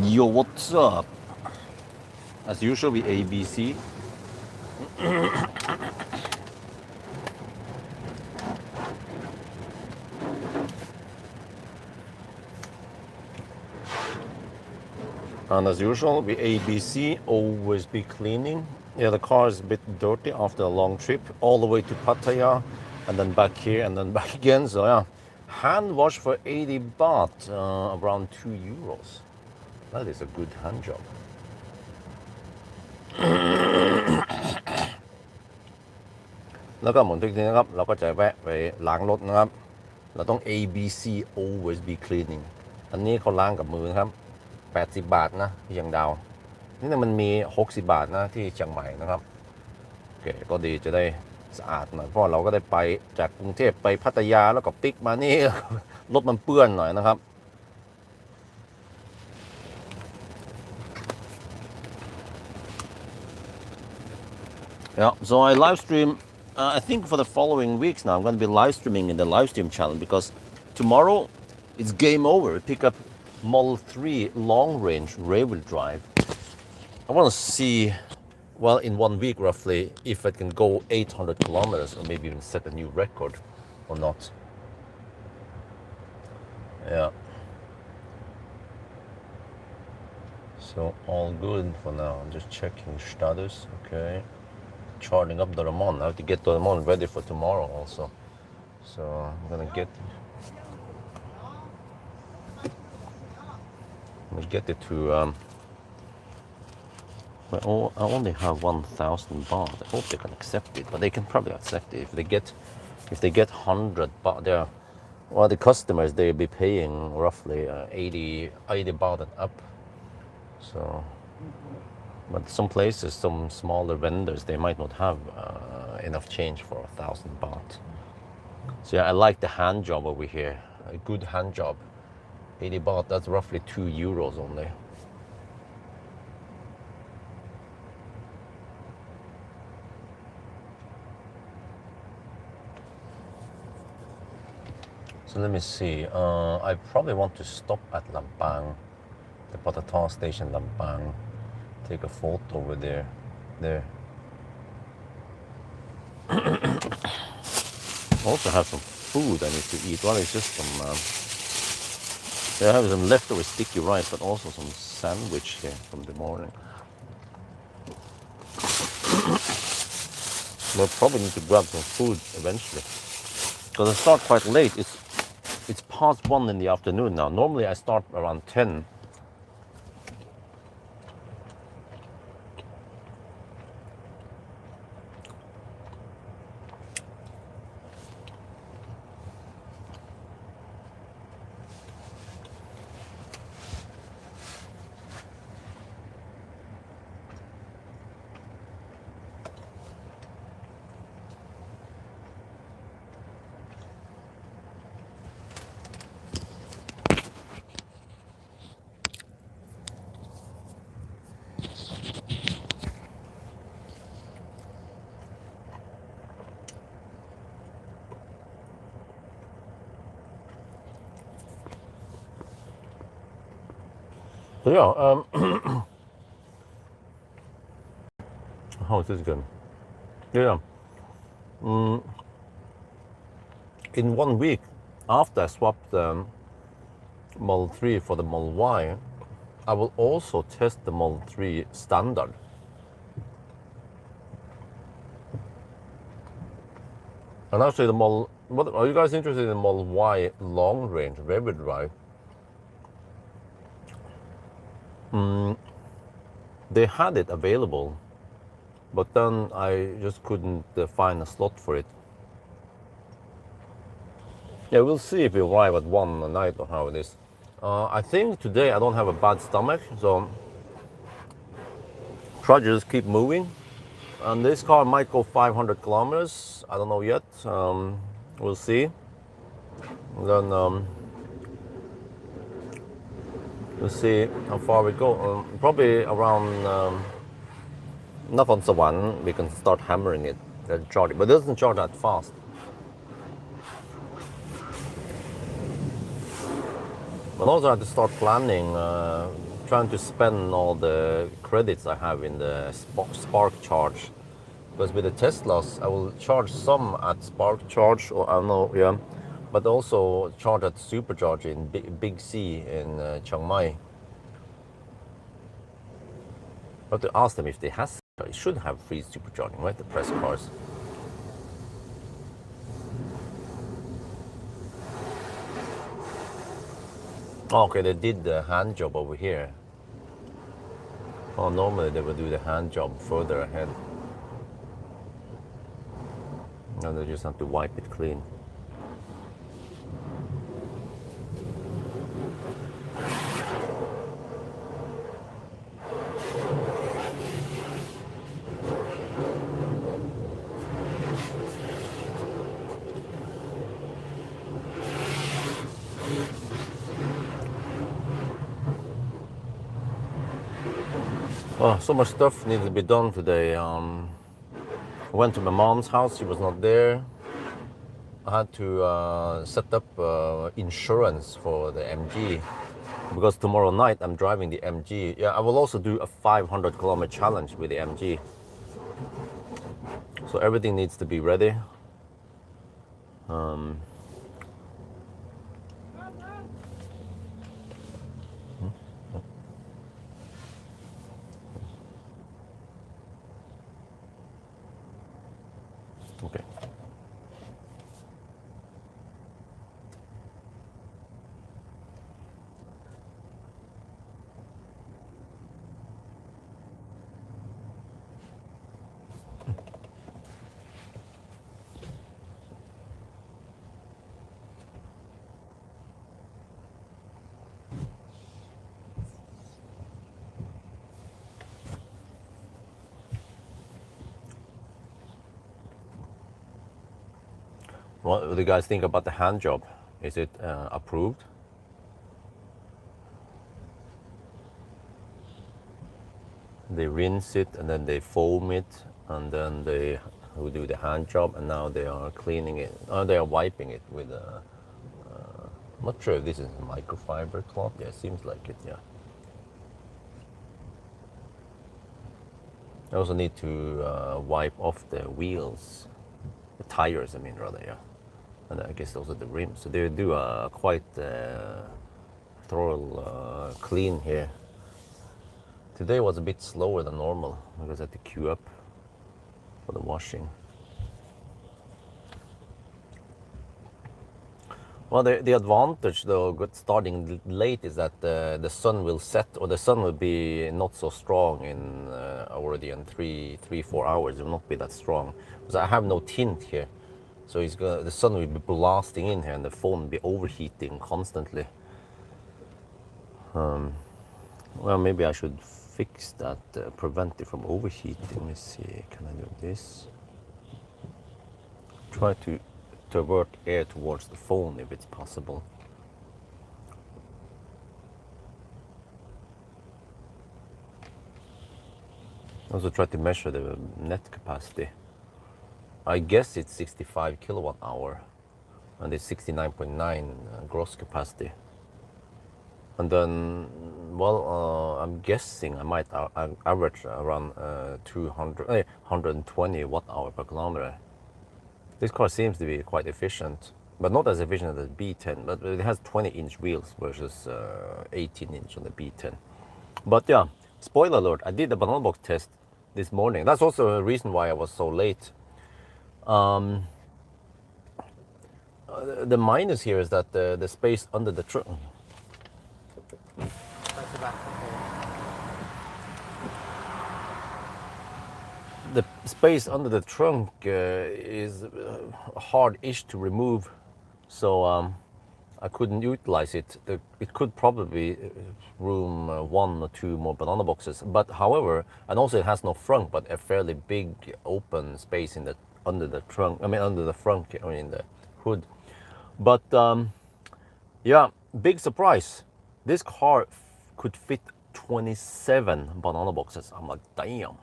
Yo, what's up? As usual, we ABC. And as usual, we ABC, always be cleaning. Yeah, the car is a bit dirty after a long trip, all the way to Pattaya, and then back here, and then back again. So yeah, hand wash for 80 baht, around 2 euros. That is a good hand job. แล้วก็หมุนทุกทีนะครับเราก็จะแวะไปล้างรถนะครับเราต้อง ABC always be cleaning อันนี้เขาล้างกับมือนะครับ80 บาทนะที่ยังดาวนี่มันมี60 บาทนะที่เชียงใหม่นะครับโอเคก็ดีจะได้สะอาดหน่อยเพราะเราก็ได้ไปจากกรุงเทพไปพัทยาแล้วก็ปิ๊กมานี่ รถมันเปื้อนหน่อยนะครับ Yeah, so I live stream. I think for the following weeks now, I'm going to be live streaming in the live stream channel because tomorrow it's game over. We pick up Model 3 long range rear wheel drive. I want to see, well, in 1 week roughly, if I can go 800 kilometers or maybe even set a new record or not. Yeah. So all good for now. I'm just checking status. Okay. Charging up the Ramon. I have to get the Ramon ready for tomorrow also. So I'm gonna get it to I only have 1,000 baht. I hope they can accept it, but they can probably accept it if they get 100 baht. There, well, the customers they'll be paying roughly 80 baht and up. So. But some places, some smaller vendors, they might not have enough change for 1,000 baht. So yeah, I like the hand job over here. A good hand job. 80 baht, that's roughly 2 euros only. So let me see. I probably want to stop at Lampang, the Patata station, Lampang. Take a photo over there. Also have some food I need to eat. Well, it's just some. I have some leftover sticky rice, but also some sandwich here from the morning. We'll probably need to grab some food eventually, because I start quite late. It's past 1 in the afternoon now. Normally I start around 10. So yeah, how is this going? Yeah. In 1 week, after I swapped the Model 3 for the Model Y, I will also test the Model 3 standard. And actually the Model, what are you guys interested in the Model Y long range rear wheel drive? They had it available, but then I just couldn't find a slot for it. Yeah, we'll see if we arrive at 1 at night or how it is. I think today I don't have a bad stomach, so try to just keep moving. And this car might go 500 kilometers. I don't know yet. We'll see. And then we'll see how far we go. Probably around Nakhon Sawan, we can start hammering it and charge it, but it doesn't charge that fast. But also I have to start planning trying to spend all the credits I have in the Spark charge. Because with the Teslas, I will charge some at Spark charge, or I don't know, yeah, but also charge at Supercharge in Big C in Chiang Mai. But to ask them if they have, it should have free supercharging, right? The press cars. Oh, okay, they did the hand job over here. Oh, normally they would do the hand job further ahead. Now they just have to wipe it clean. Oh, so much stuff needed to be done today. I went to my mom's house, she was not there. I had to set up insurance for the MG because tomorrow night I'm driving the MG. Yeah, I will also do a 500-kilometer challenge with the MG. So everything needs to be ready. Okay. What do you guys think about the hand job? Is it approved? They rinse it and then they foam it and then they will do the hand job, and now they are cleaning it. They are wiping it with a. I'm not sure if this is microfiber cloth. Yeah, it seems like it. Yeah. I also need to wipe off the wheels, the tires. I mean, rather, yeah. And I guess also the rims. So they do a quite thorough clean here. Today was a bit slower than normal because I had to queue up for the washing. Well, the advantage though, starting late, is that the sun will set, or the sun will be not so strong in already in 4 hours. It will not be that strong because I have no tint here, so the sun will be blasting in here, and the phone will be overheating constantly. Well, maybe I should fix that, prevent it from overheating. Let me see, can I do this? Try to divert air towards the phone if it's possible. Also try to measure the net capacity. I guess it's 65 kilowatt hour and it's 69.9 gross capacity. And then, well, I'm guessing I might average around 120 watt hour per kilometer. This car seems to be quite efficient, but not as efficient as the B10, but it has 20-inch wheels versus 18-inch on the B10. But yeah, spoiler alert, I did the banana box test this morning. That's also a reason why I was so late. The minus here is that the space under the trunk. The space under the trunk is hard-ish to remove, so I couldn't utilize it. It could probably room 1 or 2 more banana boxes, but however, and also it has no frunk, but a fairly big open space in the under the trunk. I mean, under the front, I mean, in the hood. But yeah, big surprise. This car could fit 27 banana boxes. I'm like, damn.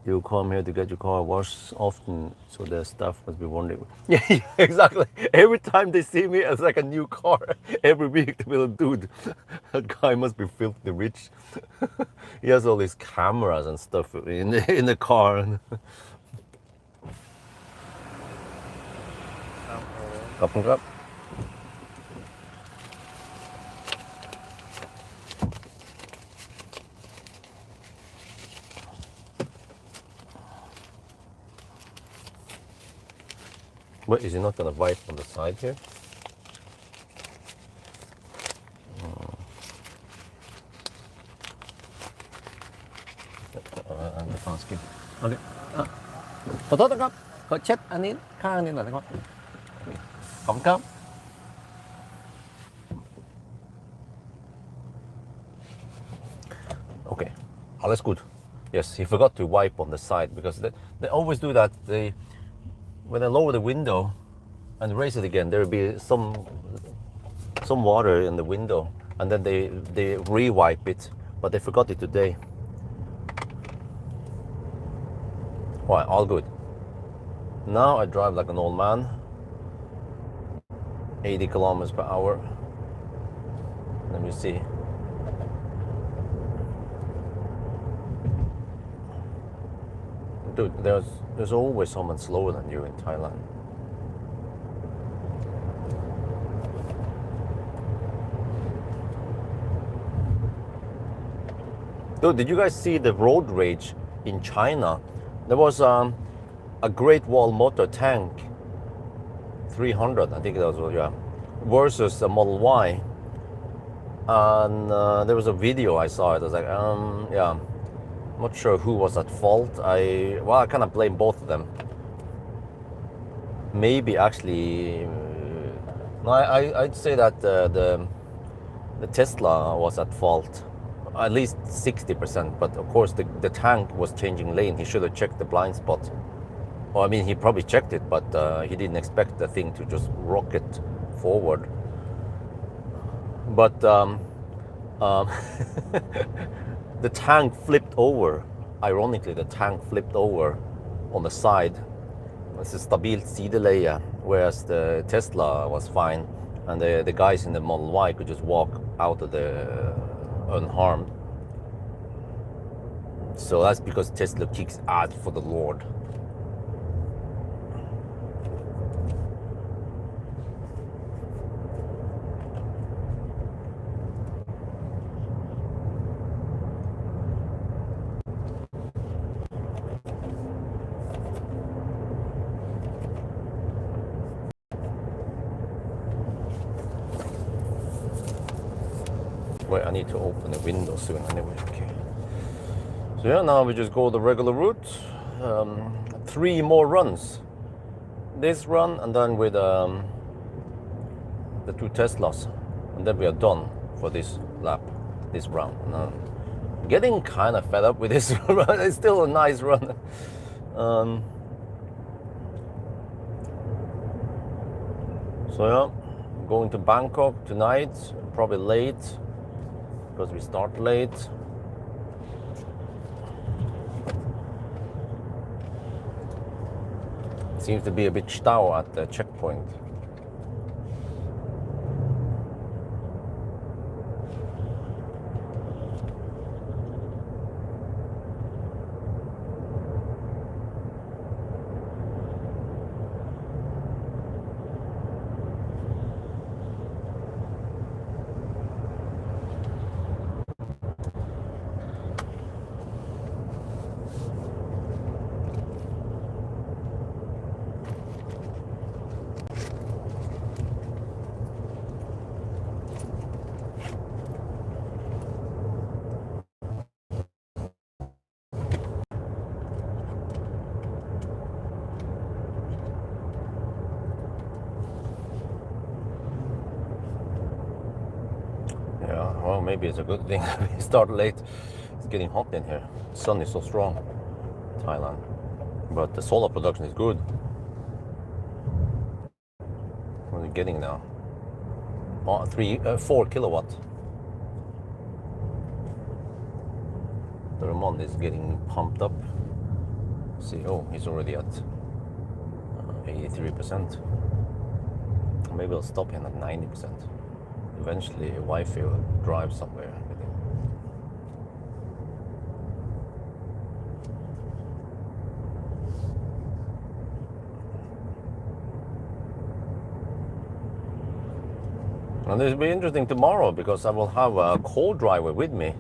You come here to get your car washed often, so the staff must be wondering. Yeah, exactly. Every time they see me, it's like a new car. Every week they will, dude, that guy must be filthy rich. He has all these cameras and stuff in the car. Cup. What, is he not gonna wipe on the side here? Det fanns kul. Okej.ขอโทษนะครับขอเช็ดอันนี้ข้างนี้หน่อยนะครับขอบคุณครับ Okay, alles gut. Yes, he forgot to wipe on the side because they always do that. When they lower the window and raise it again, there will be some water in the window, and then they re-wipe it, but they forgot it today. Right, all good. Now I drive like an old man, 80 kilometers per hour. Let me see. Dude, there's always someone slower than you in Thailand. Dude, did you guys see the road rage in China? There was a Great Wall Motor tank, 300, I think that was, yeah, versus a Model Y. And there was a video I saw. It was like, yeah, not sure who was at fault. I kind of blame both of them. Maybe actually, no, I'd say that the Tesla was at fault, at least 60%. But of course, the tank was changing lane. He should have checked the blind spot. Well, I mean, he probably checked it, but he didn't expect the thing to just rocket forward. But the tank flipped over. Ironically, the tank flipped over on the side. It's a stabilt sideleie, whereas the Tesla was fine, and the guys in the Model Y could just walk out of the unharmed. So that's because Tesla kicks ass for the Lord. Wait, I need to open the window soon anyway. Okay. So yeah, now we just go the regular route. 3 more runs. This run and then with the 2 Teslas, and then we are done for this lap, this round. And I'm getting kind of fed up with this run. It's still a nice run. So yeah, going to Bangkok tonight, probably late, because we start late. Seems to be a bit stau at the checkpoint. Yeah, well, maybe it's a good thing we start late. It's getting hot in here. The sun is so strong, Thailand. But the solar production is good. What are we getting now? Oh, 4 kilowatt. The Ramon is getting pumped up. See, oh, he's already at 83%. Maybe I'll stop him at 90%. Eventually, wifey will drive somewhere with him. And this will be interesting tomorrow because I will have a co-driver with me.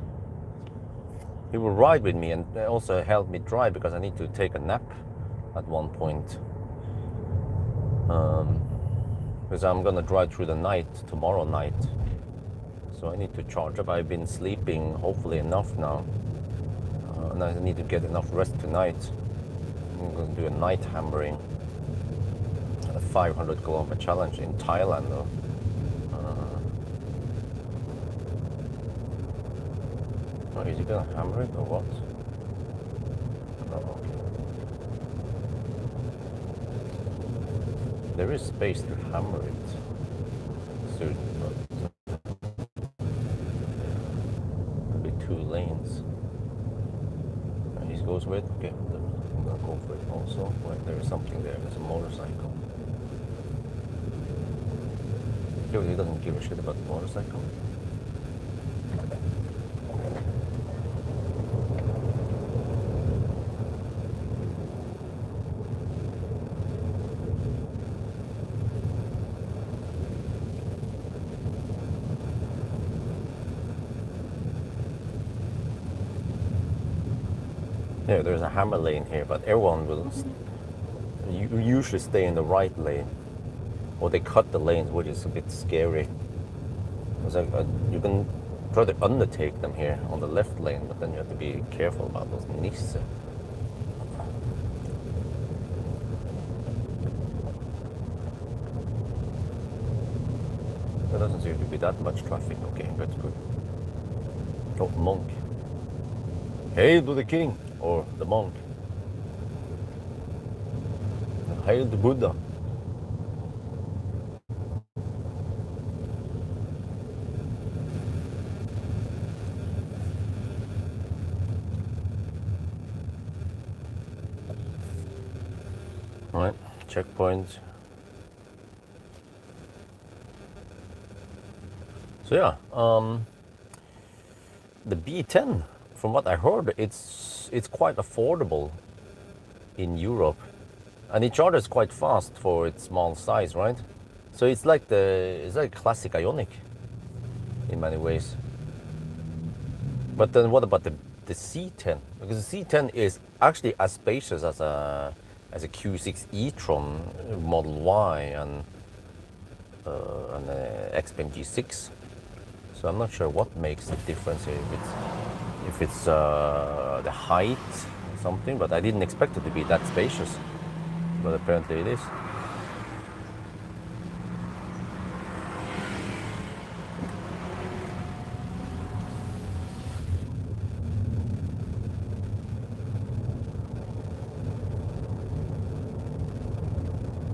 He will ride with me and also help me drive because I need to take a nap at one point. Because I'm gonna drive through the night tomorrow night. So I need to charge up. I've been sleeping hopefully enough now. And I need to get enough rest tonight. I'm gonna do a night hammering. A 500 kilometer challenge in Thailand though. Is he gonna hammer it or what? Oh, okay. There is space to hammer it soon, but there'll be 2 lanes. And he goes with, okay, I'm gonna go for it also. Wait, there is something there, there's a motorcycle. He doesn't give a shit about the motorcycle. Yeah, there's a hammer lane here, but everyone will usually stay in the right lane, or they cut the lanes, which is a bit scary. You can try to undertake them here on the left lane, but then you have to be careful about those Nisse. There doesn't seem to be that much traffic. Okay, that's good. Oh, monk. Hail to the king, or the monk. Hail to Buddha. All right, checkpoint. So yeah, the B10, from what I heard, it's quite affordable in Europe, and it charges quite fast for its small size, right? So it's like classic Ioniq in many ways. But then what about the C10? Because the C10 is actually as spacious as a Q6 e-tron Model Y and an Xpeng G6. So I'm not sure what makes the difference here. If it's the height or something, but I didn't expect it to be that spacious. But apparently it is.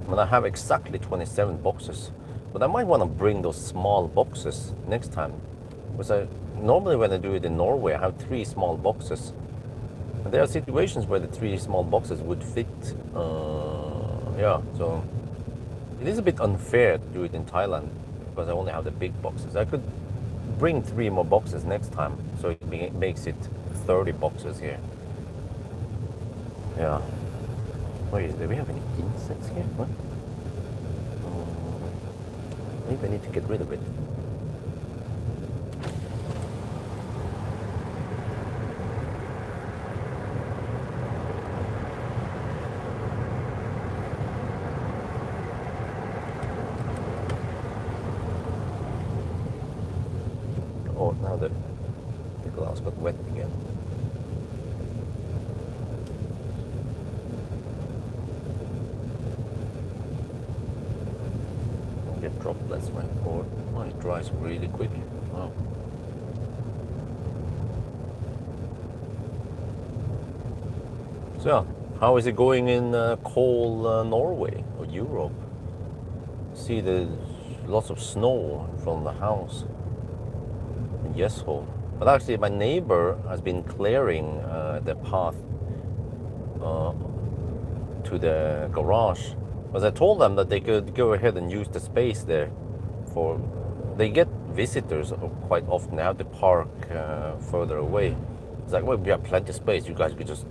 And I have exactly 27 boxes. But I might want to bring those small boxes next time. Because normally when I do it in Norway, I have 3 small boxes. And there are situations where the 3 small boxes would fit. Yeah, so it is a bit unfair to do it in Thailand because I only have the big boxes. I could bring 3 more boxes next time, so it makes it 30 boxes here. Yeah. Wait, do we have any insects here? What? Maybe I need to get rid of it. Oh, now the glass got wet again. Get droplets, right? Or it dries really quick. Wow. So, how is it going in cold Norway or Europe? See, there's lots of snow from the house in Jesholm. But actually, my neighbor has been clearing the path to the garage. Because I told them that they could go ahead and use the space there for, they get visitors quite often. They have to park further away. It's like, well, we have plenty of space. You guys could just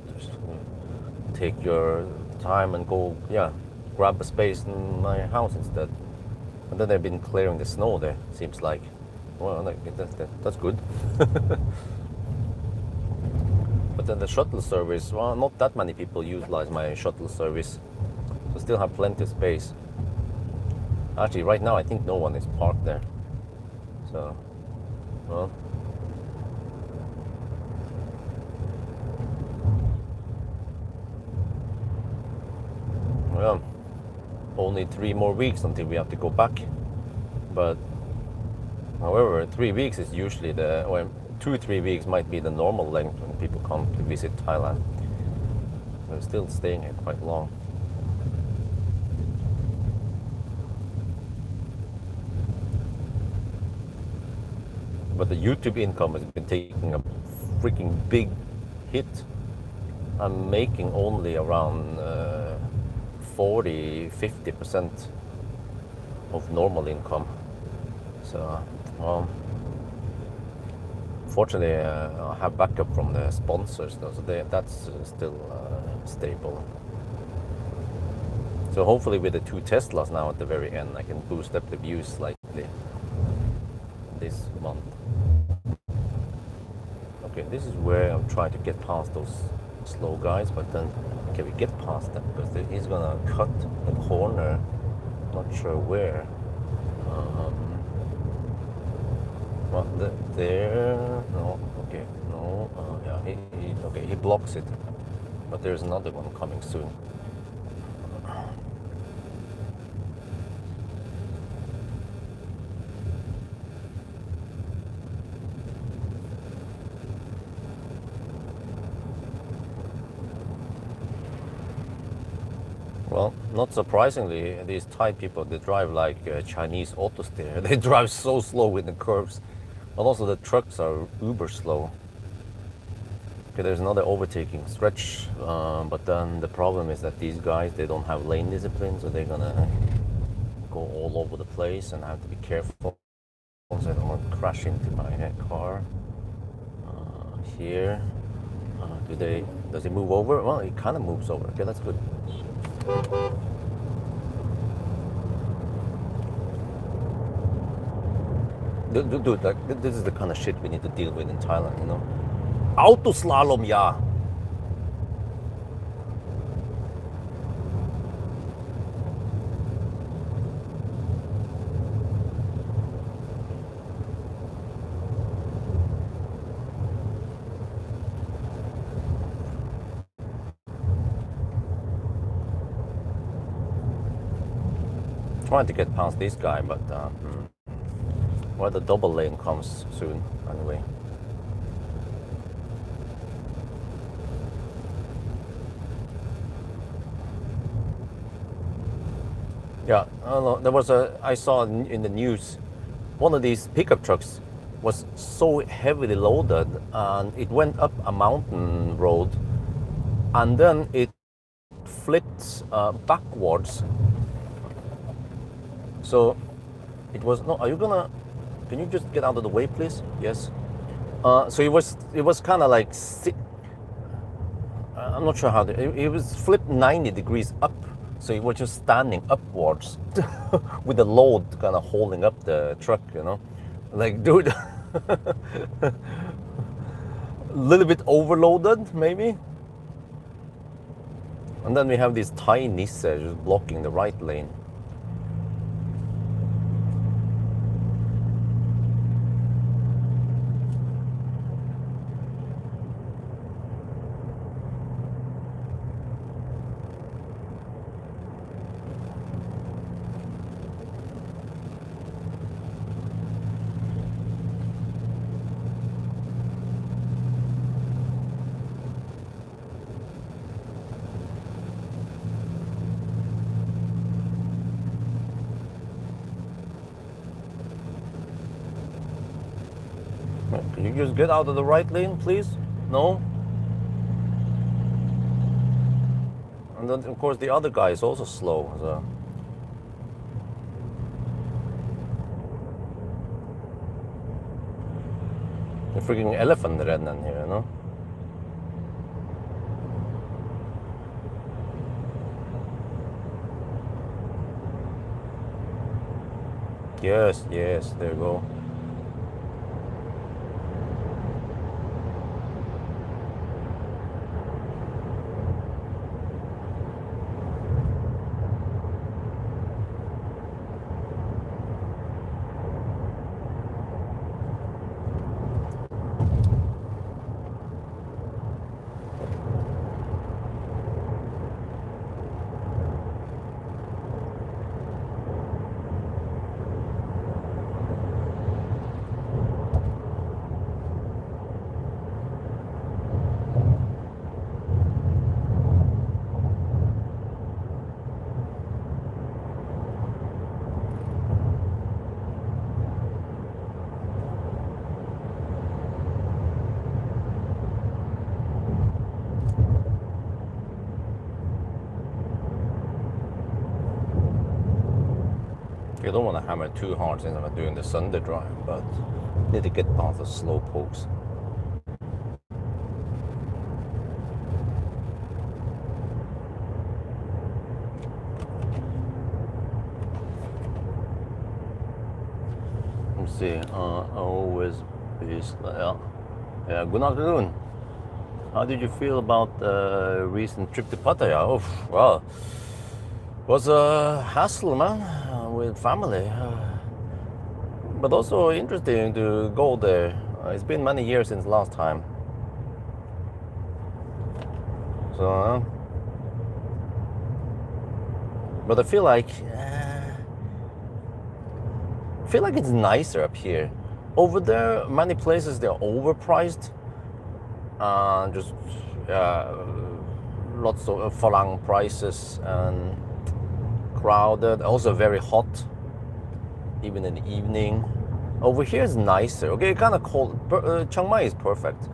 take your time and go, yeah, grab a space in my house instead. And then they've been clearing the snow there, seems like. Well, that's good. But then the shuttle service, well, not that many people utilize my shuttle service. So still have plenty of space. Actually, right now, I think no one is parked there. So, well. Well, only 3 more weeks until we have to go back. But, however, 3 weeks is usually well, 2-3 weeks might be the normal length when people come to visit Thailand. We're still staying here quite long. But the YouTube income has been taking a freaking big hit. I'm making only around 40-50% of normal income. So, well, fortunately, I have backup from the sponsors, though, so that's still stable. So hopefully with the 2 Teslas now at the very end, I can boost up the views slightly this month. Okay, this is where I'm trying to get past those slow guys, but then can we get past them? Because he's gonna cut a corner, not sure where. Well, there, no, okay, no, yeah, okay, he blocks it, but there's another one coming soon. Well, not surprisingly, these Thai people, they drive like Chinese auto steer. They drive so slow in the curves. But also the trucks are uber slow. Okay, there's another overtaking stretch. But then the problem is that these guys, they don't have lane discipline. So they're gonna go all over the place and I have to be careful so I don't want to crash into my car. Here, does it move over? Well, it kind of moves over. Okay, that's good. Dude, like, this is the kind of shit we need to deal with in Thailand, you know? Auto slalom, yeah. Trying to get past this guy, but well, the double lane comes soon anyway. Yeah, I don't know, there was I saw in the news, one of these pickup trucks was so heavily loaded and it went up a mountain road and then it flipped backwards. So it was, no, are you gonna, can you just get out of the way, please? Yes. So it was kind of like, I'm not sure how, it was flipped 90 degrees up. So it was just standing upwards with the load kind of holding up the truck, you know? Like, dude, a little bit overloaded, maybe? And then we have these Thai Nissan just blocking the right lane. Can you just get out of the right lane, please? No? And And then, of course, the other guy is also slow. So. A freaking elephant rennen here, you know? Yes, yes, there you go. You don't want to hammer too hard since I'm doing the Sunday drive, but need to get past the slow pokes. Let's see. Always be yeah. Good afternoon. How did you feel about the recent trip to Pattaya? Oh, well, it was a hassle, man, with family. But also interesting to go there. It's been many years since last time. So, but I feel like it's nicer up here. Over there, many places they're overpriced. Just lots of falang prices and crowded. Also very hot, even in the evening. Over here is nicer. Okay, kind of cold. Chiang Mai is perfect.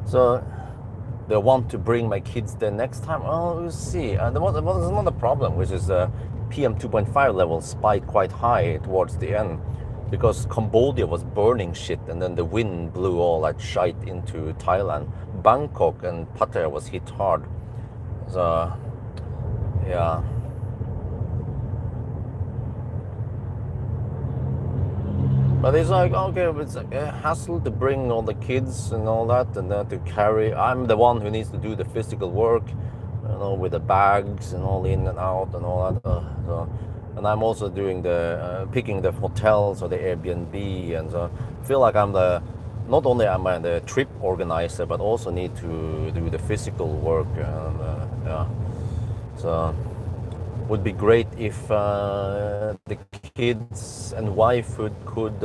So they want to bring my kids there next time. Oh, we'll see. There's another problem, which is PM 2.5 levels spiked quite high towards the end because Cambodia was burning shit, and then the wind blew all that shite into Thailand. Bangkok and Pattaya was hit hard. So, yeah. But it's like, okay, it's a hassle to bring all the kids and all that, and then to carry. I'm the one who needs to do the physical work, you know, with the bags and all in and out and all that. So, and I'm also doing the picking the hotels or the Airbnb, and so I feel like not only am I the trip organizer, but also need to do the physical work. And, yeah, so would be great if the kids and wife could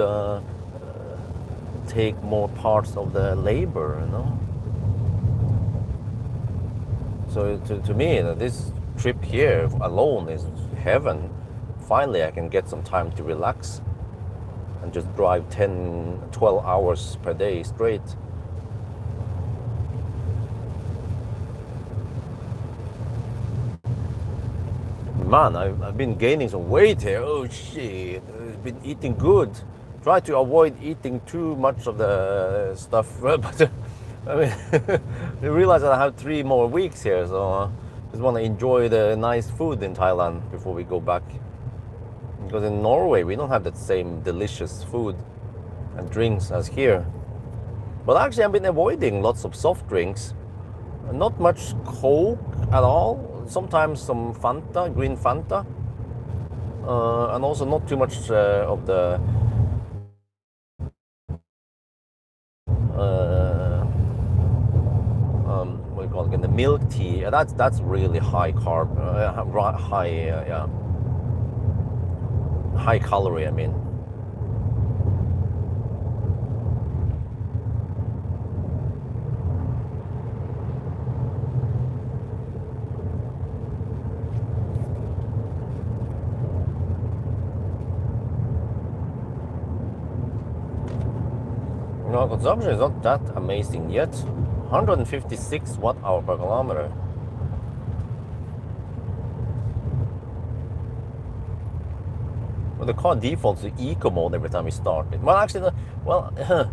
take more parts of the labor, you know. So to me, this trip here alone is heaven. Finally, I can get some time to relax and just drive 10, 12 hours per day straight. Man, I've been gaining some weight here. Oh shit, I've been eating good. Try to avoid eating too much of the stuff, but I mean, I realize that I have 3 more weeks here, so just want to enjoy the nice food in Thailand before we go back. Because in Norway, we don't have that same delicious food and drinks as here. But actually, I've been avoiding lots of soft drinks. Not much Coke at all. Sometimes some Fanta, green Fanta. And also not too much of the what do you call it again? The milk tea. That's really high carb, high calorie, I mean. You know, consumption is not that amazing yet. 156 watt-hour per kilometer. the car defaults to eco mode every time we start it. Well, actually, well,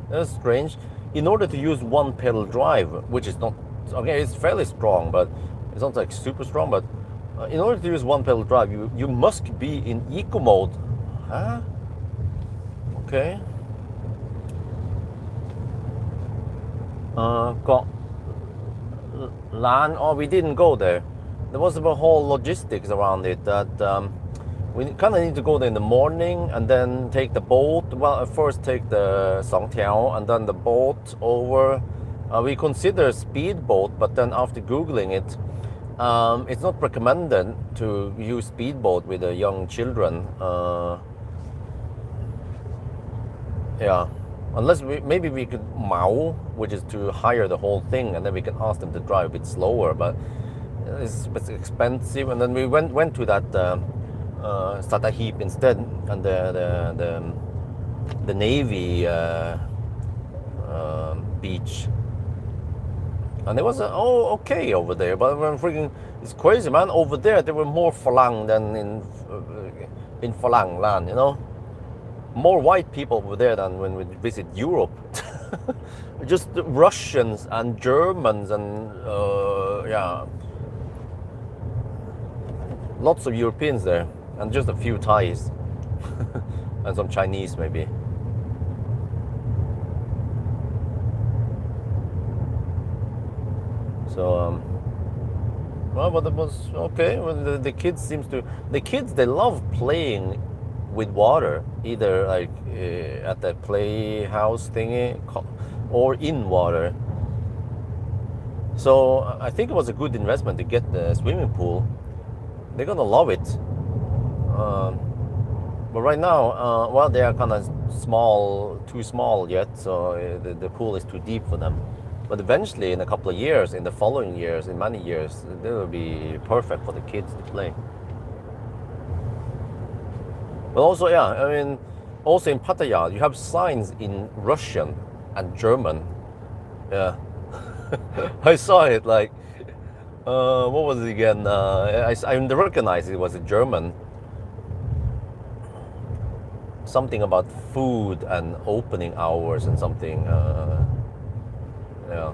that's strange. In order to use one pedal drive, which is not okay, it's fairly strong, but it's not like super strong. But in order to use one pedal drive, you must be in eco mode. Huh? Okay. Got land. Oh, we didn't go there. There was a whole logistics around it that we kind of need to go there in the morning and then take the boat. Well, at first take the Songtiao and then the boat over. We consider speedboat, but then after googling it, it's not recommended to use speedboat with the young children. Yeah, unless maybe we could Mao, which is to hire the whole thing, and then we can ask them to drive a bit slower. But it's expensive, and then we went to that Sata Heap instead, and the Navy beach, and it was okay over there. But when freaking, it's crazy, man. Over there were more Falang than in Falang land, you know. More white people over there than when we visit Europe. Just Russians and Germans and yeah, lots of Europeans there, and just a few Thais and some Chinese maybe. So well, but it was okay. Well, the kids they love playing with water, either like at the playhouse thingy or in water. So I think it was a good investment to get the swimming pool. They're gonna love it. But right now, well, they are kind of small, too small yet, so the pool is too deep for them. But eventually, in a couple of years, in the following years, in many years, they will be perfect for the kids to play. But also, yeah, I mean, also in Pattaya, you have signs in Russian and German. Yeah, I saw it. Like, what was it again? I recognized it was a German. Something about food and opening hours and something. Yeah.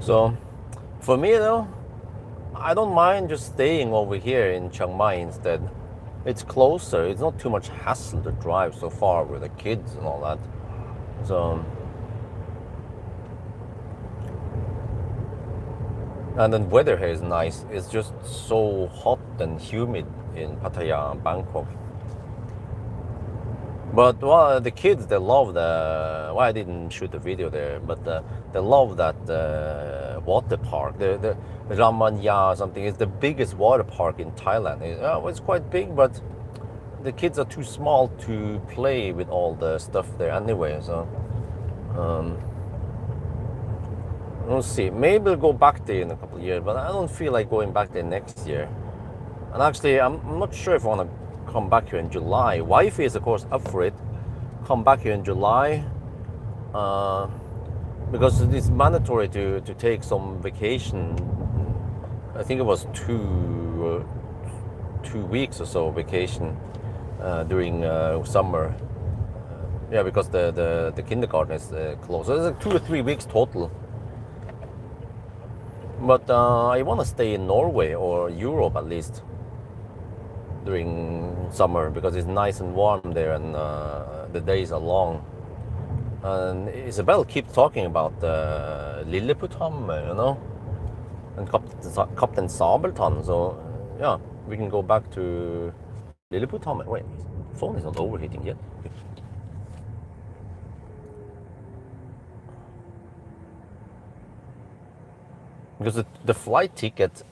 So, for me though, I don't mind just staying over here in Chiang Mai instead. It's closer. It's not too much hassle to drive so far with the kids and all that. So, and then weather here is nice. It's just so hot and humid in Pattaya and Bangkok. But well, the kids, they love the. Well, I didn't shoot the video there, but they love that water park. The Ramanya or something is the biggest water park in Thailand. It's quite big, but the kids are too small to play with all the stuff there anyway. So we'll see. Maybe we'll go back there in a couple of years, but I don't feel like going back there next year. And actually, I'm not sure if I want to come back here in July. Wife is of course up for it. Come back here in July because it's mandatory to take some vacation. I think it was 2 weeks or so vacation during summer. Yeah, because the kindergarten is closed. So it's like 2 or 3 weeks total. But I want to stay in Norway or Europe at least during summer because it's nice and warm there and the days are long. And Isabel keeps talking about Lilleputthamn, you know, and Captain Sabeltann. So yeah, we can go back to Lilleputthamn. Wait, phone is not overheating yet. Because the flight ticket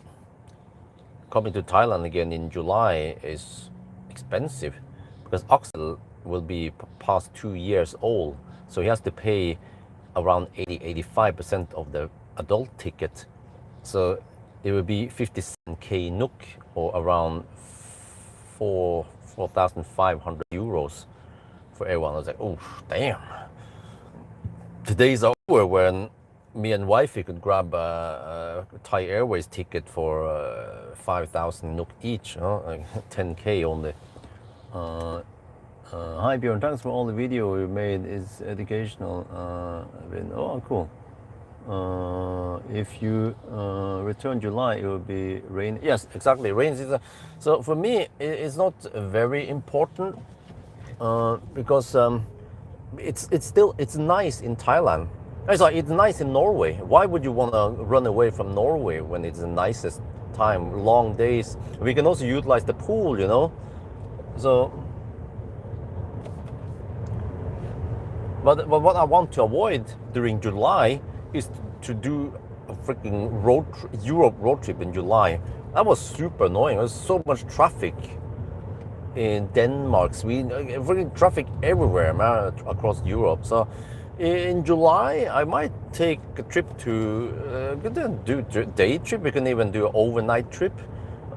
coming to Thailand again in July is expensive because Axel will be past 2 years old, so he has to pay around 80-85% of the adult ticket. So it would be 57k NOK, or around 4,500 euros for everyone. I was like, oh damn. Today's over when me and wifey could grab a Thai Airways ticket for 5,000 NOK each, like 10k only. Hi Bjorn, thanks for all the video you made. It's educational. Oh, cool. If you return July, it will be rain. Yes, exactly. Rain season. So for me, it's not very important because it's nice in Thailand. It's nice in Norway. Why would you want to run away from Norway when it's the nicest time? Long days. We can also utilize the pool, you know. So, but what I want to avoid during July is to do a freaking Europe road trip in July. That was super annoying. There's so much traffic in Denmark, Sweden, freaking traffic everywhere, man, across Europe. So in July, I might take a trip to do a day trip. We can even do an overnight trip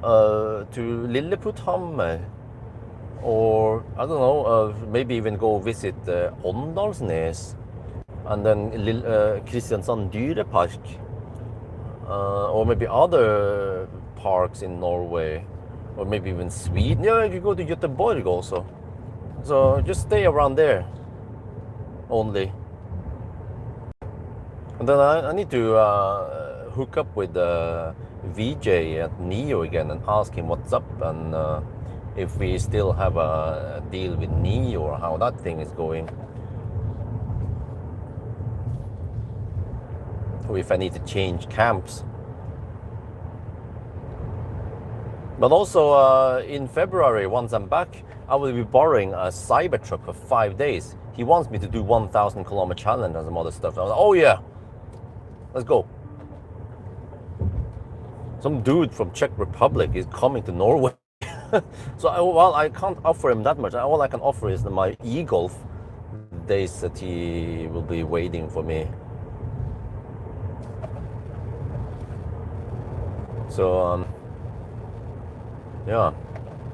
to Lilleputthammer, or I don't know, maybe even go visit Åndalsnes, and then Kristiansand Dyrepark, or maybe other parks in Norway, or maybe even Sweden. Yeah, you could go to Göteborg also. So just stay around there only. And then I need to hook up with VJ at Neo again and ask him what's up, and if we still have a deal with Neo, or how that thing is going. Or if I need to change camps. But also in February, once I'm back, I will be borrowing a Cybertruck for 5 days. He wants me to do 1,000 kilometer challenge and some other stuff. I was like, oh yeah, let's go. Some dude from Czech Republic is coming to Norway. So I can't offer him that much. All I can offer is my e-Golf days that he will be waiting for me. So yeah,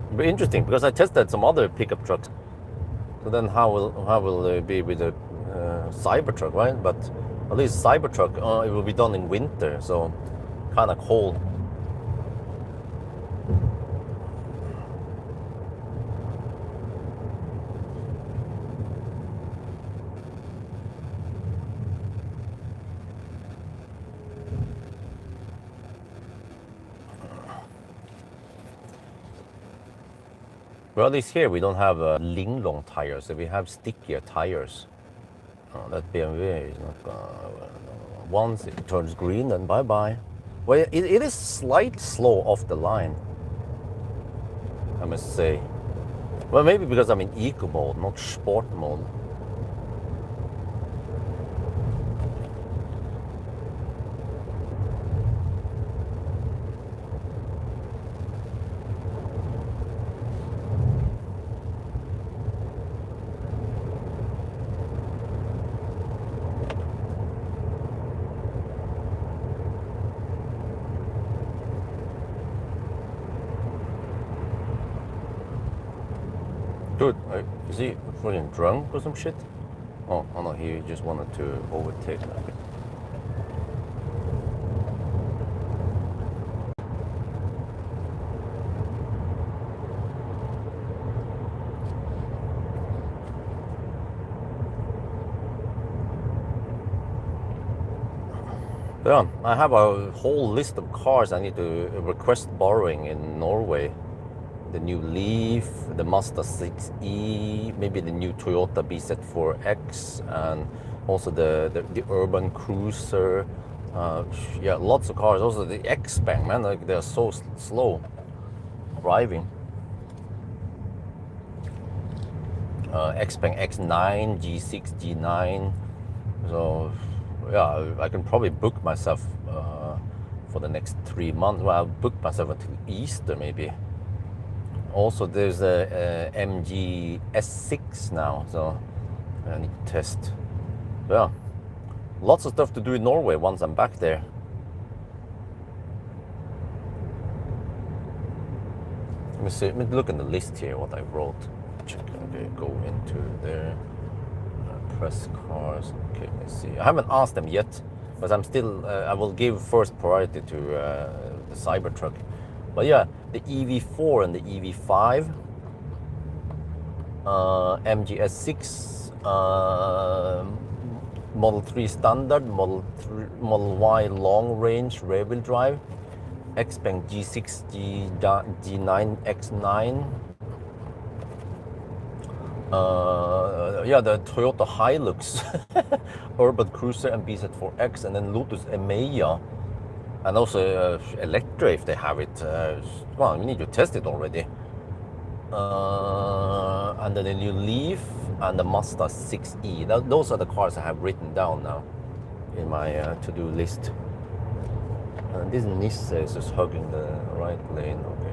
it'll be interesting because I tested some other pickup trucks. So then how will it be with the Cybertruck, right? But at least Cybertruck, it will be done in winter, so kind of cold. Well, at least here we don't have Linglong tires, so we have stickier tires. That BMW is not once it turns green, then bye-bye. Well, it is slightly slow off the line, I must say. Well, maybe because I'm in eco mode, not sport mode. Dude, is he freaking drunk or some shit? Oh no, he just wanted to overtake me. Yeah, I have a whole list of cars I need to request borrowing in Norway. The new Leaf, the Mazda 6e, maybe the new Toyota BZ4X, and also the urban cruiser. Yeah, lots of cars. Also the X-Bang, man, like they're so slow driving. X-Bang X9, G6, G9. So yeah, I can probably book myself for the next 3 months. Well, I'll book myself until Easter maybe. Also, there's a MG S6 now, so I need to test. Yeah, Lots of stuff to do in Norway once I'm back there. Let me see. Let me look at the list here. What I wrote. Check. Okay, go into there. Press cars. Okay, let's see. I haven't asked them yet, but I'm still. I will give first priority to the Cybertruck. But yeah, the EV4 and the EV5, MGS6, Model 3 Standard, Model Y Long Range Rear-Wheel Drive, Xpeng G6, G9, X9. Yeah, the Toyota Hilux, Urban Cruiser and BZ4X, and then Lotus Emeya, and also Electra if they have it. Well, we need to test it already. And then the new Leaf and the Mazda 6e. Those are the cars I have written down now in my to-do list. And this Nissan is just hugging the right lane. Okay.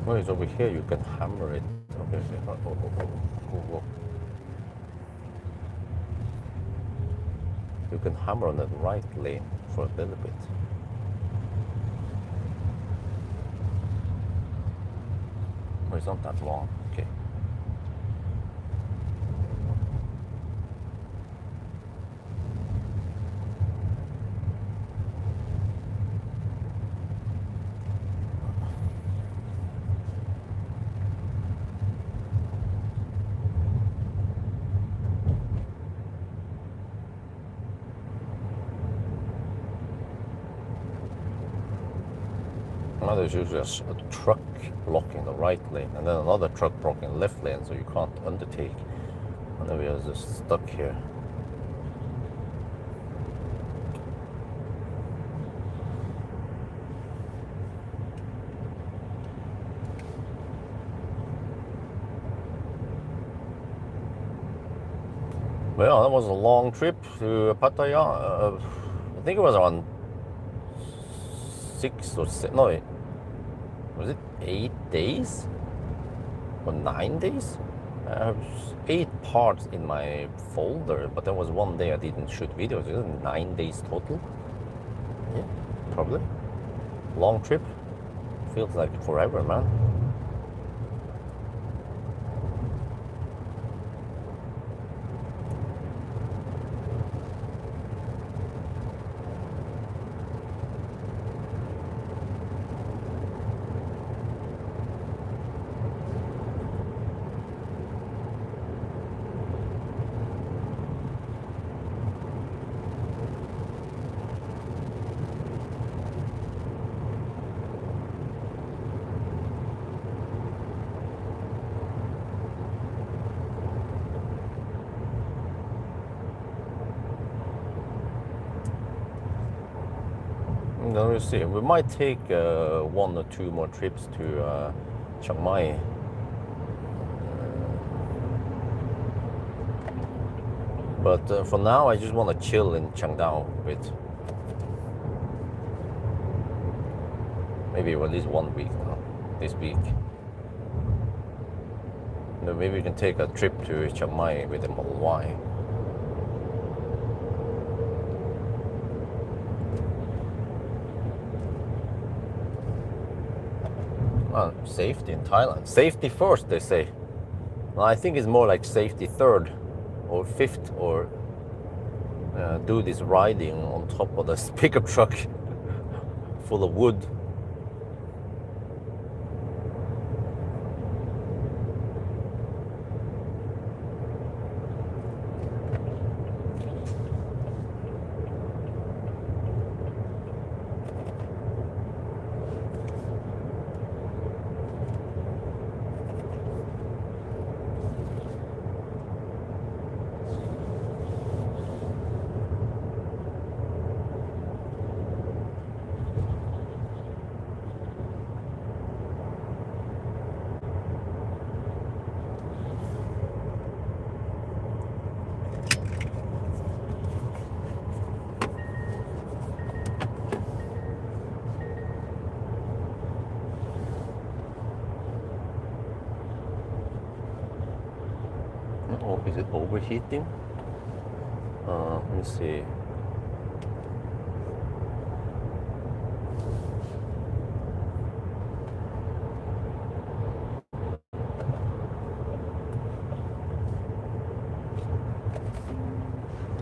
Oh, it's over here. You can hammer it. Okay. Oh. You can hammer on that right lane for a little bit. Oh, it's not that long. Okay. Now there's usually a truck blocking the right lane and then another truck blocking the left lane, so you can't undertake. And then we are just stuck here. Well, that was a long trip to Pattaya. I think it was around 6 or 7, no, was it 8 days or 9 days? I have 8 parts in my folder, but there was one day I didn't shoot videos. It was 9 days total. Yeah, probably. Long trip. Feels like forever, man. Now we'll see. We might take 1 or 2 more trips to Chiang Mai. But for now, I just want to chill in Chiangdao a bit. Maybe at least 1 week now, this week. Then maybe we can take a trip to Chiang Mai with the Model Y. Safety in Thailand. Safety first, they say. Well, I think it's more like safety third or fifth, or do this riding on top of this pickup truck full of wood. or is it overheating? Let me see.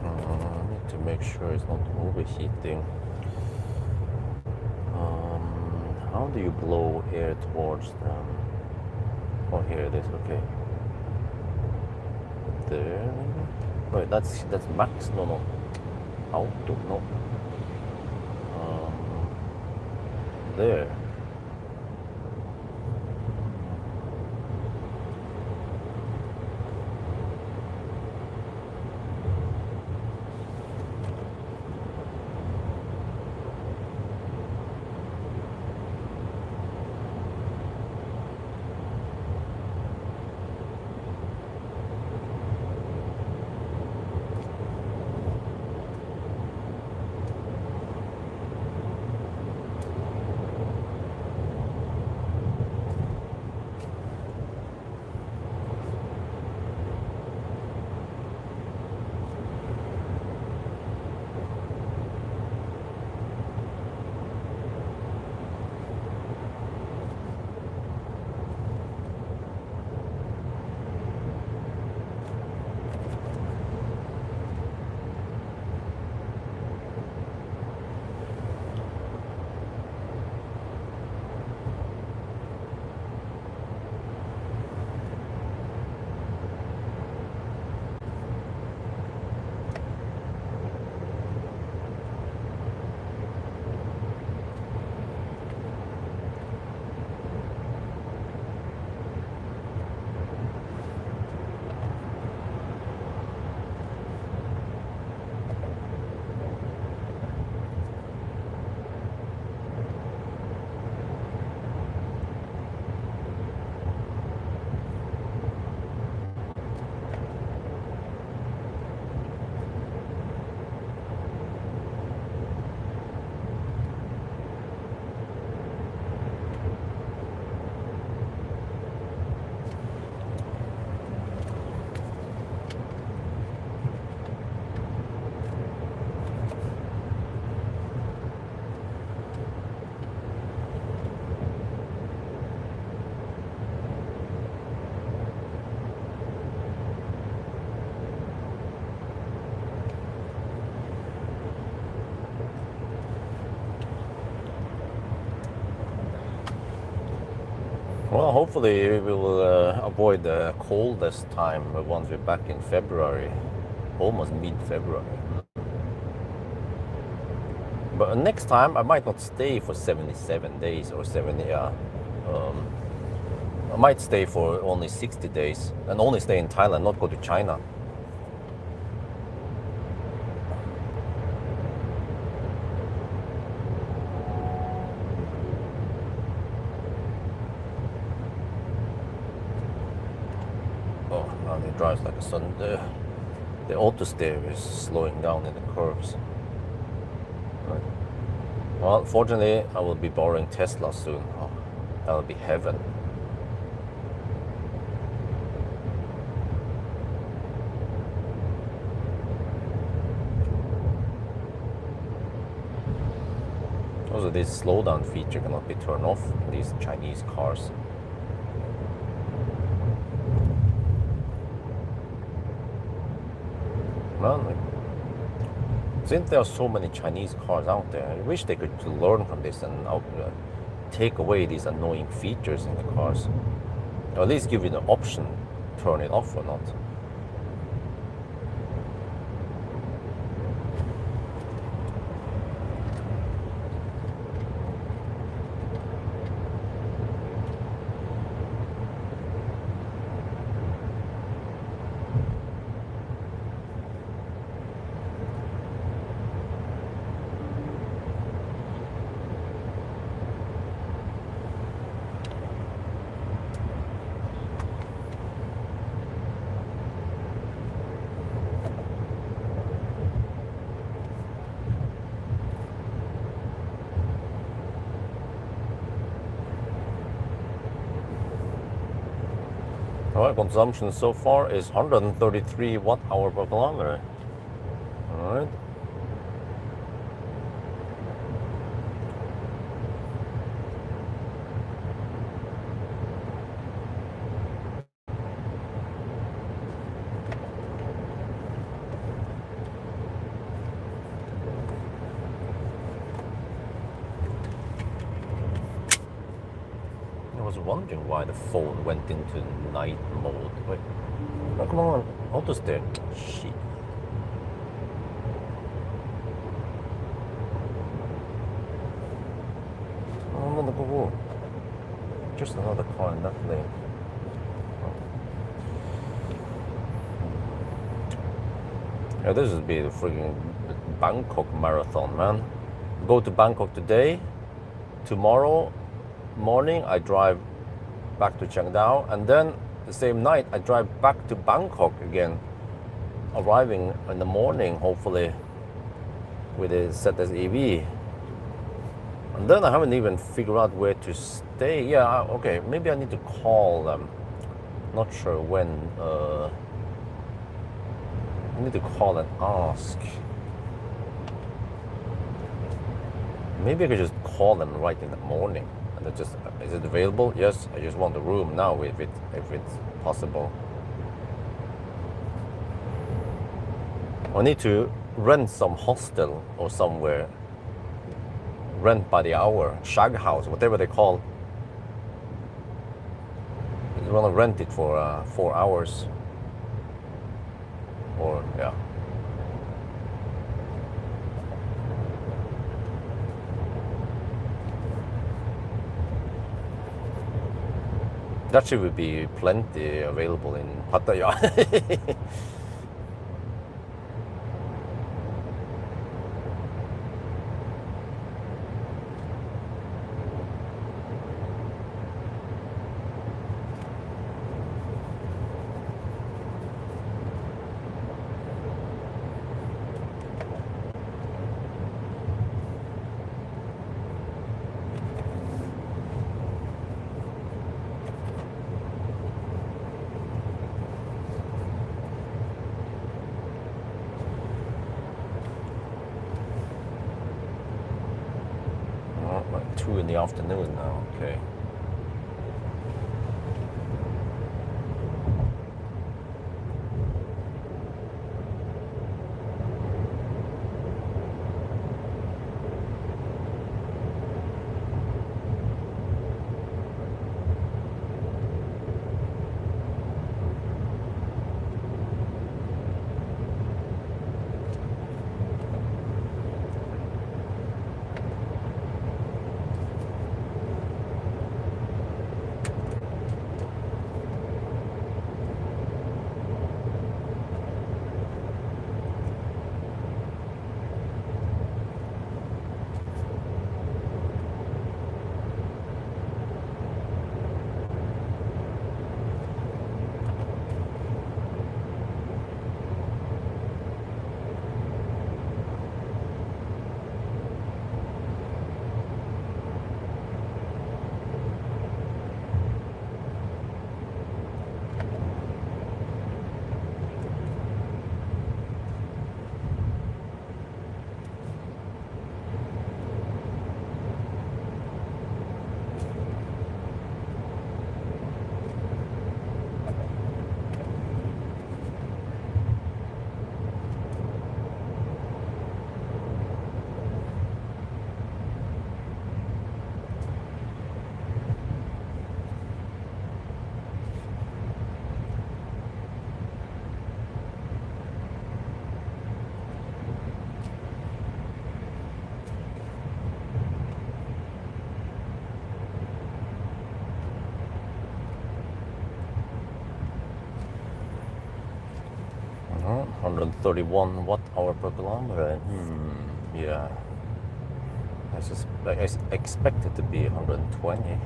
I need to make sure it's not overheating. How do you blow air towards them? Oh, here it is. Okay. There. Wait, that's max. No. Auto. No. There. Well, hopefully we will avoid the coldest time once we're back in February, almost mid-February. But next time I might not stay for 77 days or 70. I might stay for only 60 days and only stay in Thailand, not go to China. Oh, now it drives like a sun. The auto steer is slowing down in the curves. Right. Well, fortunately, I will be borrowing Tesla soon. Oh, that will be heaven. Also, this slowdown feature cannot be turned off in these Chinese cars. Well, since there are so many Chinese cars out there, I wish they could learn from this and take away these annoying features in the cars. Or at least give you the option, turn it off or not. Alright, consumption so far is 133 watt hour per kilometer. Alright. I was wondering why the phone went into night mode. Wait, oh, come on, auto steer. Shit. Oh, no, go. Just another car in that lane. Yeah, this would be the freaking Bangkok marathon, man. Go to Bangkok today. Tomorrow morning, I drive back to Chiang Dao, and then the same night, I drive back to Bangkok again, arriving in the morning, hopefully, with a ZS EV. And then I haven't even figured out where to stay. Yeah, okay, maybe I need to call them. Not sure when. I need to call and ask. Maybe I could just call them right in the morning. And they just, is it available? Yes, I just want the room now if it's possible. I need to rent some hostel or somewhere. Rent by the hour, shag house, whatever they call. You want to rent it for 4 hours. Or, yeah. That should be plenty available in Pattaya. Like 2 in the afternoon now, okay. Uh-huh. 131 watt hour per kilometer. Yeah. I expect it to be 120.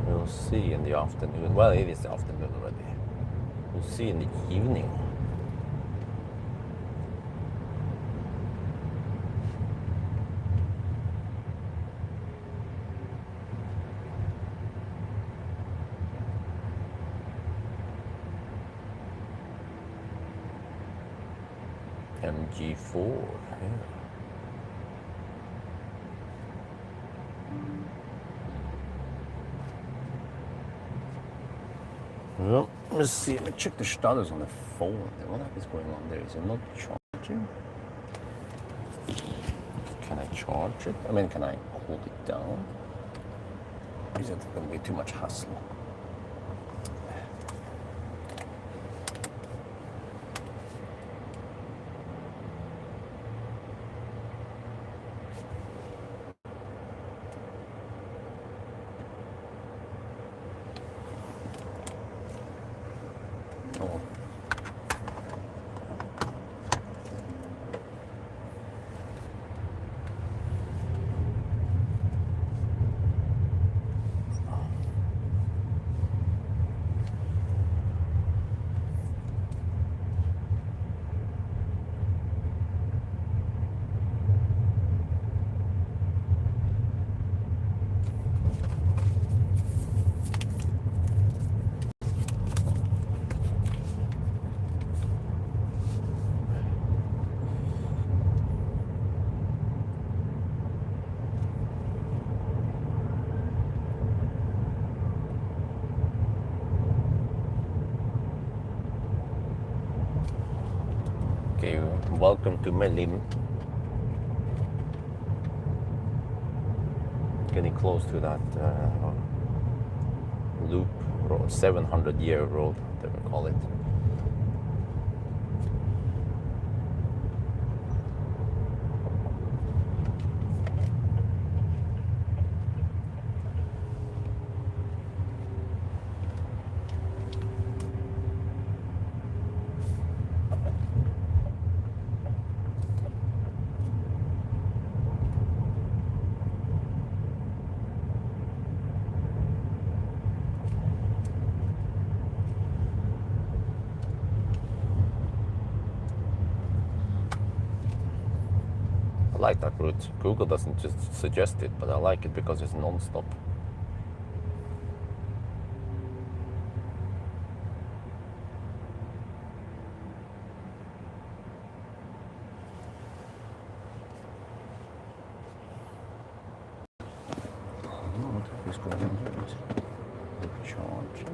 We'll see in the afternoon. Well, it is the afternoon already. We'll see in the evening. MG4. Yeah. Well, let's see. Let me check the status on the phone. What is going on there? Is it not charging? Can I charge it? I mean, can I hold it down? Is it going to be too much hassle? Oh. Okay, welcome to Melim. Getting close to that loop road, 700-year road, whatever you call it. I like that route. Google doesn't just suggest it, but I like it because it's non-stop. What is going on here? Charge.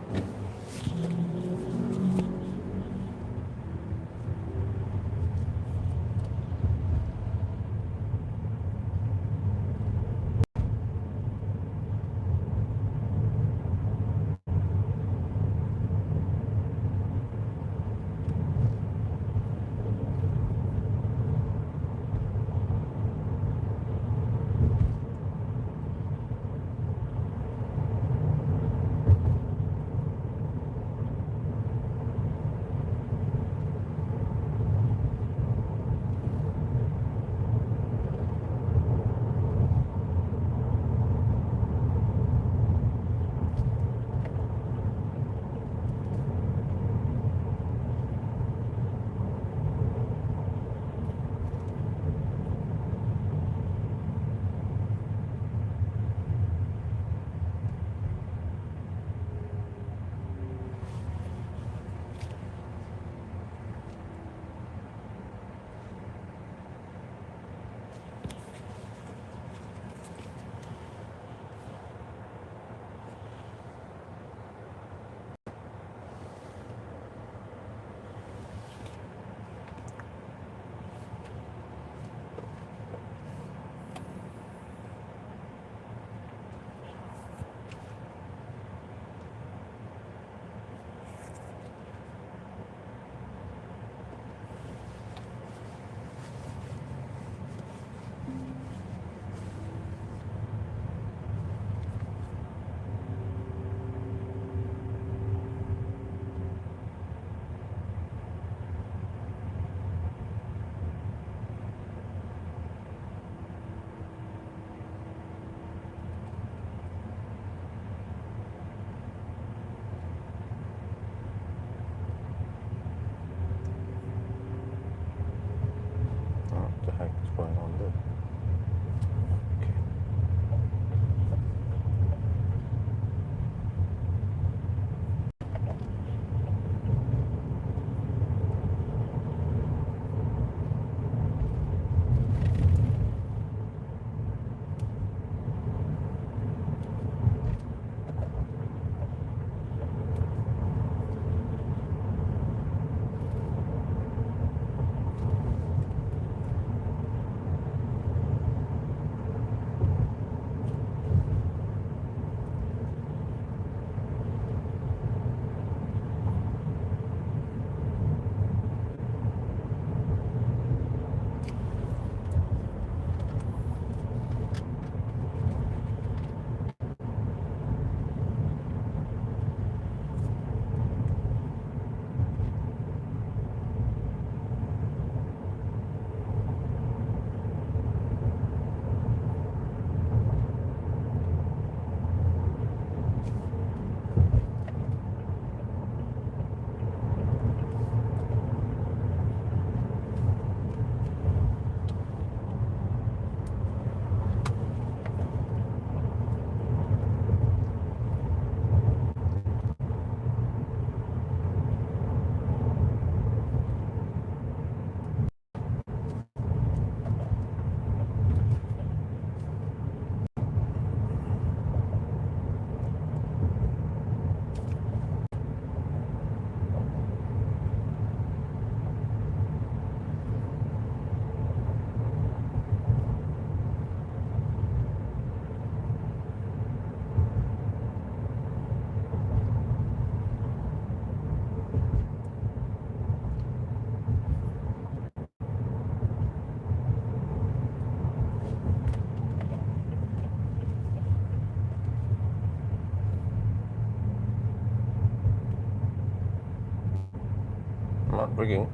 freaking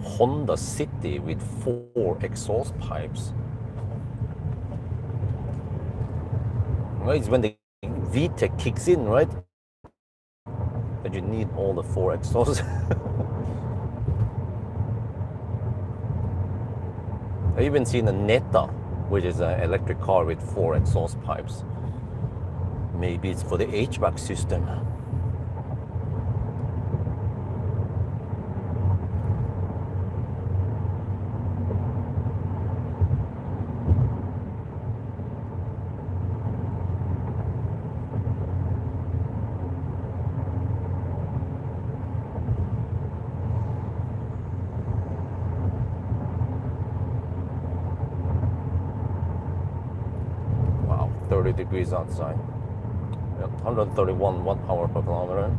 Honda City with 4 exhaust pipes. Right? It's when the VTEC kicks in, right? That you need all the 4 exhausts. I've even seen a Neta, which is an electric car with 4 exhaust pipes. Maybe it's for the HVAC system. Wow, 30 degrees outside. 131 watt-hour per kilometer.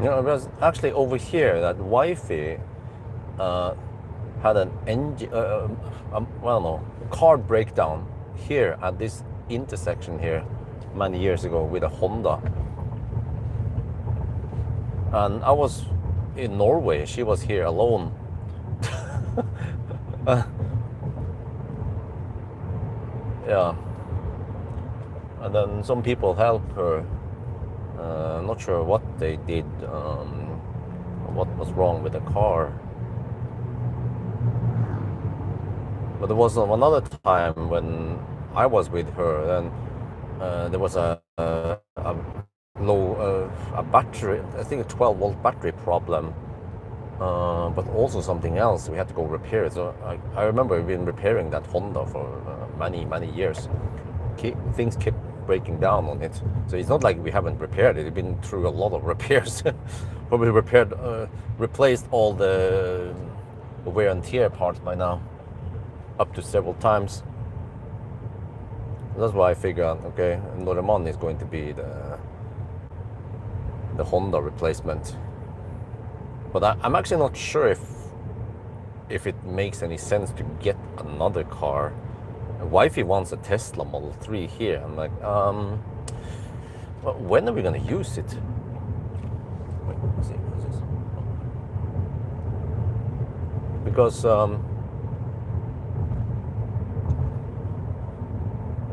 You know, it was actually over here that Wi-Fi had an engine, well, no, car breakdown here at this intersection here many years ago with a Honda. And I was in Norway, she was here alone. Yeah. And then some people helped her. Not sure what they did, what was wrong with the car. But there was another time when I was with her, and there was a battery, I think a 12-volt battery problem, but also something else. We had to go repair it. So I remember we've been repairing that Honda for many years. Things kept breaking down on it. So it's not like we haven't repaired it. We've been through a lot of repairs. Probably replaced all the wear and tear parts by now, up to several times. That's why I figured, okay, Norman is going to be the Honda replacement. But I'm actually not sure if it makes any sense to get another car. Wifey wants a Tesla Model 3 here. I'm like, well, when are we gonna use it? Wait, let's see, what's this? Because,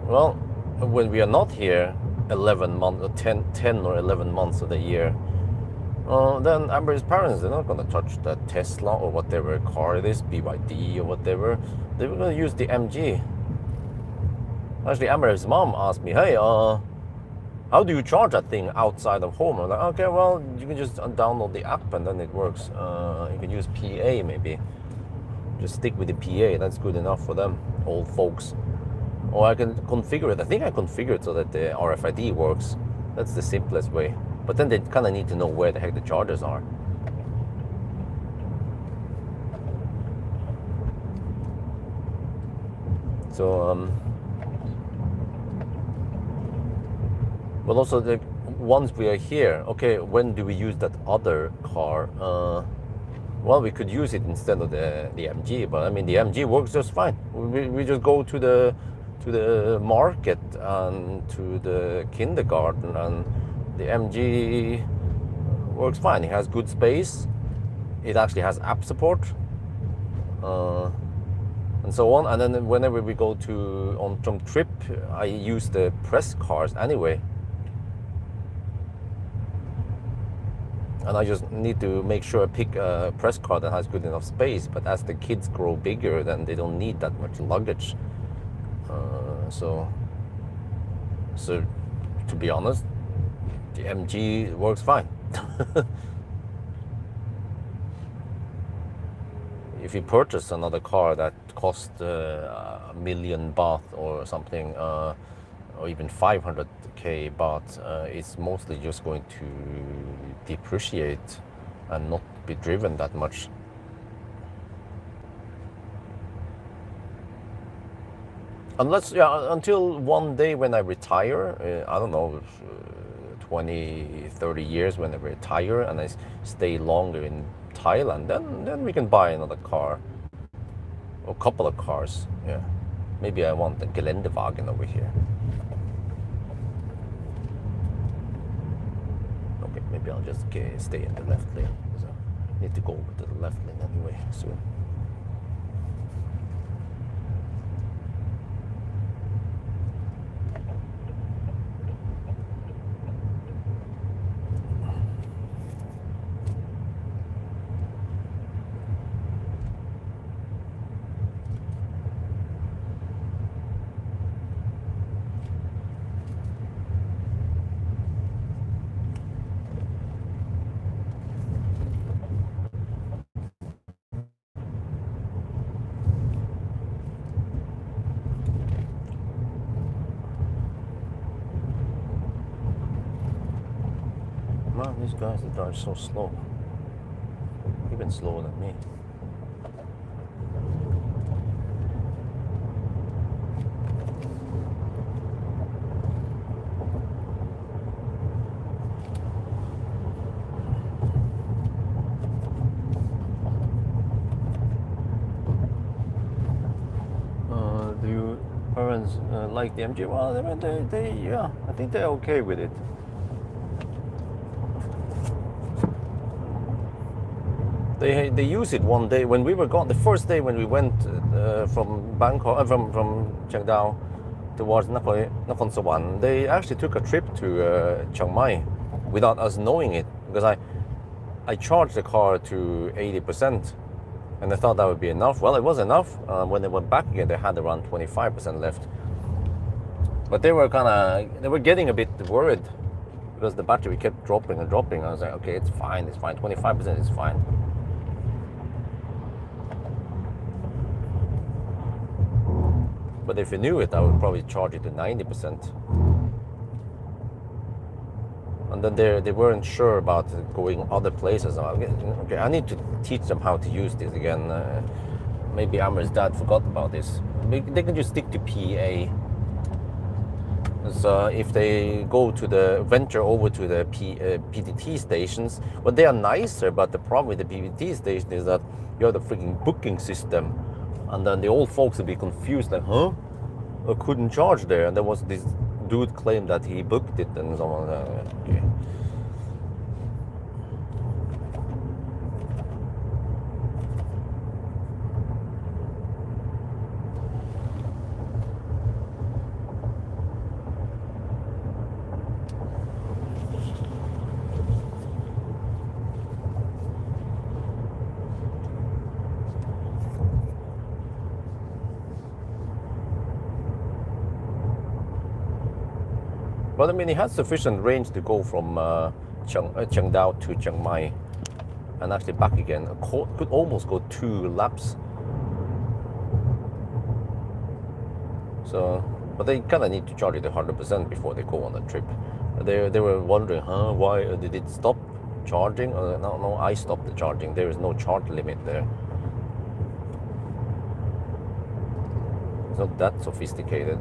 well, when we are not here 11 months, or 10 or 11 months of the year, then Amber's parents, they're not gonna touch that Tesla or whatever car it is, BYD or whatever. They were gonna use the MG. Actually, Amber's mom asked me, hey, how do you charge that thing outside of home? I'm like, okay, well, you can just download the app and then it works. You can use PA maybe. Just stick with the PA, that's good enough for them, old folks. Or I can configure it. I think I configured it so that the RFID works. That's the simplest way. But then they kind of need to know where the heck the chargers are. So, but also, once we are here, okay, when do we use that other car? Well, we could use it instead of the MG, but I mean, the MG works just fine. We just go to the market and to the kindergarten, and the MG works fine. It has good space. It actually has app support, and so on. And then whenever we go on some trip, I use the press cars anyway. And I just need to make sure I pick a press car that has good enough space. But as the kids grow bigger, then they don't need that much luggage. So to be honest, the MG works fine. if you purchase another car that costs a million baht or something, or even 500k baht, it's mostly just going to depreciate and not be driven that much. Unless, yeah, until one day when I retire, I don't know, 20, 30 years when I retire and I stay longer in Thailand, then we can buy another car, or a couple of cars, yeah. Maybe I want the Geländewagen over here. Okay, maybe I'll just stay in the left lane, because I need to go over to the left lane anyway soon. Man, these guys that drive so slow, even slower than me. Do your parents like the MG? Well, they yeah, I think they're okay with it. They use it one day when we were gone. The first day when we went from Bangkok, from Chiang towards Nakhon Sawan, they actually took a trip to Chiang Mai without us knowing it, because I charged the car to 80%, and I thought that would be enough. Well, it was enough. When they went back again, they had around 25% left. But they were getting a bit worried because the battery kept dropping and dropping. I was like, okay, it's fine, 25% is fine. But if you knew it, I would probably charge it to 90%. And then they weren't sure about going other places. Okay, I need to teach them how to use this again. Maybe Amer's dad forgot about this. They can just stick to PA. So if they go to venture over to the PTT stations, well, they are nicer, but the problem with the PTT station is that you have the freaking booking system. And then the old folks will be confused, like, huh? I couldn't charge there. And there was this dude claimed that he booked it, and someone, okay. But I mean, it has sufficient range to go from Chiangdao to Chiang Mai and actually back again. Could almost go 2 laps. So, but they kind of need to charge it 100% before they go on the trip. They were wondering, huh, why did it stop charging? No, I stopped the charging. There is no charge limit there. It's not that sophisticated.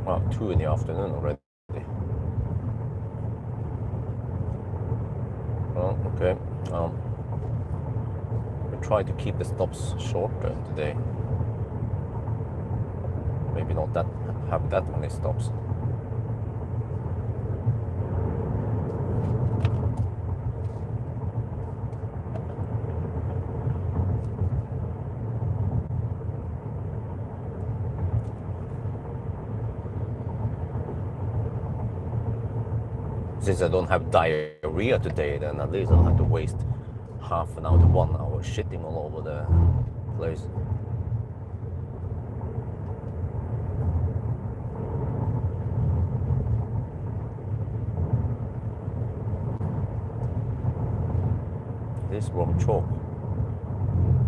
Wow, 2 in the afternoon already. Well, okay. We try to keep the stops shorter today. Maybe not have that many stops. since I don't have diarrhea today, then at least I don't have to waste half an hour to 1 hour shitting all over the place. This Rom Chalk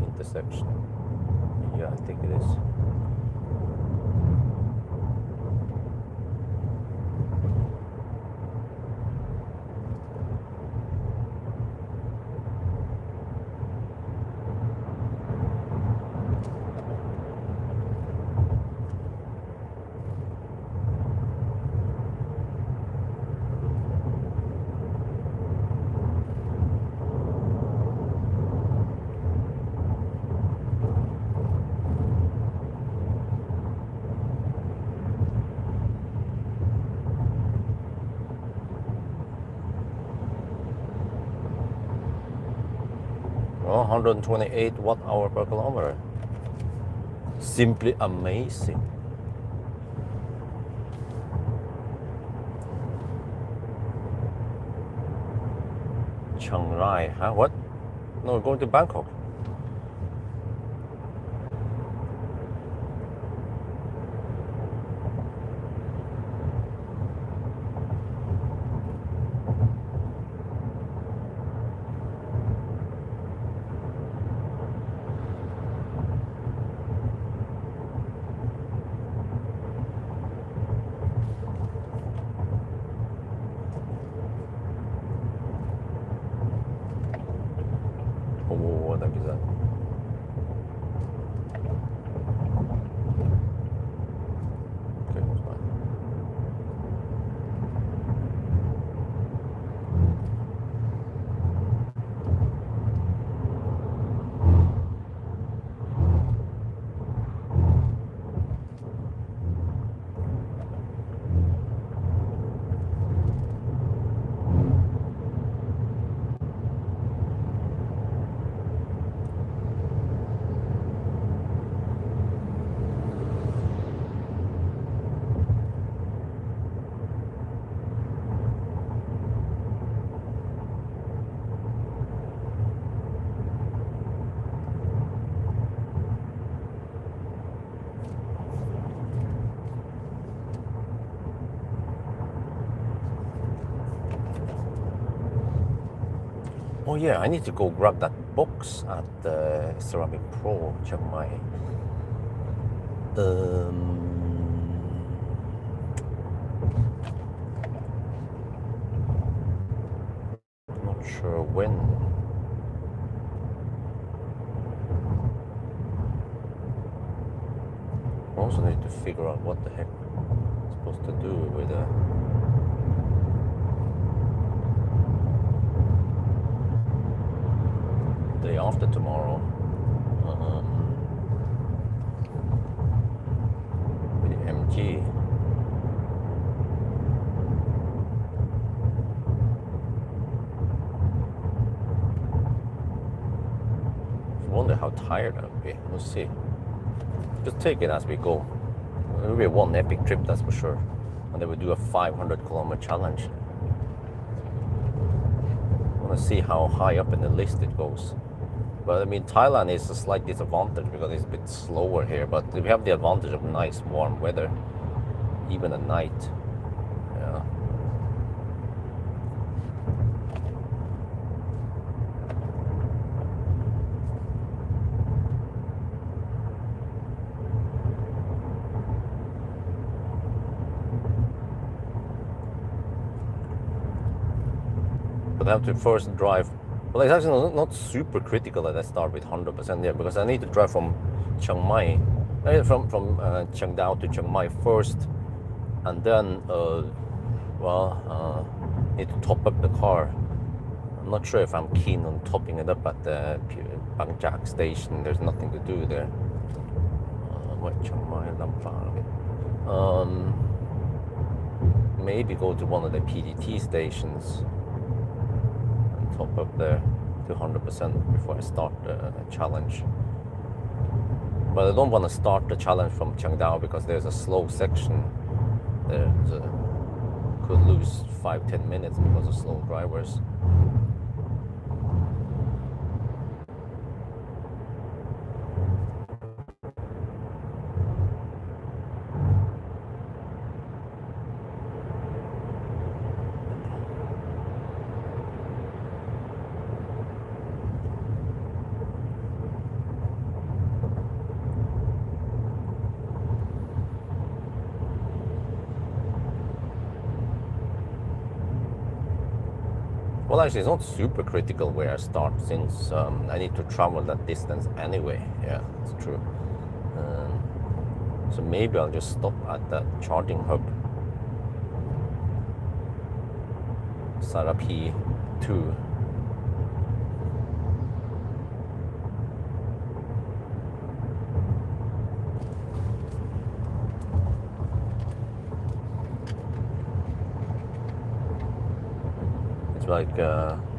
intersection. Yeah, I think it is. Oh, 128 watt-hour per kilometer. Simply amazing. Chiang Rai, huh? What? No, we're going to Bangkok. Oh, that is that. Okay, what's mine? Oh yeah, I need to go grab that box at the Ceramic Pro Chiang Mai. Not sure when. I also need to figure out what the heck I'm supposed to do with the day after tomorrow. With the MG. I wonder how tired I'll be. We'll see. Just take it as we go. It will be one epic trip, that's for sure. And then we do a 500-kilometer challenge. I want to see how high up in the list it goes. But I mean, Thailand is a slight disadvantage because it's a bit slower here. But we have the advantage of nice warm weather, even at night. Yeah. But I have to first drive. Well, it's actually not super critical that I start with 100% there, because I need to drive from Chiang Mai, from Chiangdao to Chiang Mai first, and then need to top up the car. I'm not sure if I'm keen on topping it up at the Bangchak station. There's nothing to do there. Chiang Mai, maybe go to one of the PDT stations. Top up there to 100% before I start the challenge. But I don't want to start the challenge from Chiangdao because there's a slow section there. could lose 5-10 minutes because of slow drivers. Well, actually, it's not super critical where I start since I need to travel that distance anyway. Yeah, it's true. So maybe I'll just stop at that charging hub. Sarapi 2. It's like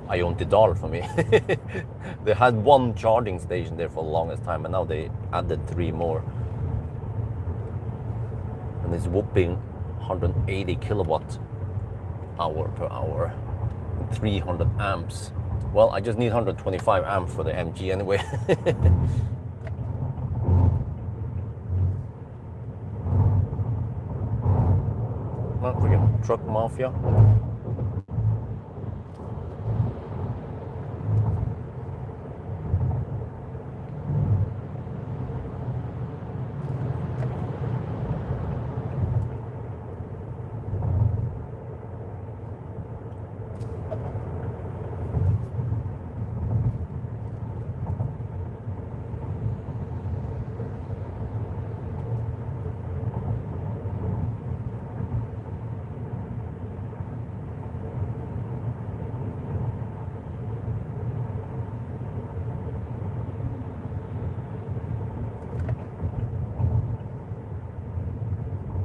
Ayuntidal for me. They had one charging station there for the longest time, and now they added 3 more. And it's whooping 180 kilowatt hour per hour, 300 amps. Well, I just need 125 amps for the MG anyway. Well, freaking truck mafia.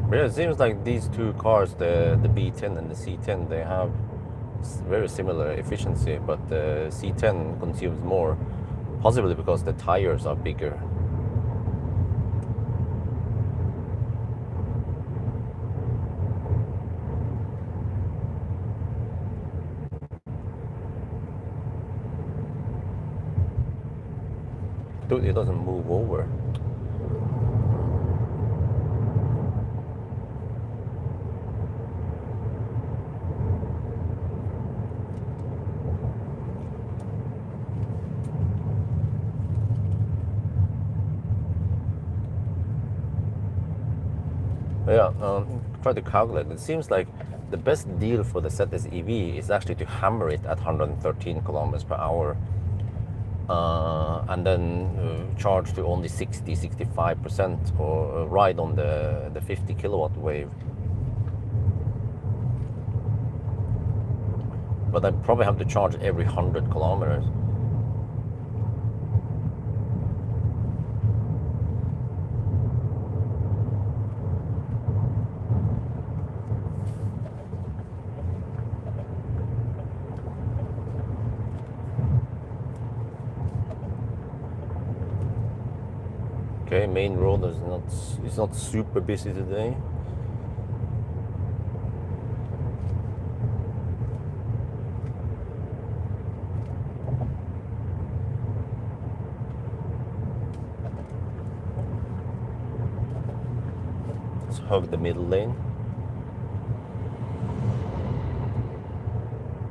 Yeah, it seems like these two cars, the B10 and the C10, they have very similar efficiency, but the C10 consumes more, possibly because the tires are bigger. Dude, it doesn't move over. Yeah, try to calculate. It seems like the best deal for the ZS EV is actually to hammer it at 113 kilometers per hour, and then charge to only 60-65%, or ride on the 50 kilowatt wave. But I probably have to charge every 100 kilometers. Okay, main road is not super busy today. Let's hug the middle lane.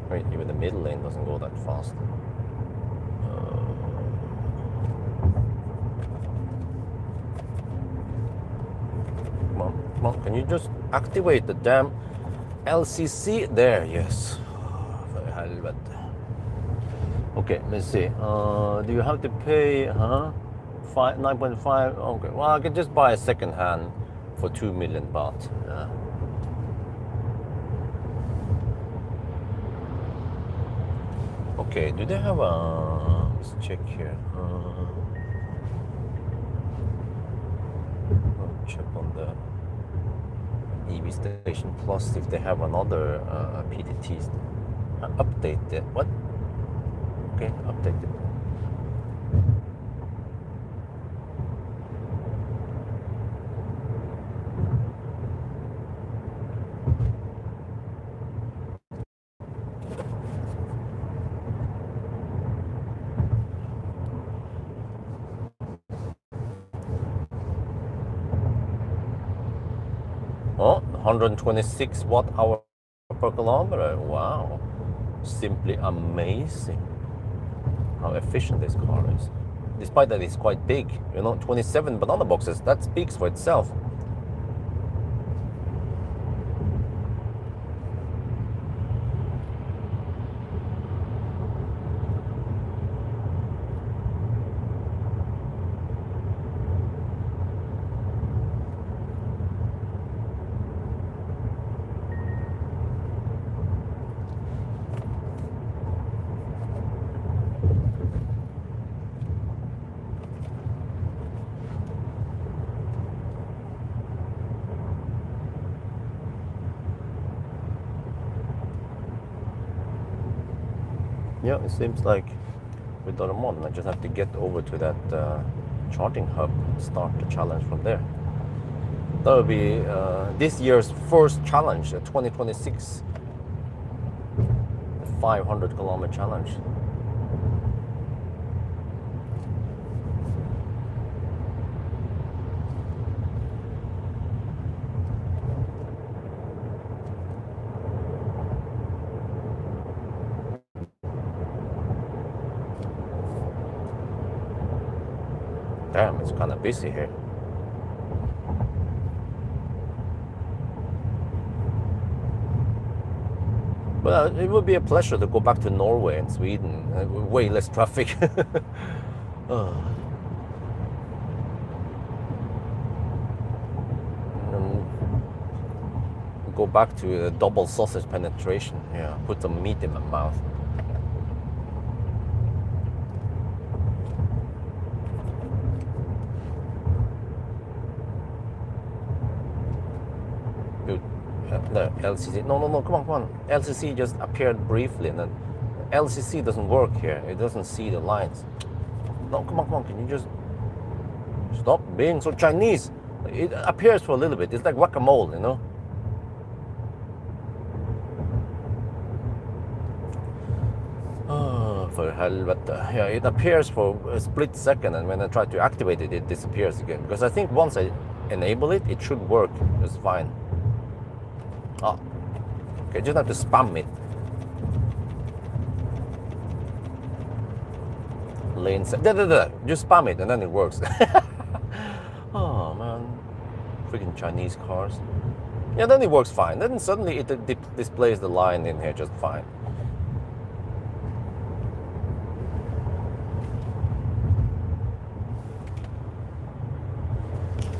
Right, even the middle lane doesn't go that fast. Come on, can you just activate the damn LCC? There, yes. For helvete. Okay, let's see. Do you have to pay, 9.5? Okay, well, I can just buy a second hand for 2 million baht. Okay, do they have a... Let's check here. I'll check on the EV Station Plus if they have another PTTs. Updated. What? Okay, updated. 126 watt hour per kilometer. Wow, simply amazing how efficient this car is. Despite that it's quite big, you know, 27 banana boxes, that speaks for itself. Yeah, it seems like with the other model, I just have to get over to that charging hub, start the challenge from there. That will be this year's first challenge, 2026, the 500 kilometer challenge. Damn, it's kind of busy here. But it would be a pleasure to go back to Norway and Sweden. Way less traffic. Go back to double sausage penetration. Yeah, put some meat in my mouth. The LCC. No, come on. LCC just appeared briefly, and then LCC doesn't work here. It doesn't see the lines. No, come on. Can you just stop being so Chinese? It appears for a little bit. It's like whack-a-mole, you know. Oh, for helvete. Yeah, it appears for a split second, and when I try to activate it, it disappears again. Because I think once I enable it, it should work just fine. Oh, okay, just have to spam it. Lane set. Just spam it and then it works. Oh man, freaking Chinese cars. Yeah, then it works fine. Then suddenly it displays the line in here just fine.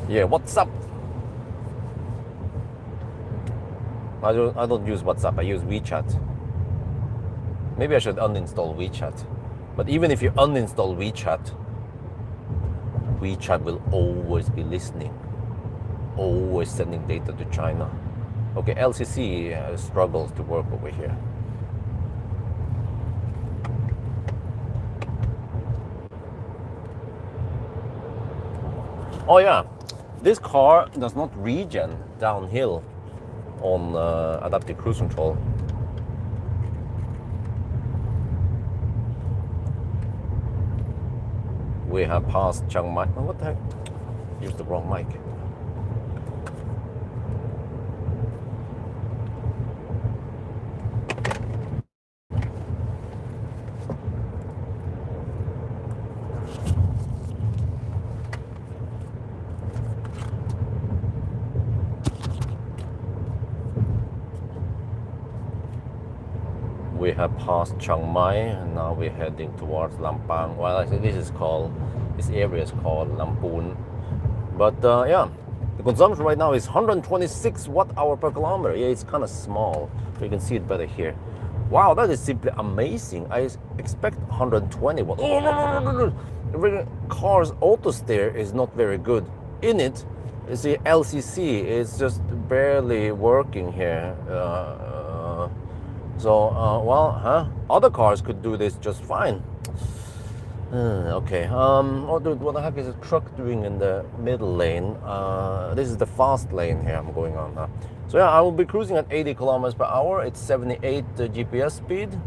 Yeah, what's up? I don't use WhatsApp, I use WeChat. Maybe I should uninstall WeChat. But even if you uninstall WeChat, WeChat will always be listening. Always sending data to China. Okay, LCC struggles to work over here. Oh yeah, this car does not regen downhill on adaptive cruise control. We have passed Chiang Mai. Oh, what the heck? Used the wrong mic. We have passed Chiang Mai and now we're heading towards Lampang. Well, I think this area is called Lamphun. But yeah, the consumption right now is 126 watt hour per kilometer. Yeah, it's kind of small. You can see it better here. Wow, that is simply amazing. I expect 120 watt. Oh, no. The car's auto steer is not very good. In it, you see LCC is just barely working here. Other cars could do this just fine. Okay. Oh, dude, what the heck is a truck doing in the middle lane? This is the fast lane here I'm going on now. So yeah, I will be cruising at 80 kilometers per hour. It's 78 GPS speed.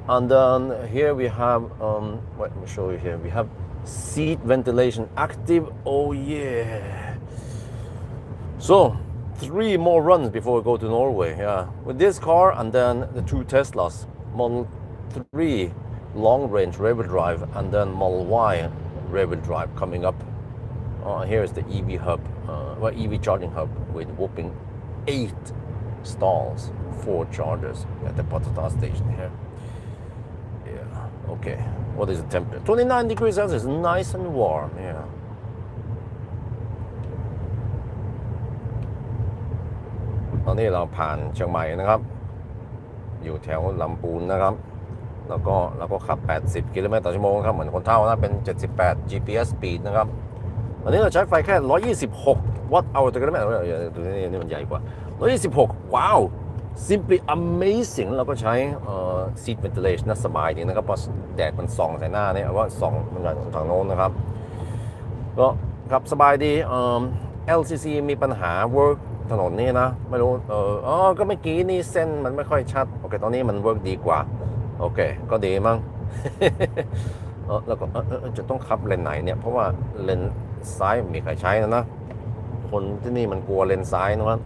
And then here we have, let me show you here. We have seat ventilation active. Oh yeah. So 3 more runs before we go to Norway. Yeah, with this car and then the 2 Teslas, Model 3 long range rear-wheel drive, and then Model Y rear-wheel drive coming up. Here is the EV hub, EV charging hub with whopping 8 stalls, 4 chargers at the Patata station here. Yeah, okay. What is the temperature? 29 degrees Celsius, nice and warm. Yeah.ตอนนี้เราผ่านเชียงใหม่นะครับอยู่แถวลำพูนนะครับแล้วก็ขับ80 กิโลเมตรต่อชั่วโมงครับเหมือนคนเท่านะเป็น78 GPS speed นะครับตอนนี้เราใช้ไฟแค่126 วัตต์เอาต่อกิโลเมตรตัวนี้มันใหญ่กว่า126ว้าว simply amazing เราก็ใช้ seat ventilation น่าสบายดีนะครับเพราะแดดมันส่องใส่หน้าเนี่ยว่าส่องมันจากทางโน้นนะครับก็ขับสบายดีLCC มีปัญหา work ถนนนี่นะไม่รู้ก็เมื่อกี้นี่เส้นมันไม่ค่อยชัดโอเคตอนนี้มัน work ดีกว่าโอเคก็ดีมั้ง แล้วก็จะต้องขับเลนไหนเนี่ยเพราะว่าเลนซ้ายมีใครใช้นะคนที่นี่มันกลัวเลนซ้ายนะ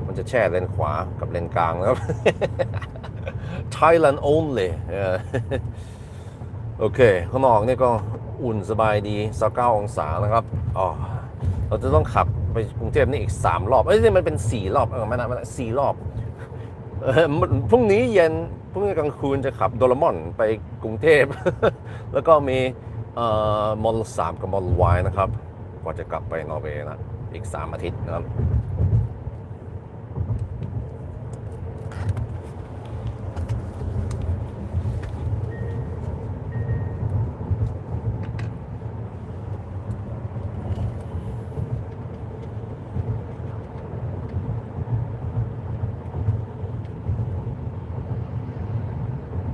มันจะแช่เลนขวากับเลนกลางนะครับ Thailand only โอเคข้างนอกนี่ก็อุ่นสบายดี29 องศานะครับเราจะต้องขับไปกรุงเทพนี่อีก3 รอบนี่มันเป็น4 รอบไม่นะ4 รอบพรุ่งนี้เย็นพรุ่งนี้กลางคืนจะขับโดราม่อนไปกรุงเทพ แล้วก็มีModel 3 กับ Model Y นะครับกว่าจะกลับไปนอร์เวย์นะอีก3 อาทิตย์นะครับ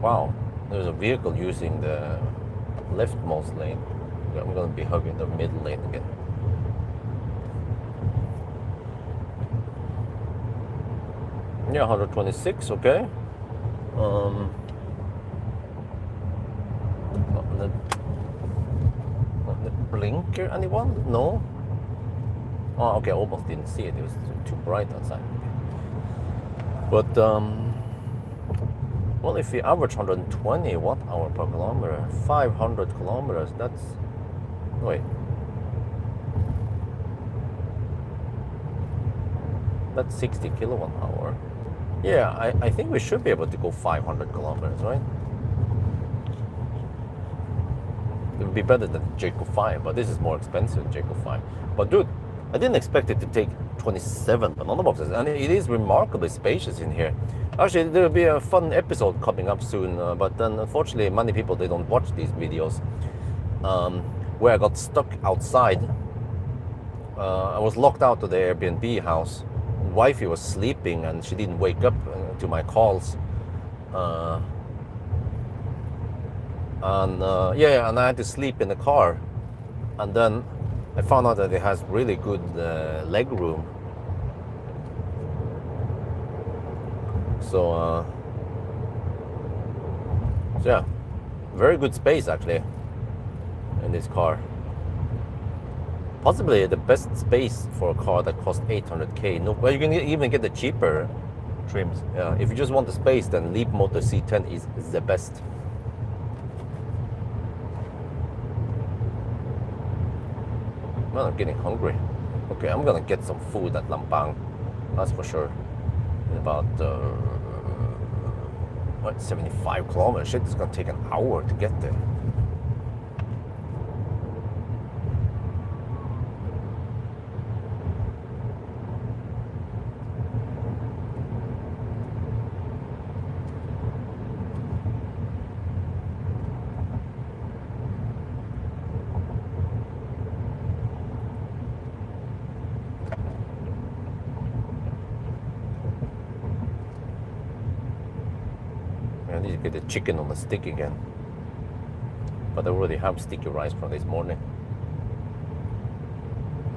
Wow, there's a vehicle using the leftmost lane. I'm going to be hugging the middle lane again. Yeah, 126, okay. Not the blinker, anyone? No? Oh, okay, almost didn't see it. It was too bright outside. But, well, if you average 120 watt-hour per kilometer, 500 kilometers, that's... Wait. That's 60 kilowatt-hour. Yeah, I think we should be able to go 500 kilometers, right? It would be better than Jaco 5, but this is more expensive than Jaco 5. But dude, I didn't expect it to take 27 banana boxes, and it is remarkably spacious in here. Actually, there will be a fun episode coming up soon, but then unfortunately many people, they don't watch these videos, where I got stuck outside. I was locked out of the Airbnb house. Wifey was sleeping and she didn't wake up to my calls. Yeah, and I had to sleep in the car. And then I found out that it has really good leg room. So yeah, very good space actually in this car. Possibly the best space for a car that costs 800k. No, well, you can even get the cheaper trims. If you just want the space, then Leapmotor C10 is the best. Well, I'm getting hungry. Okay, I'm gonna get some food at Lampang. That's for sure. In about 75 kilometers. Shit, it's gonna take an hour to get there. I need to get the chicken on the stick again. But I already have sticky rice from this morning.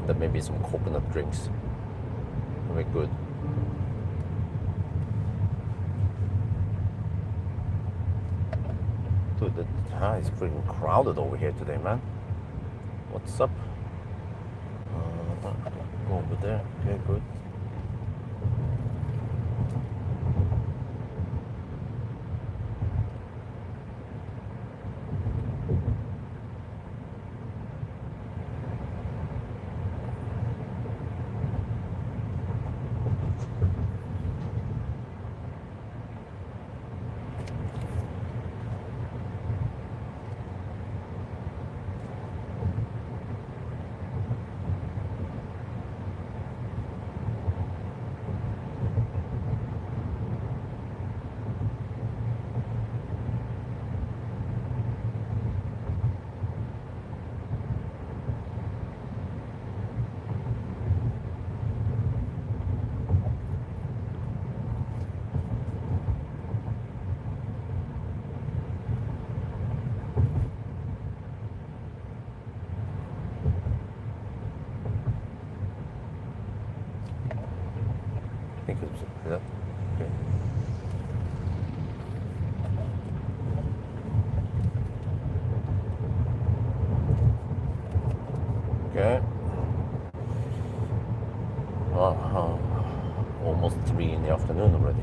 Then maybe some coconut drinks. Very good. Dude, it's freaking crowded over here today, man. What's up? Go over there. Okay, good. think it's that. Okay. Okay. Almost 3 in the afternoon already.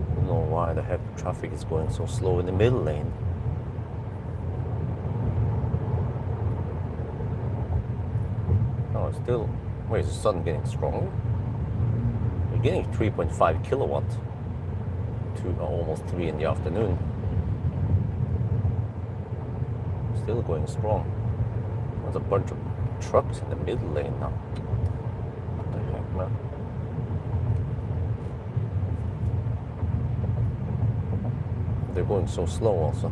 I don't know why the heck traffic is going so slow in the middle lane. Oh, it's still. Wait, is the sun getting stronger? We're getting 3.5 kilowatt to almost 3 in the afternoon. Still going strong. There's a bunch of trucks in the middle lane now. What the heck, man? They're going so slow also.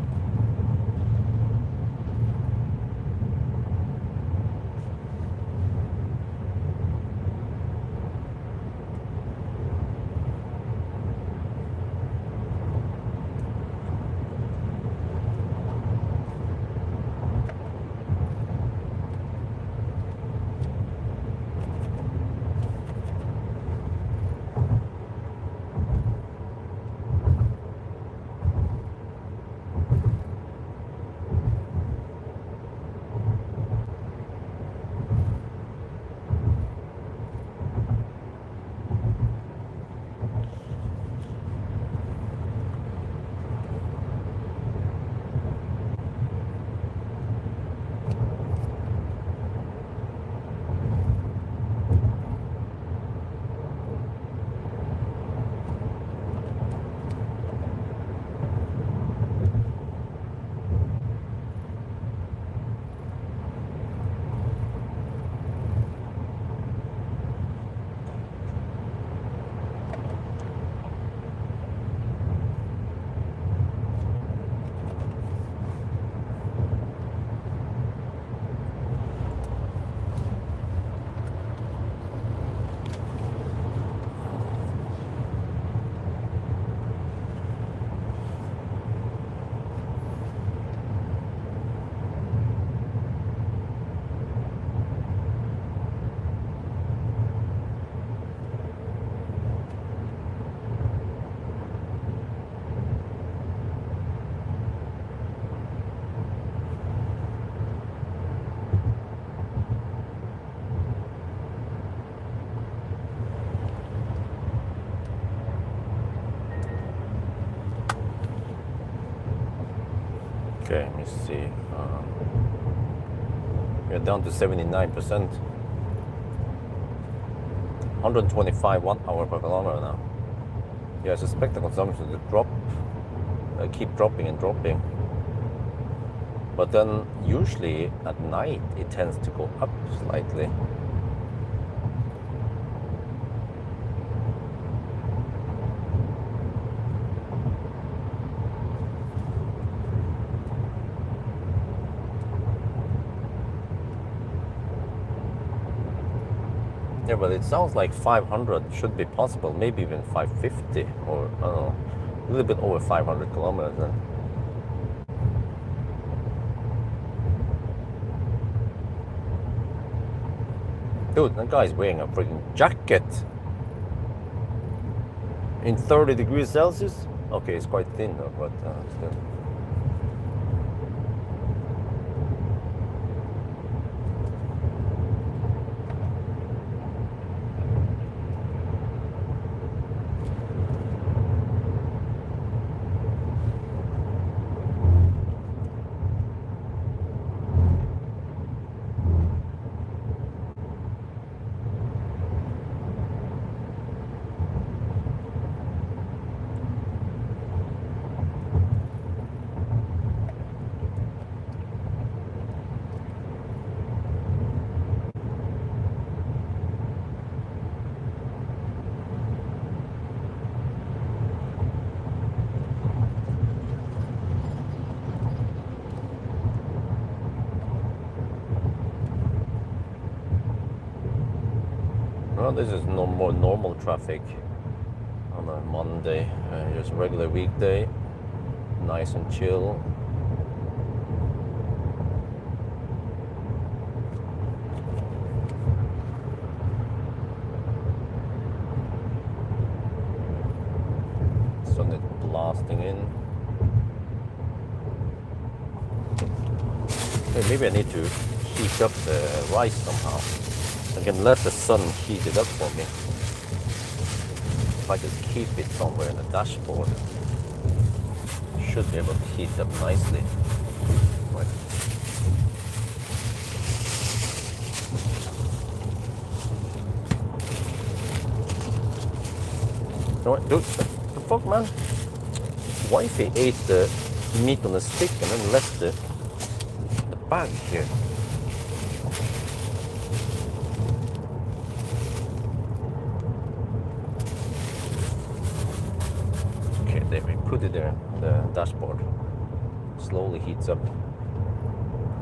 Okay, let me see. We're down to 79%. 125 watt-hour per kilometer now. Yeah, I suspect the consumption to drop, keep dropping and dropping. But then usually at night it tends to go up slightly. Yeah, but it sounds like 500 should be possible, maybe even 550, or I don't know, a little bit over 500 kilometers then. Dude, that guy's wearing a freaking jacket in 30 degrees Celsius. Okay, it's quite thin though, but still. Well, this is no more normal traffic on a Monday. Just a regular weekday, nice and chill. Sun is blasting in. Hey, maybe I need to heat up the rice somehow. I can let the sun heat it up for me. If I just keep it somewhere in the dashboard, should be able to heat up nicely. Right. Dude, the fuck, man? Wifey ate the meat on the stick and then left the bag here. Okay, there we put it there, the dashboard. Slowly heats up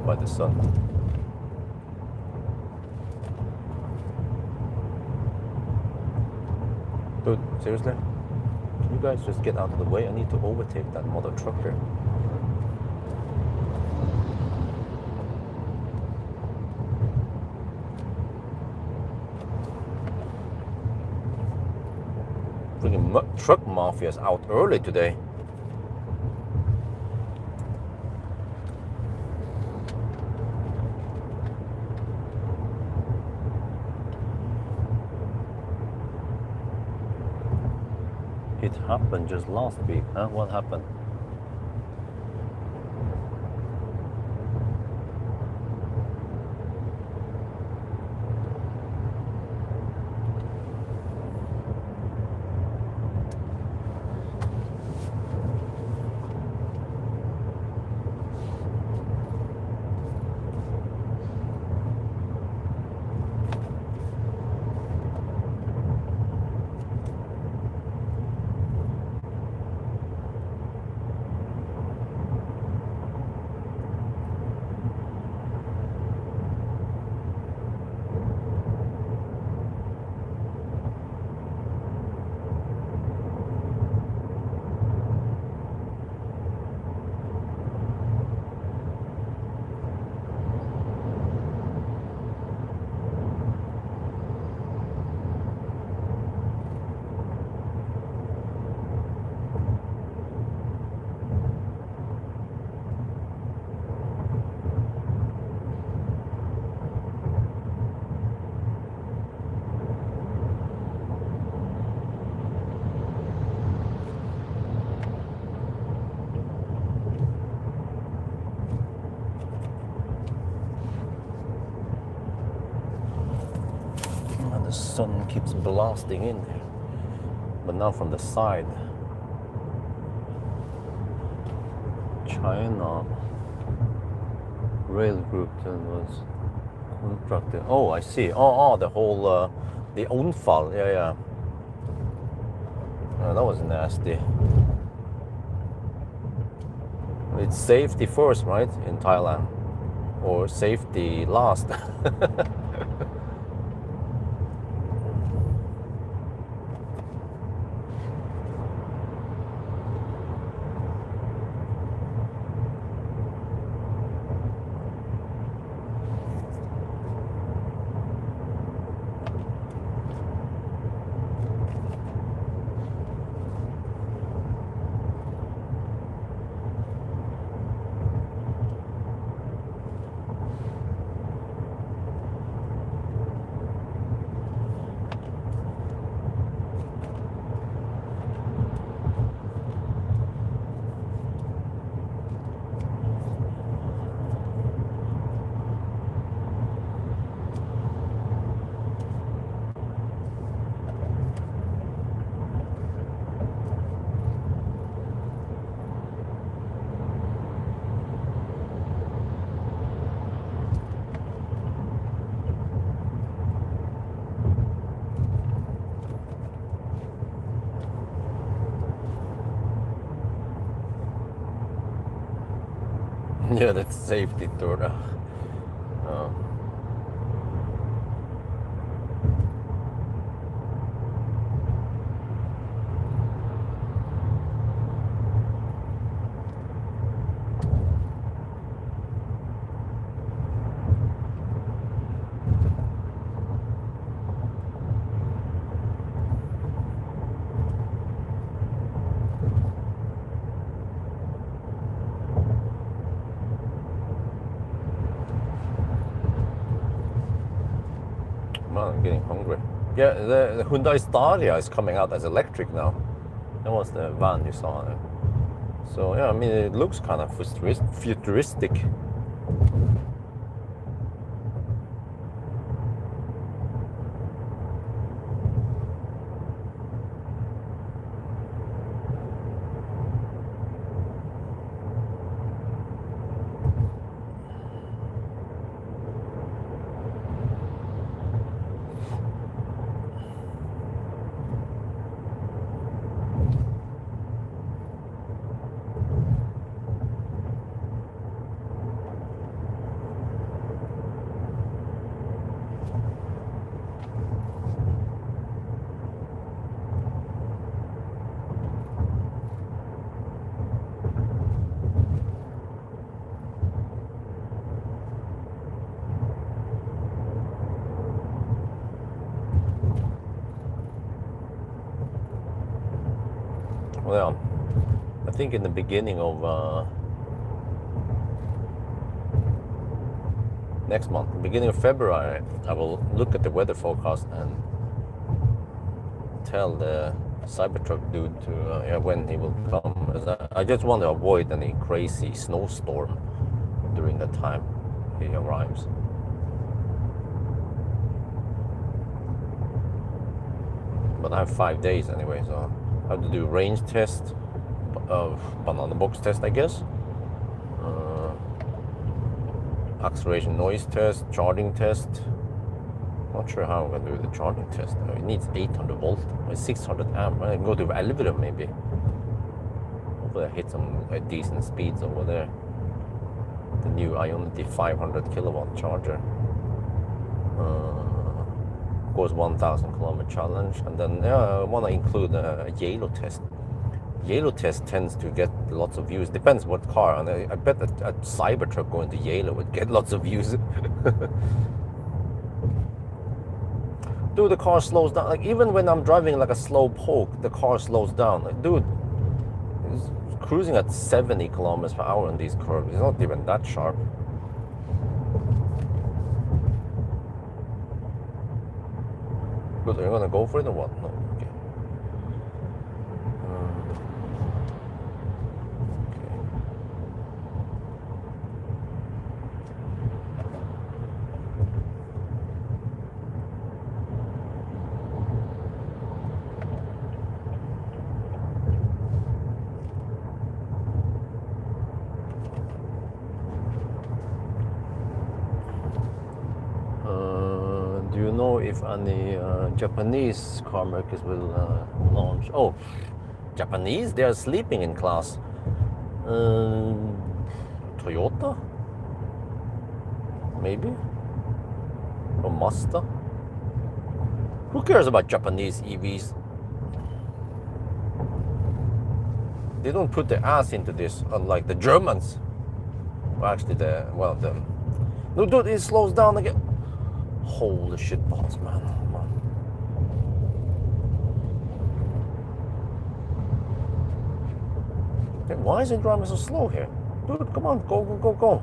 by the sun. Dude, seriously? Can you guys just get out of the way? I need to overtake that mother trucker. Freaking truck mafia's out early today. It happened just last week, huh? What happened? The sun keeps blasting in, but now from the side. China rail group that was constructed. Oh, I see. Oh, the whole the Unfall. Yeah. Oh, that was nasty. It's safety first, right, in Thailand, or safety last. Yeah, that's safety third. man, I'm getting hungry. Yeah, the Hyundai Staria is coming out as electric now. That was the van you saw there. So yeah, I mean, it looks kind of futuristic. Well, I think in the beginning of next month, beginning of February, I will look at the weather forecast and tell the Cybertruck dude to when he will come. I just want to avoid any crazy snowstorm during the time he arrives. But I have 5 days anyway, so I have to do range test, banana box test, I guess. Acceleration noise test, charging test. Not sure how I'm gonna do the charging test. It needs 800 volt, 600 amp. I can go to Elverum maybe. Hopefully I hit some decent speeds over there. The new Ionity 500 kilowatt charger. Of course, 1,000 kilometer challenge, and then I want to include a Yellow test. Yellow test tends to get lots of views. Depends what car, and I bet that a Cybertruck going to Yellow would get lots of views. Dude, the car slows down. Like even when I'm driving like a slow poke, the car slows down. Like, dude, it's cruising at 70 kilometers per hour on these curves. It's not even that sharp. Good, are you gonna go for it or what? No. Okay. Do you know if any Japanese car makers will launch? Oh, Japanese? They are sleeping in class. Toyota? Maybe? Or Mazda? Who cares about Japanese EVs? They don't put their ass into this, unlike the Germans. Well, actually, no, dude, it slows down again. Holy shit balls, man. Hey, why is it driving so slow here? Dude, come on, go.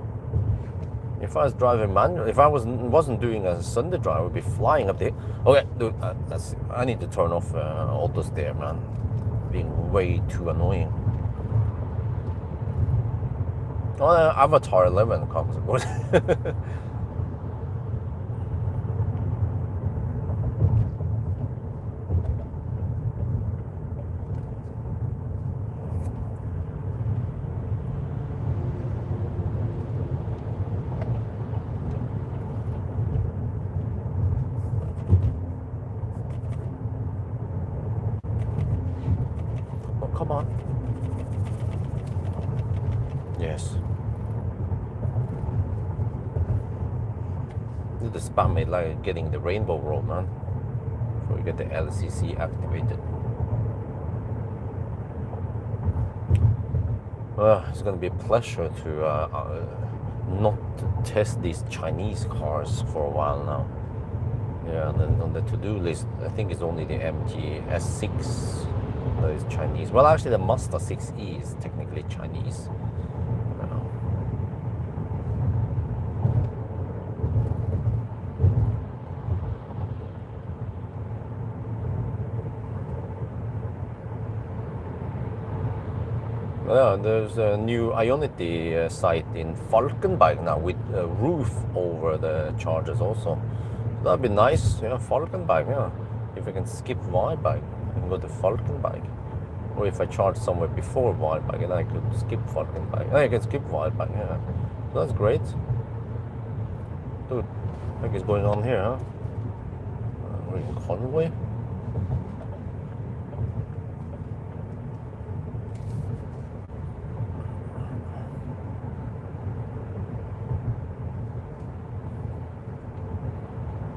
If I was driving manual, if I wasn't doing a Sunday drive, I would be flying up there. Okay, dude, I need to turn off auto steer, man. Being way too annoying. Oh, Avatar 11 comes, of course. Come on. Yes. The spam made like getting the rainbow roll, man. Before you get the LCC activated. It's gonna be a pleasure to not test these Chinese cars for a while now. Yeah, and then on the to-do list, I think it's only the MG S6 that is Chinese. Well, actually, the Mazda 6e is technically Chinese. Yeah, there's a new Ionity site in Falkenberg now with a roof over the chargers also. That'd be nice, yeah, Falkenberg, yeah. If I can skip Varberg, I can go to Falkenberg. Or if I charge somewhere before Varberg, then I could skip Falkenberg. I can skip Varberg, yeah. So that's great. Dude, what is going on here, huh? We're in Conway.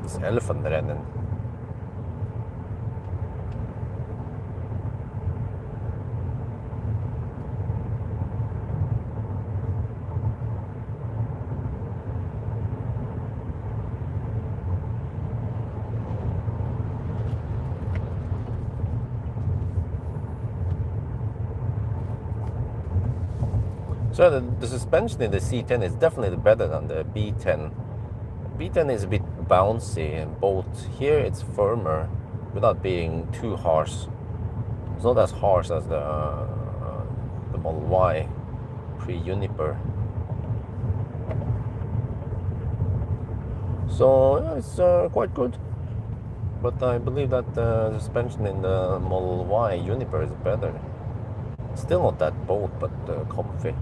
This elephant rennen. So the suspension in the C10 is definitely better than the B10. B10 is a bit bouncy, and both here it's firmer without being too harsh. It's not as harsh as the Model Y pre-Uniper. So yeah, it's quite good. But I believe that the suspension in the Model Y Uniper is better. Still not that bold, but comfy.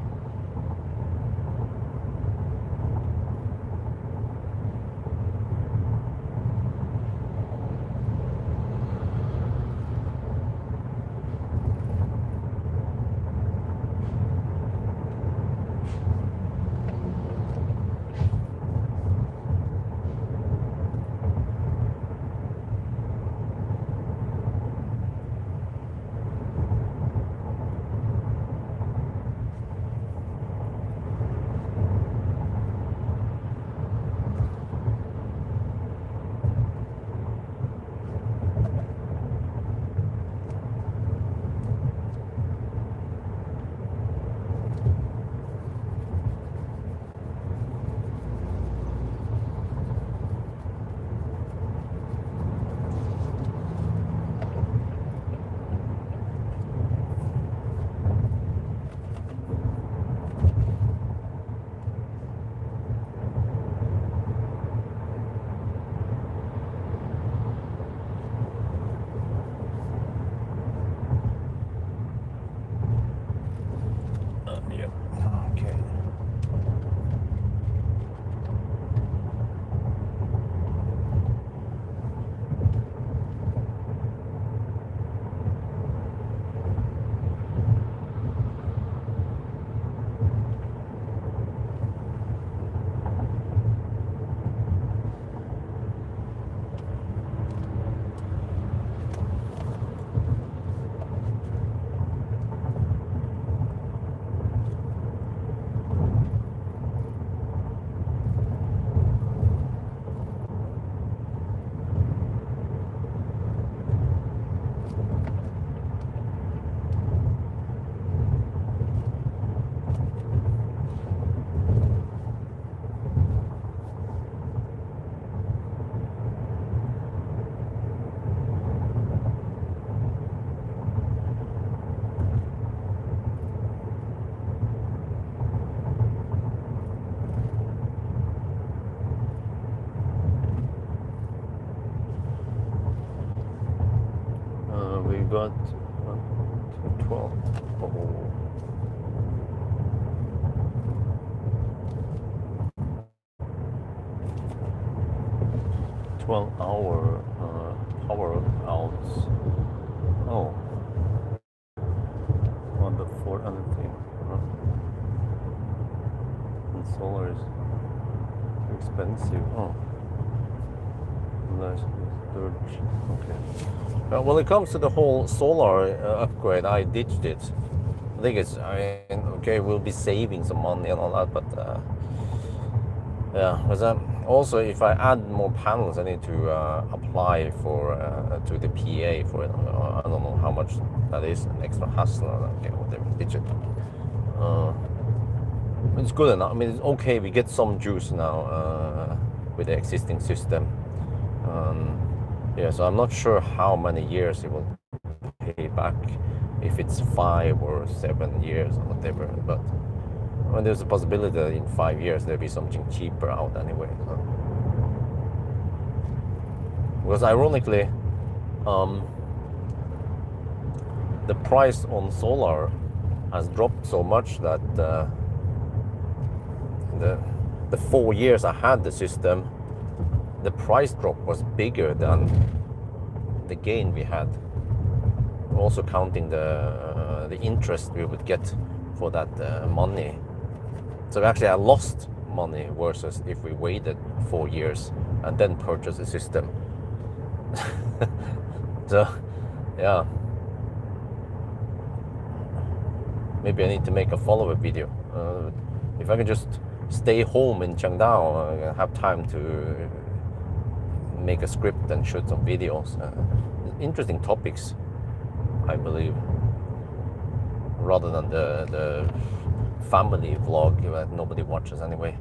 Yeah. Okay. We got 1 to 12. Oh. 12-hour power outs. Oh. On the 400 thing. And solar is too expensive. Oh. Nice. Okay. When it comes to the whole solar upgrade, I ditched it. I think it's, okay, we'll be saving some money and all that, but yeah, because also if I add more panels, I need to apply for to the PA for it. I don't know how much that is, an extra hassle. Okay, whatever, ditch it. It's good enough. I mean, it's okay. We get some juice now with the existing system. Yeah, so I'm not sure how many years it will pay back. if it's 5 or 7 years or whatever. But when there's a possibility that in 5 years there'll be something cheaper out anyway. So. Because ironically, the price on solar has dropped so much that the 4 years I had the system, the price drop was bigger than the gain we had. Also counting the interest we would get for that money. So actually I lost money versus if we waited 4 years and then purchased the system. So yeah, maybe I need to make a follow-up video. If I can just stay home in Chengdao, I have time to make a script and shoot some videos. Interesting topics, I believe, rather than the family vlog that nobody watches anyway.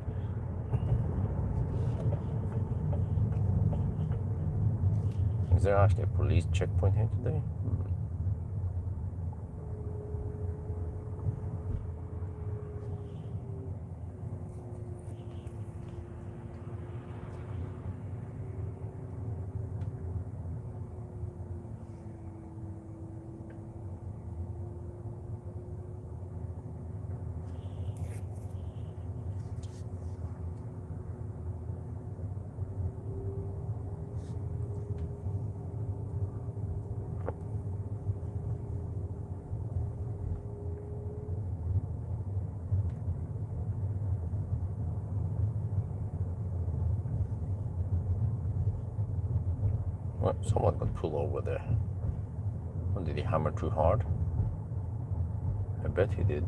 Is there actually a police checkpoint here today? Well, someone got pulled over there. Or did he hammer too hard? I bet he did.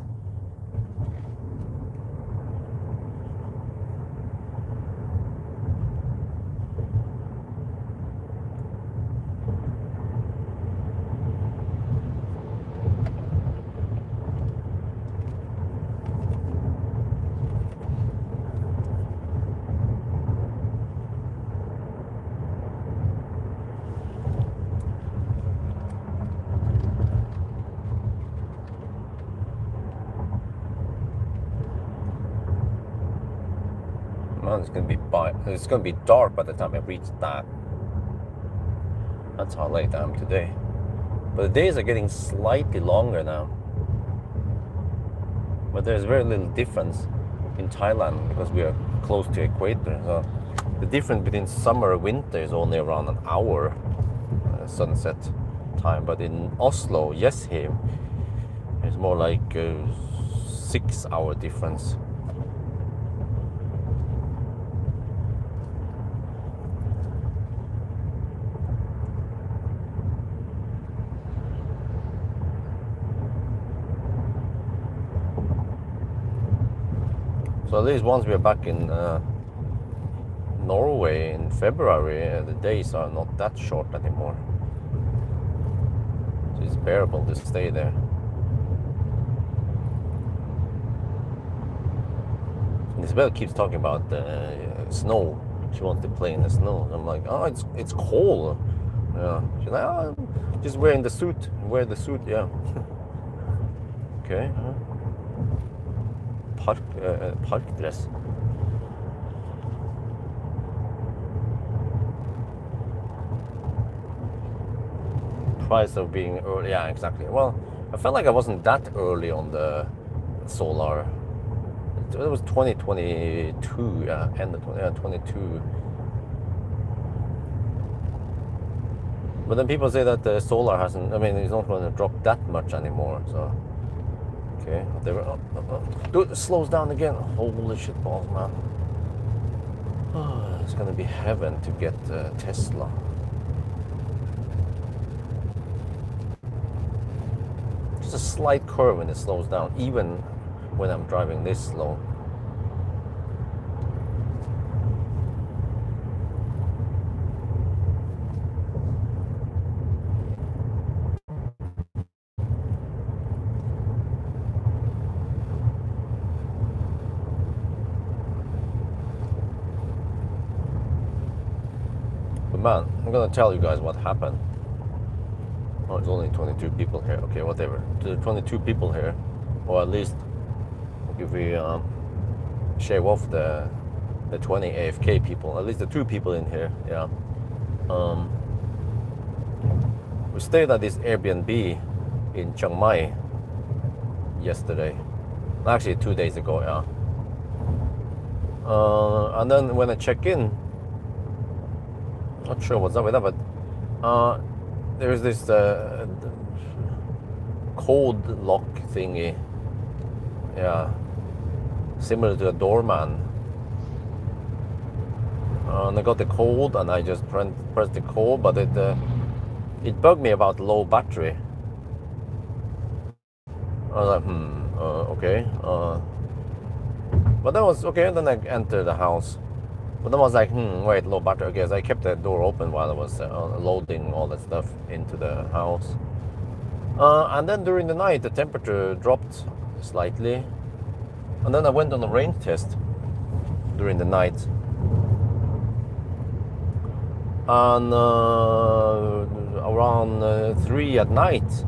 Man, it's gonna be dark by the time I reach that. That's how late I am today. But the days are getting slightly longer now. But there's very little difference in Thailand because we are close to equator. So the difference between summer and winter is only around an hour sunset time. But in Oslo, yes, here it's more like a 6 hour difference. So at least once we are back in Norway in February, the days are not that short anymore. So it's bearable to stay there. And Isabel keeps talking about snow. She wants to play in the snow. I'm like, oh, it's cold. Yeah. She's like, oh, I'm just wearing the suit. Wear the suit, yeah. Okay. Park dress. Price of being early, yeah, exactly. Well, I felt like I wasn't that early on the solar. It was 2022, yeah, end of 22. But then people say that the solar hasn't, I mean, it's not going to drop that much anymore, so. Okay, whatever. Dude, it slows down again. Holy shit balls, man. Oh, it's gonna be heaven to get Tesla. Just a slight curve when it slows down, even when I'm driving this slow. Man, I'm gonna tell you guys what happened. Oh, it's only 22 people here. Okay, whatever. 22 people here, or at least if we shave off the 20 AFK people, at least the 2 people in here. Yeah. We stayed at this Airbnb in Chiang Mai yesterday. Actually, 2 days ago. Yeah. And then when I check in, not sure what's up with that, but there's this code lock thingy. Yeah, similar to a doorman. And I got the code, and I just pressed the code, but it bugged me about low battery. I was like, okay. But that was okay. Then I entered the house. But then I was like, wait, low battery. Okay, so I kept the door open while I was loading all that stuff into the house. And then during the night, the temperature dropped slightly. And then I went on a range test during the night. And around 3 at night,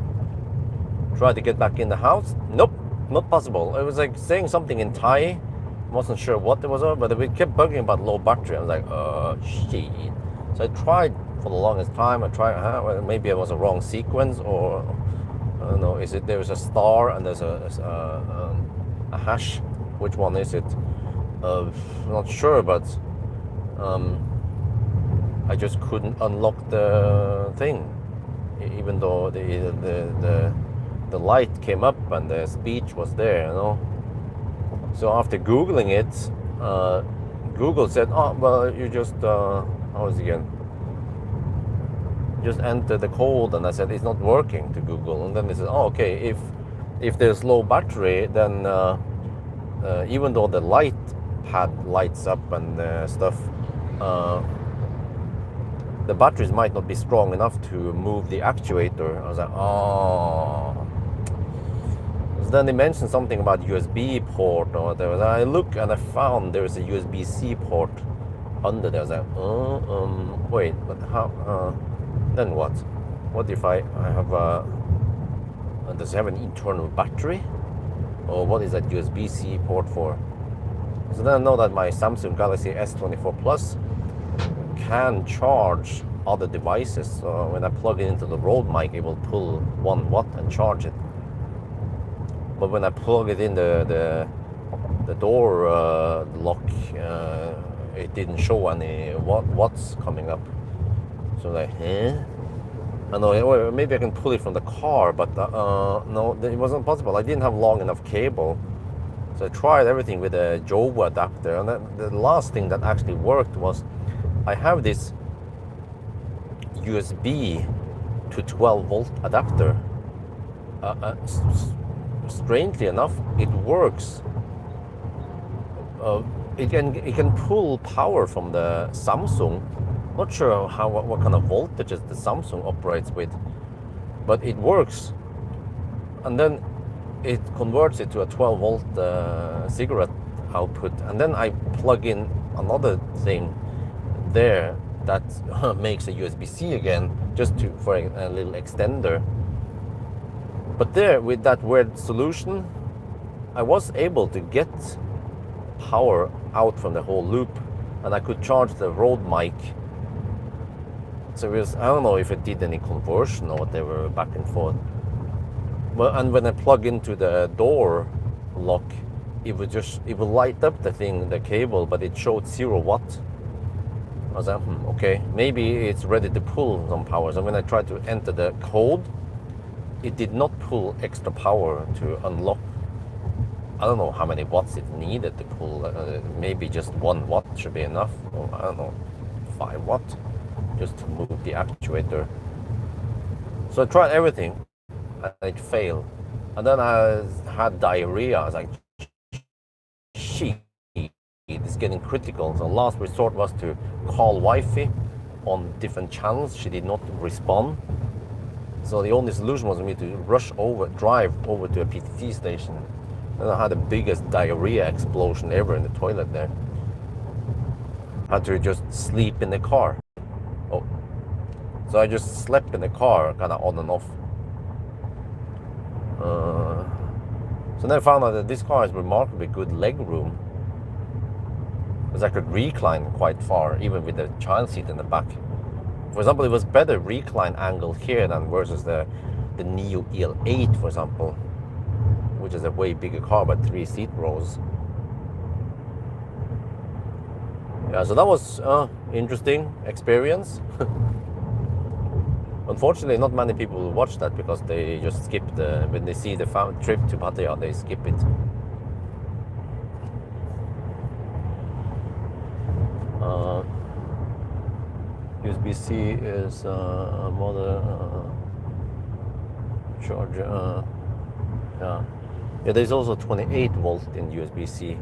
tried to get back in the house. Nope, not possible. It was like saying something in Thai. Wasn't sure what it was, but it kept bugging about low battery. I was like, shit. So I tried for the longest time. I tried, maybe it was a wrong sequence, or I don't know. Is it there's a star and there's a hash? Which one is it? I'm not sure, but I just couldn't unlock the thing, even though the light came up and the speech was there, you know. So after Googling it, Google said, oh, well, you just, how is it again? Just enter the code, and I said, it's not working to Google. And then they said, oh, okay, if there's low battery, then even though the light pad lights up and stuff, the batteries might not be strong enough to move the actuator. I was like, oh. So then they mentioned something about USB port or whatever. I look and I found there is a USB-C port under there. I was like, wait, but how? Then what? What if I have a? Does it have an internal battery, or what is that USB-C port for? So then I know that my Samsung Galaxy S24 Plus can charge other devices. So when I plug it into the Rode mic, it will pull 1 watt and charge it. But when I plug it in the door lock, it didn't show any watts coming up. So like, I know, maybe I can pull it from the car, but no, it wasn't possible. I didn't have long enough cable. So I tried everything with a Jovo adapter, and the last thing that actually worked was I have this USB to 12 volt adapter. Strangely enough, it works. It can pull power from the Samsung. Not sure what kind of voltages the Samsung operates with, but it works. And then it converts it to a 12 volt cigarette output, and then I plug in another thing there that makes a USB-C again, just for a little extender. But there, with that weird solution, I was able to get power out from the whole loop, and I could charge the Rode mic. So it was, I don't know if it did any conversion or whatever back and forth. Well, and when I plug into the door lock, it would light up the cable, but it showed 0 watt. I was like, okay, maybe it's ready to pull some power. So when I tried to enter the code, it did not pull extra power to unlock. I don't know how many watts it needed to pull. Maybe just 1 watt should be enough. Or I don't know, 5 watt, just to move the actuator. So I tried everything, and it failed. And then I had diarrhea. I was like, shit, it's getting critical. So last resort was to call Wi-Fi on different channels. She did not respond. So the only solution was for me to drive over to a PTT station. And I had the biggest diarrhea explosion ever in the toilet there. Had to just sleep in the car. Oh, So I just slept in the car, kind of on and off. So then I found out that this car has remarkably good leg room, because I could recline quite far, even with the child seat in the back. For example, it was better recline angle here than versus the Neo EL8, for example, which is a way bigger car, but 3 seat rows. Yeah, so that was interesting experience. Unfortunately, not many people will watch that because they just skip when they see the trip to Pattaya, they skip it. USB-C is mother charger. Yeah, there's also 28 volt in USB-C.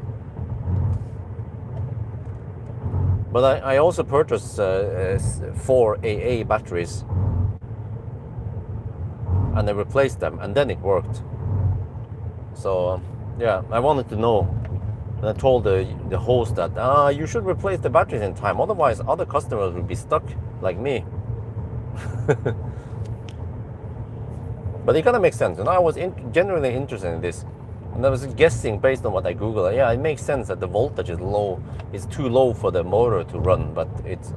But I also purchased 4 AA batteries, and I replaced them, and then it worked. So yeah, I wanted to know. And I told the host that you should replace the batteries in time, otherwise other customers will be stuck like me. But it kind of makes sense, and I was genuinely interested in this, and I was guessing based on what I googled. Yeah, it makes sense that the voltage is low, it's too low for the motor to run, but it's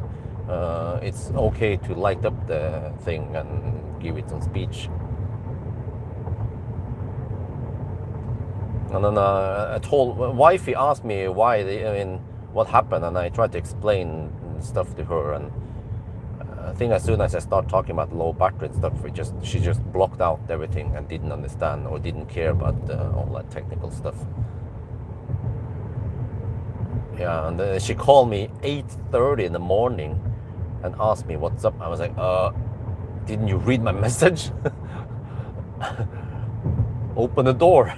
okay to light up the thing and give it some speed. And then I told wifey asked me why what happened, and I tried to explain stuff to her. And I think as soon as I start talking about low battery and stuff, she just blocked out everything and didn't understand or didn't care about all that technical stuff. Yeah, and then she called me 8:30 in the morning and asked me what's up. I was like, didn't you read my message? Open the door.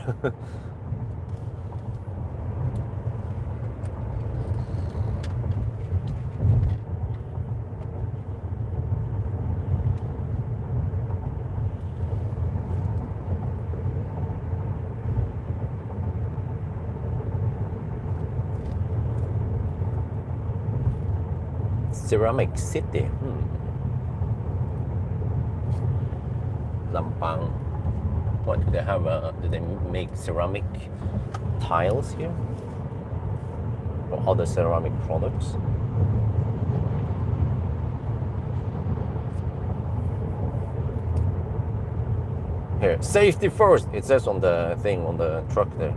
Ceramic City. Lampang. What do they have? Do they make ceramic tiles here? Or other ceramic products? Here, safety first, it says on the thing on the truck there.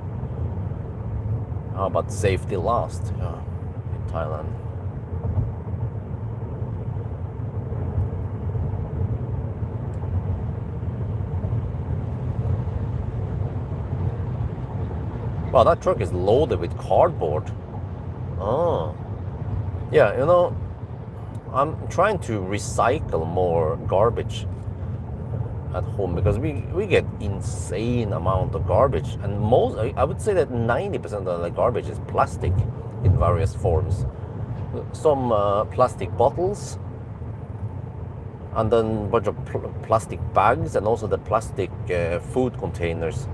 How about safety last? Yeah, in Thailand. Wow, that truck is loaded with cardboard. Oh. Yeah, I'm trying to recycle more garbage at home, because we get insane amount of garbage, and I would say that 90% of the garbage is plastic in various forms. Some plastic bottles, and then a bunch of plastic bags, and also the plastic food containers.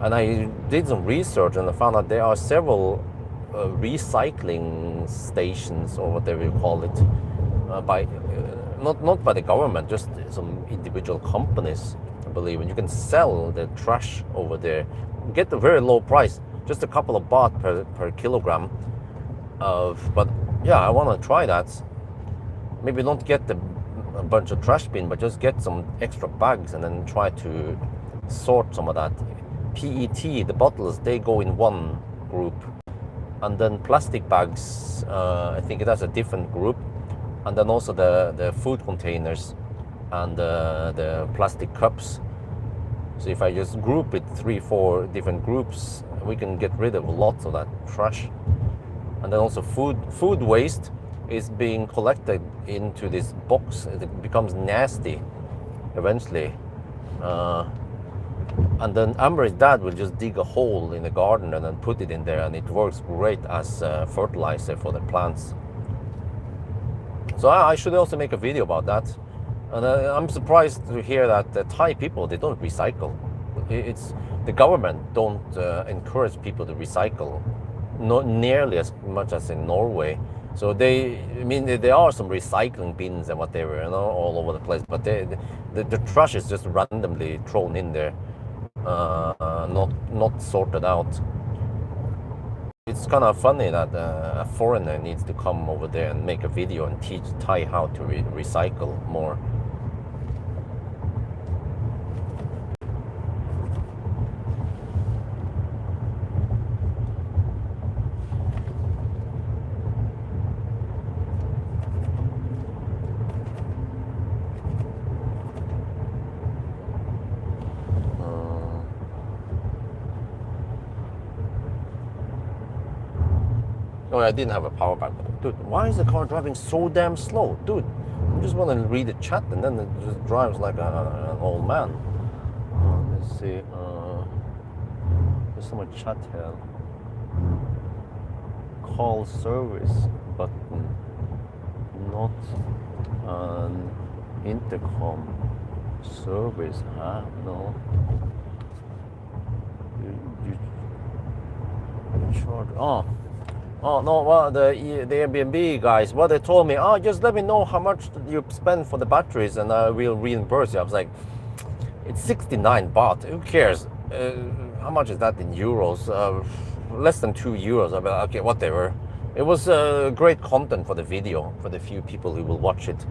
And I did some research, and I found out there are several recycling stations, or whatever you call it, not by the government, just some individual companies, I believe. And you can sell the trash over there, get a very low price, just a couple of baht per kilogram. But yeah, I want to try that. Maybe not get a bunch of trash bin, but just get some extra bags and then try to sort some of that. PET, the bottles, they go in one group, and then plastic bags, I think it has a different group, and then also the food containers and the plastic cups. So if I just group it 3-4 different groups, we can get rid of lots of that trash. And then also food waste is being collected into this box. It becomes nasty eventually. And then Amber's dad will just dig a hole in the garden and then put it in there, and it works great as fertilizer for the plants. So I should also make a video about that. And I'm surprised to hear that the Thai people, they don't recycle. It's the government don't encourage people to recycle, not nearly as much as in Norway. So I mean, there are some recycling bins and whatever, all over the place. But the trash is just randomly thrown in there, not sorted out. It's kind of funny that a foreigner needs to come over there and make a video and teach Thai how to recycle more. Oh, I didn't have a power bank. Dude, why is the car driving so damn slow? Dude, I just want to read the chat and then it just drives like an old man. Let's see. There's so much chat here. Call service button. Not an intercom service, huh? No. You charge. Oh no, well the Airbnb guys, what they told me, just let me know how much you spend for the batteries and I will reimburse you. I was like, it's 69 baht, who cares? How much is that in euros? Less than 2 euros. I'm like, okay, whatever. It was great content for the video, for the few people who will watch it.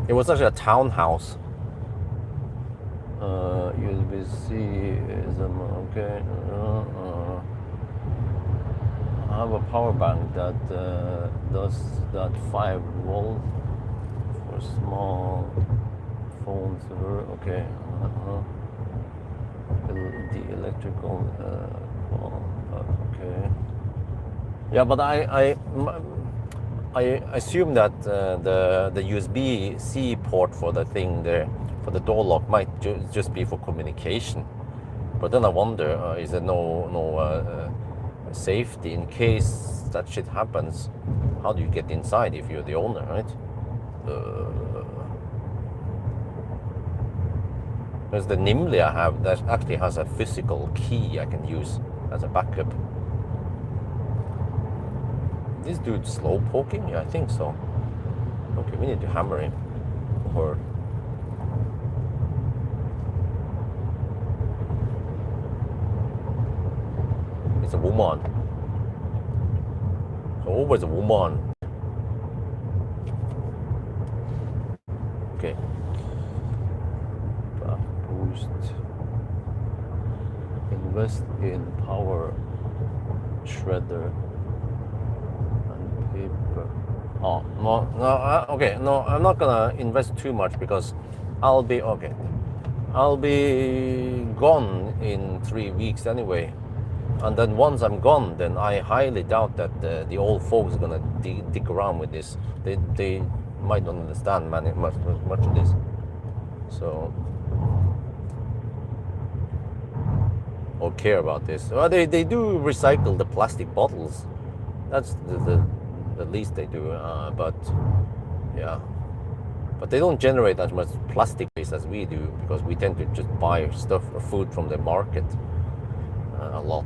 It was actually a townhouse. USB-C is okay. I have a power bank that does that 5 volt for small phones. Okay. The electrical. Okay. Yeah, but I assume that the USB-C port for the thing there, for the door lock, might just be for communication. But then I wonder, is there no safety in case that shit happens? How do you get inside if you're the owner, right? There's the Nimli I have that actually has a physical key I can use as a backup. This dude slow poking? Yeah, I think so. Okay, we need to hammer him. Or it's a woman. So always a woman. Okay. Boost. Invest in power shredder. Oh, no, okay, no, I'm not gonna invest too much because I'll be gone in 3 weeks anyway. And then once I'm gone, then I highly doubt that the old folks are gonna dig around with this. They might not understand much of this. So, or care about this. Well, they do recycle the plastic bottles. That's the least they do, but yeah, but they don't generate as much plastic waste as we do because we tend to just buy stuff or food from the market a lot.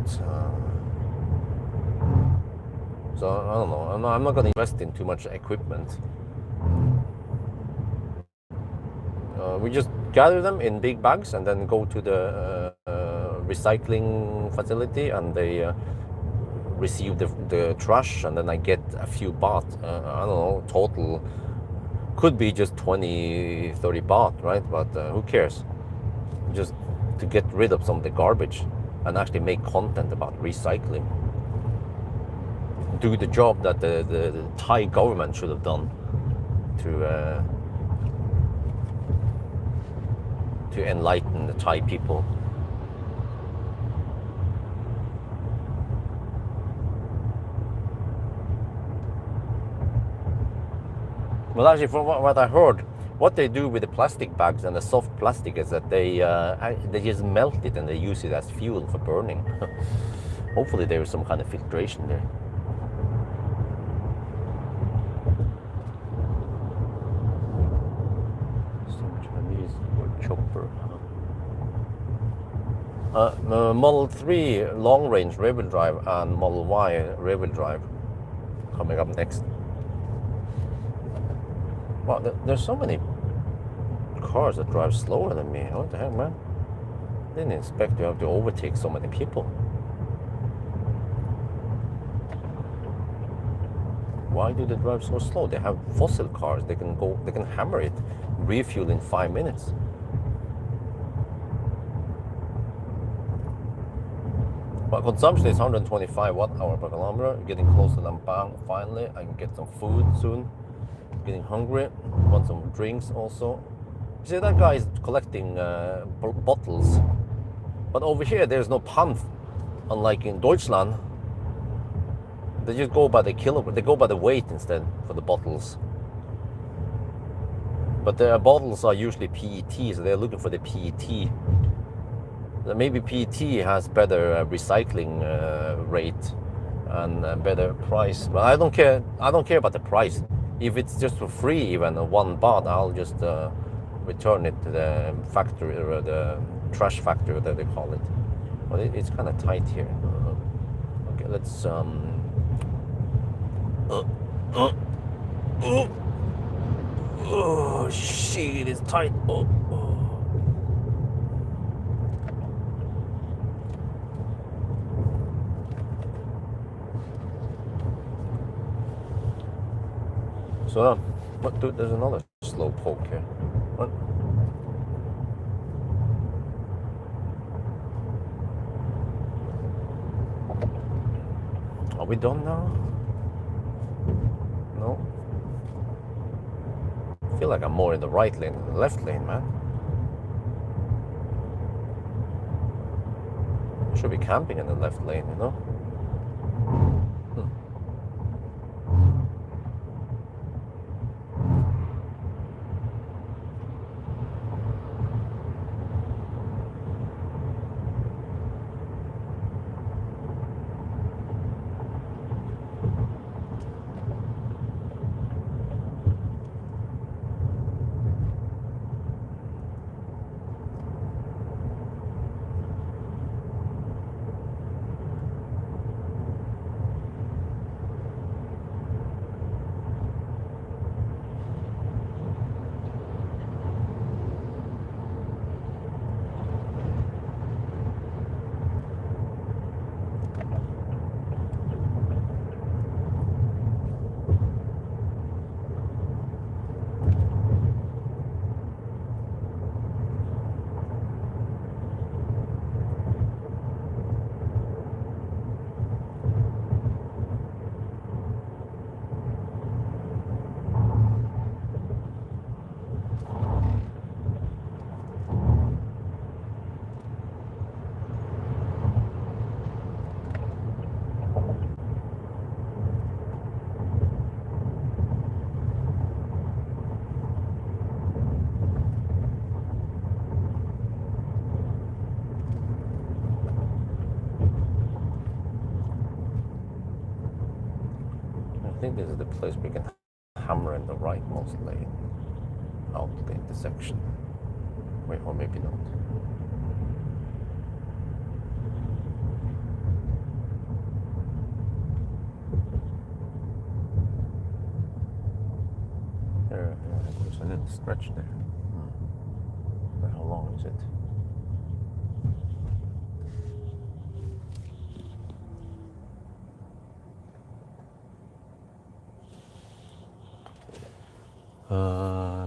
So I don't know. I'm not going to invest in too much equipment. We just gather them in big bags and then go to the recycling facility and they receive the trash, and then I get a few baht. I don't know, total could be just 20-30 baht, right? But who cares? Just to get rid of some of the garbage and actually make content about recycling. Do the job that the Thai government should have done to enlighten the Thai people. Well, actually, from what I heard, what they do with the plastic bags and the soft plastic is that they just melt it and they use it as fuel for burning. Hopefully there is some kind of filtration there. chopper. Model 3 long range rear wheel drive and Model Y rear wheel drive coming up next. Wow, there's so many cars that drive slower than me. What the heck, man? Didn't expect to have to overtake so many people. Why do they drive so slow? They have fossil cars. They can hammer it, refuel in 5 minutes. But consumption is 125 watt-hour per kilometer. Getting close to Lampang finally. I can get some food soon. Getting hungry. Want some drinks also. You see, that guy is collecting bottles. But over here, there's no pump, unlike in Deutschland. They just go by the kilogram. They go by the weight instead for the bottles. But the bottles are usually PET, so they're looking for the PET. Maybe PET has better recycling rate and better price. But I don't care. I don't care about the price. If it's just for free, even 1 baht, I'll just return it to the factory or the trash factory that they call it. But it's kind of tight here. Okay, let's. Oh shit! It's tight. Oh. So, what? Dude, there's another slow poke here. What? Are we done now? No. I feel like I'm more in the right lane than the left lane, man. I should be camping in the left lane, you know? I think this is the place we can hammer in the rightmost lane out the intersection. Wait, or maybe not. There's a little stretch there. But how long is it?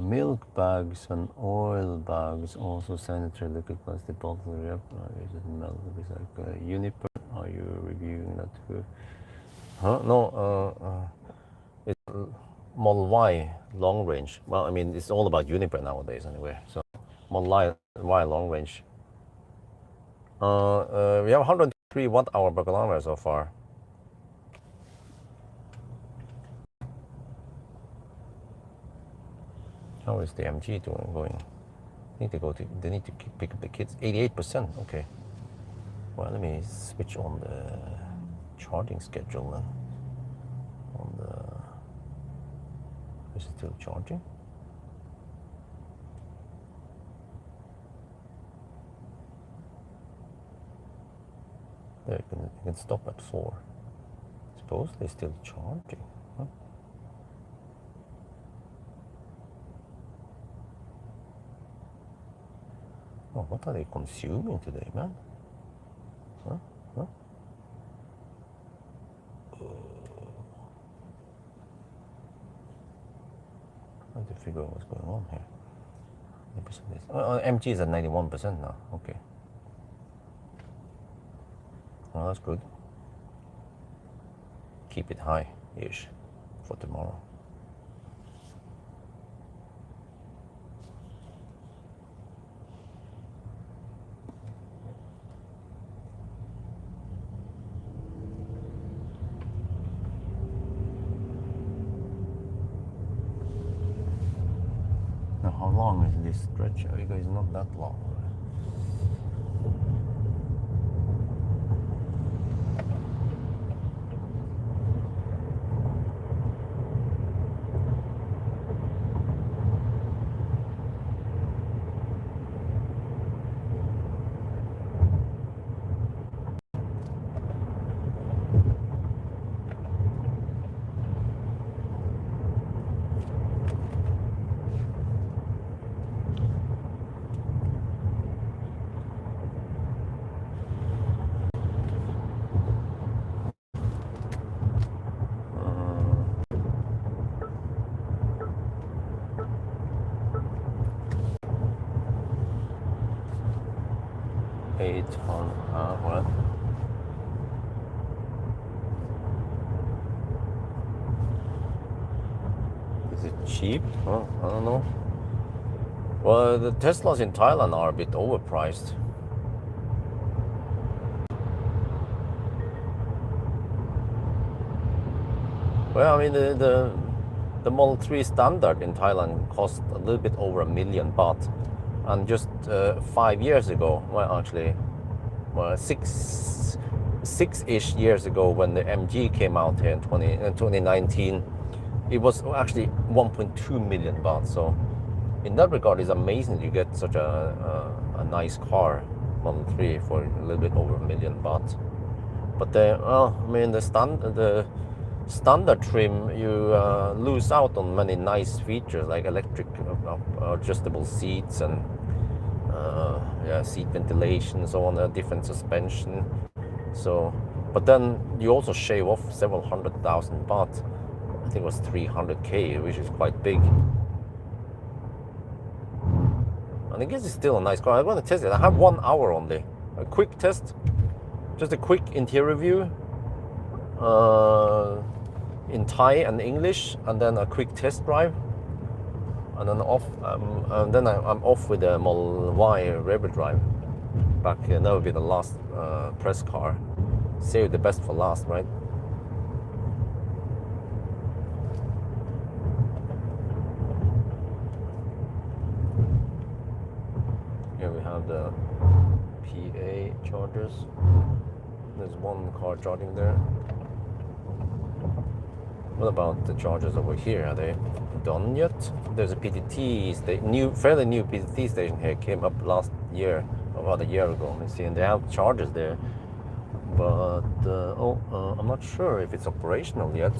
Milk bags and oil bags, also sanitary liquid plastic bottles, Uniper. Are you reviewing that too? Huh? No, it's Model Y long range. Well, I mean, it's all about Uniper nowadays anyway. So Model Y long range. We have 103 watt-hour per kilometer so far. How is the MG going? They need to pick up the kids. 88%. Okay. Well, let me switch on the charging schedule then. Is it still charging? There, you can stop at 4. Suppose they're still charging. Huh? Oh, what are they consuming today, man? Huh? Huh? I have to figure out what's going on here. MG is at 91% now. Okay. Well, that's good. Keep it high-ish for tomorrow. Now, how long is this stretch? It's not that long. What? Is it cheap? Oh, I don't know. Well, the Teslas in Thailand are a bit overpriced. Well, I mean, the Model 3 Standard in Thailand cost a little bit over 1 million baht. And just 5 years ago, well, actually, well, six-ish years ago, when the MG came out here in 2019, it was actually 1.2 million baht. So in that regard, it's amazing you get such a nice car, Model 3, for a little bit over 1 million baht. But the standard trim, you lose out on many nice features like electric adjustable seats and seat ventilation and so on, different suspension. So, but then you also shave off several 100,000 baht. I think it was 300k, which is quite big. And I guess it's still a nice car. I want to test it. I have 1 hour only. A quick test, just a quick interior view in Thai and English, and then a quick test drive. And then I'm off with the Model Y rear drive. Back that would be the last press car. Save the best for last, right? Here we have the PA chargers. There's one car charging there. What about the chargers over here? Are they done yet? There's a PTT, fairly new PTT station here. Came up last year, about a year ago. You see, and they have chargers there. But I'm not sure if it's operational yet.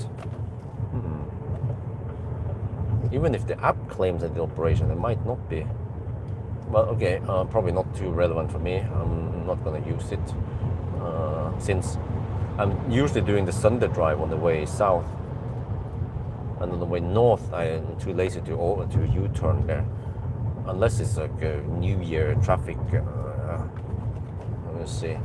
Even if the app claims that it's operational, it might not be. But okay, probably not too relevant for me. I'm not going to use it since I'm usually doing the Sunday drive on the way south. And on the way north, I'm too lazy to U-turn there, unless it's like a New Year traffic. Let's see.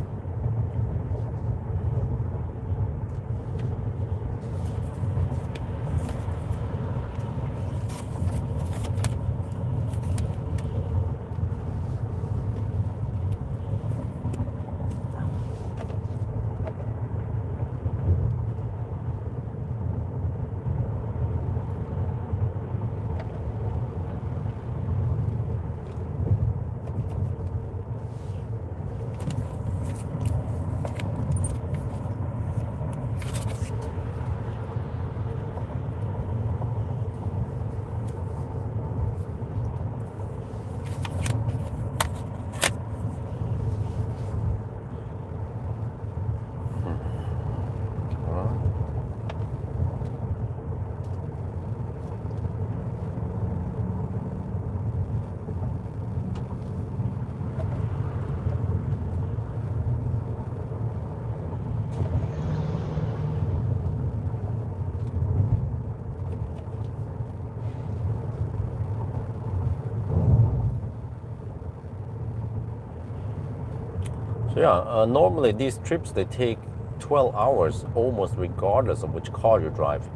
So yeah, normally these trips they take 12 hours almost regardless of which car you drive.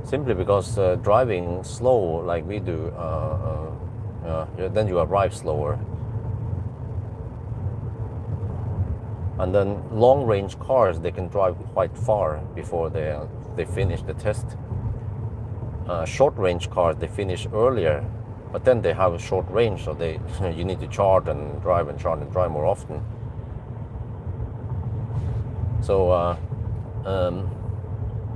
Simply because driving slow like we do, then you arrive slower. And then long-range cars, they can drive quite far before they finish the test. Short-range cars, they finish earlier, but then they have a short range, so you need to charge and drive and charge and drive more often. So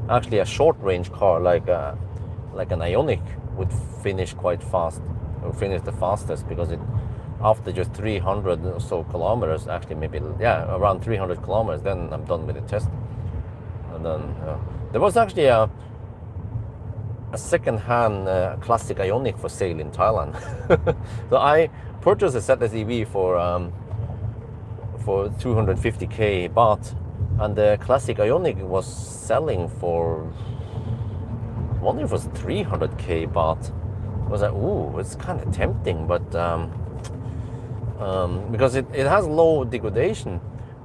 actually, a short-range car like an Ioniq would finish quite fast, or finish the fastest, because after just 300 or so kilometers, actually maybe around 300 kilometers, then I'm done with the test. And then there was actually a second-hand classic Ioniq for sale in Thailand. So I purchased a ZSEV for 250k baht, and the classic Ioniq was selling for, I wonder if it was 300k baht. I was like, ooh, it's kind of tempting, but because it has low degradation,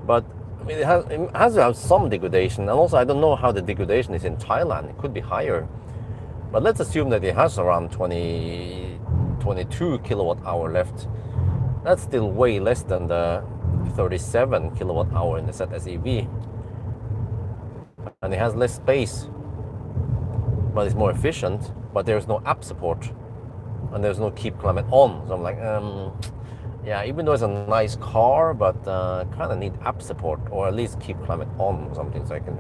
but I mean, it has to have some degradation, and also I don't know how the degradation is in Thailand. It could be higher, but let's assume that it has around 22 kilowatt hour left. That's still way less than the 37 kilowatt hour in the ZSEV, and it has less space, but it's more efficient. But there's no app support, and there's no keep climate on. So I'm like, yeah, even though it's a nice car, but kind of need app support, or at least keep climate on or something, so I can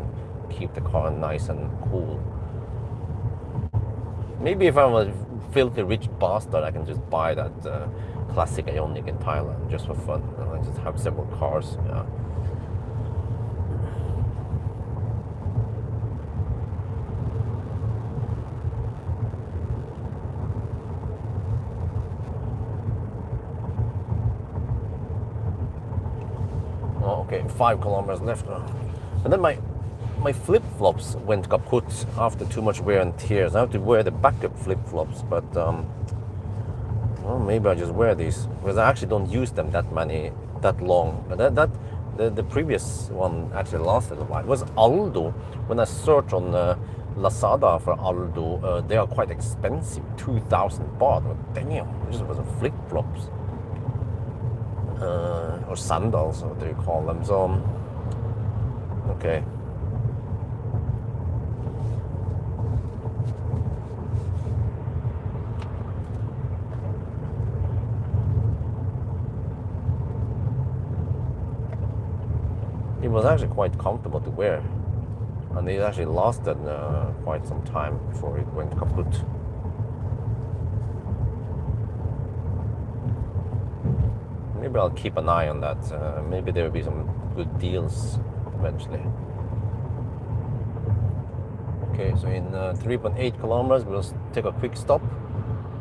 keep the car nice and cool. Maybe if I'm a filthy rich bastard, I can just buy that classic Ioniq in Thailand just for fun. I just have several cars. Yeah. Oh, okay, 5 kilometers left. And then my flip-flops went kaput after too much wear and tears. I have to wear the backup flip-flops, but well, maybe I just wear these, because I actually don't use them that long. But the previous one actually lasted a while. It was Aldo. When I searched on Lazada for Aldo, they are quite expensive, 2,000 baht. Damn, it just was flip-flops. Or sandals, what do you call them? So, okay. It was actually quite comfortable to wear, and it actually lasted quite some time before it went kaput. Maybe I'll keep an eye on that. Maybe there will be some good deals eventually. Okay, so in 3.8 kilometers, we'll take a quick stop,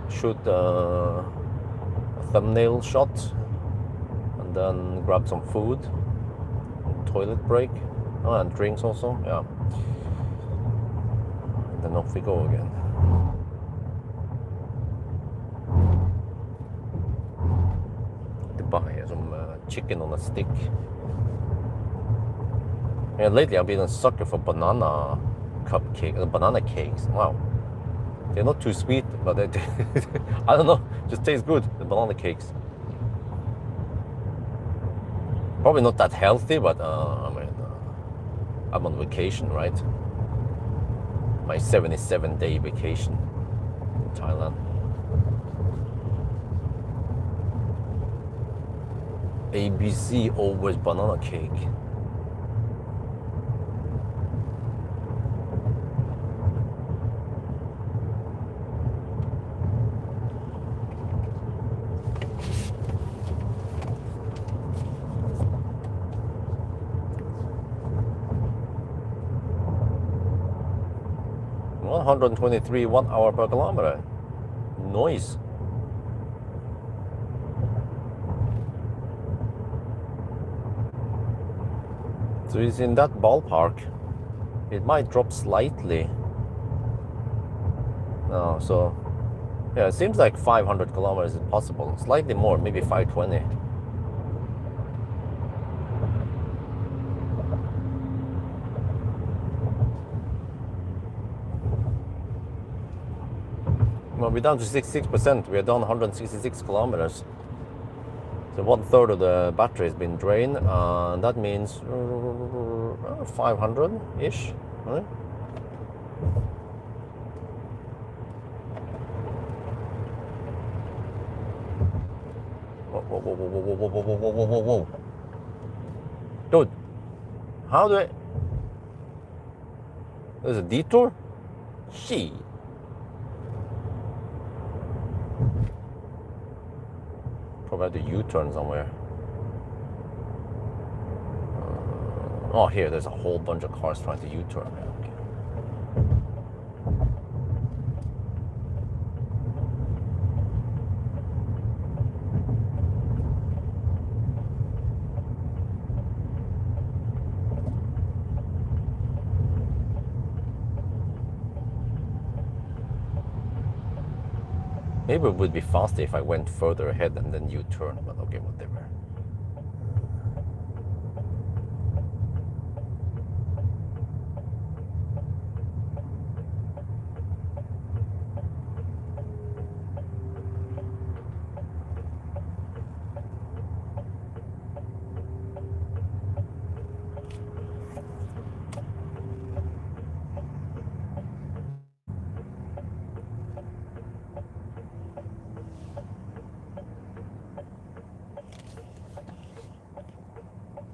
shoot a thumbnail shot, and then grab some food, toilet break, and drinks also, yeah. And then off we go again. Buy some chicken on a stick. Yeah, lately I've been a sucker for banana banana cakes. Wow, they're not too sweet, but they I don't know, just taste good. The banana cakes. Probably not that healthy, but I mean, I'm on vacation, right? My 77-day vacation in Thailand. ABC always banana cake. Well, 123 1 hour per kilometer. Noise. So it's in that ballpark. It might drop slightly. No, so yeah, it seems like 500 kilometers is possible. Slightly more, maybe 520. we're down to 66%. We're down 166 kilometers. So 1/3 of the battery has been drained. That means 500-ish, right? Whoa. Dude, how do I... There's a detour? Shit. Probably have to U-turn somewhere. Oh, here, there's a whole bunch of cars trying to U-turn. Okay. Maybe it would be faster if I went further ahead and then U-turn, but okay, whatever.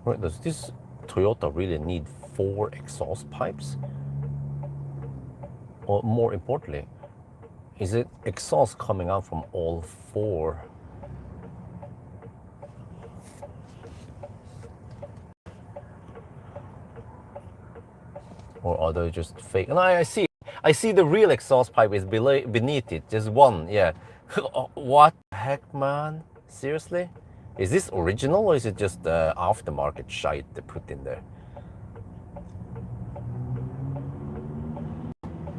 Right, does this Toyota really need 4 exhaust pipes? Or more importantly, is it exhaust coming out from all 4? Or are they just fake? And I see the real exhaust pipe is beneath it, just one, yeah. What the heck, man? Seriously? Is this original or is it just aftermarket shite they put in there?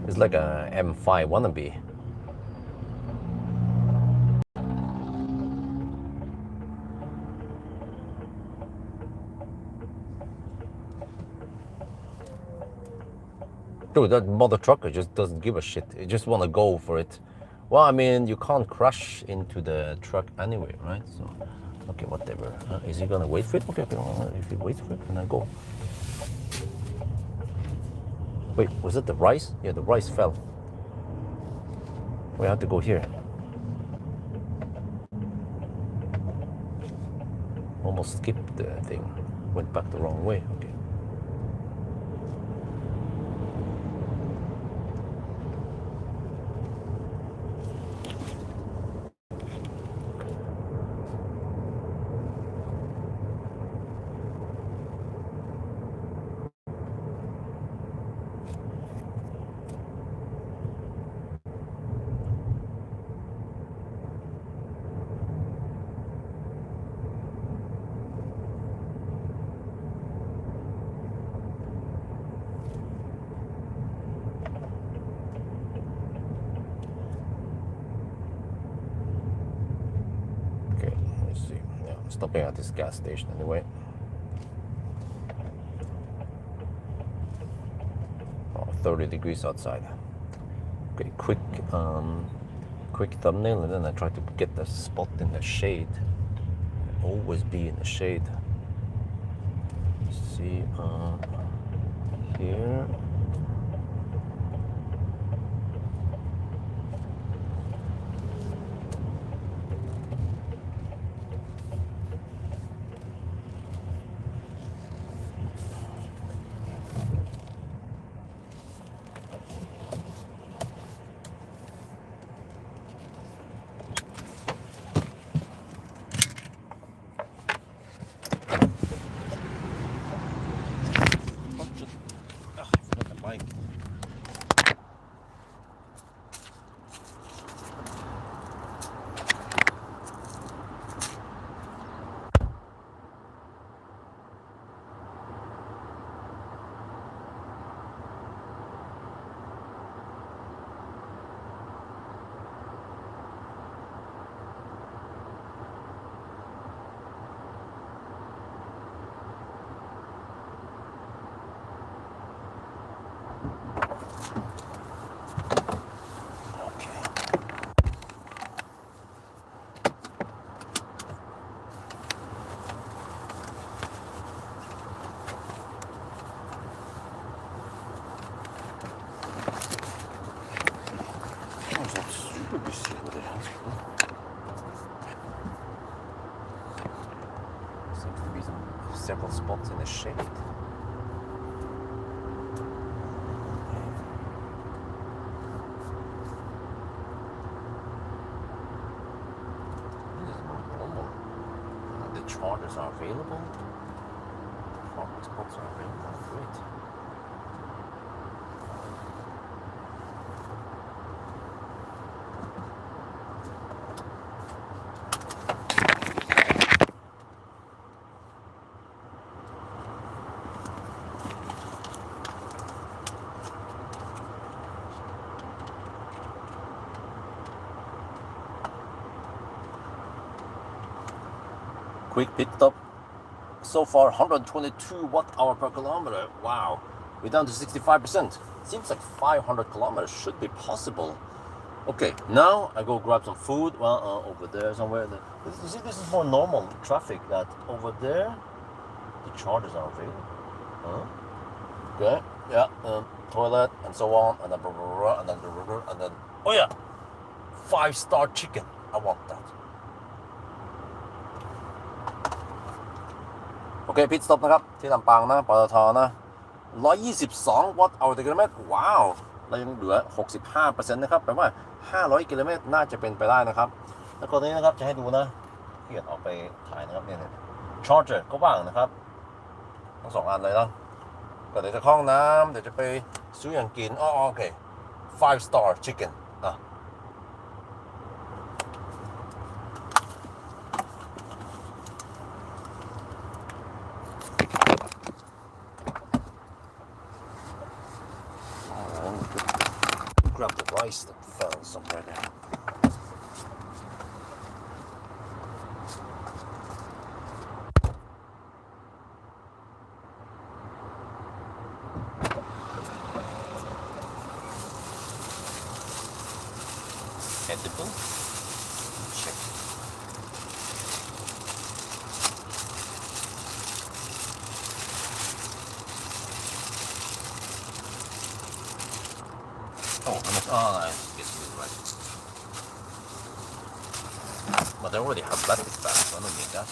It's like a M5 wannabe. Dude, that mother trucker just doesn't give a shit. He just want to go for it. Well, I mean, you can't crash into the truck anyway, right? So, okay, whatever. Is he gonna wait for it? Okay, if he waits for it, then I go. Wait, was it the rice? Yeah, the rice fell. We have to go here. Almost skipped the thing. Went back the wrong way. Okay. Stopping at this gas station anyway. Oh, 30 degrees outside. Okay, quick thumbnail, and then I try to get the spot in the shade. Always be in the shade. Let's see, here. see what it has. Seems to be several spots in the shade. This is normal. The chargers are available. Parking spots are available. Great. Quick pit stop. So far 122 watt-hour per kilometer. Wow. We're down to 65%. Seems like 500 kilometers should be possible. Okay, now I go grab some food. Well, over there somewhere. You see, this is more normal traffic. That over there, the chargers are available. Okay, yeah, toilet and so on, and then blah, blah, blah, and then and then oh yeah, 5-star chicken. I want that. โอเคพิทสต็อปนะครับที่ลำปางนะปตทนะ122วัตต์เอากิโลเมตรว้าวเรายังเหลือ 65% นะครับแปลว่า500กิโลเมตรน่าจะเป็นไปได้นะครับแล้วก็นี้นะครับจะให้ดูนะเขียนออกไปถ่ายนะครับเนี่ย charger ก็ว่างนะครับทั้ง2อันเลยนะก็เดี๋ยวจะเข้าห้องน้ำเดี๋ยวจะไปซื้ออย่างกินโอเค 5-star chicken นะ Grab the rice that fell somewhere there. Edible? Check. I guess you're right. But they already have plastic bags, so I don't need that.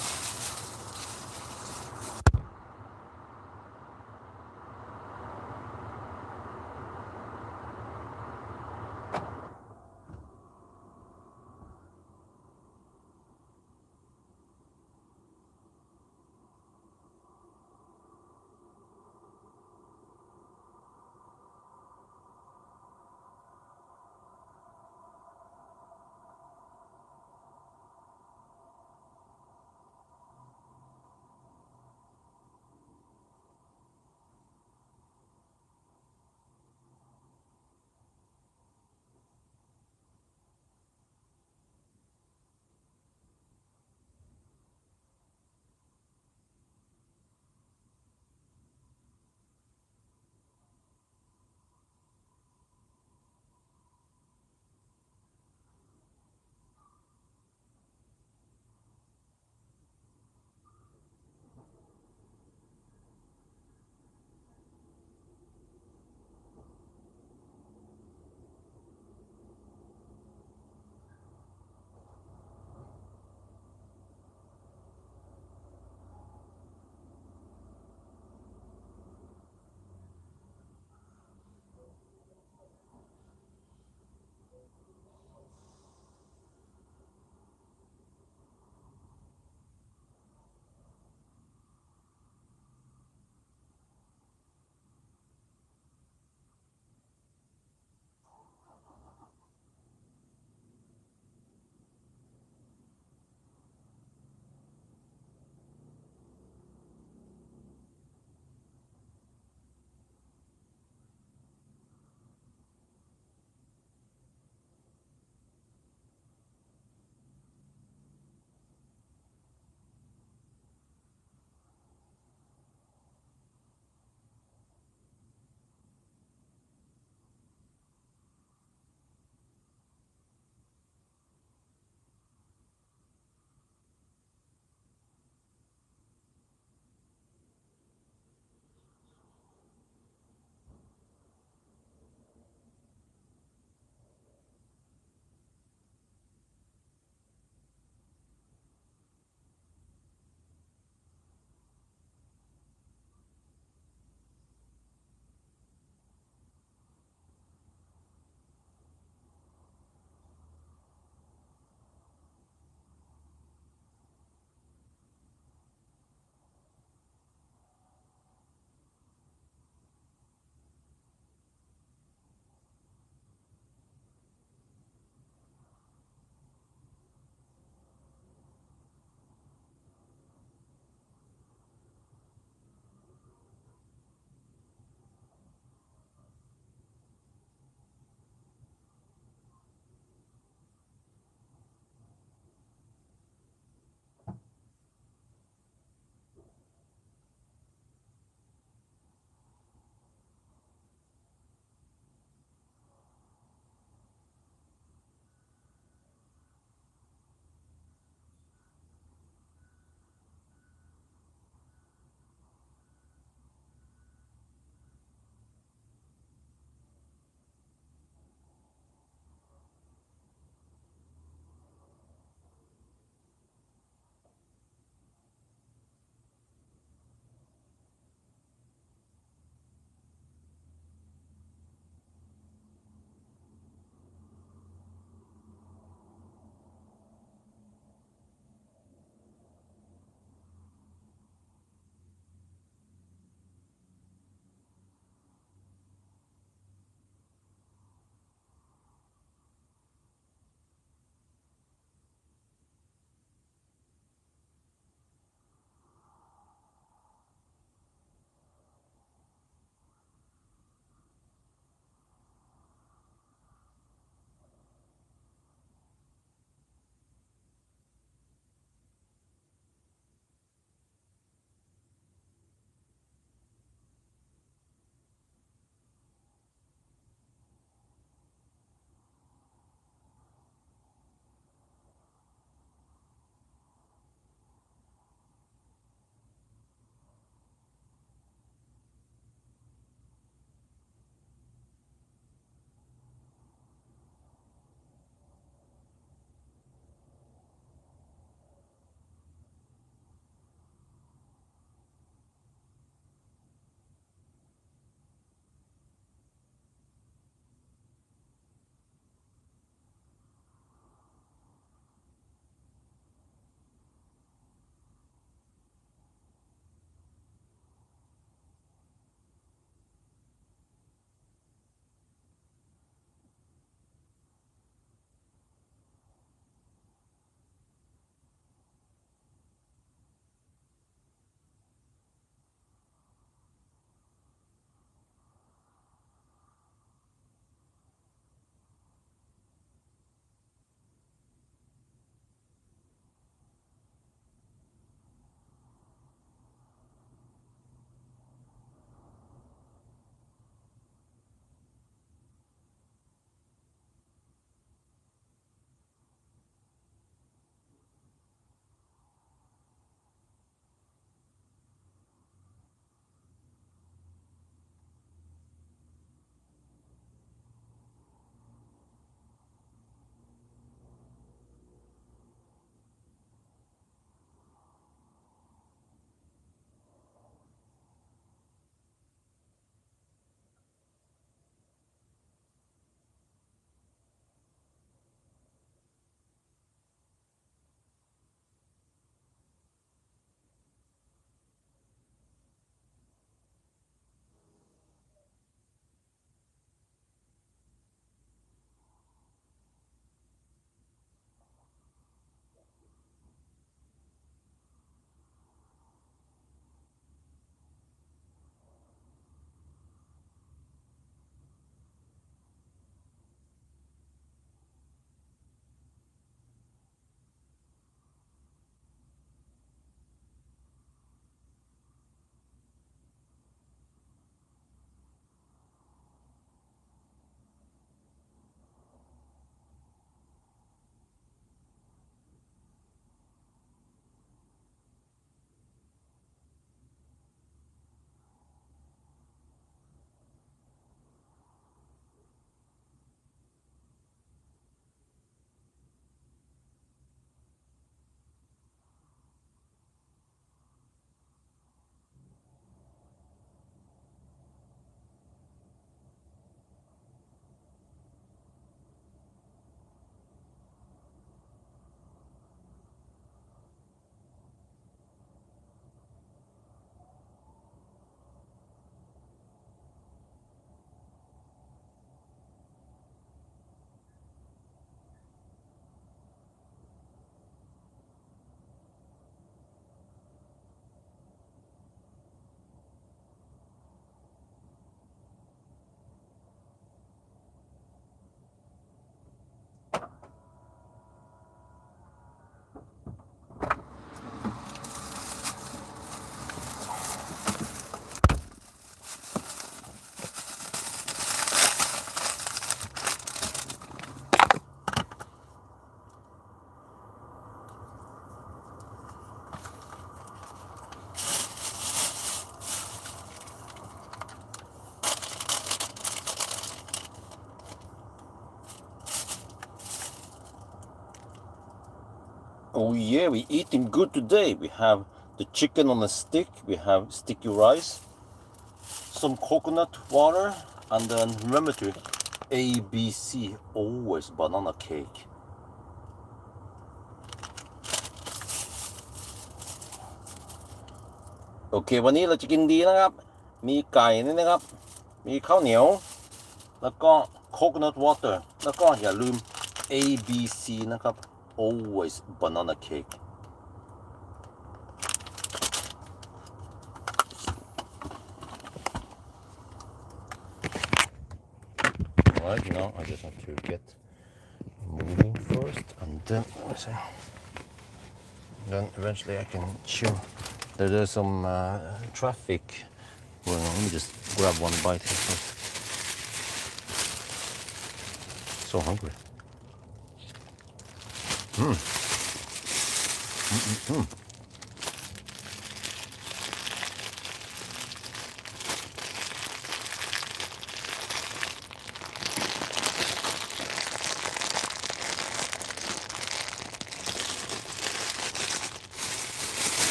Oh yeah, we eating good today. We have the chicken on a stick, we have sticky rice, some coconut water, and then remember to ABC, always banana cake. Okay, วันนี้เราจะกินดีนะครับ มีไก่นี่นะครับ มีข้าวเหนียว แล้วก็ coconut water แล้วก็อย่าลืม ABC นะครับ always banana cake. Alright, now I just have to get moving first, and then eventually I can chew. There's some traffic. Well, let me just grab one bite here first. So hungry.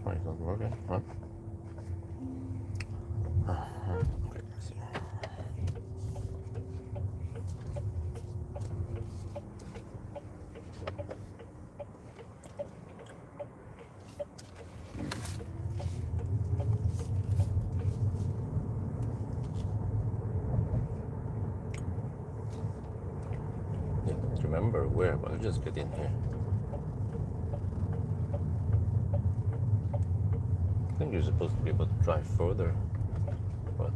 Why is not working? Huh? Okay, let's see. Yeah, don't remember where, but I'll just get in here. I think you're supposed to be able to drive further, but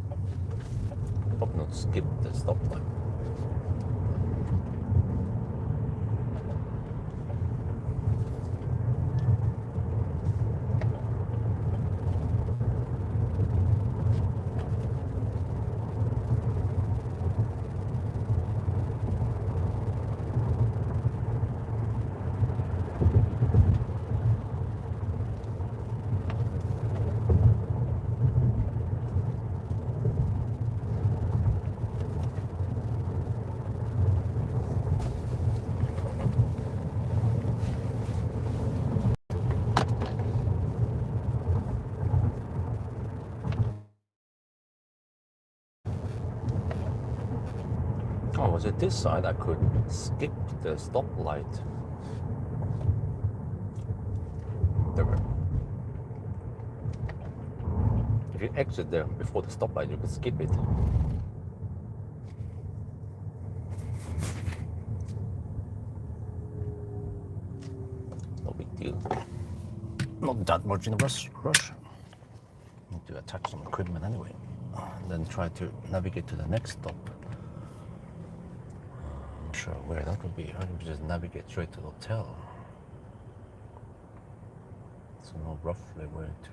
hope not skip the stoplight. Oh, was it this side I could skip the stoplight? There we go. If you exit there before the stoplight, you could skip it. No big deal. Not that much in a rush. Need to attach some equipment anyway, and then try to navigate to the next stop. I'm not sure where that would be. I can just navigate straight to the hotel. So know roughly where to.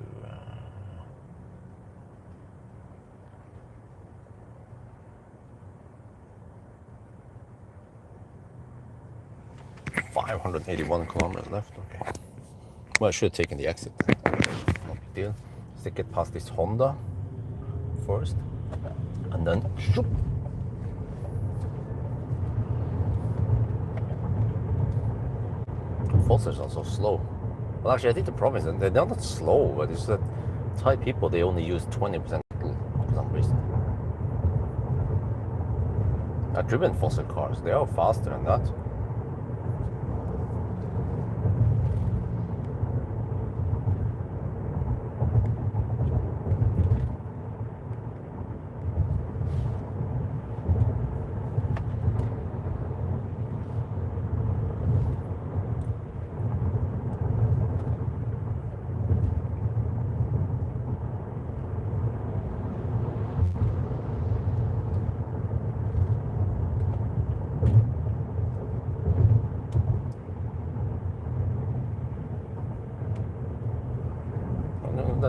581 kilometers left, okay. Well, I should have taken the exit. No big deal. Let's get past this Honda first, and then shoop. Fossils are so slow. Well, actually, I think the problem is that they're not slow, but it's that Thai people, they only use 20% for some reason. I've driven fossil cars, they are faster than that.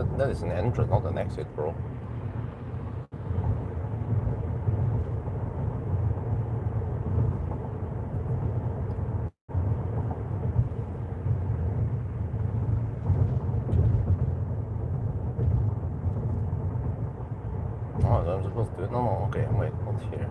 that is an entrance, not an exit, bro. Oh, I'm supposed to. No, okay, wait, not here.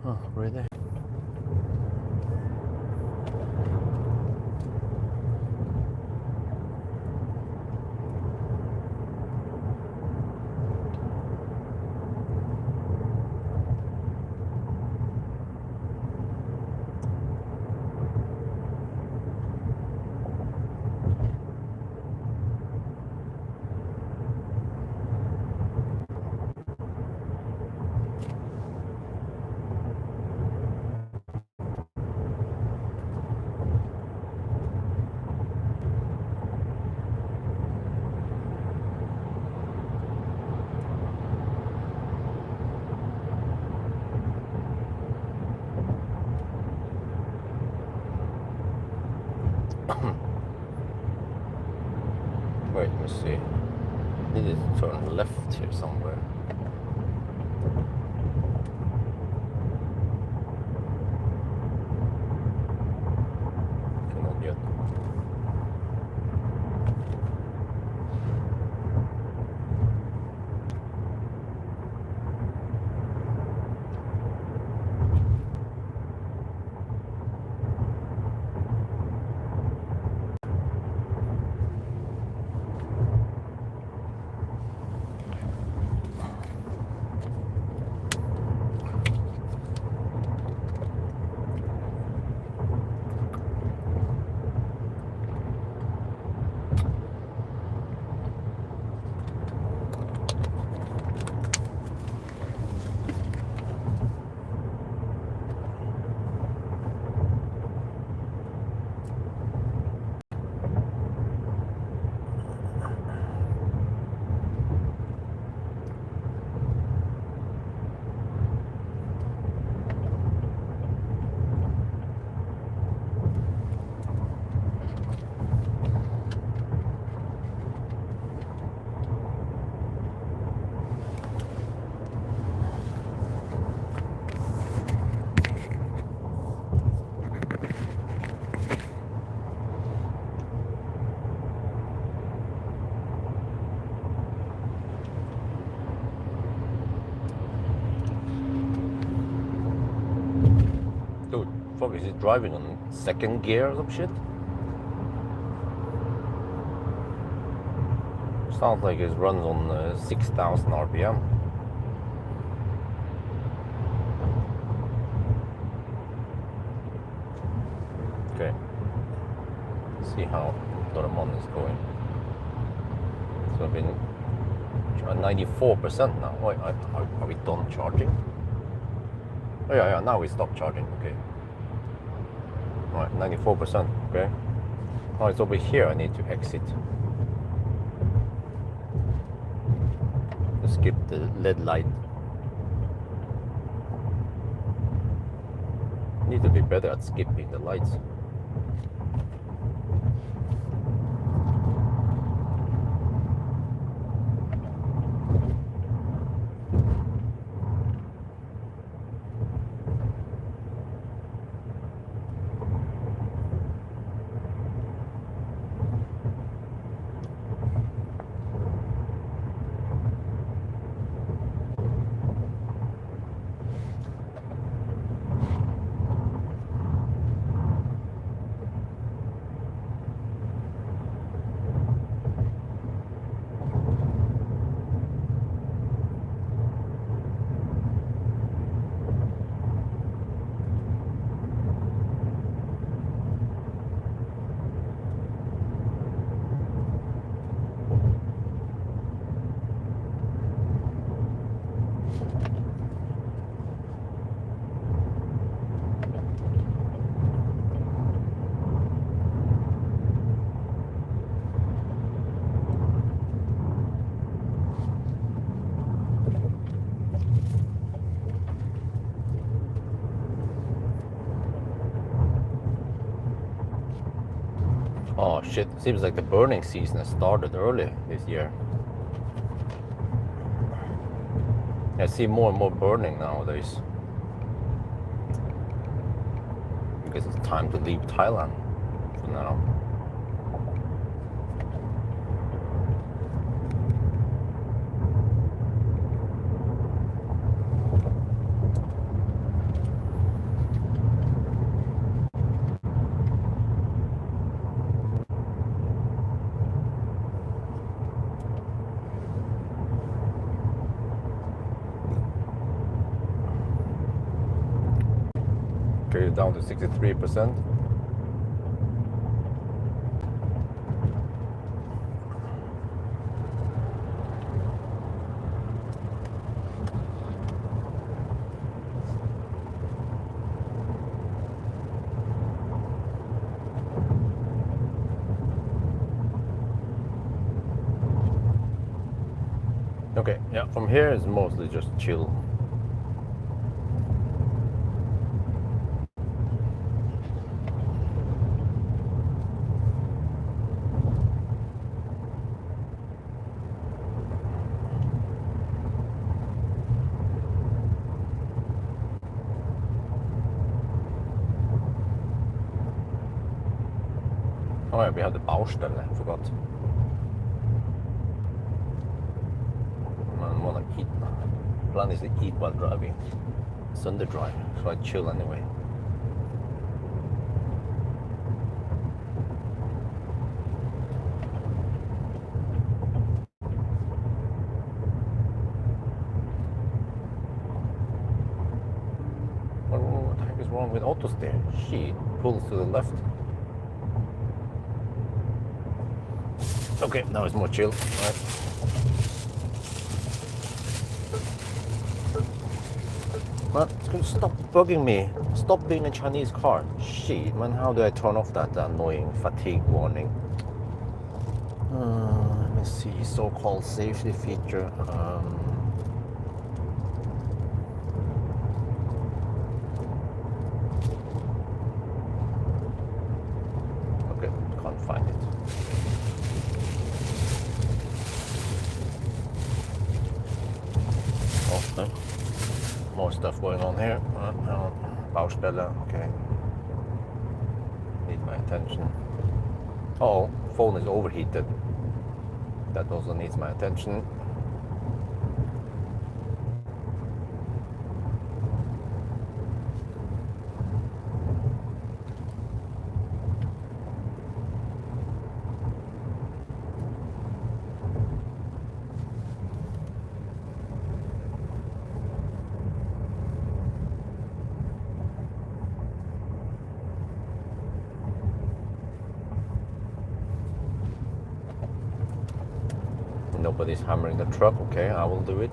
Oh, really? Wait, let me see. Need to turn left here somewhere. Cannot yet. Dude, fuck, is he driving on second gear or some shit? Sounds like it runs on 6,000 RPM. Okay. See how Dortmund is going. So I've been 94% now. Wait, are we done charging? Oh yeah, now we stop charging, okay. Alright, 94%, okay. Oh, it's over here, I need to exit. To skip the LED light. Need to be better at skipping the lights. Oh shit, seems like the burning season has started early this year. I see more and more burning nowadays. I guess it's time to leave Thailand for now. Okay, down to 63%. Okay, yeah, from here it's mostly just chill. Oh yeah, we have the Baustelle, I forgot. Man, wanna eat. Plan is to eat while driving. Sunday drive, so I chill anyway. What the heck is wrong with auto steer? She pulls to the left. Okay, now it's more chill. All right. Man, it's gonna stop bugging me. Stop being a Chinese car. Shit, man, how do I turn off that annoying fatigue warning? Let me see, so-called safety feature. Okay, can't find it. Okay. More stuff going on here. Baustelle, okay. Need my attention. Oh, phone is overheated. That also needs my attention. Nobody's hammering the truck. Okay, I will do it.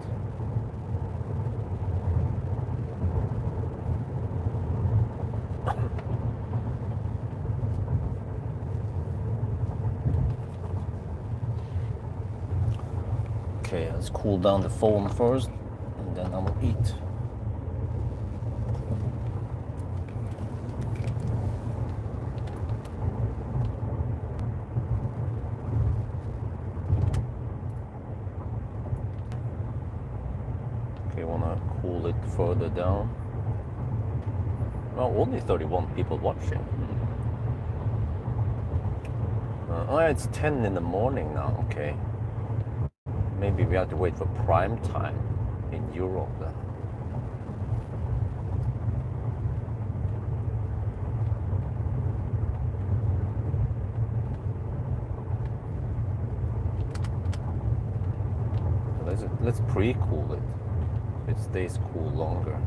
Okay, let's cool down the phone first, and then I will eat. Cool it further down. Well, only 31 people watching. Oh, it's 10 in the morning now. Okay. Maybe we have to wait for prime time in Europe then. Let's pre-cool it. It stays cool longer.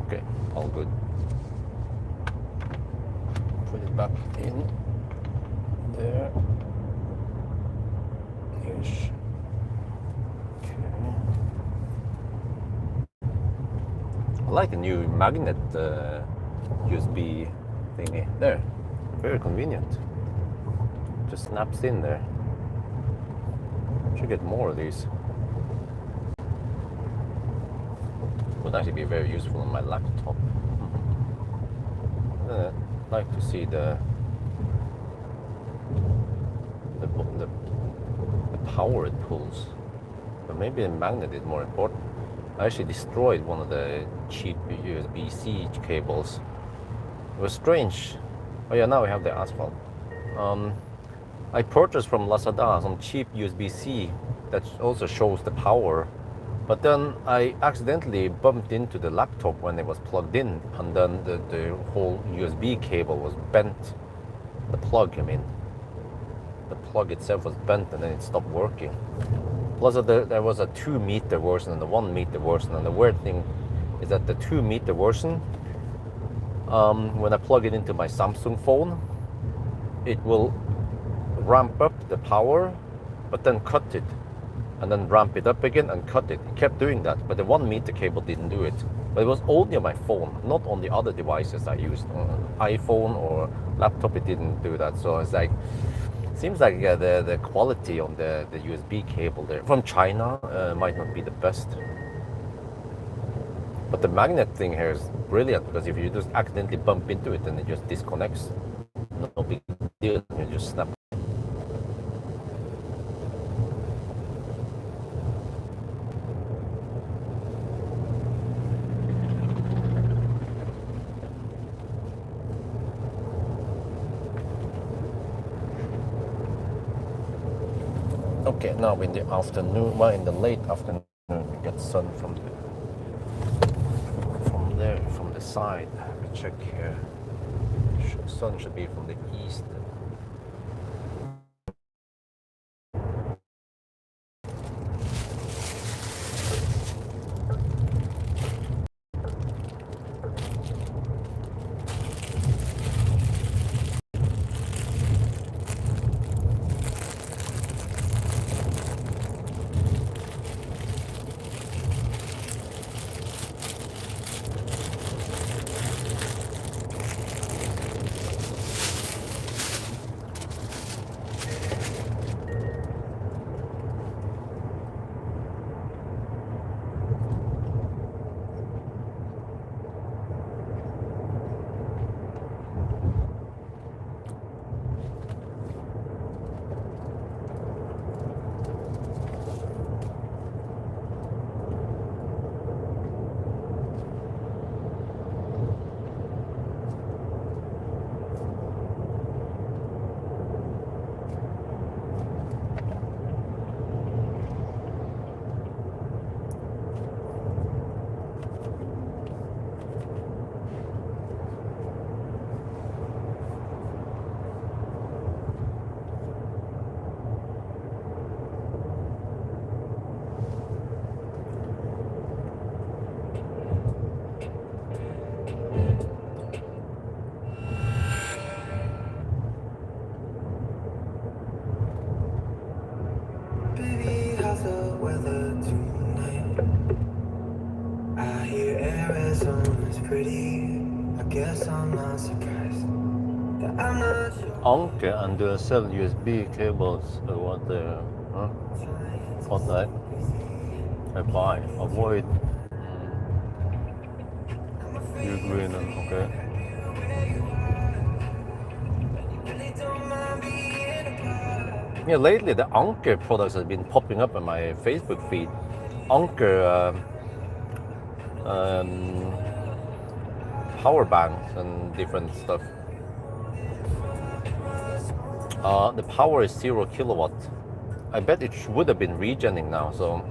Okay, all good. Put it back in there. I like the new magnet USB thingy there. Very convenient. Just snaps in there. Should get more of these. Would actually be very useful on my laptop. I'd like to see the power it pulls. But maybe the magnet is more important. I actually destroyed one of the cheap USB-C cables. It was strange. Oh yeah, now we have the asphalt. I purchased from Lazada some cheap USB-C that also shows the power. But then I accidentally bumped into the laptop when it was plugged in, and then the whole USB cable was bent. The plug, I mean. The plug itself was bent and then it stopped working. Plus there was a 2-meter version and a 1-meter version, and the weird thing is that the 2-meter version, when I plug it into my Samsung phone, it will ramp up the power but then cut it, and then ramp it up again and cut it. It kept doing that, but the 1-meter cable didn't do it. But it was only on my phone, not on the other devices I used. On iPhone or laptop, it didn't do that. So it's like, seems like the quality on the USB cable there from China might not be the best. But the magnet thing here is brilliant, because if you just accidentally bump into it, then it just disconnects. No big deal, you just snap. Okay, now in the afternoon, well, in the late afternoon, we get sun from the side. Let me check here. Sun should be from the east. Anker and dual cell USB cables are what what I buy. Avoid you green and okay. Yeah, lately the Anker products have been popping up on my Facebook feed. Anker power banks and different stuff. The power is 0 kilowatt. I bet it would have been regenning now, so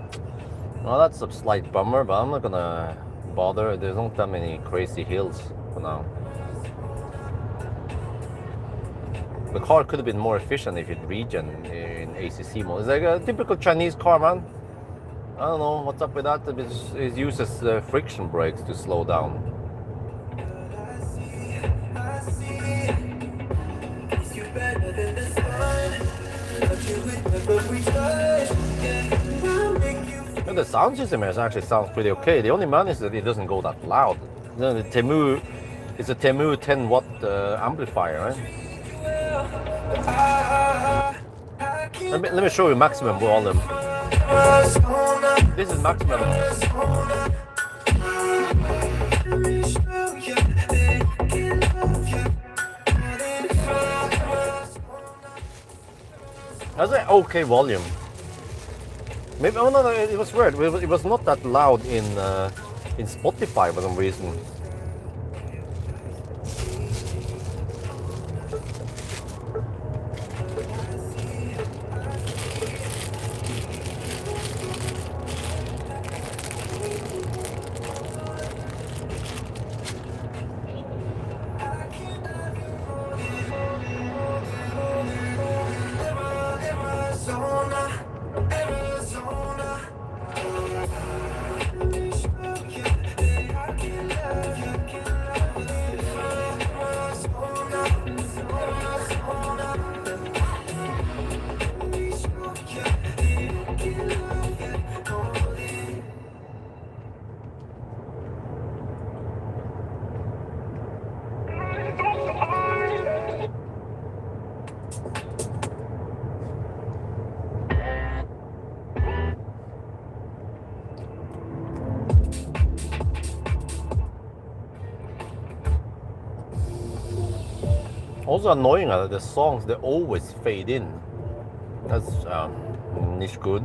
well, that's a slight bummer, but I'm not gonna bother. There's not that many crazy hills for now. The car could have been more efficient if it regen in ACC mode. It's like a typical Chinese car, man. I don't know what's up with that. It uses friction brakes to slow down. the sound system actually sounds pretty okay. The only man is that it doesn't go that loud. The Temu, it's a Temu 10 watt amplifier, right? Let me show you maximum volume. This is maximum. That's an okay volume. Maybe no, it was weird. It was not that loud in Spotify for some reason. Also annoying that the songs, they always fade in. That's not good.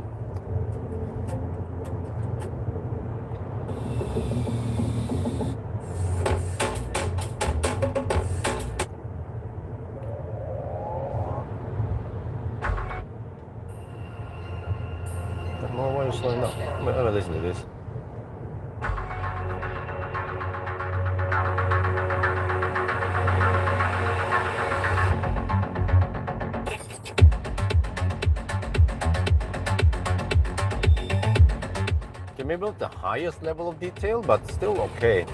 No, why are you slowing down? Let me listen to this. Maybe not the highest level of detail, but still okay.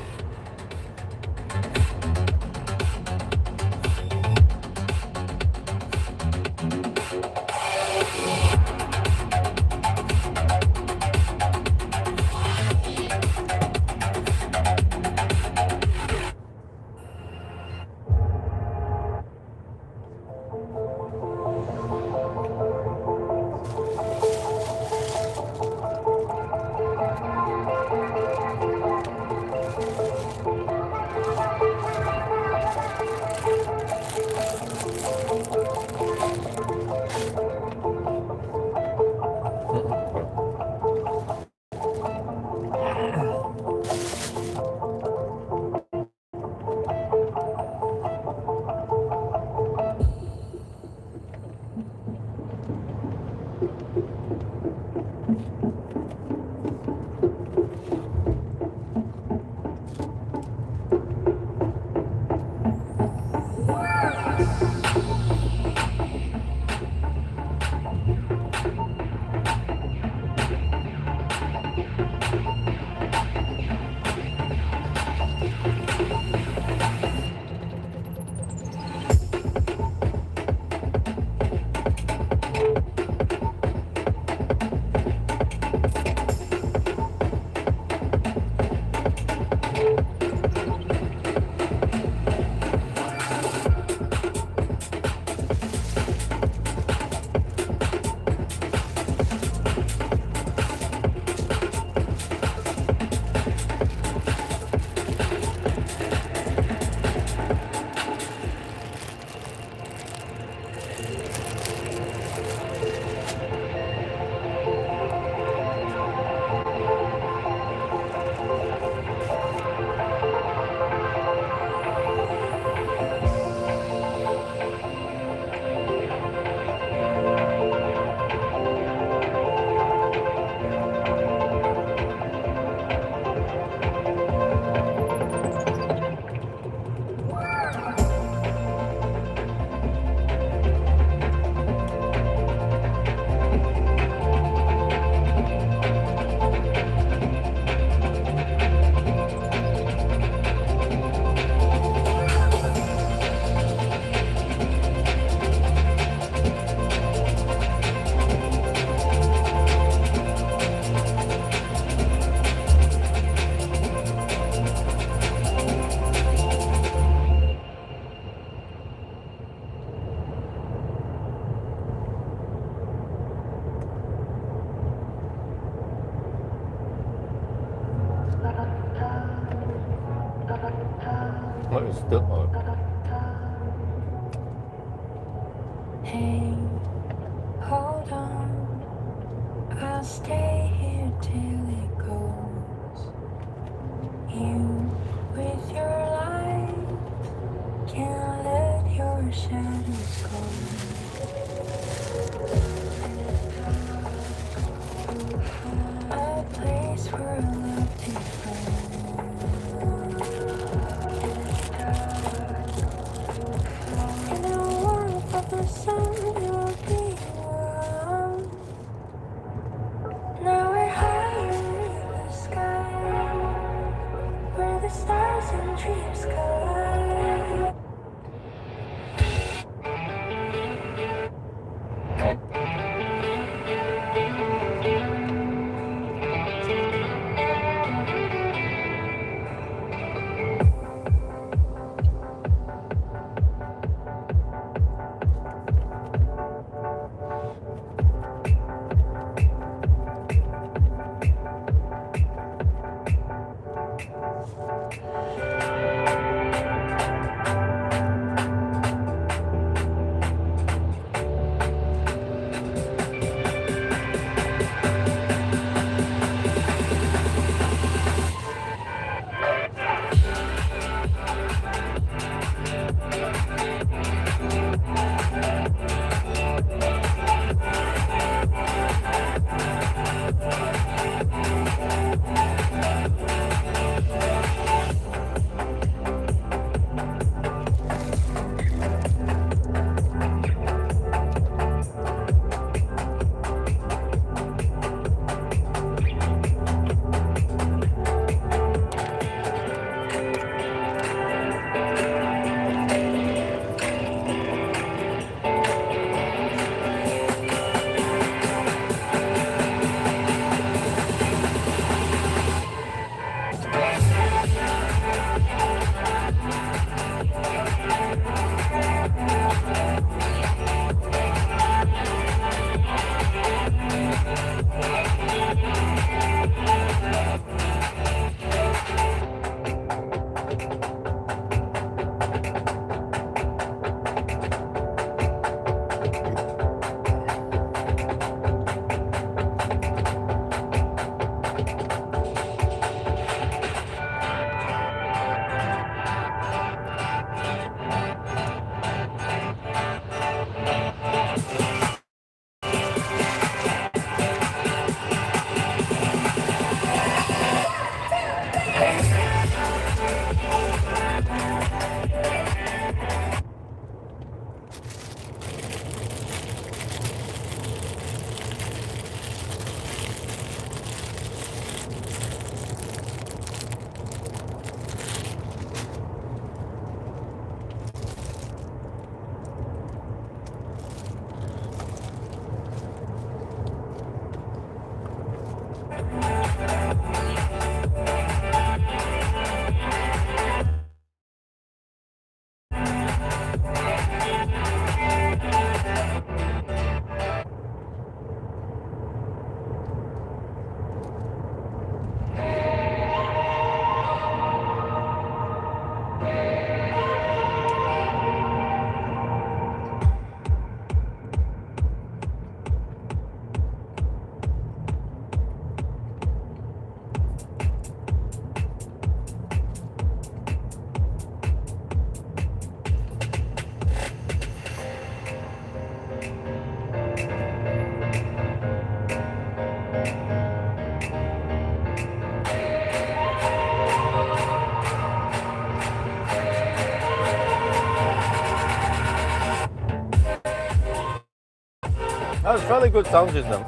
still. Hey, hold on. I'll stay here till it goes. You with your light can't let your shadows go. A place where love can flow. In a world of the sun, you'll be warm. Now we're higher in the sky, where the stars and dreams collide. That was fairly good sound system.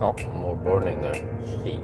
Oh, more burning there. Shit.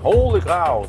Holy cows!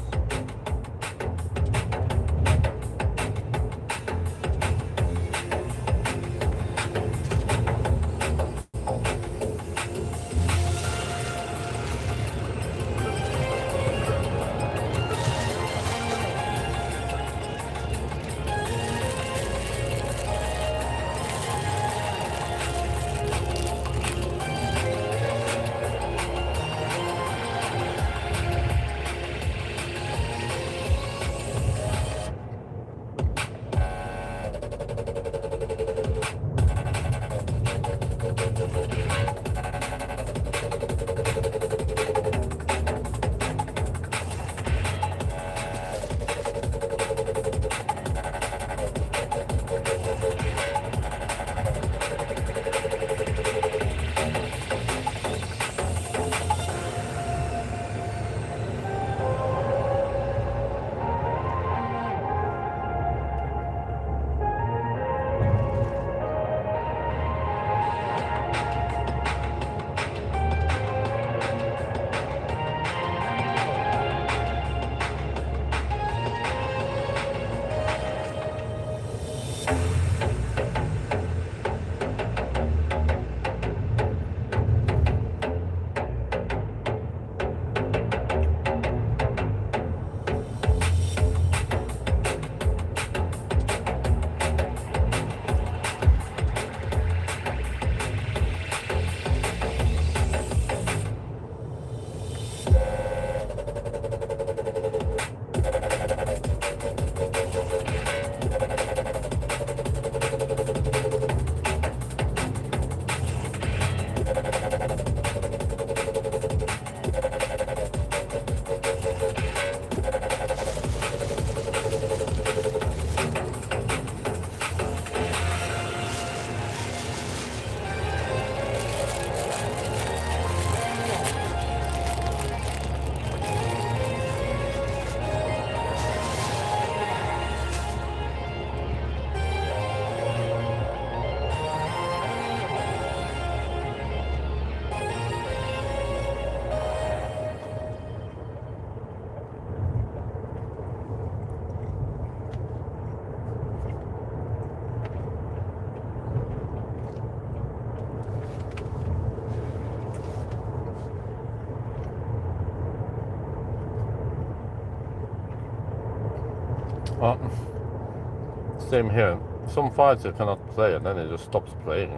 Same here. Some files you cannot play and then it just stops playing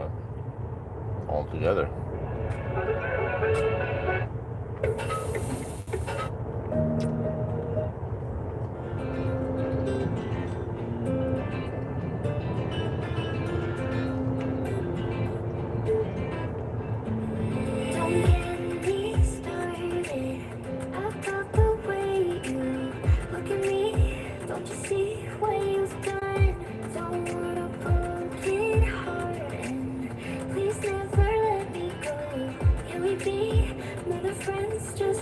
altogether. Don't get me started about the way you look at me. Don't you see what you've done? Don't wanna pull it hard, and please never let me go. Can we be more than friends? Just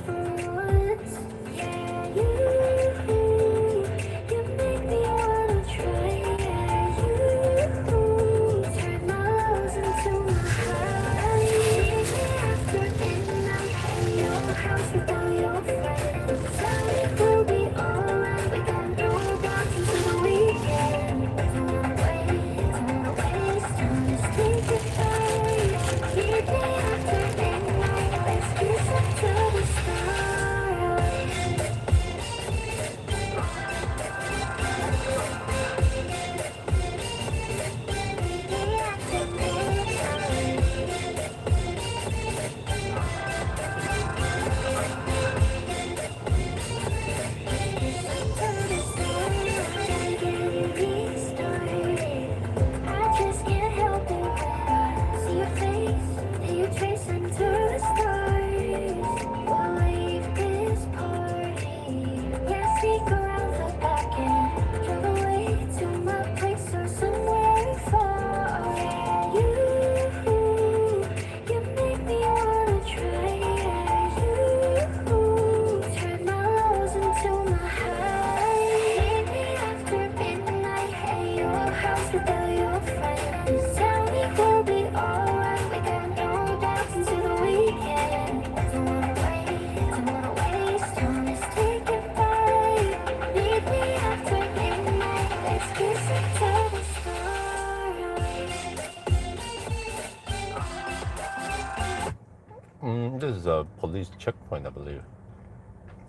This is a police checkpoint, I believe.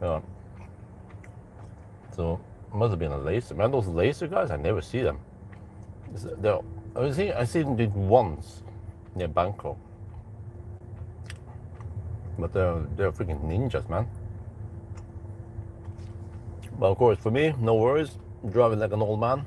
Yeah. So must have been a laser. Man, those laser guys, I never see them. I see them once near Bangkok. But they're freaking ninjas, man. But of course, for me, no worries. Driving like an old man.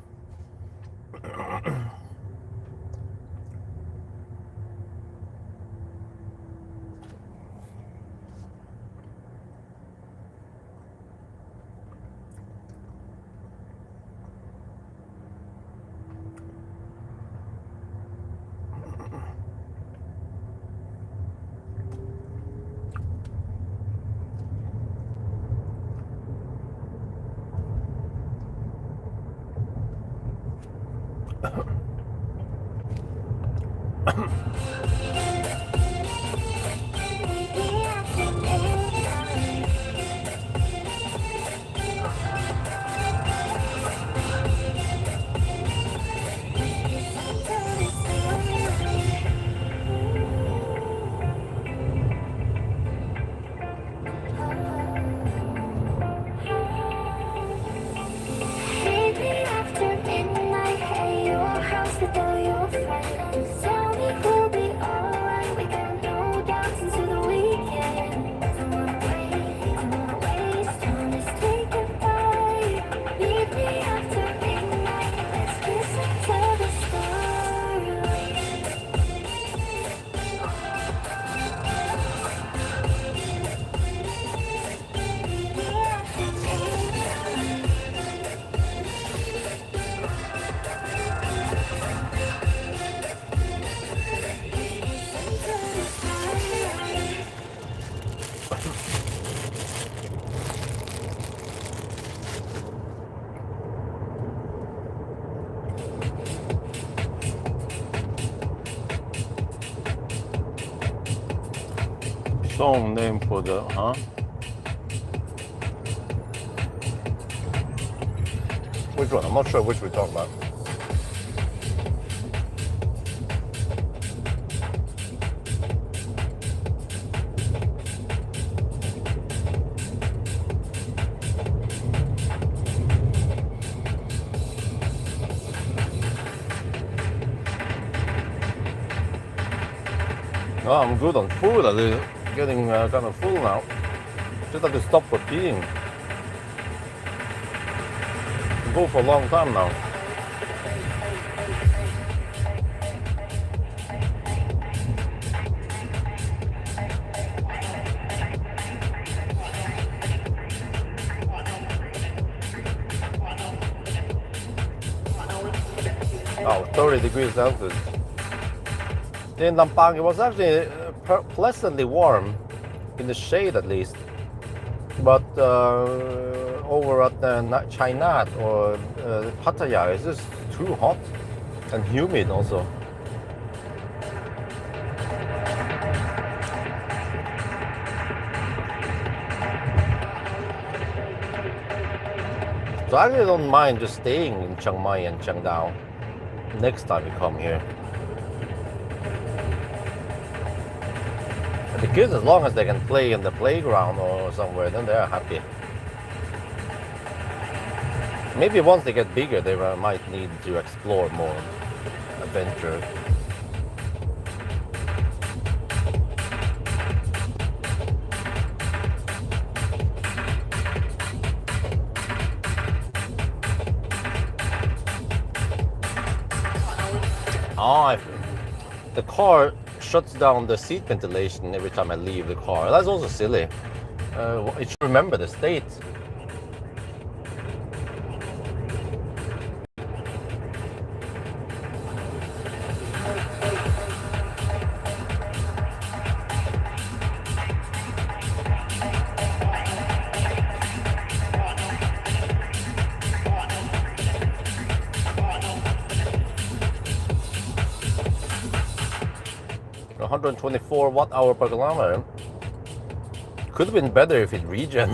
Song name for the, huh? Which one? I'm not sure which we're talking about. Oh, I'm good on food. I'm getting kind of full now. Just have to stop for peeing. Go for a long time now. Oh, 30 degrees Celsius. In Lampang, it was actually pleasantly warm, in the shade at least. But over at China or Pattaya, it's just too hot and humid also. So I really don't mind just staying in Chiang Mai and Chiang Dao next time we come here. The kids, as long as they can play in the playground or somewhere, then they're happy. Maybe once they get bigger, they might need to explore more adventure. Oh, the car shuts down the seat ventilation every time I leave the car. That's also silly. It should remember the state. $124 watt-hour per kilometer. Could have been better if it regen.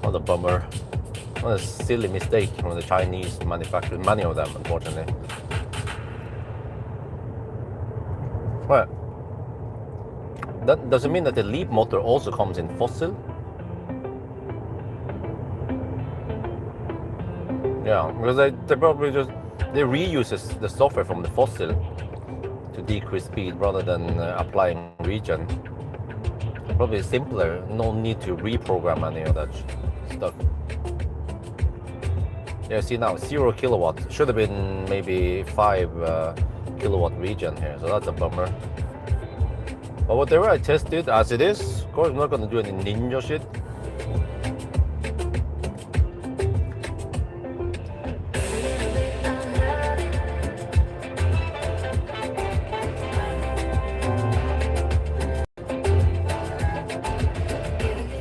What a bummer. What a silly mistake from the Chinese manufacturers, many of them, unfortunately. Well, that doesn't mean that the Leapmotor also comes in fossil. Yeah, because they probably just they reuse the software from the fossil to decrease speed rather than applying regen. Probably simpler. No need to reprogram any of that stuff. Yeah, see now 0 kilowatt should have been maybe 5 kilowatt regen here, so that's a bummer. But whatever, I tested as it is. Of course, I'm not gonna do any ninja shit.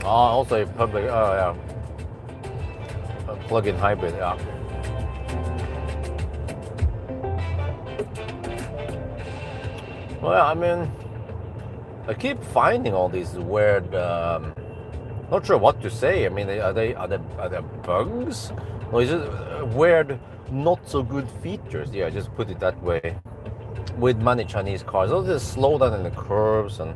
Also a public, yeah, a plug-in hybrid, yeah. Well, I mean, I keep finding all these weird, not sure what to say. I mean, are they bugs, or is it weird, not so good features? Yeah, just put it that way. With many Chinese cars, they'll just slow down in the curves and.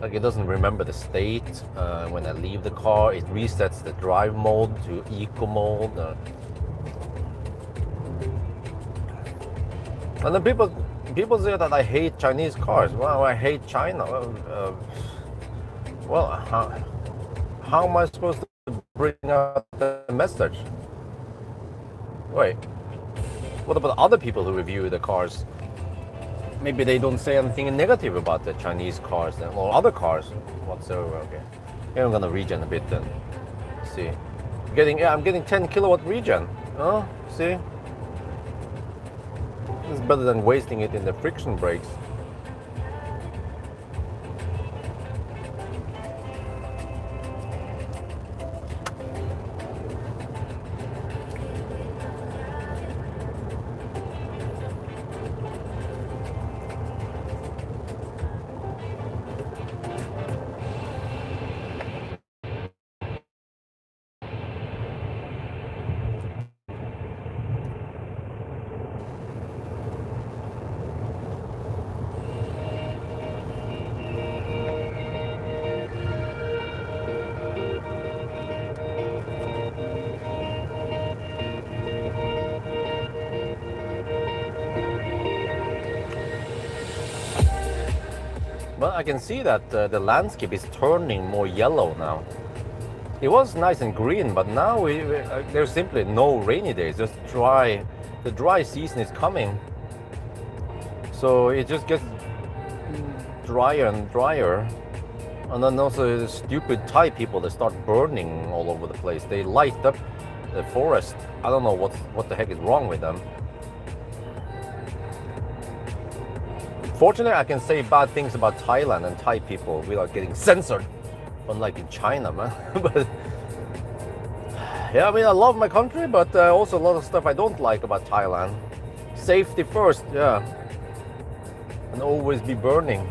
Like it doesn't remember the state when I leave the car. It resets the drive mode to eco mode. And then people say that I hate Chinese cars. Well, I hate China. Well, how am I supposed to bring out the message? Wait, what about other people who review the cars? Maybe they don't say anything negative about the Chinese cars or other cars whatsoever. Okay, here I'm gonna regen a bit then. See, I'm getting 10 kilowatt regen. Oh, see, it's better than wasting it in the friction brakes. Well, I can see that the landscape is turning more yellow now. It was nice and green, but now there's simply no rainy days, just dry. The dry season is coming. So it just gets drier and drier. And then also the stupid Thai people, they start burning all over the place. They light up the forest. I don't know what the heck is wrong with them. Fortunately, I can say bad things about Thailand and Thai people without getting censored, unlike in China, man. But yeah, I mean, I love my country, but also a lot of stuff I don't like about Thailand. Safety first, yeah, and always be burning.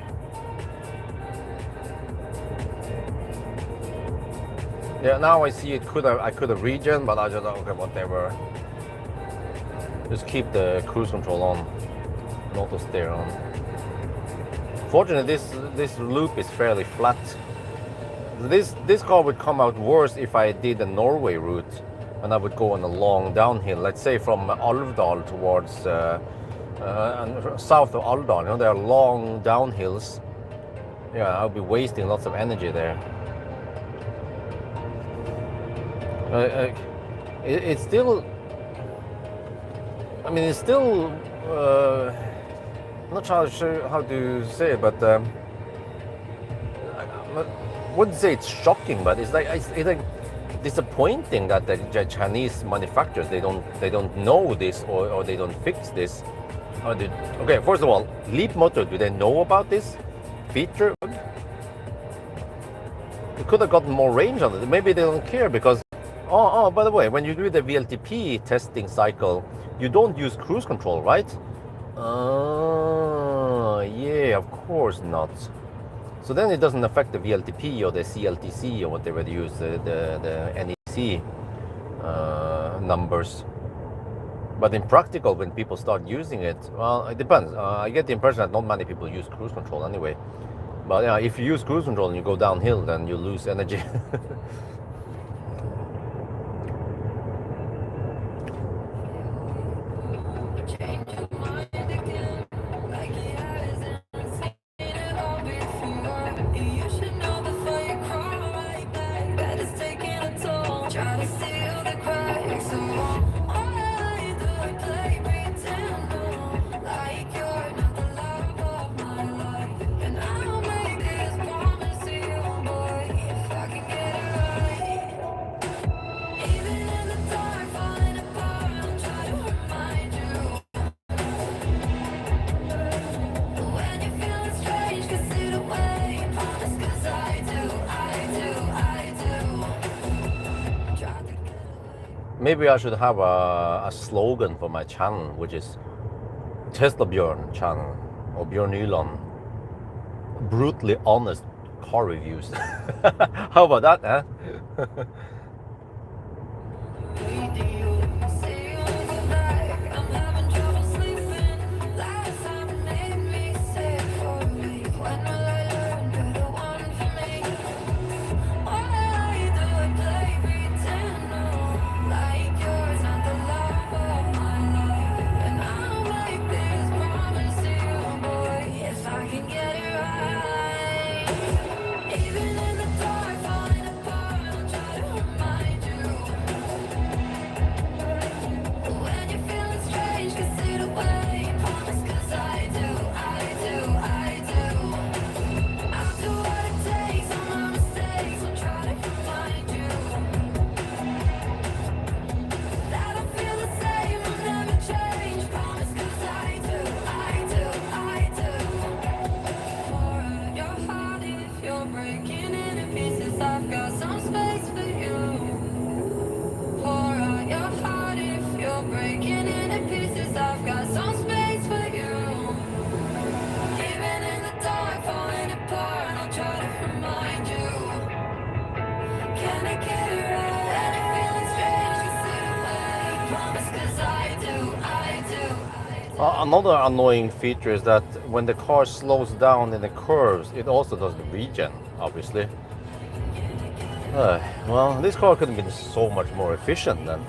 Yeah, now I see I could have regen, but I just okay, whatever. Just keep the cruise control on, and auto steer on. Fortunately, this loop is fairly flat. This car would come out worse if I did the Norway route, and I would go on a long downhill. Let's say from Alvdal towards south of Alvdal. You know, there are long downhills. Yeah, I'll be wasting lots of energy there. It's still. I mean, it's still. I'm not sure how to say it, but I wouldn't say it's shocking, but it's like disappointing that the Chinese manufacturers they don't know this or they don't fix this. Okay, first of all, Leapmotor, do they know about this feature? They could have gotten more range on it. Maybe they don't care because. Oh, by the way, when you do the VLTP testing cycle, you don't use cruise control, right? Yeah, of course not. So then it doesn't affect the VLTP or the CLTC or whatever they use, the NEC numbers. But in practical, when people start using it, well, it depends. I get the impression that not many people use cruise control anyway. But yeah, if you use cruise control and you go downhill, then you lose energy. Maybe I should have a slogan for my channel, which is Tesla Björn channel or Björn Nyland. Brutally honest car reviews. How about that, huh? Another annoying feature is that when the car slows down in the curves, it also does the regen, obviously. Well, this car could have been so much more efficient then.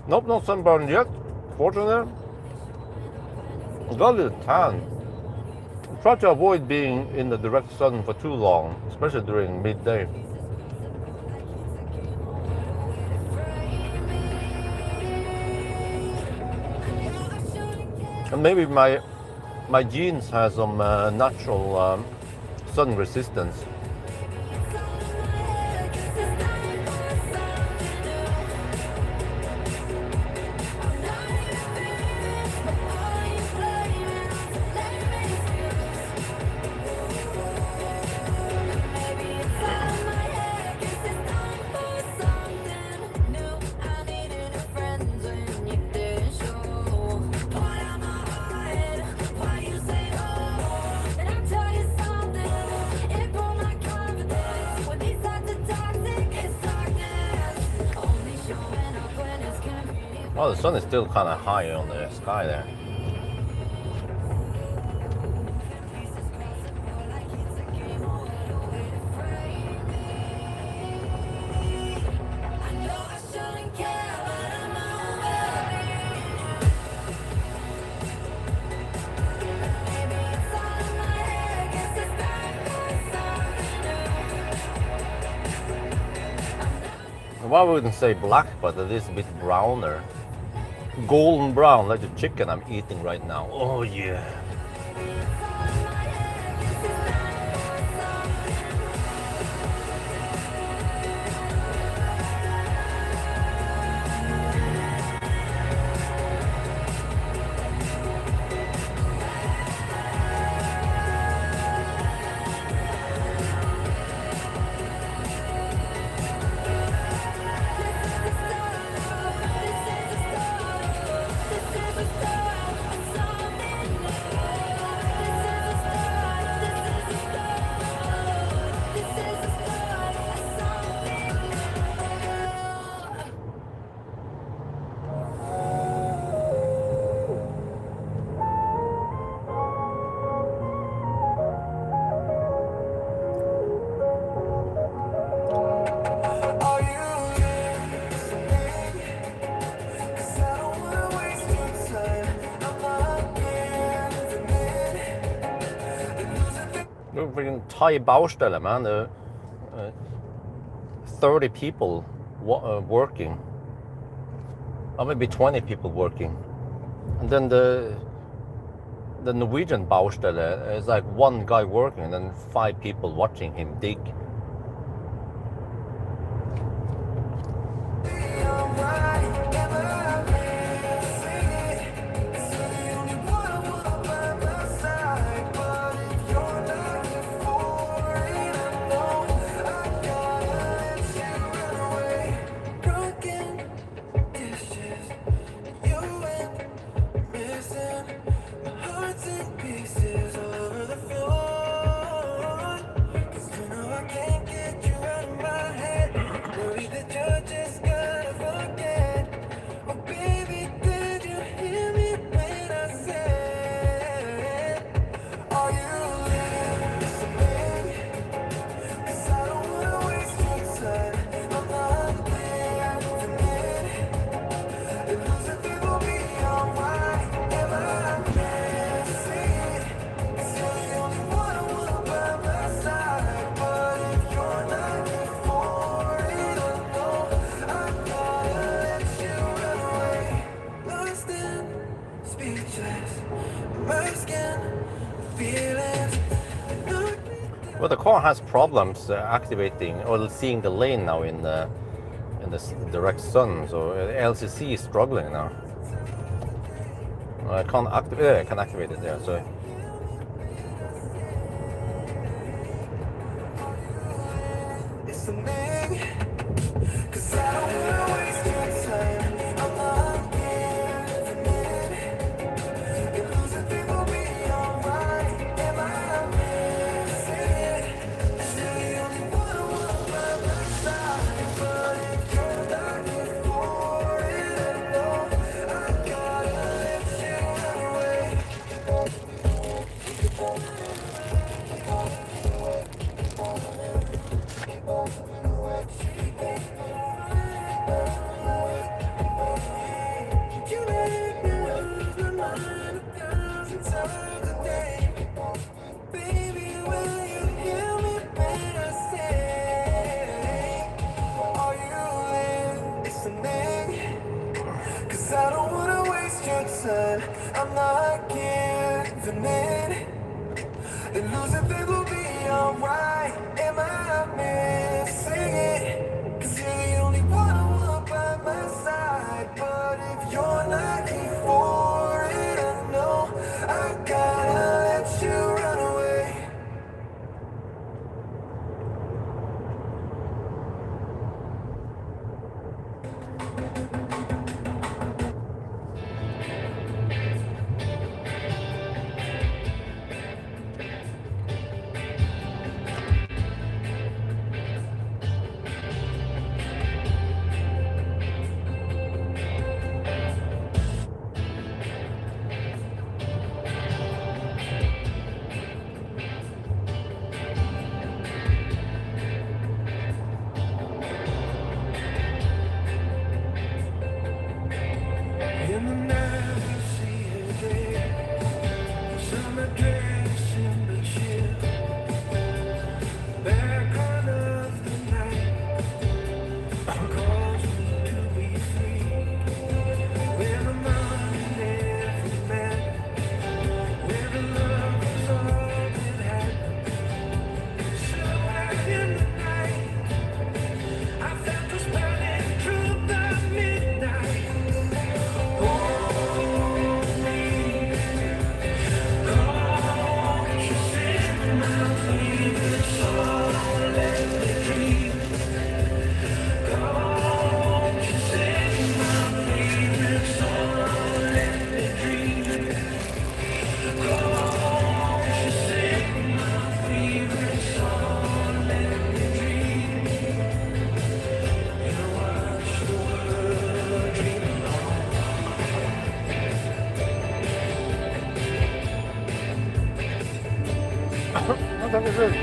Nope, not sunburned yet, fortunately. Got a little tan. Try to avoid being in the direct sun for too long, especially during midday. And maybe my jeans has some natural sun resistance. Oh, the sun is still kind of high on the sky there. Well, I wouldn't say black, but it is a bit browner. Golden brown, like the chicken I'm eating right now. Oh yeah. Freaking Thai Baustelle, man. 30 people working, or maybe 20 people working, and then the Norwegian Baustelle is like one guy working and then 5 people watching him dig. Well, the car has problems activating or seeing the lane now in the direct sun, so LCC is struggling now. I can't activate. Yeah, I can activate it there. So. I'm not giving in. Losing things will be alright. Am I missing it? Cause you're the only one I want by my side. But if you're not here for it, I know I gotta let you run away. Dankeschön.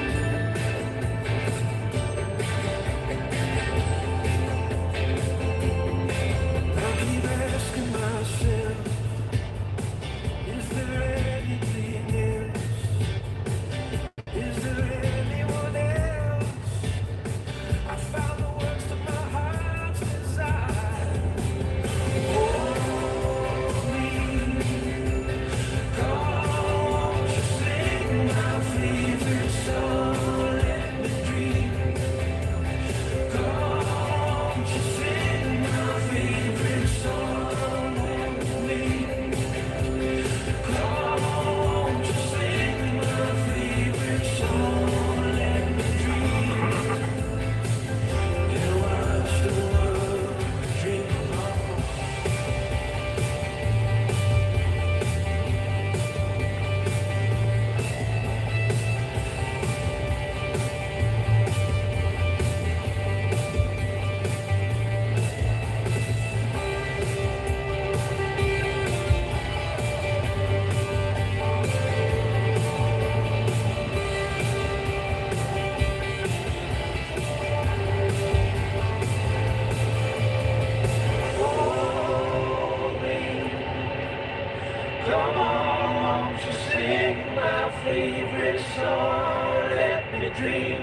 Come on, won't you sing my favorite song, let me dream.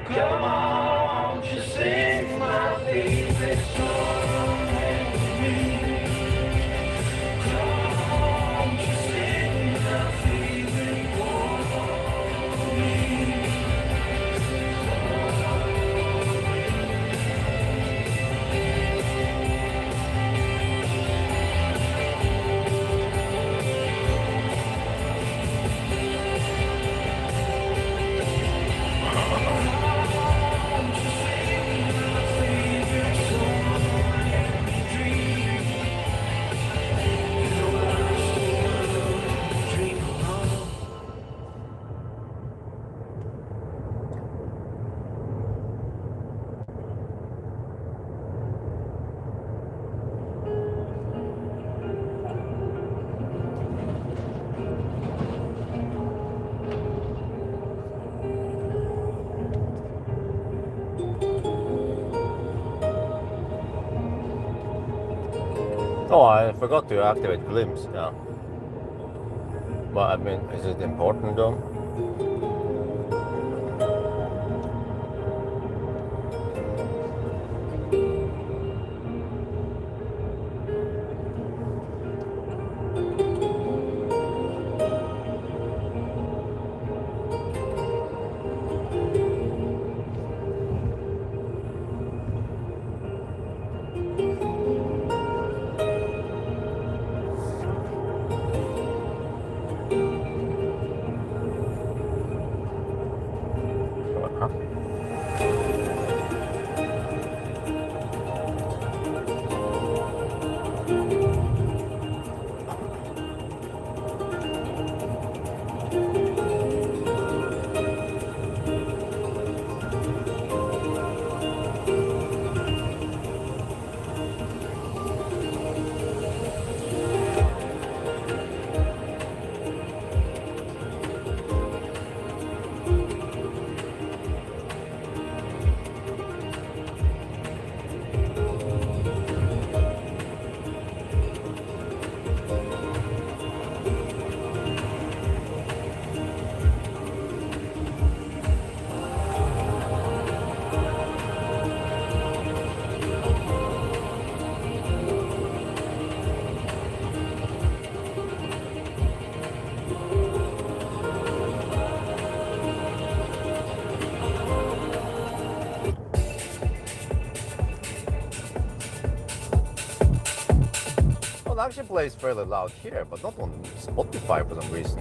Come on, won't you sing my favorite song, let me dream. Come on, won't you sing my favorite song. Oh, I forgot to activate glimpse, yeah. But I mean, is it important though? Well, it actually plays fairly loud here, but not on Spotify for some reason.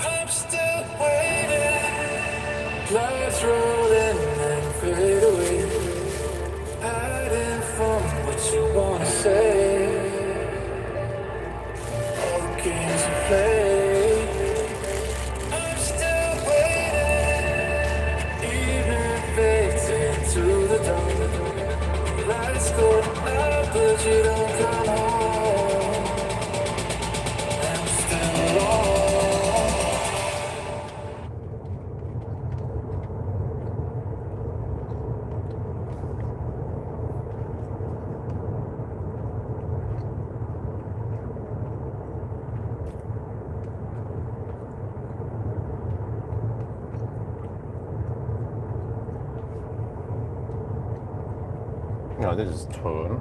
I'm still waiting. Clouds rolling and fade away. Hiding from what you wanna say. games you play. I'm still waiting, even if it's into the dawn. Lights go out, but you don't come home. I'm still alone. No, this is turn.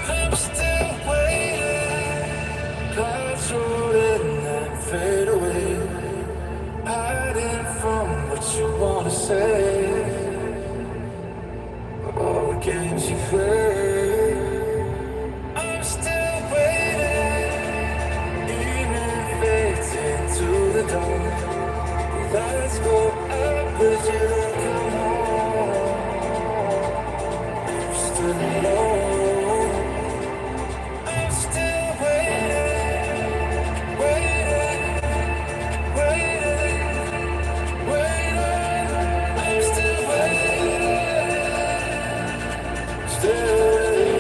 I'm still waiting, clouds rolling and fade away, hiding from what you wanna say. All the games you play. I'm still waiting, even if it's into the dawn. Lights go out, but you don't come home. I'm still alone. I'm still waiting, waiting, waiting, waiting. I'm still waiting, still waiting.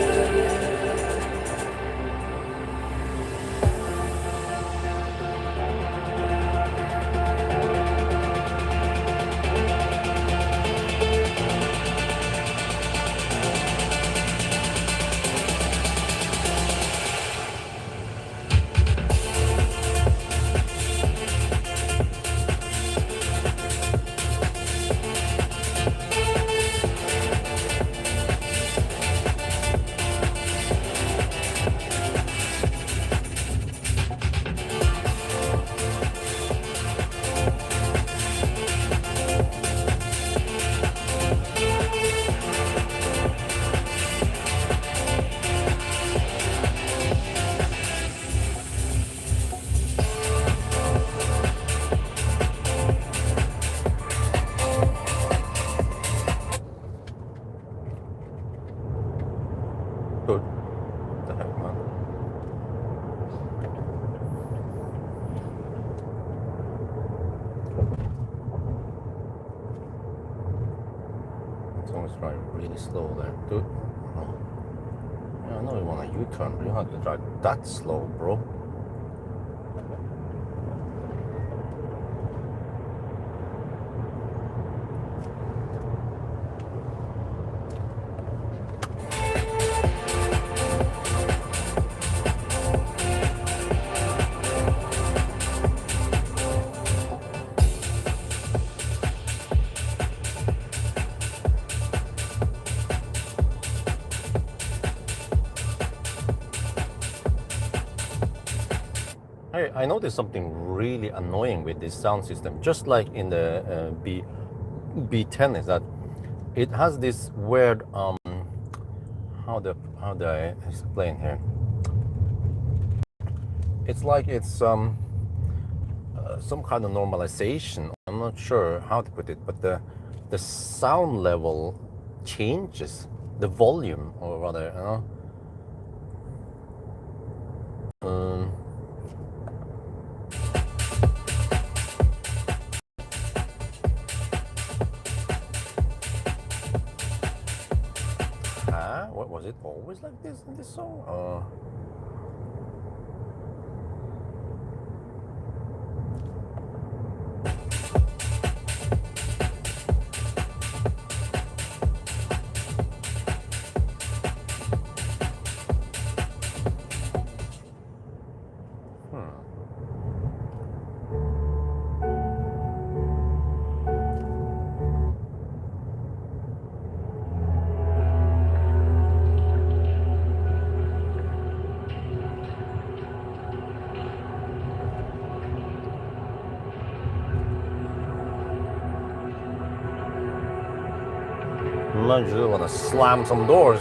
Good. What the heck, man? Someone's driving really slow there. Dude. Oh. Yeah, I know you want a U-turn, but you don't have to drive that slow, bro. Hey, I noticed something really annoying with this sound system, just like in the B10, is that it has this weird how do I explain here? It's like it's some kind of normalization. I'm not sure how to put it, but the sound level changes, the volume, or rather, you know. Was it always like this in this song? I just want to slam some doors.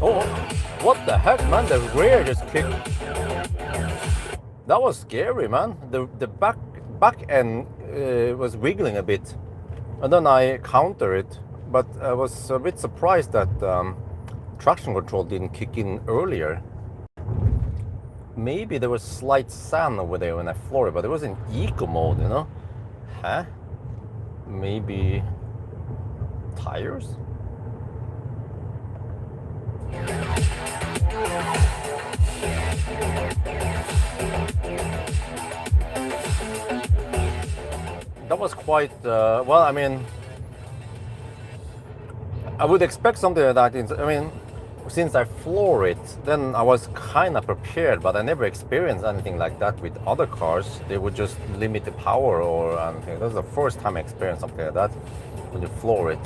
Oh, what the heck, man? The rear just kicked. That was scary, man. The back end was wiggling a bit, and then I counter it. But I was a bit surprised that traction control didn't kick in earlier. Maybe there was slight sand over there when I floored it, but it was in eco mode, you know? Huh? Maybe tires? That was quite, well, I mean, I would expect something like that. I mean, since I floor it, then I was kind of prepared, but I never experienced anything like that with other cars. They would just limit the power or anything. That was the first time I experienced something like that when you floor it.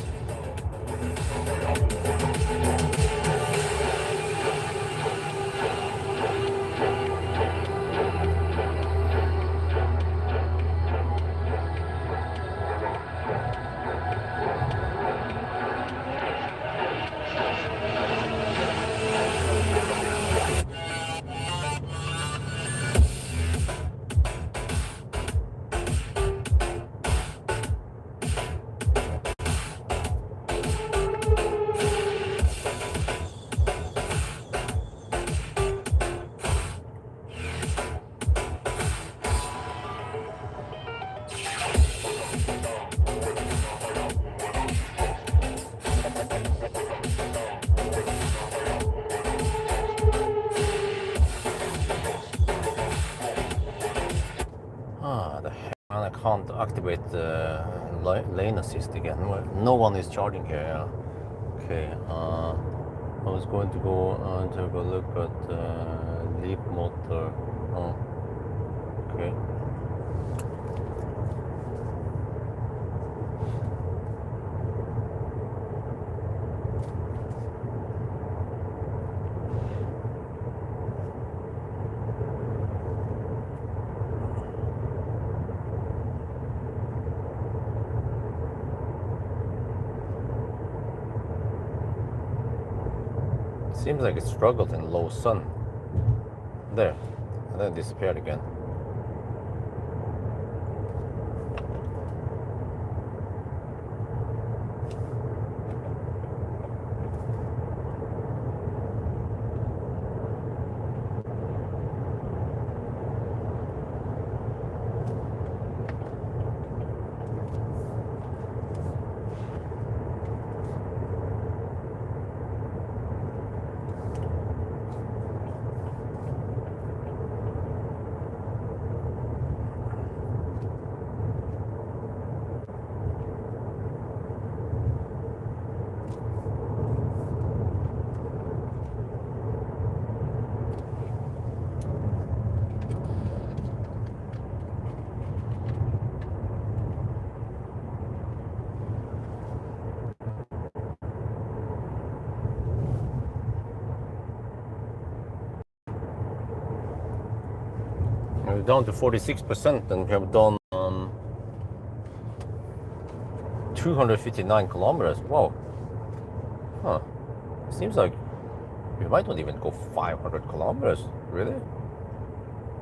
I can't activate the lane assist again. No one is charging here. Yeah. Okay. I was going to go and take a look at Leapmotor. Oh. Okay. Seems like it struggled in low sun. There, and then it disappeared again. we're down to 46% and we have done 259 kilometers. Wow. Huh. Seems like we might not even go 500 kilometers, really.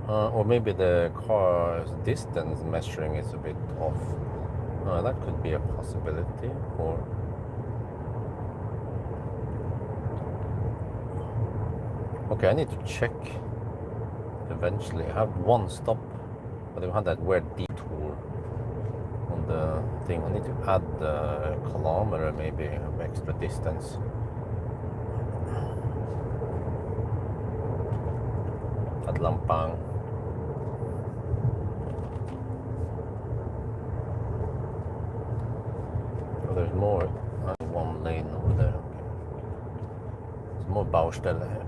Or maybe the car's distance measuring is a bit off. That could be a possibility. Or okay, I need to check eventually. I have one stop, but I had that weird detour on the thing. I need to add the kilometer, maybe of extra distance. At Lampang. Oh, there's more. One lane over there. There's more Baustelle here.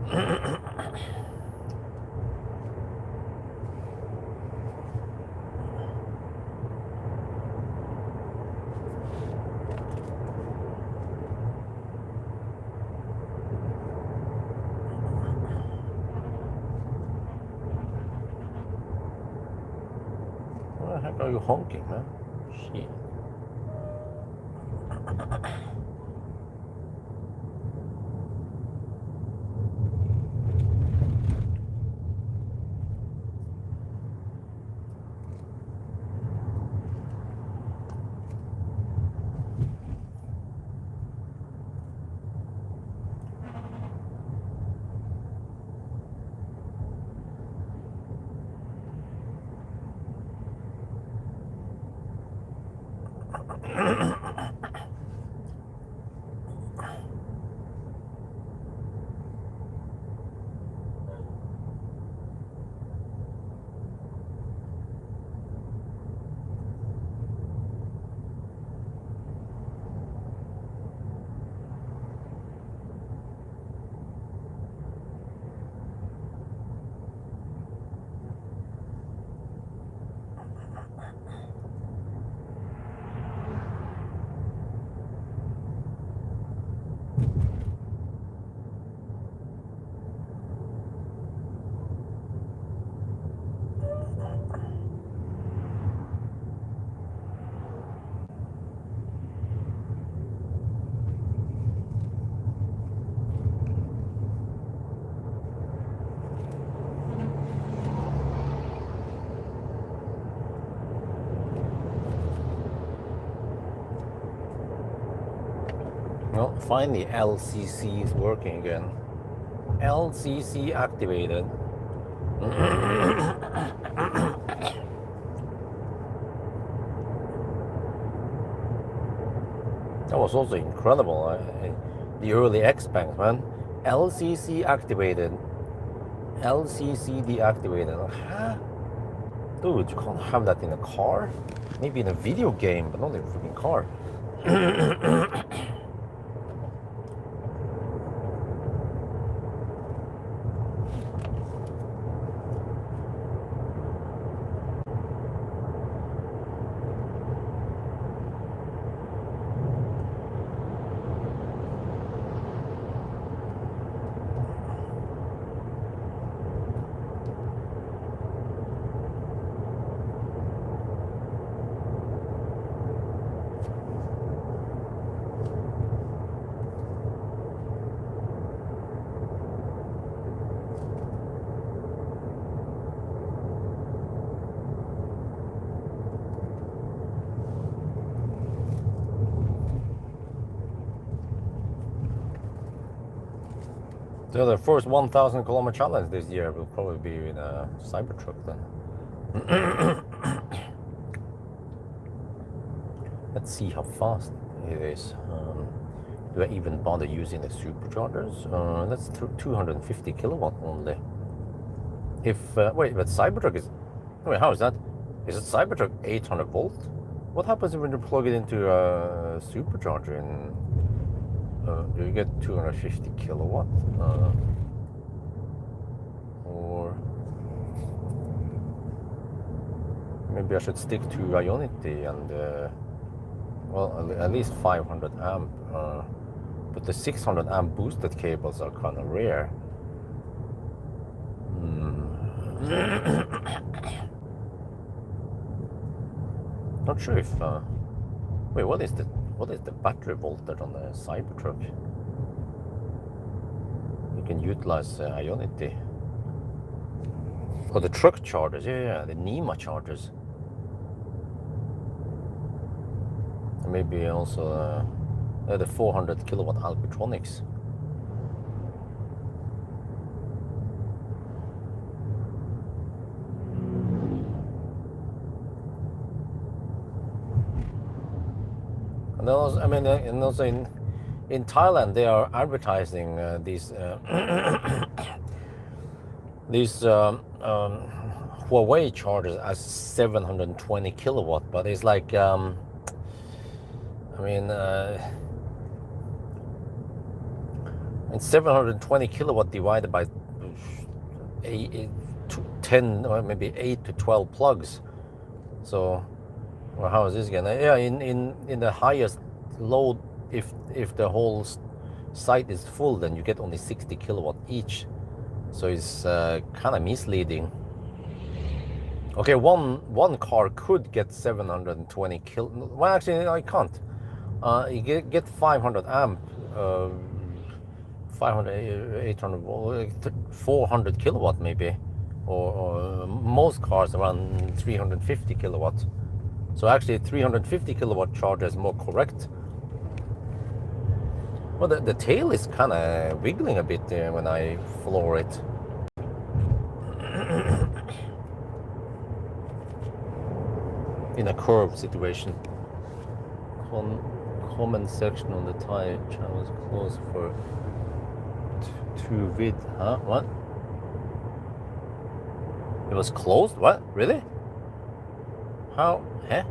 What the heck are you honking, man? Shit. Well, finally LCC is working again. LCC activated. That was also incredible. The early X-Banks, man. LCC activated. LCC deactivated. Huh? Dude, you can't have that in a car? Maybe in a video game, but not in a freaking car. So the first 1,000 kilometer challenge this year will probably be in a Cybertruck then. Let's see how fast it is. Do I even bother using the superchargers? That's 250 kilowatt only. If wait, but Cybertruck is. Wait, how is that? Is it Cybertruck 800 volt? What happens when you plug it into a supercharger? Do you get 250 kilowatt? Or maybe I should stick to Ionity and well, at least 500 amp. But the 600 amp boosted cables are kind of rare. Not sure if. Wait, what is the battery voltage on the Cybertruck? You can utilize Ionity. Oh, the truck chargers, yeah, the NEMA chargers. And maybe also the 400 kilowatt Alpitronics. And also, I mean, and also in Thailand, they are advertising these these Huawei chargers as 720 kilowatt, but it's like, I mean, and 720 kilowatt divided by 10 or maybe 8 to 12 plugs. So, well, how is this again? Yeah, in the highest load, if the whole site is full, then you get only 60 kilowatt each. So it's kind of misleading. Okay, one car could get 720 kil. Well, actually, I can't. You get 500 amp, 500, 800, 400 kilowatt maybe, or most cars around 350 kilowatt. So actually, 350 kilowatt charger is more correct. Well, the tail is kind of wiggling a bit there when I floor it. In a curved situation. Comment section on the Thai channel is closed for two vid. Huh? What? It was closed? What? Really? How? Huh?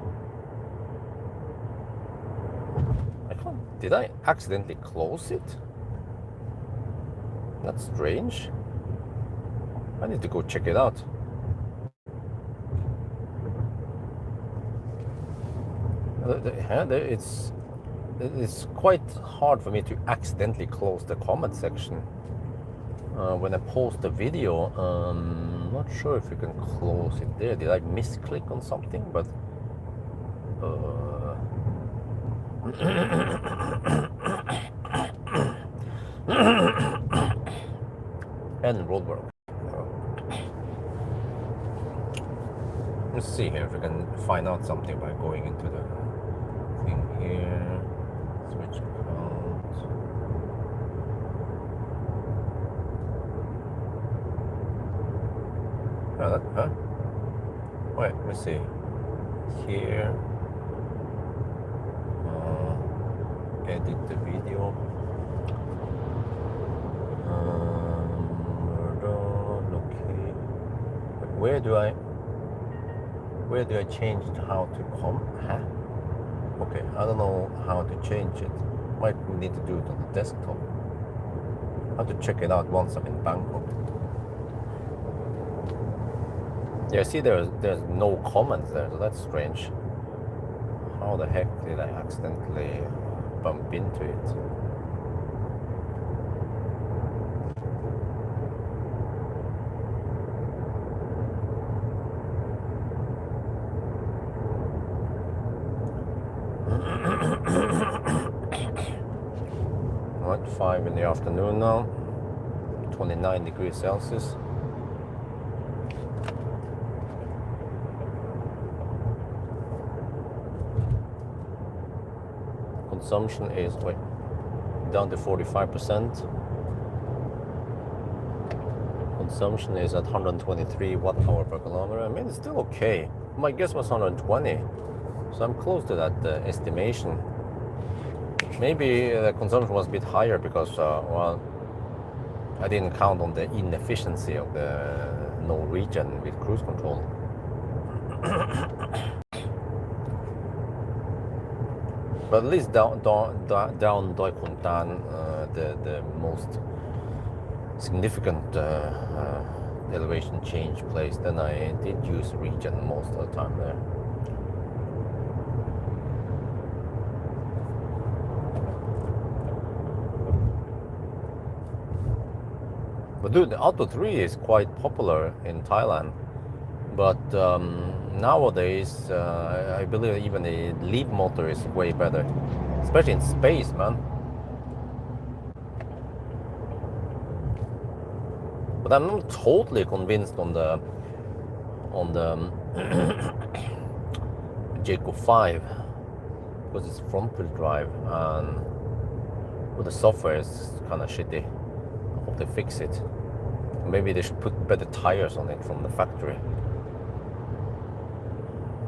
Did I accidentally close it? That's strange. I need to go check it out. It's quite hard for me to accidentally close the comment section when I post a video. Not sure if you can close it there. Did I misclick on something? But and roadwork. Let's see here if we can find out something by going into the thing here. Switch account. Huh? Wait, let me see. Here. Edit the video. Okay. Where do I change how to come? Huh? Okay, I don't know how to change it. Might need to do it on the desktop. I have to check it out once I'm in Bangkok. Yeah, see, there's no comments there, so that's strange. How the heck did I accidentally bump into it? Right, 5 in the afternoon now, 29 degrees Celsius. Consumption is down to 45%. Consumption is at 123 watt hour per kilometer. I mean, it's still okay. My guess was 120, so I'm close to that estimation. Maybe the consumption was a bit higher because, well, I didn't count on the inefficiency of the Norwegian with cruise control. But at least down Doi Kuntan, the most significant elevation change place, then I did use region most of the time there. But dude, the Auto 3 is quite popular in Thailand. But nowadays, I believe even a Leapmotor is way better, especially in space, man. But I'm not totally convinced on the Jaco 5 because it's front-wheel drive and well, the software is kind of shitty. I hope they fix it. Maybe they should put better tires on it from the factory.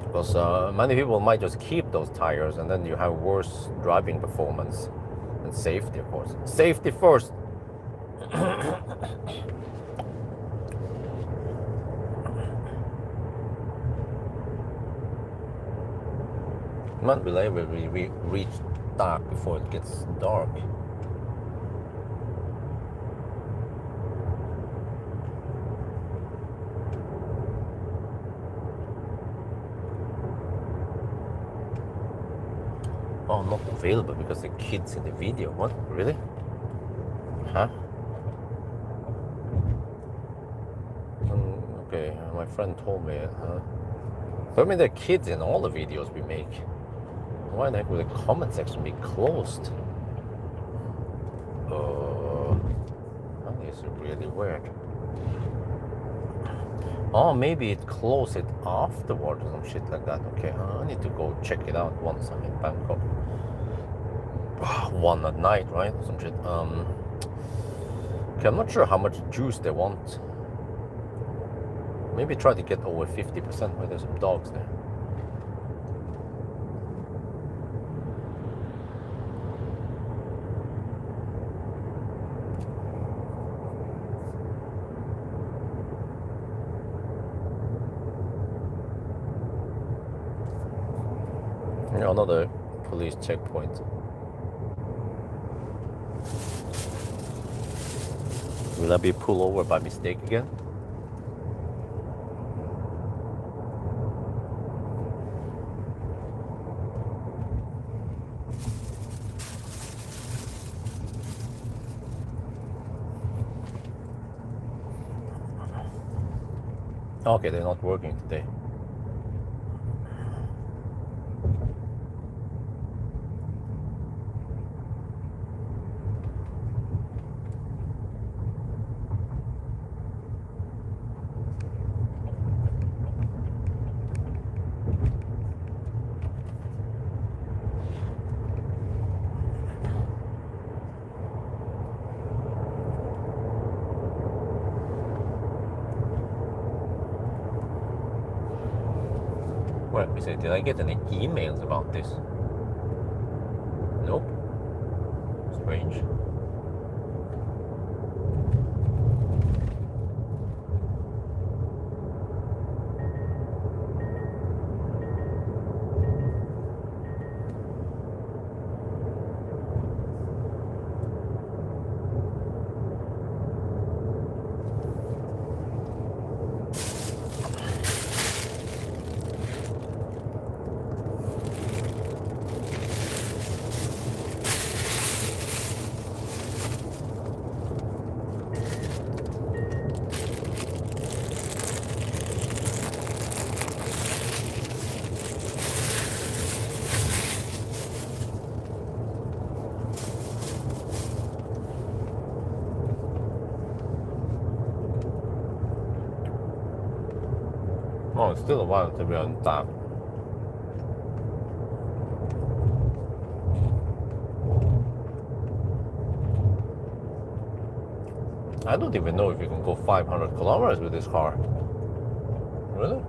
Because many people might just keep those tires and then you have worse driving performance and safety, of course. Safety first! Might be able to reach dark before it gets dark. Oh, not available because the kid's in the video. What? Really? Huh? Okay, my friend told me. Told me there are kids in all the videos we make. Why the heck would the comment section be closed? That is really weird. Oh, maybe it closed it afterward or some shit like that. Okay, I need to go check it out once I'm in Bangkok. 1 at night, right? Or some shit. Okay, I'm not sure how much juice they want. Maybe try to get over 50% where there's some dogs there. Another police checkpoint. Will I be pulled over by mistake again? Okay, they're not working today. What we say? Did I get any emails about this? Nope. Strange. Oh, it's still a while to be on top. I don't even know if you can go 500 kilometers with this car. Really?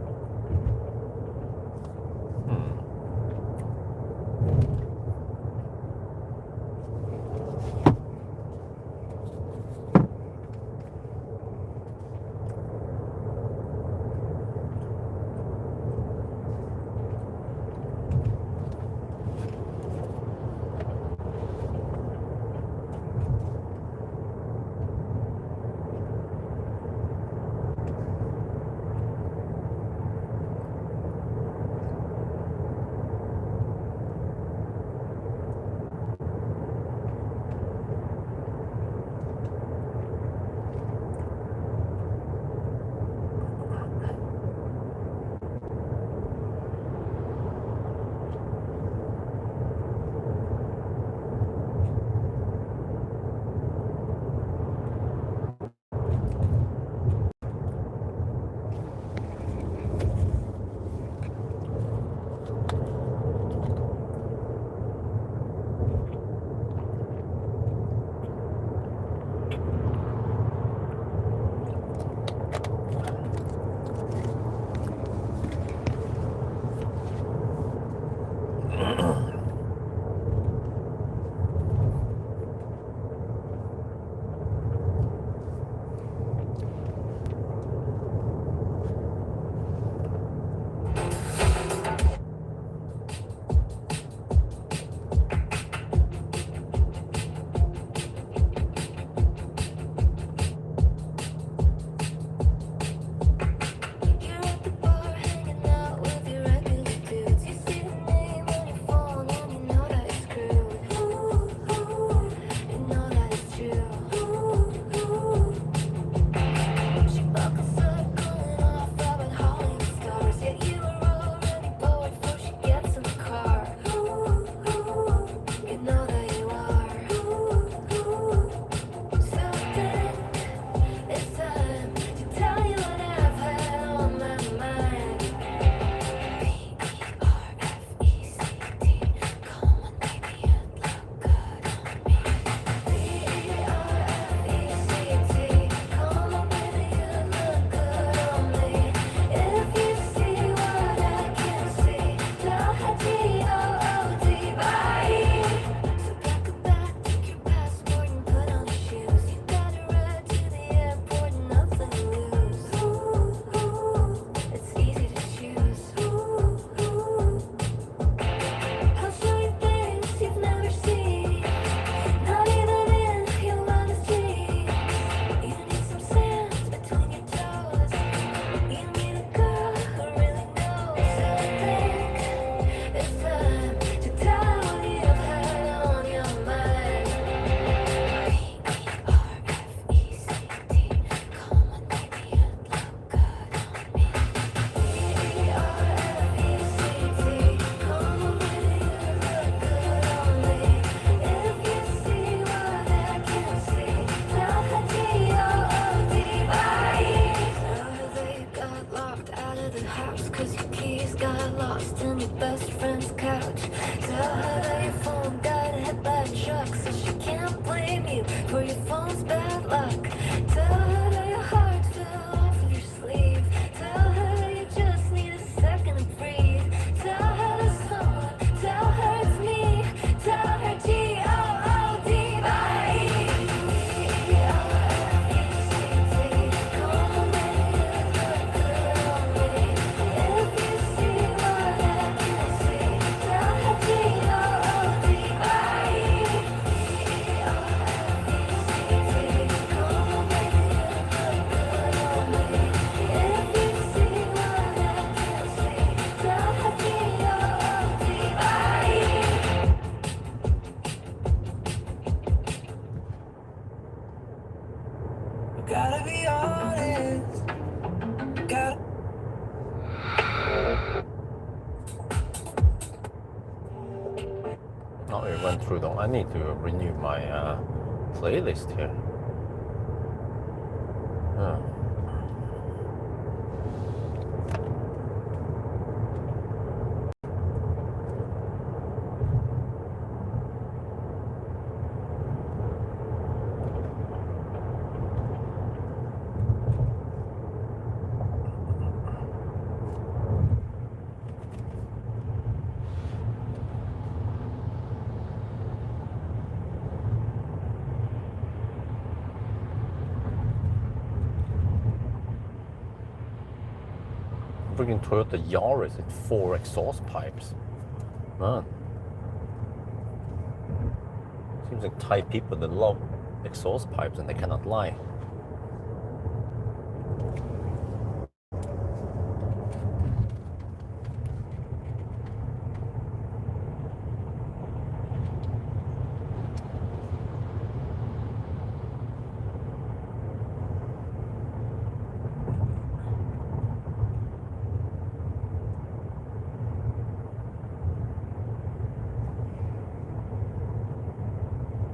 Gotta be honest. Gotta. Oh, it went through though. I need to renew my playlist here. Freaking Toyota Yaris with 4 exhaust pipes. Man. Seems like Thai people that love exhaust pipes and they cannot lie.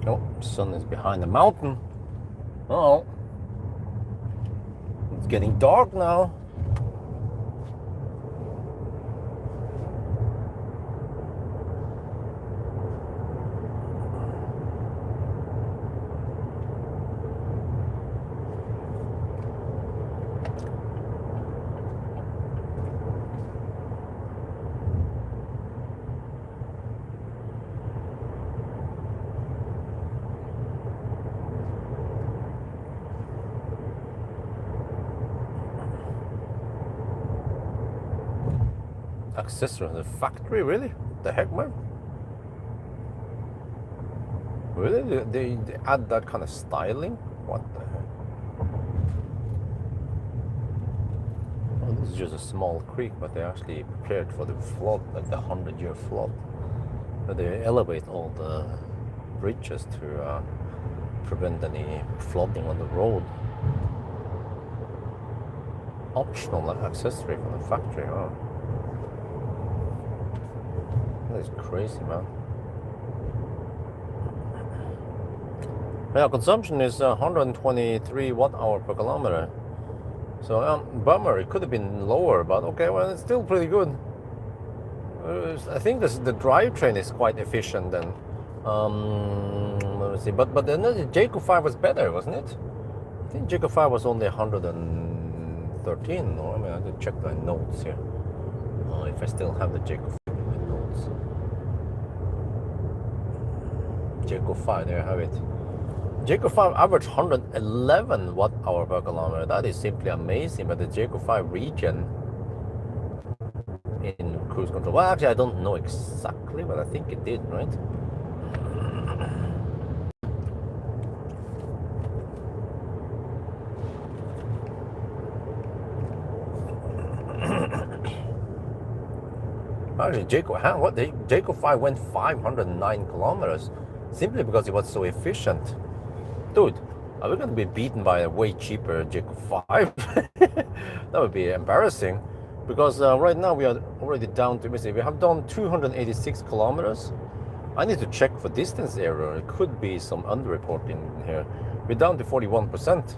Oh, sun is behind the mountain. Oh, it's getting dark now. Accessory in the factory, really? The heck, man? Really? They add that kind of styling? What the heck? Oh, this is just a small creek, but they actually prepared for the flood, like the 100-year flood. But they elevate all the bridges to prevent any flooding on the road. Optional accessory from the factory, huh? That is crazy, man. Yeah, consumption is 123 watt-hour per kilometer. So, bummer, it could have been lower, but okay, well, it's still pretty good. I think the drivetrain is quite efficient then. Let me see, but then the Jaco 5 was better, wasn't it? I think Jaco 5 was only 113, or I mean, I have to check the notes here. If I still have the Jaco 5 in my notes. Jaco 5, there I have it. Jaco 5 average 111 watt-hour per kilometer. That is simply amazing. But the Jaco 5 regen in cruise control. Well, actually, I don't know exactly, but I think it did, right? Actually, Jaco 5 went 509 kilometers simply because it was so efficient. Dude, are we going to be beaten by a way cheaper Jaco 5? That would be embarrassing. Because right now we are already down to, we have done 286 kilometers. I need to check for distance error. It could be some underreporting here. We're down to 41%.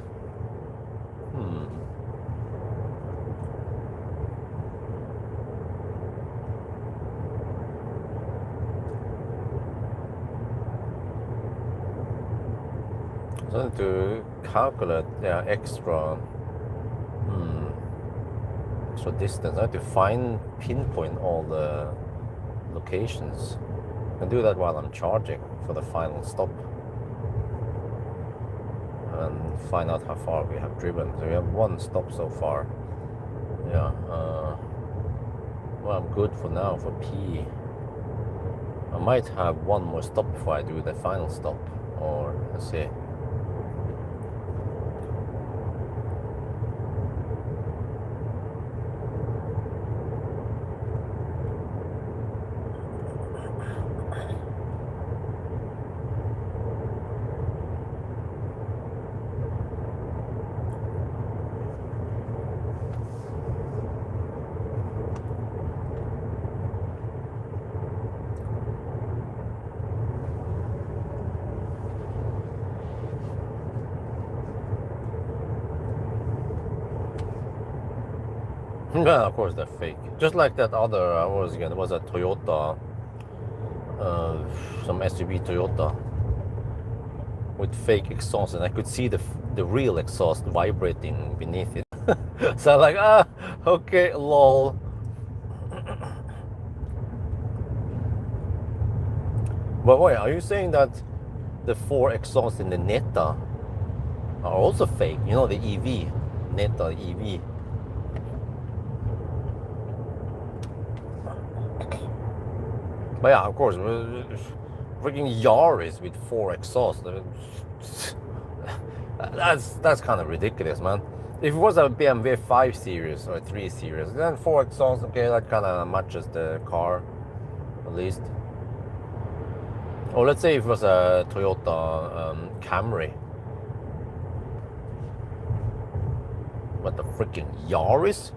So I need to calculate extra distance. I have to pinpoint all the locations. I can do that while I'm charging for the final stop. And find out how far we have driven. So we have one stop so far. Yeah. Well, I'm good for now for P. I might have one more stop before I do the final stop. Or, let's see. Yeah, of course they're fake. Just like that other, what was it again? It was a Toyota, some SUV Toyota with fake exhaust, and I could see the real exhaust vibrating beneath it. So I'm like, okay, lol. But wait, are you saying that the four exhausts in the Neta are also fake? You know, the EV, Neta EV. But yeah, of course, freaking Yaris with four exhausts. That's kind of ridiculous, man. If it was a BMW 5 Series or 3 Series, then four exhausts, okay, that kind of matches the car, at least. Or let's say if it was a Toyota Camry. But the freaking Yaris?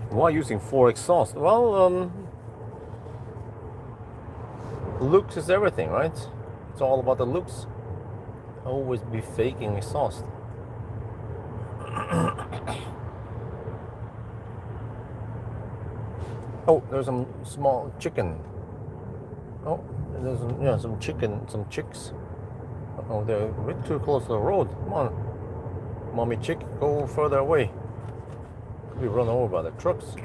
Why using four exhausts? Well, looks is everything, right? It's all about the looks. Always be faking exhaust. Oh, there's some small chicken. Oh, there's some chicken, some chicks. Oh, they're a bit too close to the road. Come on, mommy chick, go further away. Could be run over by the trucks.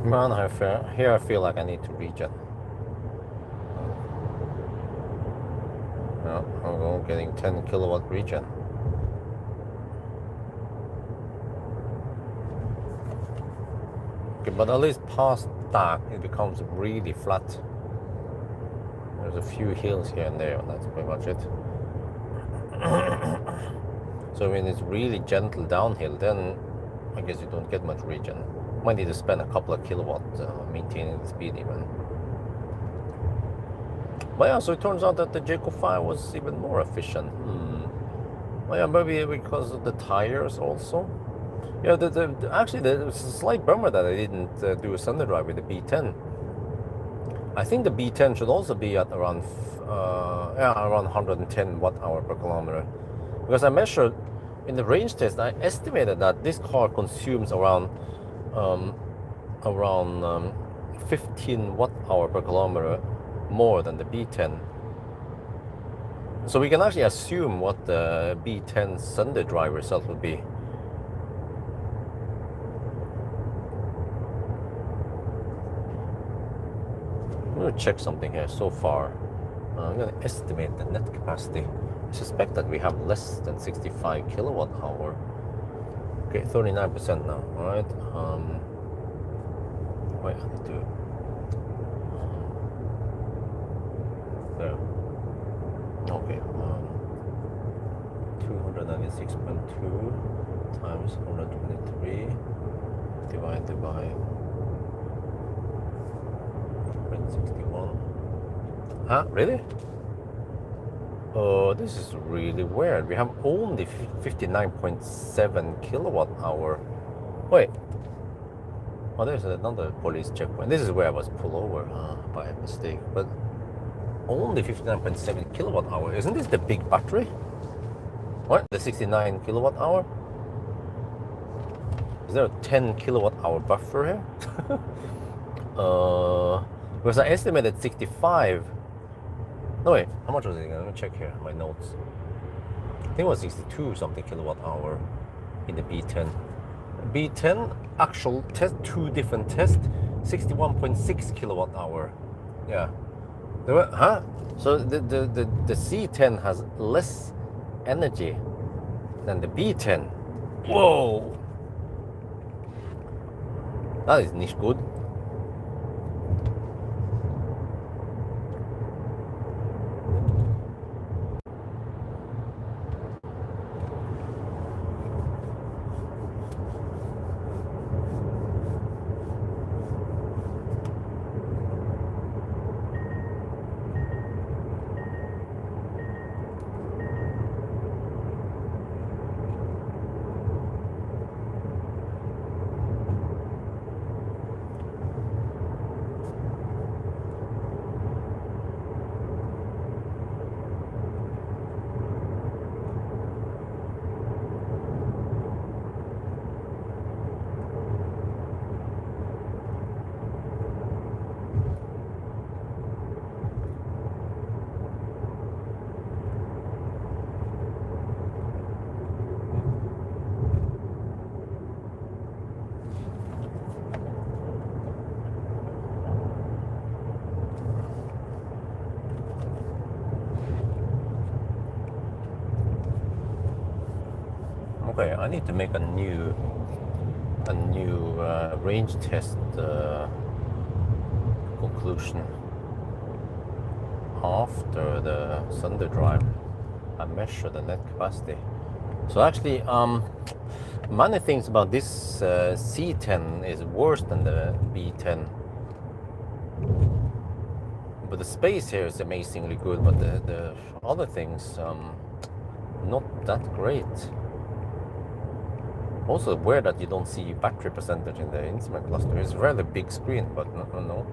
Man, here I feel like I need to regen. No, I'm getting 10 kilowatt regen. Okay, but at least past that, it becomes really flat. There's a few hills here and there, and that's pretty much it. So when it's really gentle downhill, then I guess you don't get much regen. Might need to spend a couple of kilowatts maintaining the speed even. But yeah, so it turns out that the Jaco 5 was even more efficient. Well, yeah, maybe because of the tires also. Yeah, actually there's a slight bummer that I didn't do a Sunday drive with the B10. I think the B10 should also be at around around 110 watt-hour per kilometer, because I measured in the range test. I estimated that this car consumes around 15 watt-hour per kilometer more than the B10. So we can actually assume what the B10 Sunday drive result would be. I'm going to check something here so far. I'm going to estimate the net capacity. I suspect that we have less than 65 kilowatt hour. Okay, 39% now. All right. Wait, I need to. There. Okay. 296.2 times 123 divided by 161. Huh? Really? Oh, this is really weird. We have only 59.7 kilowatt hour. Wait. Oh, there's another police checkpoint. This is where I was pulled over by mistake. But only 59.7 kilowatt hour. Isn't this the big battery? What? The 69 kilowatt hour? Is there a 10 kilowatt hour buffer here? Because I estimated 65. No, wait, how much was it? Let me check here, my notes. I think it was 62 something kilowatt hour in the B10. B10 actual test, 2 different tests, 61.6 kilowatt hour. Yeah. There were, huh? So the C10 has less energy than the B10. Whoa! That is not good. Okay, I need to make a new range test conclusion after the Sunday drive. I measure the net capacity. So actually, many things about this C10 is worse than the B10. But the space here is amazingly good, but the other things, not that great. Also weird that you don't see battery percentage in the instrument cluster. It's a rather big screen, but no.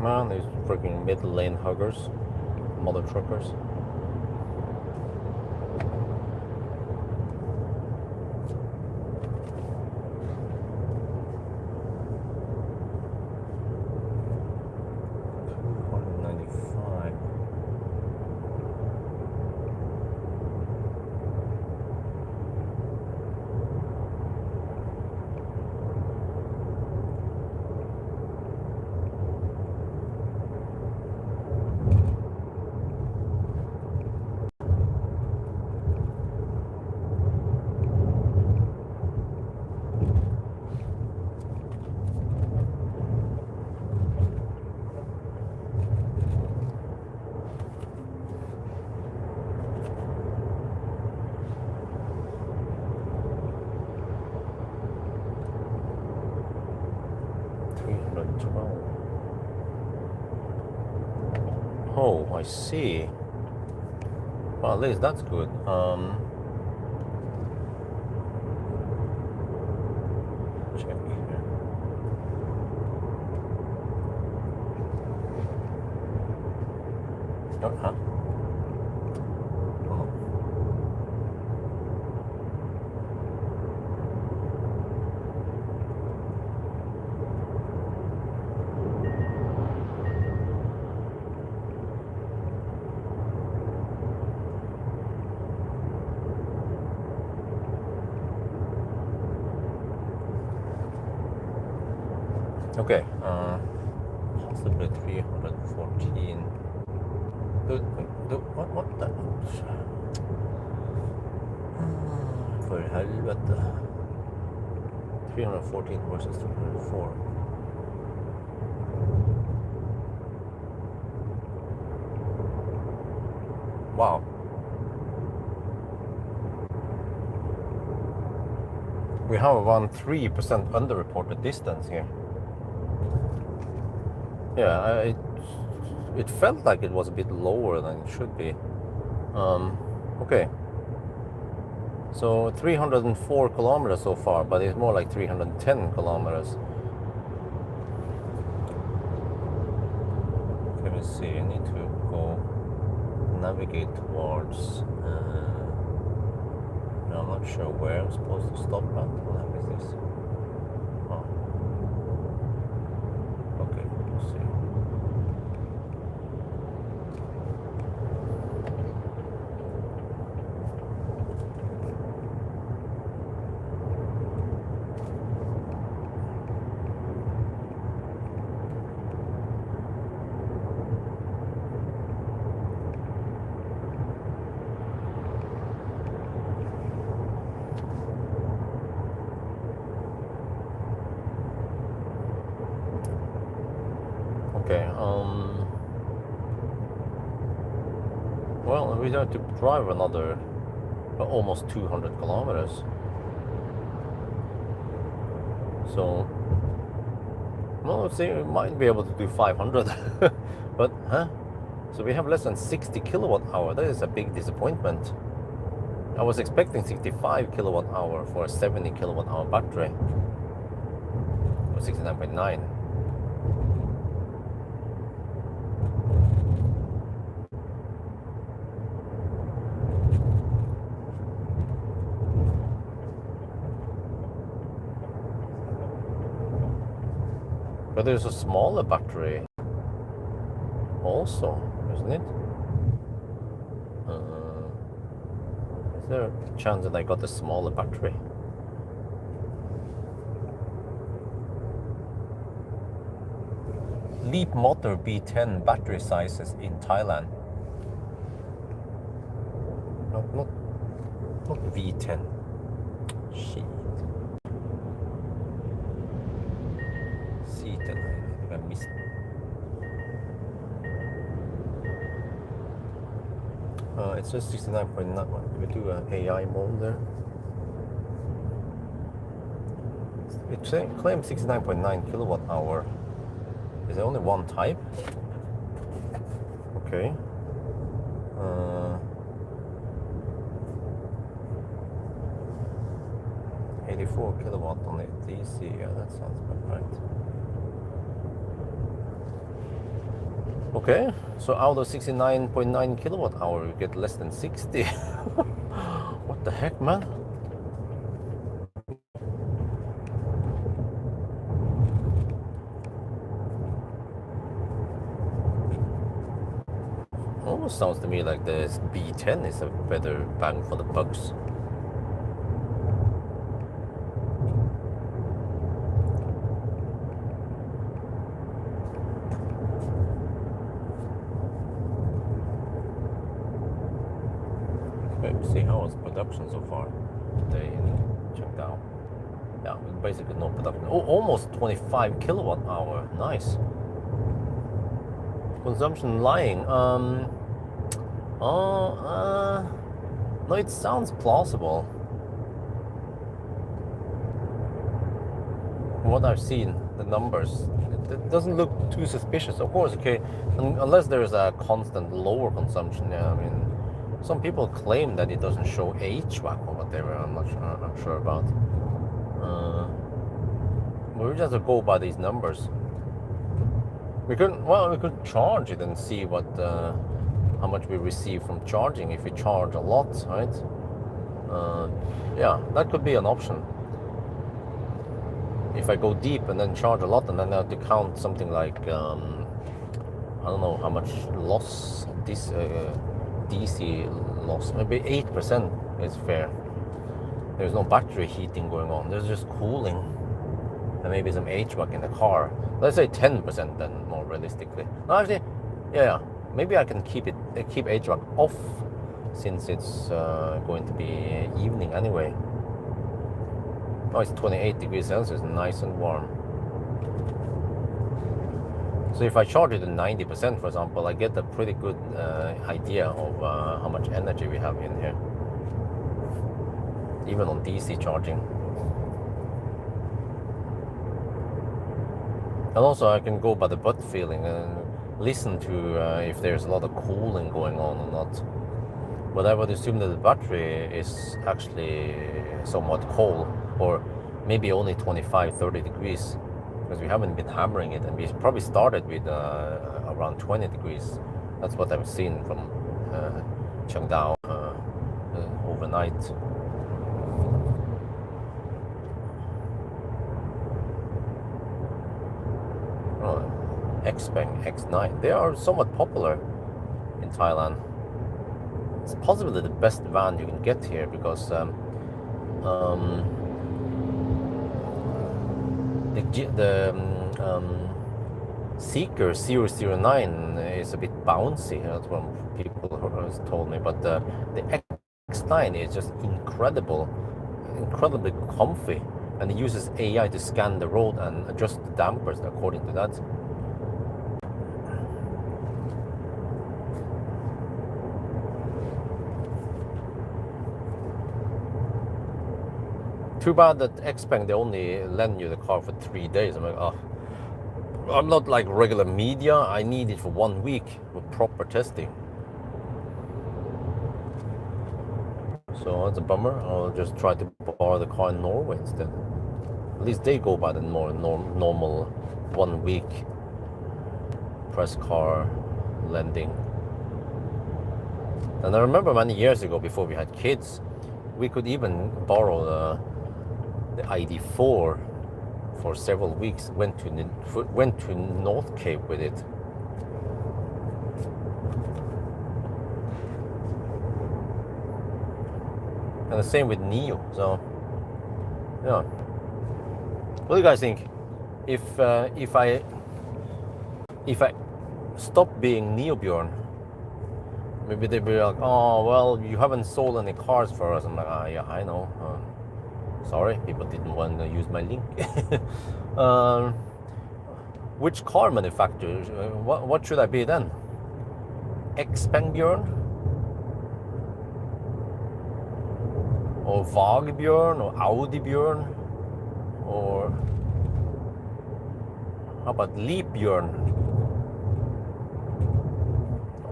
Man, these freaking middle lane huggers, mother truckers. Oh, I see. Well, at least that's good. Check here. Oh, huh? Oh. Okay, possibly 314. What the? För helvete. 314 versus 304. Wow. We have around 3% underreported distance here. Yeah, it felt like it was a bit lower than it should be. Okay. So 304 kilometers so far, but it's more like 310 kilometers. Let me see, I need to go navigate towards, I'm not sure where I'm supposed to stop at. What is this? Oh. Okay, let's see. Okay, well, we have to drive another almost 200 kilometers. So, well, let's see, we might be able to do 500. But, huh? So we have less than 60 kilowatt hour. That is a big disappointment. I was expecting 65 kilowatt hour for a 70 kilowatt hour battery. Or 69.9. But there's a smaller battery also, isn't it? Is there a chance that I got a smaller battery? Leapmotor B10 battery sizes in Thailand. Not V10. Shit. C10, I think I missed. It says 69.9. Can we do an AI mode there? It claims 69.9 kilowatt hour. Is there only one type? Okay. 84 kilowatt on the DC. Yeah, that sounds about right. Okay, so out of 69.9 kilowatt hour, you get less than 60. What the heck, man? Almost sounds to me like the B10 is a better bang for the bucks. Okay, see how it's production so far. They checked out. Yeah, basically no production. Oh, almost 25 kilowatt hour. Nice. Consumption lying. No, it sounds plausible. From what I've seen, the numbers, it doesn't look too suspicious. Of course, okay, unless there's a constant lower consumption. Yeah, I mean, some people claim that it doesn't show HVAC or whatever. I'm not sure about. We just have to go by these numbers. We could charge it and see what how much we receive from charging if we charge a lot, right? Yeah, that could be an option. If I go deep and then charge a lot, and then I have to count something like I don't know how much loss of this DC loss. Maybe 8% is fair. There's no battery heating going on. There's just cooling. And maybe some HVAC in the car. Let's say 10% then, more realistically. No, actually, yeah, maybe I can keep HVAC off since it's going to be evening anyway. Oh, it's 28 degrees Celsius, nice and warm. So if I charge it at 90%, for example, I get a pretty good idea of how much energy we have in here, even on DC charging. And also I can go by the butt feeling and listen to if there's a lot of cooling going on or not. But I would assume that the battery is actually somewhat cold, or maybe only 25-30 degrees, because we haven't been hammering it, and we probably started with around 20 degrees. That's what I've seen from Chengdao overnight. Xpeng X9. They are somewhat popular in Thailand. It's possibly the best van you can get here because the Seeker 009 is a bit bouncy. That's what people have told me. But the X9 is just incredibly comfy, and it uses AI to scan the road and adjust the dampers according to that. Too bad that Xpeng, they only lend you the car for 3 days. I'm like, oh, I'm not like regular media. I need it for 1 week with proper testing. So that's a bummer. I'll just try to borrow the car in Norway instead. At least they go by the more normal 1 week press car lending. And I remember many years ago, before we had kids, we could even borrow the ID4 for several weeks. Went to North Cape with it. And the same with Neo. So yeah, what do you guys think? If I stop being Neobjorn, maybe they'd be like, oh well, you haven't sold any cars for us. I'm like, yeah, I know. Sorry, people didn't want to use my link. Which car manufacturer? What should I be then? Xpengbjorn? Or Vagbjorn? Or Audibjorn? Or how about Leapbjorn?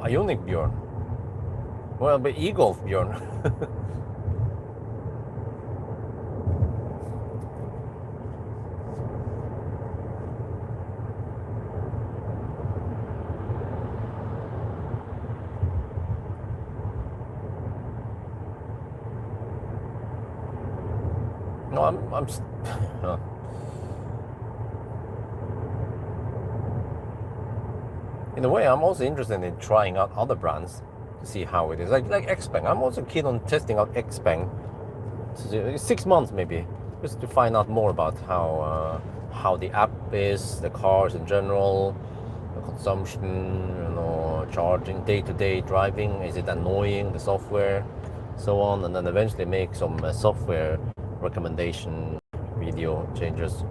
Ionicbjorn? Well, but Egolfbjorn. know, in a way, I'm also interested in trying out other brands to see how it is. Like Xpeng. I'm also keen on testing out Xpeng. 6 months maybe, just to find out more about how the app is, the cars in general, the consumption, you know, charging, day-to-day driving. Is it annoying, the software, so on, and then eventually make some software recommendation video changes.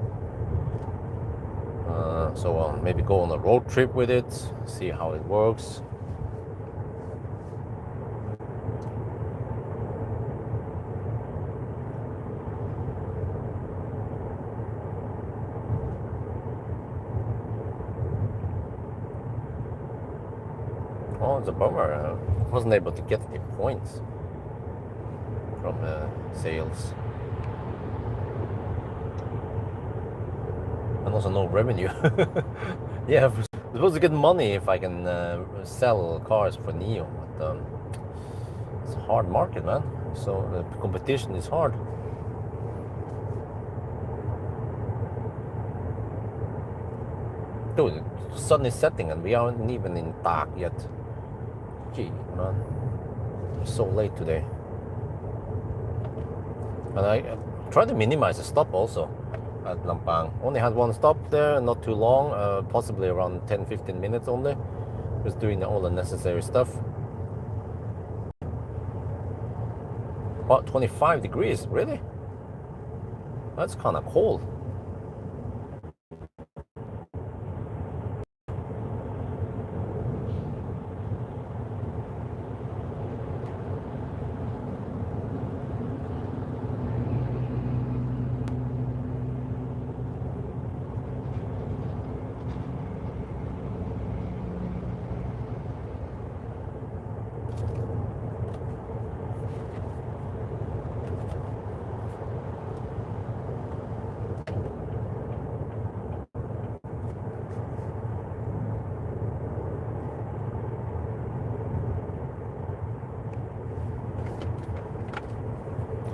So on. Maybe go on a road trip with it, see how it works. Oh, it's a bummer. I wasn't able to get any points from sales. And also no revenue. Yeah, I'm supposed to get money if I can sell cars for Neo, but it's a hard market, man. So the competition is hard. Dude, the sun is setting and we aren't even in dark yet. Gee, man, it's so late today. And I try to minimize the stop also at Lampang. Only had one stop there, not too long, possibly around 10-15 minutes only. Just doing all the necessary stuff. About 25 degrees, really? That's kind of cold.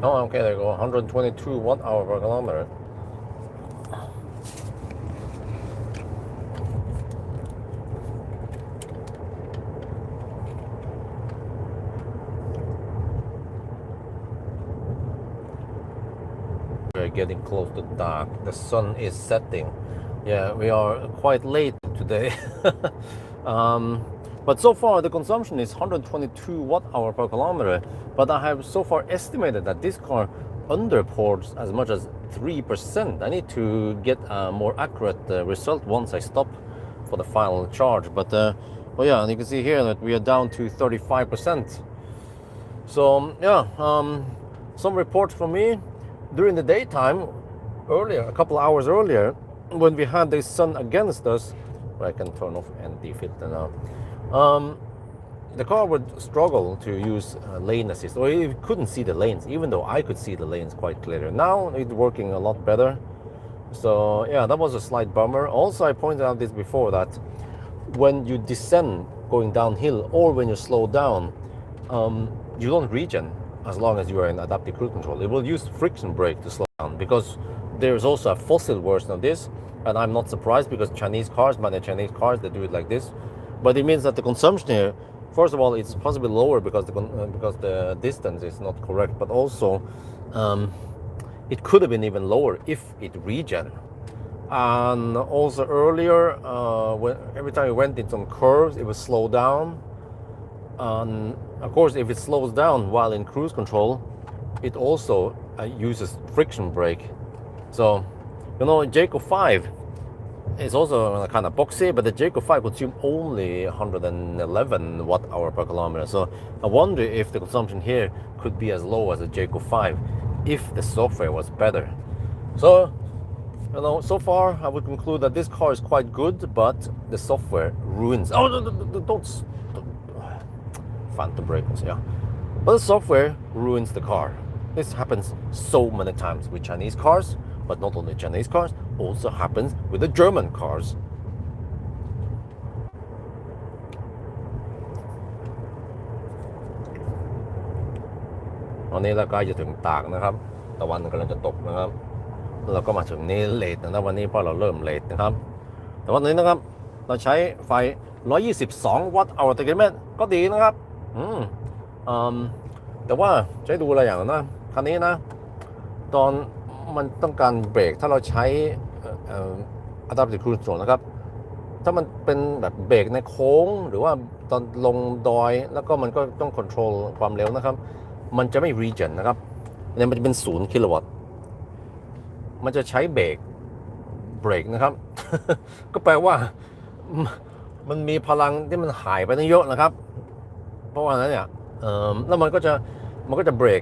Oh, okay, there you go. 122 watt-hour per kilometer. We're getting close to dark. The sun is setting. Yeah, we are quite late today. But so far the consumption is 122 watt-hour per kilometer. But I have so far estimated that this car underports as much as 3%. I need to get a more accurate result once I stop for the final charge. But well, yeah, and you can see here that we are down to 35%. So yeah, some reports from me during the daytime, earlier, a couple hours earlier, when we had the sun against us. I can turn off ND filter now. The car would struggle to use lane assist, or it couldn't see the lanes, even though I could see the lanes quite clearly. Now it's working a lot better. So yeah, that was a slight bummer. Also, I pointed out this before, that when you descend going downhill or when you slow down, you don't regen as long as you are in adaptive cruise control. It will use friction brake to slow down, because there's also a fossil version of this, and I'm not surprised, because Chinese cars, many Chinese cars, they do it like this. But it means that the consumption here, first of all, it's possibly lower because the distance is not correct, but also it could have been even lower if it regen. And also earlier, every time we went in some curves, it would slow down. And of course, if it slows down while in cruise control, it also uses friction brake. So, you know, Jayco 5 is also kind of boxy, but the Jayco 5 consumes only 111 watt-hour per kilometer. So I wonder if the consumption here could be as low as the Jayco 5 if the software was better. So, you know, so far I would conclude that this car is quite good, but the software ruins. Oh, don't phantom brake, yeah. But the software ruins the car. This happens so many times with Chinese cars, but not only Chinese cars, also happens with the German cars. ตอนนี้เราใกล้จะถึงตากนะครับ ตะวันกำลังจะตกนะครับเราก็มาถึงนี้เลทนะวันนี้เพราะเราเริ่มเลทนะครับแต่วันนี้นะครับเราใช้ไฟ122 วัตต์ต่อกิโลเมตรก็ดีนะครับแต่ว่าใช้ดูอะไรอย่างนะคันนี้นะตอนมันต้องการเบรกถ้าเราใช้Adaptive Cruise Control นะครับถ้ามันเป็นแบบเบรกในโค้งหรือว่าตอนลงดอยแล้วก็มันก็ต้องควบคุมความเร็วนะครับมันจะไม่ regen นะครับเนี่ยมันจะเป็น0 กิโลวัตต์มันจะใช้เบรกนะครับ ก็แปลว่ามันมีพลังที่มันหายไปตั้งเยอะนะครับเพราะว่านั้นเนี่ยแล้วมันก็จะเบรก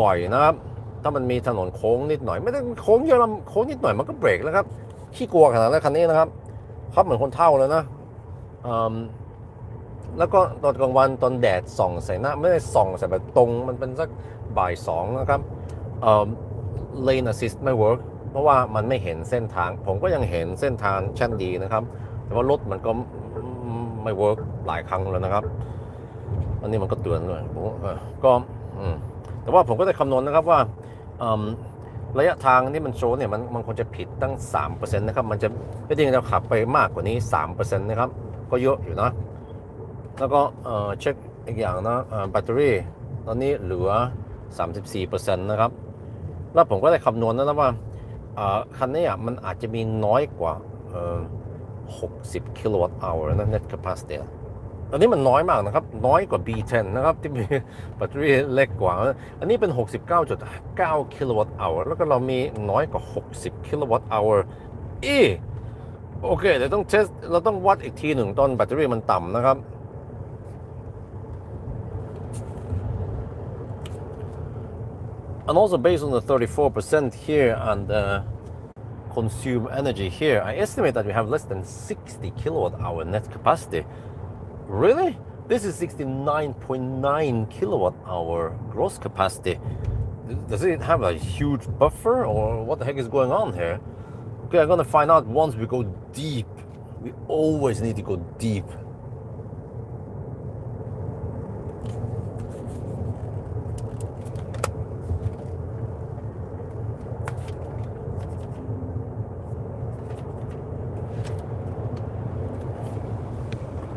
บ่อยนะครับถ้ามันมีถนนโค้งนิดหน่อยไม่ได้โค้งเยอะโค้งนิดหน่อยมันก็เบรกแล้วครับขี้กลัวขนาดนั้นคันนี้นะครับขับเหมือนคนเฒ่าเลยนะแล้วก็ตอนกลางวันตอนแดดส่องใส่หน้าไม่ได้ส่องใส่แบบตรงมันเป็นสักบ่าย2นะครับlane assist ไม่ work เพราะว่ามันไม่เห็นเส้นทางผมก็ยังเห็นเส้นทางชั้นดีนะครับแต่ว่ารถมันก็ไม่ work หลายครั้งแล้วนะครับอันนี้มันก็เตือนด้วยก็แต่ว่าผมก็ได้คำนวณนะครับว่าระยะทางที่มันโชว์เนี่ยมันควรจะผิดตั้ง 3% นะครับมันจะไม่จริงเราขับไปมากกว่านี้ 3% นะครับก็เยอะอยู่นะแล้วก็เช็คอีกอย่างนะแบตเตอรี่ตอนนี้เหลือ 34% นะครับแล้วผมก็ได้คำนวณนะว่าคันนี้มันอาจจะมีน้อยกว่า60 กิโลวัตต์ชั่วโมงนะ net capacity ตอนนี้มันน้อยมากนะครับน้อยกว่า B10 นะครับที่มีแบตเตอรี่เล็กกว่าอันนี้เป็น 69.9 กิโลวัตต์ชั่วโมงแล้วก็เรามีน้อยกว่า 60 กิโลวัตต์ชั่วโมงโอเคเดี๋ยวต้องเทสเราต้องวัดอีกทีหนึ่งตอนแบตเตอรี่มันต่ำนะครับAnd also based on the 34% here and consume energy here, I estimate that we have less than 60 kilowatt hour net capacity. Really? This is 69.9 kilowatt hour gross capacity. Does it have a huge buffer or what the heck is going on here? Okay, I'm gonna find out once we go deep. We always need to go deep.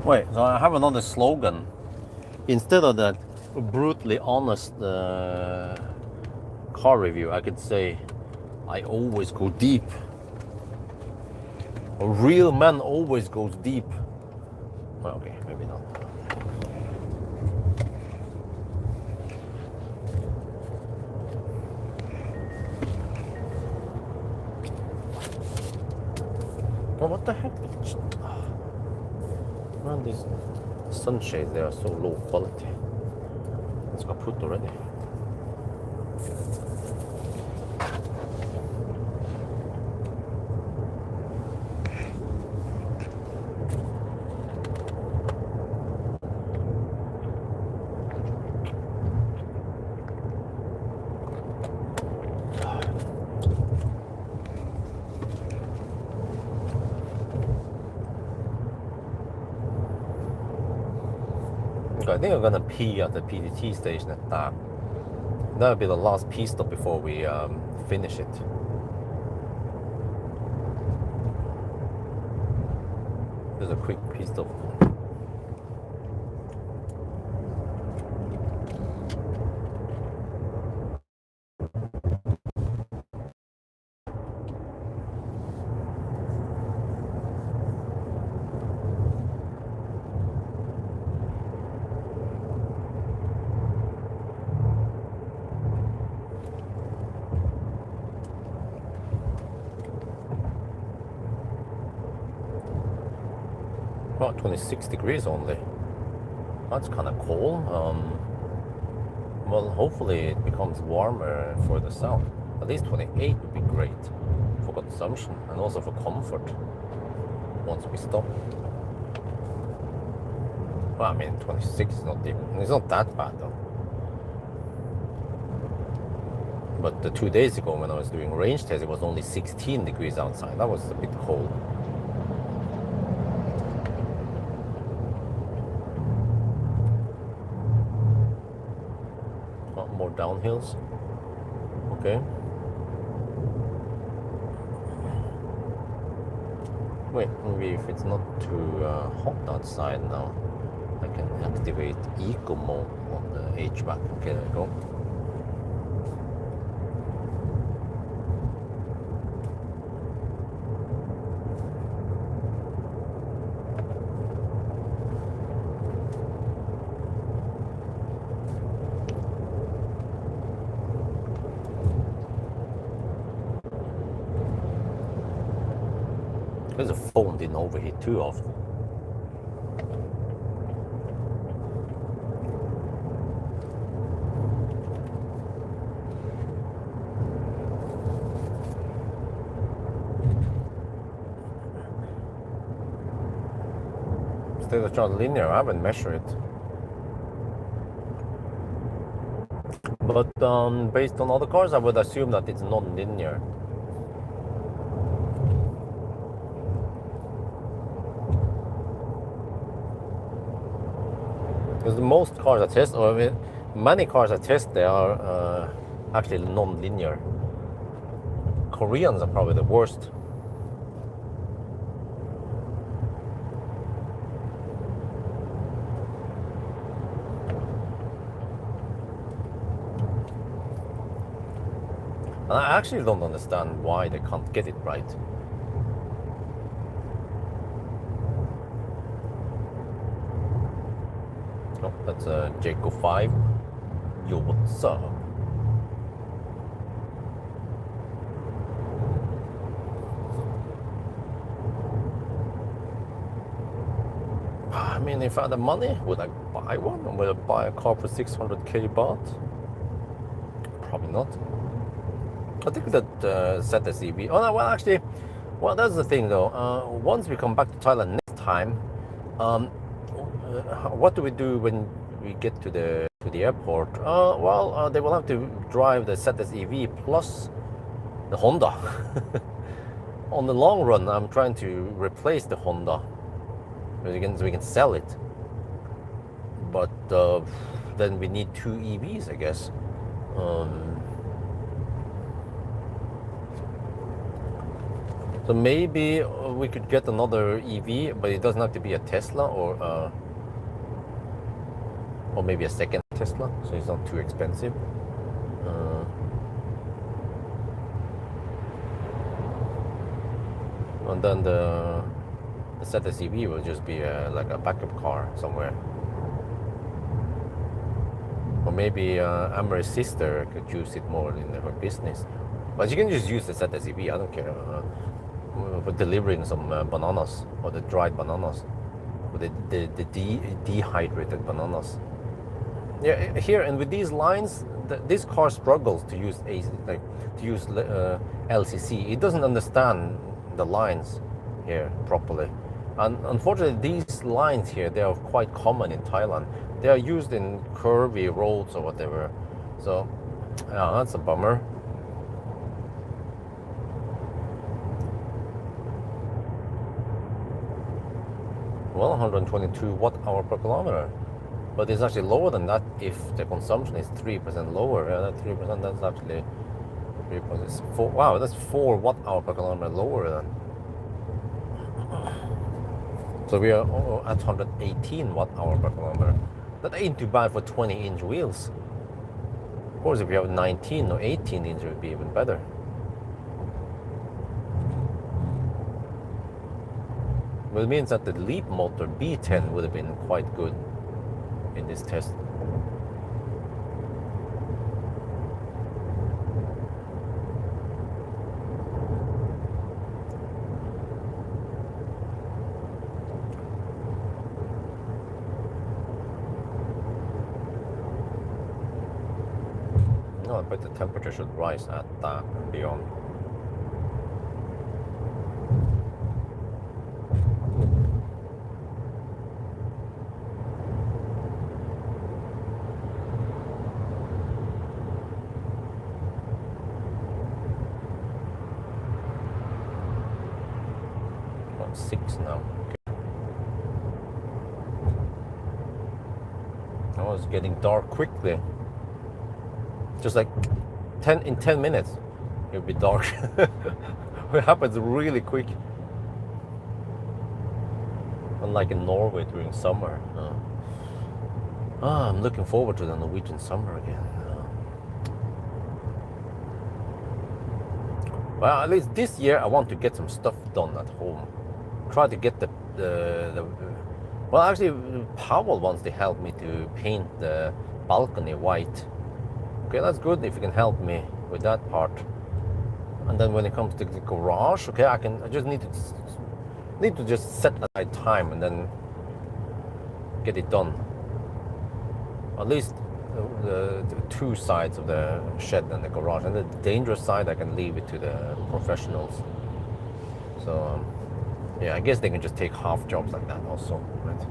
Wait, so I have another slogan. Instead of that brutally honest car review, I could say, I always go deep. A real man always goes deep. Well, okay, maybe not. Well, what the heck? Man, these sunshades, they are so low quality. It's kaput already. I think I'm gonna pee at the PDT station at that. That'll be the last pee stop before we finish it. There's a quick pee stop. About 26 degrees only. That's kind of cold. Well, hopefully it becomes warmer for the south. At least 28 would be great for consumption and also for comfort once we stop. Well, I mean, 26 is not even, it's not that bad though. But the 2 days ago when I was doing range test, it was only 16 degrees outside. That was a bit cold. More downhills. Okay. Wait, maybe if it's not too hot outside now, I can activate eco mode on the HVAC. Okay, there we go. Because the phone didn't overheat too often. Still it's not linear, I haven't measured it. But based on other cars, I would assume that it's non-linear. Because most cars I test, or I mean, many cars I test, they are actually non-linear. Koreans are probably the worst. And I actually don't understand why they can't get it right. Oh, that's a Jayco 5. Yo, what's up? I mean, if I had the money, would I buy one? Or would I buy a car for 600k baht? Probably not. I think that ZS EV. Oh no, well actually, well that's the thing though. Once we come back to Thailand next time, what do we do when we get to the airport? Well, they will have to drive the ZS EV plus the Honda. On the long run, I'm trying to replace the Honda, so we can sell it. But then we need two EVs, I guess. So maybe we could get another EV, but it doesn't have to be a Tesla or maybe a second Tesla, so it's not too expensive. And then the ZS EV will just be like a backup car somewhere. Or maybe Amber's sister could use it more in her business. But you can just use the ZS EV, I don't care. For delivering some bananas, or the dried bananas, or the dehydrated bananas. Yeah, here and with these lines, this car struggles to use LCC. It doesn't understand the lines here properly, and unfortunately, these lines here, they are quite common in Thailand. They are used in curvy roads or whatever. So, yeah, that's a bummer. Well, 122 watt-hour per kilometer, but it's actually lower than that if the consumption is 3% lower. Yeah, that 3%, that's actually 3.4. Wow, that's 4 watt-hour per kilometer lower than. So we are at 118 watt-hour per kilometer. That ain't too bad for 20-inch wheels. Of course, if you have 19 or 18 inch, it would be even better. Well, it means that the Leapmotor B10 would have been quite good in this test. No, but the temperature should rise at that and beyond. About 6 now. Okay. Oh, it's getting dark quickly. Just like in 10 minutes, it'll be dark. It happens really quick. Unlike in Norway during summer. I'm looking forward to the Norwegian summer again. Well, at least this year I want to get some stuff done at home. Try to get the well, actually, Pawel wants to help me to paint the balcony white. Okay, that's good if you can help me with that part. And then when it comes to the garage, okay, I just need to just set aside time and then get it done. At least the two sides of the shed and the garage, and the dangerous side I can leave it to the professionals. So yeah, I guess they can just take half jobs like that also, right?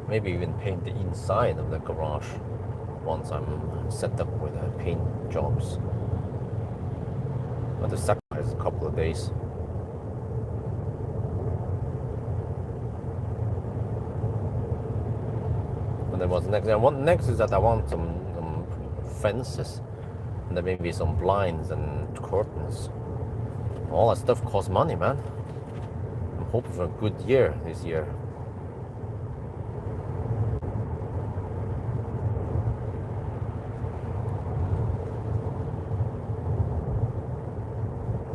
Maybe even paint the inside of the garage once I'm set up with the paint jobs. But the sacrifice a couple of days. And then what's next? Next is that I want some fences, and then maybe some blinds and curtains. All that stuff costs money, man. I'm hoping for a good year this year.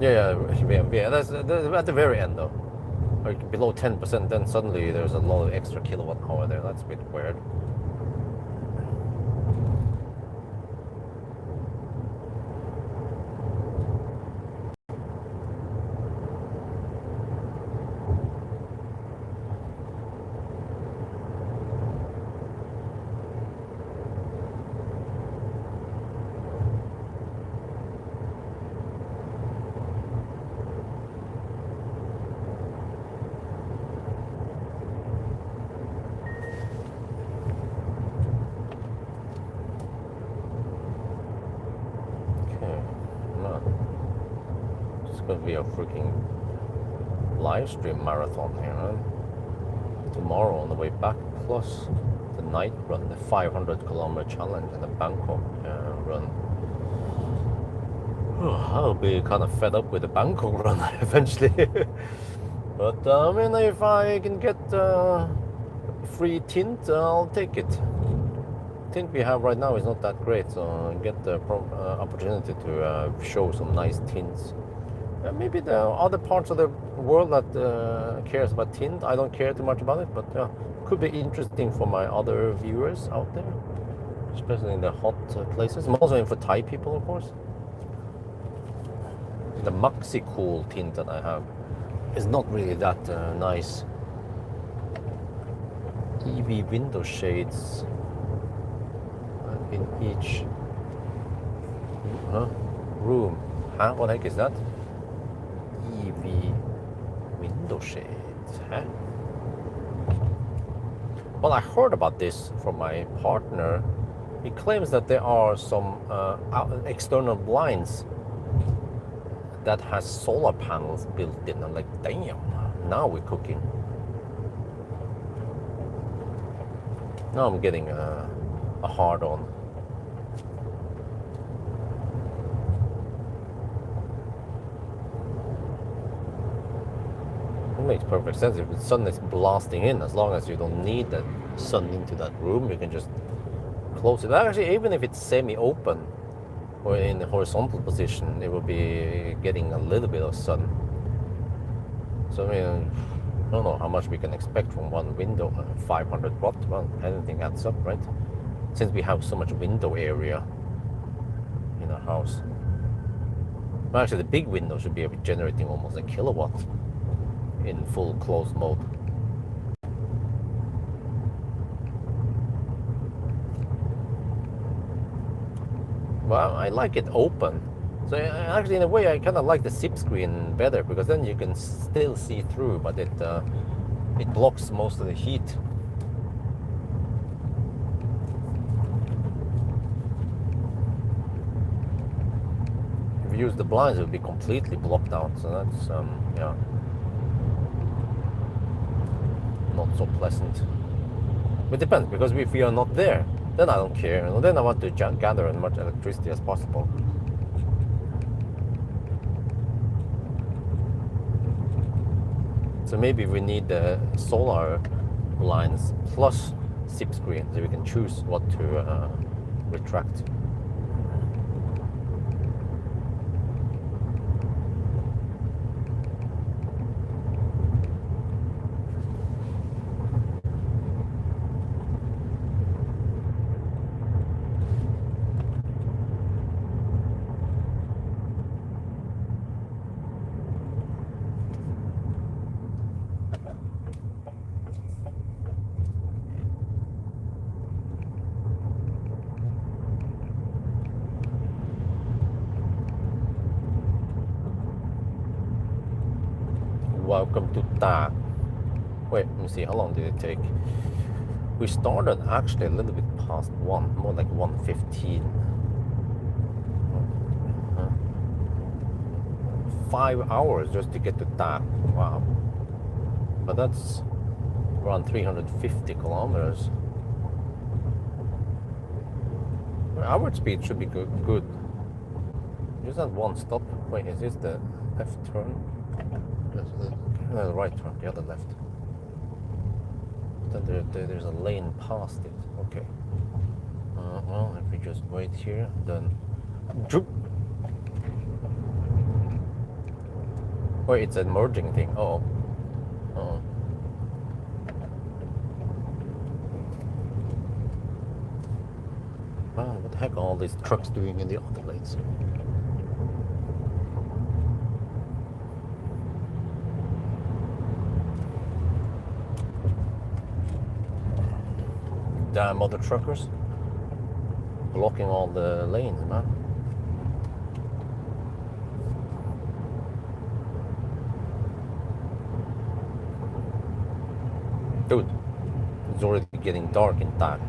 Yeah. That's at the very end though. Like below 10%, then suddenly there's a lot of extra kilowatt hour there. That's a bit weird. Going to be a freaking live stream marathon here, huh? Tomorrow on the way back, plus the night run, the 500-kilometer challenge, and the Bangkok run. I'll be kind of fed up with the Bangkok run eventually. But I mean, if I can get free tint, I'll take it. Tint we have right now is not that great, so I get the opportunity to show some nice tints. Maybe the other parts of the world that cares about tint, I don't care too much about it, but could be interesting for my other viewers out there, especially in the hot places. I'm also in for Thai people, of course. The Maxi Cool tint that I have is not really that nice. EV window shades in each room. What the heck is that? EV window shades, Well, I heard about this from my partner. He claims that there are some external blinds that has solar panels built in. I'm like, damn, now we're cooking. Now I'm getting a hard on. Makes perfect sense. If the sun is blasting in, as long as you don't need the sun into that room, you can just close it. Actually, even if it's semi-open or in the horizontal position, it will be getting a little bit of sun. So I mean, I don't know how much we can expect from one window. 500 watt, well, anything adds up, right? Since we have so much window area in our house. Well, actually, the big window should be able to be generating almost a kilowatt in full closed mode. Well, I like it open. So actually, in a way, I kind of like the zip screen better, because then you can still see through, but it blocks most of the heat. If you use the blinds, it will be completely blocked out. So that's yeah. Not so pleasant. It depends, because if we are not there, then I don't care. Then I want to gather as much electricity as possible. So maybe we need the solar lines plus SIP screen, so we can choose what to retract. Welcome to Ta. Wait, let me see, how long did it take? We started actually a little bit past 1, more like 1:15. 5 hours just to get to Ta. Wow. But that's around 350 kilometers. Our speed should be good. Just that one stop. Wait, is this the left turn? The right turn, the other left. Then there's a lane past it. Okay. Well, if we just wait here, then. Wait, it's a merging thing. Oh. Wow, what the heck are all these trucks doing in the other lanes? Damn other truckers blocking all the lanes, man. Dude, it's already getting dark in time.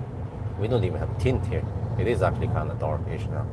We don't even have tint here. It is actually kind of darkish now.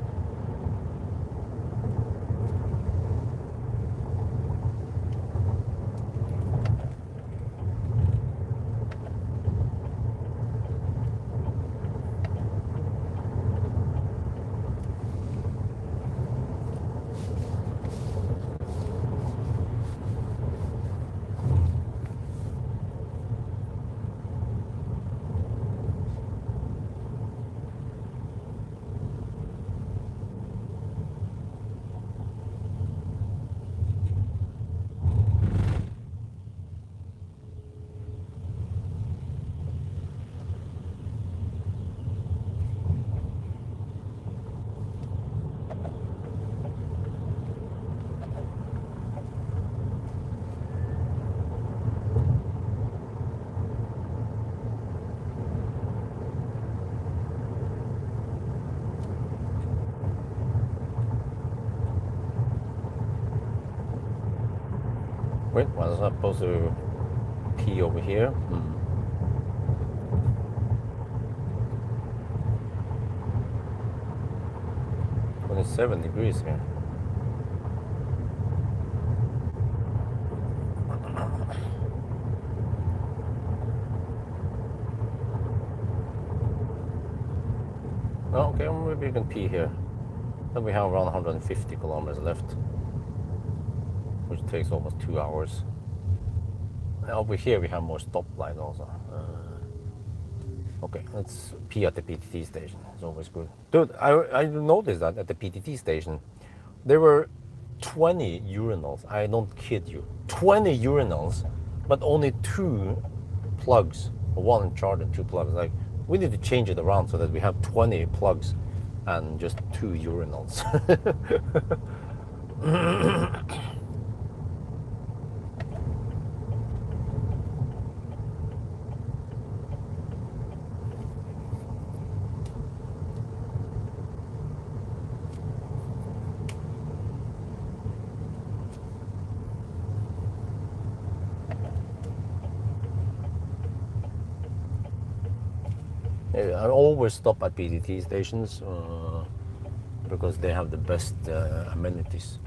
Wait, was I supposed to pee over here? 27 degrees here. Oh, okay, well, maybe you can pee here. Then we have around 150 kilometers left, which takes almost 2 hours. Over here we have more stoplight also. Okay, let's pee at the PTT station. It's always good. Dude, I noticed that at the PTT station, there were 20 urinals. I don't kid you. 20 urinals, but only 2 plugs. One in charge and 2 plugs. Like, we need to change it around so that we have 20 plugs and just 2 urinals. I always stop at PTT stations because they have the best amenities.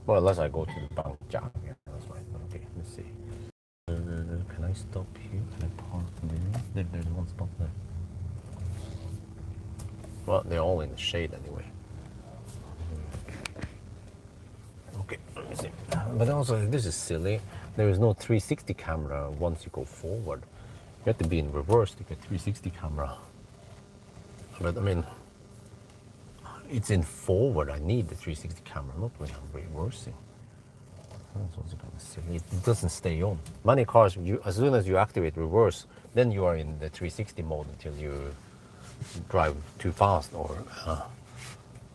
Well, unless I go to the bank. Yeah, that's right. Okay, let's see. Can I I stop here? Can I park there? There's one spot there. Well, they're all in the shade anyway. Okay, let me see. But also, this is silly. There is no 360 camera once you go forward. You have to be in reverse to get 360 camera. But I mean, it's in forward. I need the 360 camera, not when I'm reversing. That's also kind of silly. It doesn't stay on. Many cars, as soon as you activate reverse, then you are in the 360 mode until you drive too fast or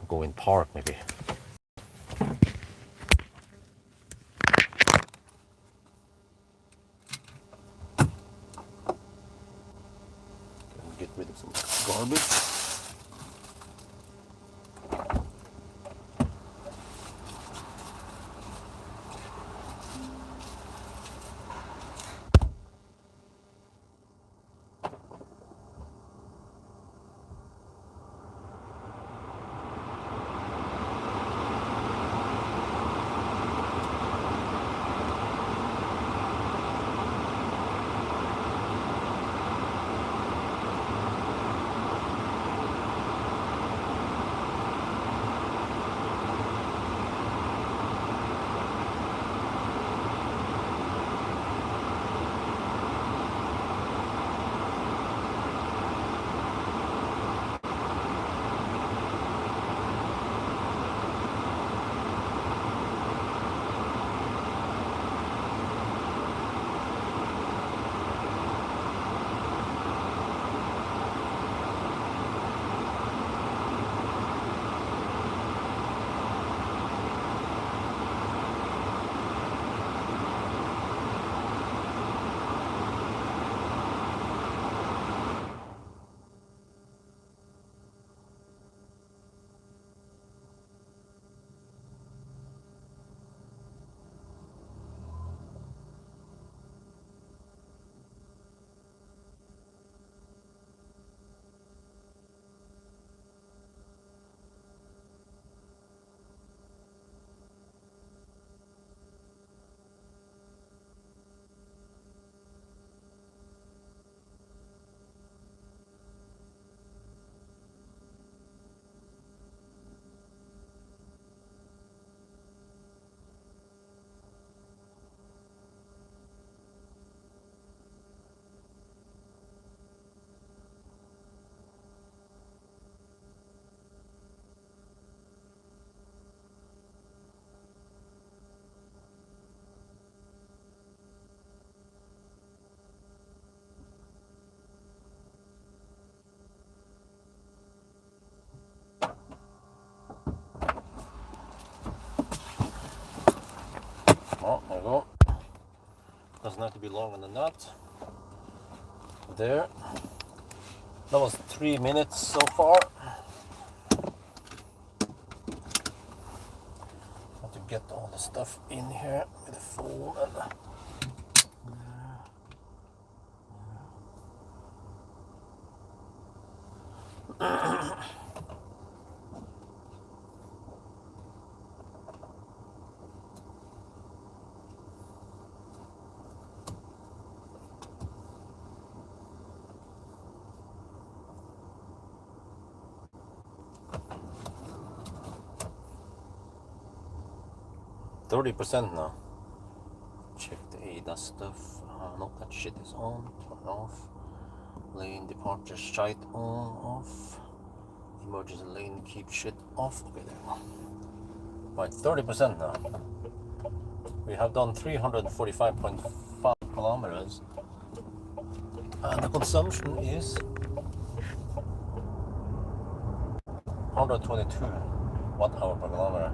go in park maybe. Get rid of some garbage. Oh, there we go. Doesn't have to be longer than that. There. That was 3 minutes so far. Have to get all the stuff in here with the phone and 30% now. Check the ADAS stuff. No, that shit is on. Turn off. Lane departure shite on, off. Emergency lane keep shit off. Okay, there we go. Right, 30% now. We have done 345.5 kilometers. And the consumption is 122 watt-hour per kilometer.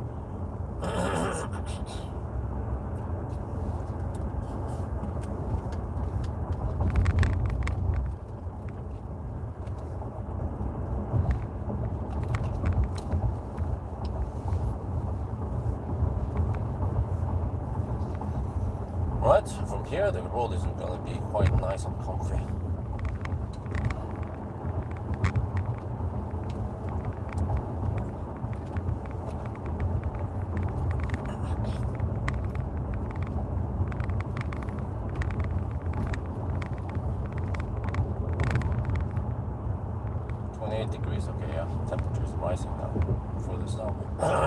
Right, from here the road is going to be quite nice and comfy.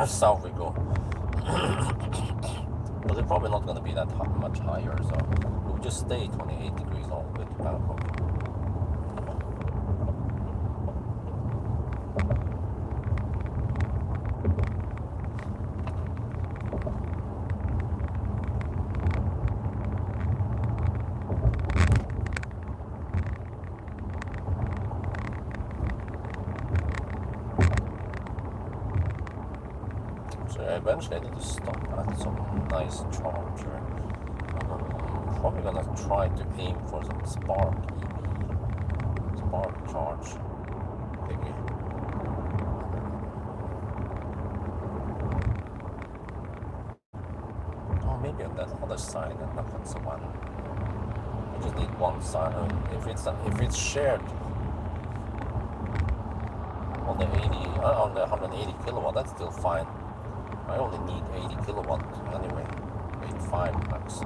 south we go. But it's probably not going to be that much higher, so we'll just stay 28 degrees all the way to Bangkok. So eventually I need to stop at some nice charger. I'm probably gonna try to aim for some Spark EV, Spark charge thingy. Oh, maybe on that other side, and not on some one. I just need one side. If it's shared on the 180 kilowatt, that's still fine. I only need 80 kilowatt anyway, 85 max.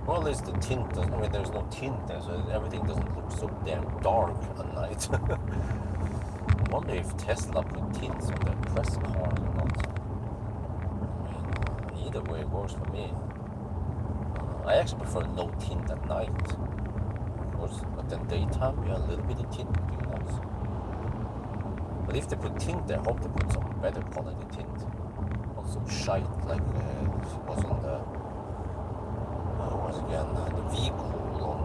Well, at least the tint doesn't, I mean, there's no tint there, so everything doesn't look so damn dark at night. I wonder if Tesla put tints on their press cars or not. I mean, either way it works for me. I actually prefer no tint at night, of course, but then daytime, yeah, a little bit of tint would be nice. But if they put tint there, I hope they put some better quality tint. Not some shite like it was on the again, the vehicle on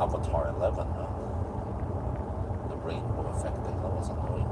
Avatar 11, the rainbow effect, that was annoying.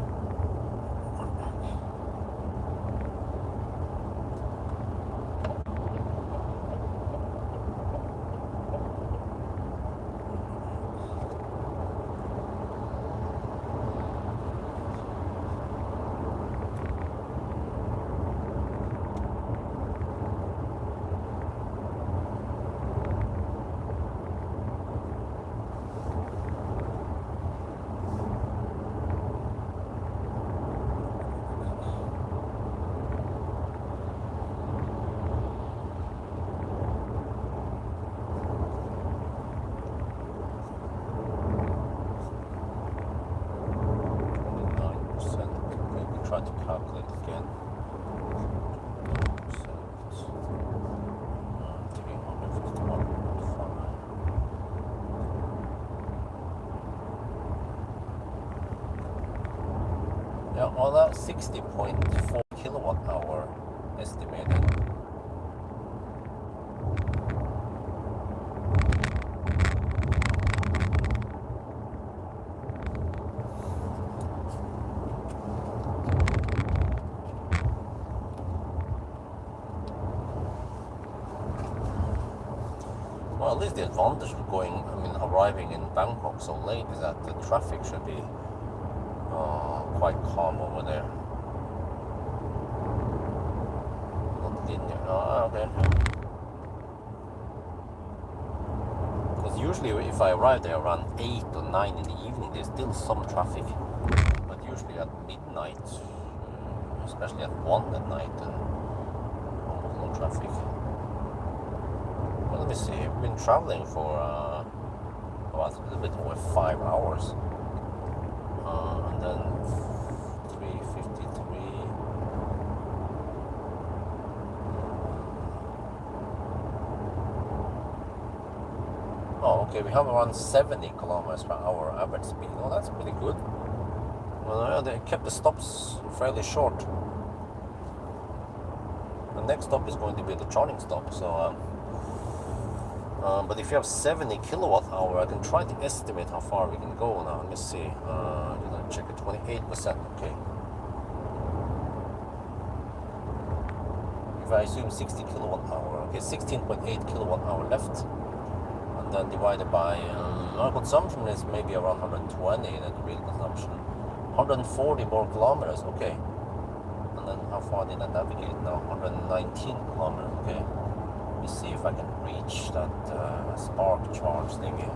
Try to calculate again. 351.5. Yeah, well, that's 60.4 kilowatt hour estimated. Well, at least the advantage of arriving in Bangkok so late is that the traffic should be quite calm over there. Not linear. Oh, okay. Because usually if I arrive there around 8 or 9 in the evening, there's still some traffic. But usually at midnight, especially at 1 at night, almost no traffic. Well, let me see. We've been traveling for well, it's a little bit over 5 hours. And then 353. Oh, okay, we have around 70 kilometers per hour average speed. Oh, that's pretty good. Well, they kept the stops fairly short. The next stop is going to be the charging stop. So, but if you have 70 kilowatt hour, I can try to estimate how far we can go now. Let me see. I'm gonna check it. 28%. Okay. If I assume 60 kilowatt hour, okay, 16.8 kilowatt hour left. And then divided by our consumption is maybe around 120 in the real consumption. 140 more kilometers, okay. And then how far did I navigate now? 119 kilometers, okay. Let me see if I can reach that spark charge thingy.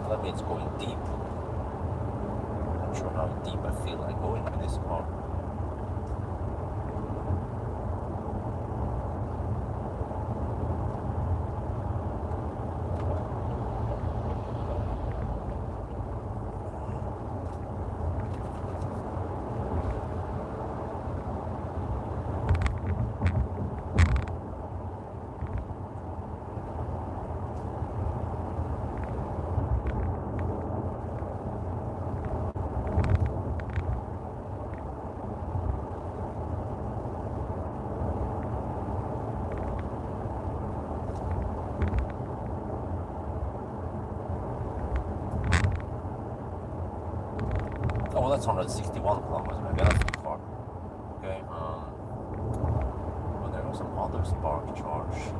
That means going deep. Not sure how deep I feel like going with this car. Oh, that's 161 kilometers. Okay, that's too far. Okay. Well, there are some other spark charge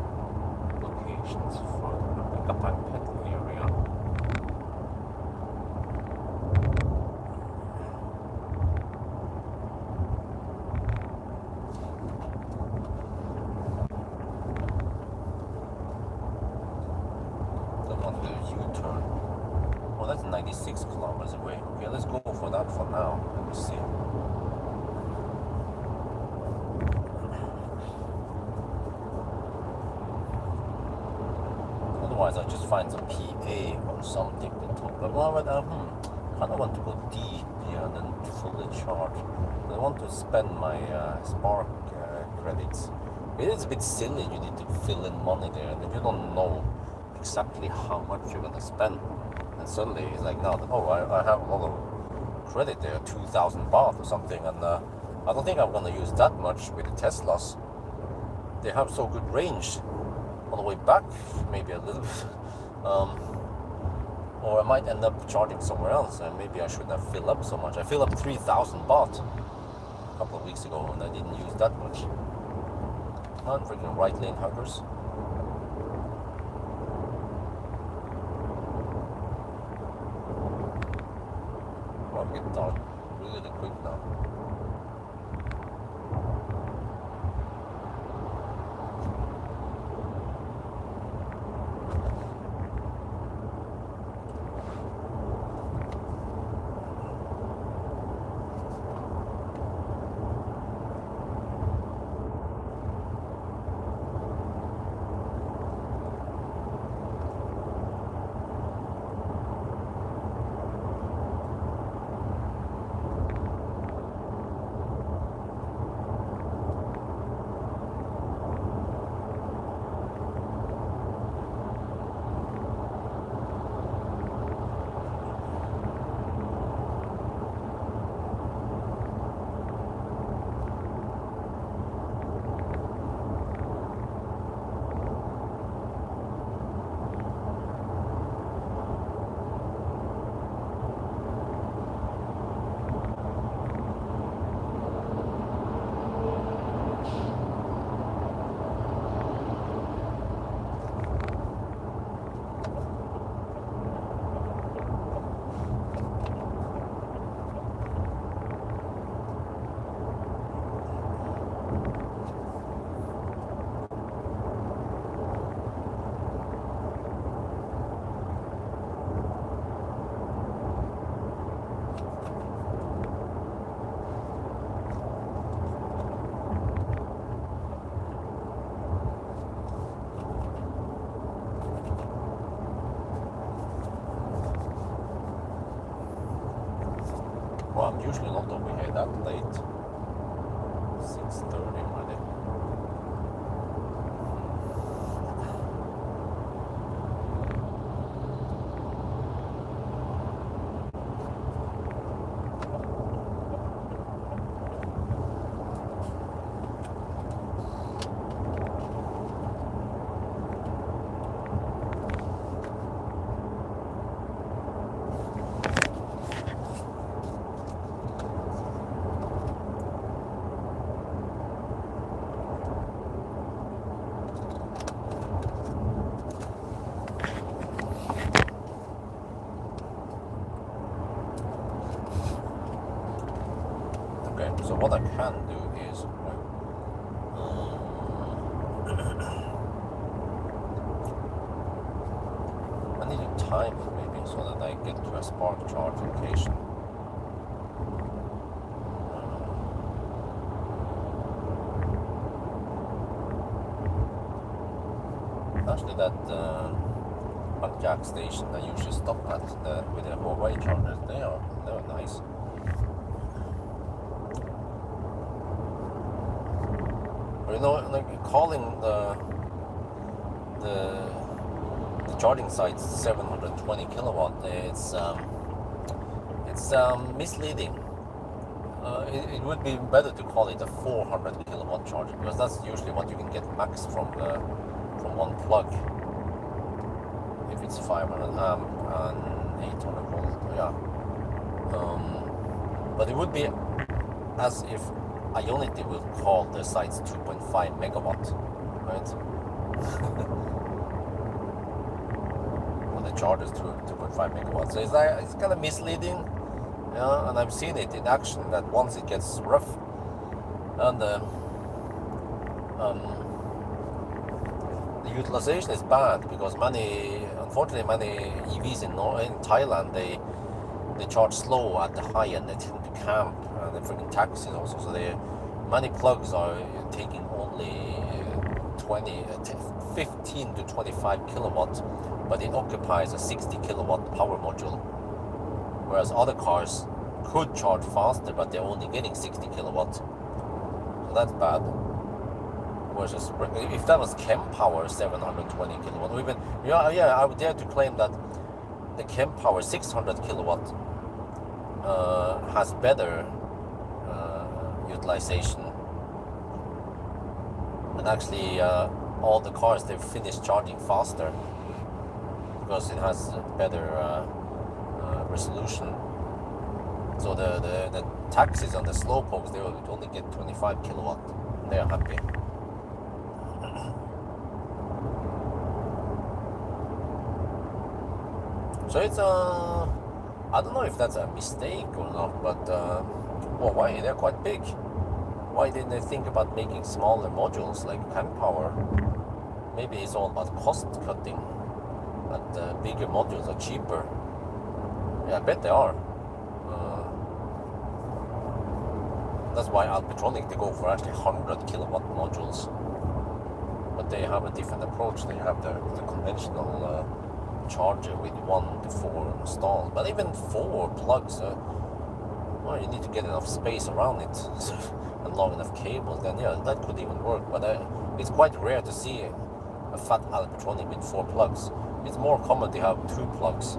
locations for the pickup and pet area. Don't want to do a U-turn. Oh, that's 96 kilometers away. Okay, let's go for that for now. Let me see. Otherwise, I'll just find some PA or something to talk about. But kind of want to go deep here and then fully charge. I want to spend my Spark credits. It is a bit silly. You need to fill in money there, and you don't know exactly how much you're gonna spend. And suddenly it's like, no, oh, I have a lot of credit there, 2,000 baht or something, and I don't think I'm gonna use that much with the Teslas. They have so good range on the way back, maybe a little bit. Or I might end up charging somewhere else, and maybe I shouldn't have filled up so much. I filled up 3,000 baht a couple of weeks ago, and I didn't use that much. Man, freaking right lane huggers. Well, I'm getting dark really quick now. Well, I'm usually not over here that late. 6:30 already. Okay, so what I can do is I need to time it maybe so that I get to a spark charge location. Actually, that jack station I usually stop at with the Huawei chargers, they are nice. You know, like calling the charging sites 720 kilowatt, it's misleading. It would be better to call it a 400 kilowatt charger, because that's usually what you can get max from one plug. If it's 500 amp and 800 volt, yeah. But it would be as if Ionity will call the sites 2.5 megawatt, right? Well, the chargers 2.5 megawatts. So it's kind of misleading, yeah. And I've seen it in action that once it gets rough, and the utilization is bad, because unfortunately many EVs in Thailand, they charge slow at the high end. They tend to camp, the freaking taxis also. So many plugs are taking only 15 to 25 kilowatts, but it occupies a 60 kilowatt power module. Whereas other cars could charge faster, but they're only getting 60 kilowatts. So that's bad. Whereas if that was Chem Power 720 kilowatt, or even, I would dare to claim that the Chem Power 600 kilowatt has better utilization, and actually all the cars, they've finished charging faster because it has better resolution. So the taxis on the slowpokes, they would only get 25 kilowatt. They are happy. So it's I don't know if that's a mistake or not, but Huawei, they're quite big. Why didn't they think about making smaller modules like Chem Power? Maybe it's all about cost cutting, but bigger modules are cheaper. Yeah, I bet they are. That's why Alpitronic, they go for actually 100 kilowatt modules. But they have a different approach. They have the conventional charger with 1 to 4 installed. But even 4 plugs, well, you need to get enough space around it and long enough cables. Then yeah, that could even work. But it's quite rare to see a fat Alpitronic with 4 plugs. It's more common to have 2 plugs.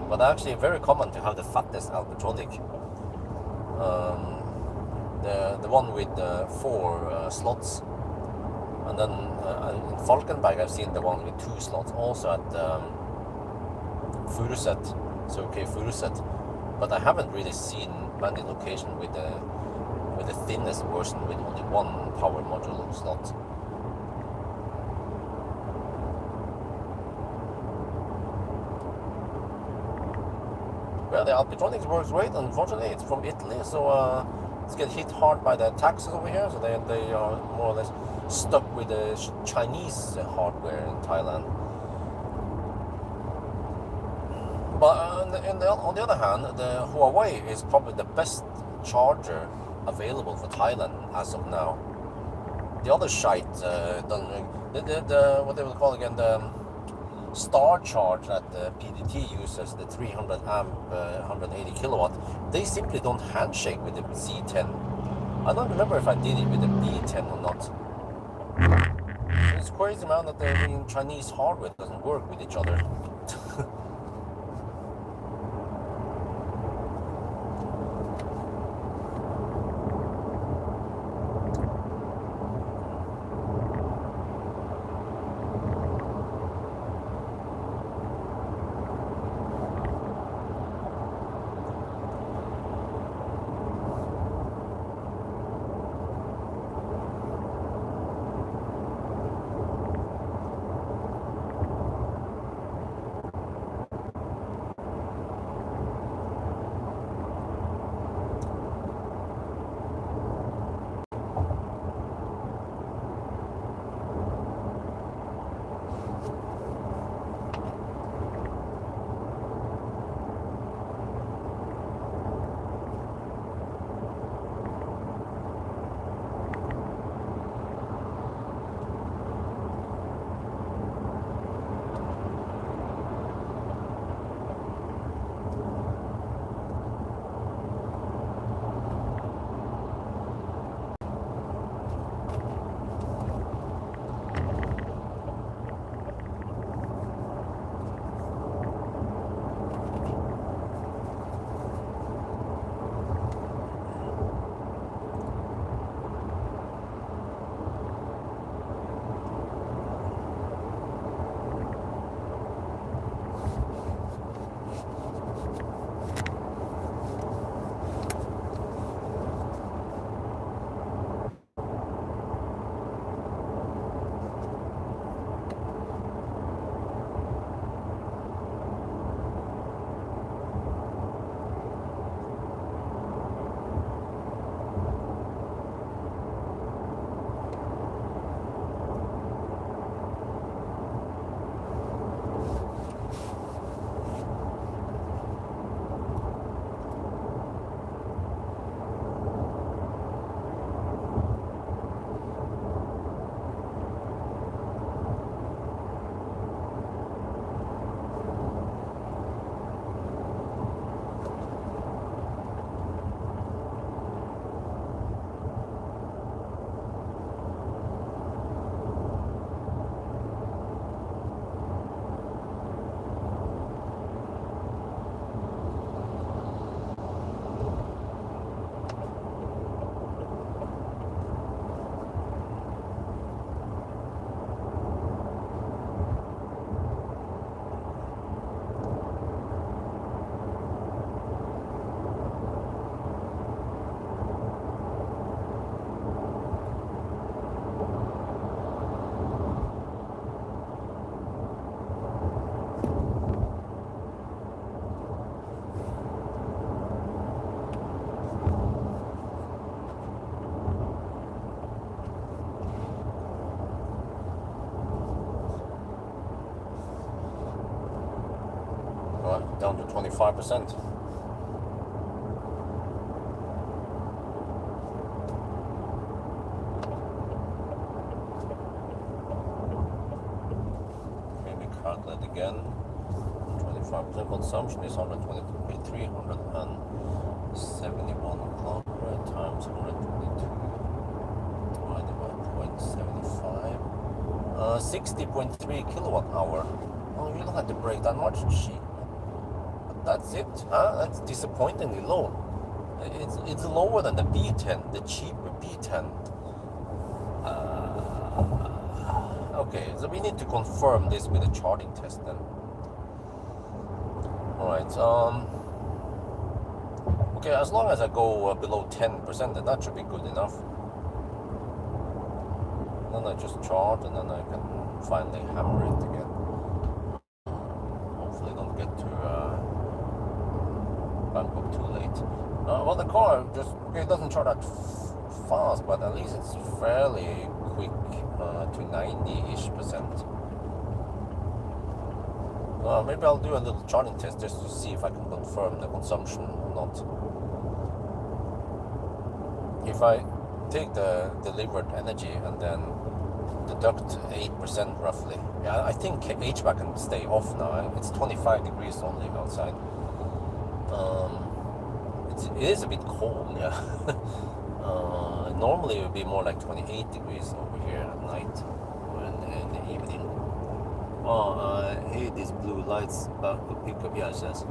But actually very common to have the fattest Alpitronic. The one with 4 slots. And then in Falkenberg, I've seen the one with 2 slots, also at Furuset, so okay, Furuset. But I haven't really seen many locations with the thinnest version with only 1 power module slot. Well, the Alpitronics works great. Unfortunately, it's from Italy, so it's get hit hard by the taxes over here. So they are more or less stuck with the Chinese hardware in Thailand. But on the other hand, the Huawei is probably the best charger available for Thailand as of now. The other shite, what they will call again, star charge that the PDT uses, the 300 amp, 180 kilowatt, they simply don't handshake with the C10. I don't remember if I did it with the B10 or not. It's crazy, man, that the Chinese hardware doesn't work with each other. Down to 25%. Maybe calculate again. 25% consumption is 371 kilowatt times 122 divided by 0.75. 60.3 kilowatt hour. Oh, you don't have to break that much, gee. That's it, huh? That's disappointingly low. It's lower than the B10, the cheaper B10. Okay, so we need to confirm this with a charging test then. Alright, okay, as long as I go below 10%, then that should be good enough. Then I just charge and then I can finally hammer it again. Hopefully don't get to Bangkok too late. Well, the car just, okay, it doesn't charge that fast, but at least it's fairly quick to 90-ish%. Maybe I'll do a little charging test just to see if I can confirm the consumption or not. If I take the delivered energy and then deduct 8% roughly. Yeah, I think HVAC can stay off now. It's 25 degrees only outside. It is a bit cold, yeah. Normally it would be more like 28 degrees over here at night or in the evening. Oh, I hate these blue lights about the pickup. Yeah, it says.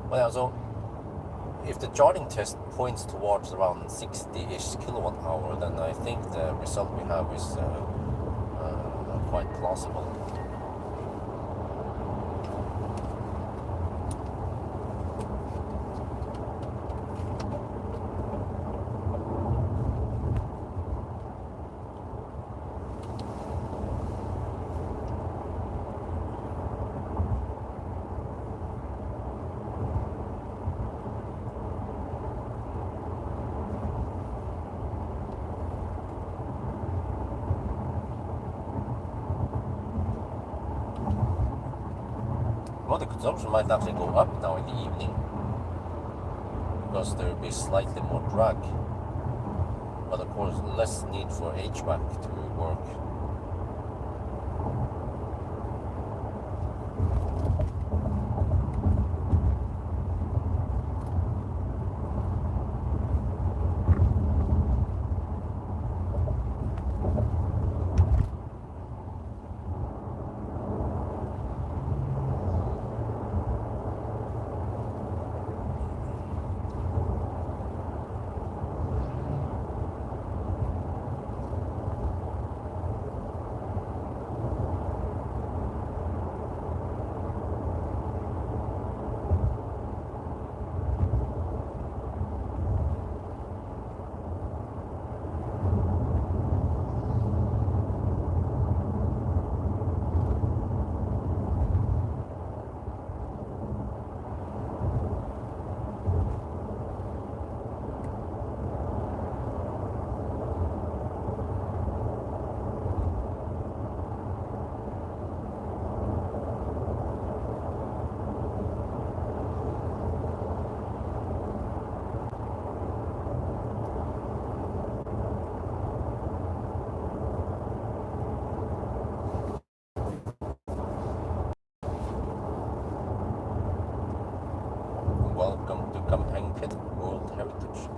Well, yeah, so if the charging test points towards around 60-ish kilowatt hour, then I think the result we have is quite plausible. Well, the consumption might actually go up now in the evening because there will be slightly more drag, but of course less need for HVAC to work. Welcome to Campaign Pit World Heritage.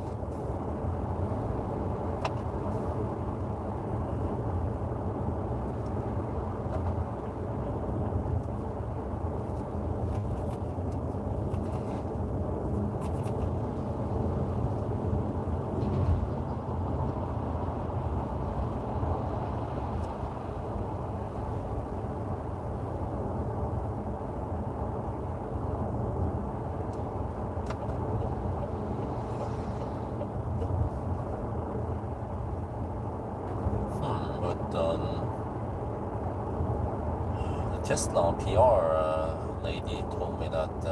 Tesla PR lady told me that,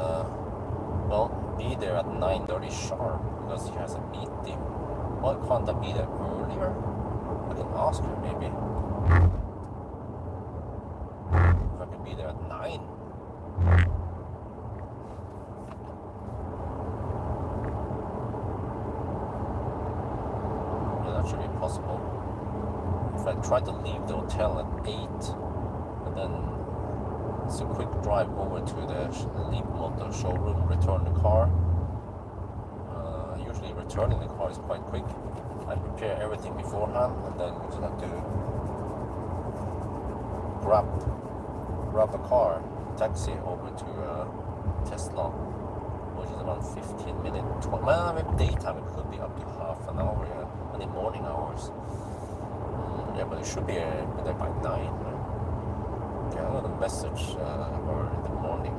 well, be there at 9:30 sharp because she has a meeting. Why can't I be there earlier? I can ask her maybe. If I can be there at 9. Yeah, that should be possible. If I try to leave the hotel at 8, and then it's a quick drive over to the Leapmotor showroom, return the car. Usually returning the car is quite quick. I prepare everything beforehand and then we just have to grab a car, taxi over to Tesla, which is around 15 minutes. Well, maybe daytime it could be up to half an hour, yeah, and in morning hours. Yeah, but it should be there by 9, right? Yeah, I'm gonna message her in the morning.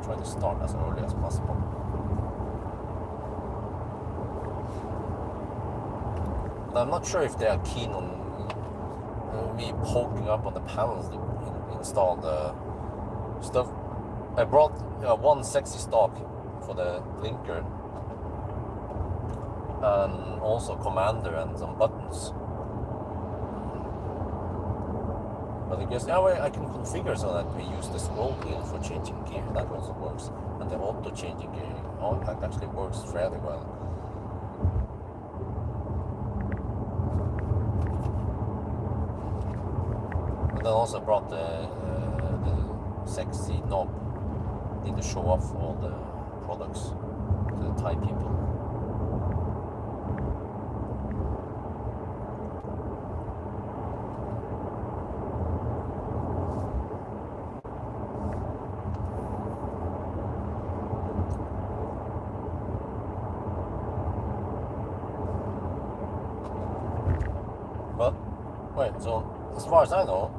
Try to start as early as possible. But I'm not sure if they are keen on me poking up on the panels to install the stuff. I brought one sexy stock for the blinker and also commander and some buttons. But I guess, yeah, well, I can configure so that we use the scroll wheel for changing gear. That also works. And the auto changing gear, all that actually works fairly well. then also brought the sexy knob. Need to show off all the products to the Thai people. But wait, so as far as I know,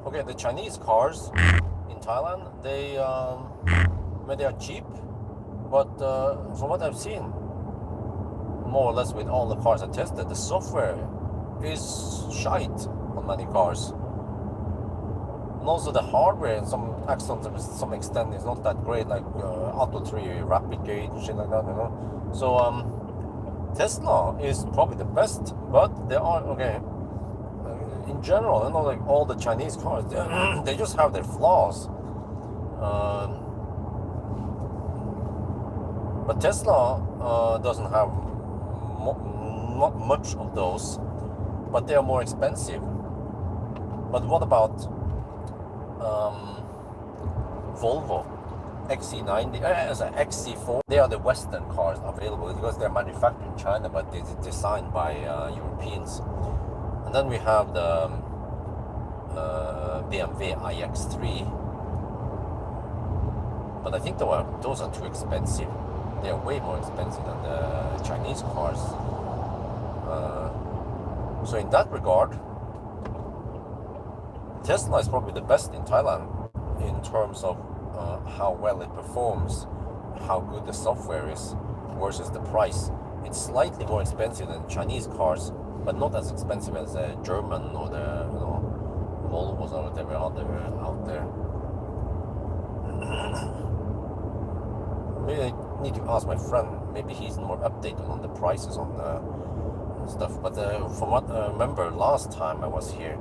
okay, the Chinese cars in Thailand, they are cheap, but from what I've seen, more or less with all the cars I tested, the software is shite on many cars, and also the hardware in some accents to some extent is not that great, like Auto 3 rapid gauge, shit like that, you know. So Tesla is probably the best, but there are, okay, in general, you know, like all the Chinese cars, they just have their flaws. But Tesla doesn't have not much of those, but they are more expensive. But what about Volvo XC90, XC40? They are the Western cars available because they're manufactured in China, but they're designed by Europeans. And then we have the BMW iX3, but I think those are too expensive. They are way more expensive than the Chinese cars. So in that regard, Tesla is probably the best in Thailand in terms of how well it performs, how good the software is versus the price. It's slightly more expensive than Chinese cars, but not as expensive as the German or the Volvos or whatever out there. Maybe I need to ask my friend. Maybe he's more updated on the prices on the stuff. But from what I remember last time I was here,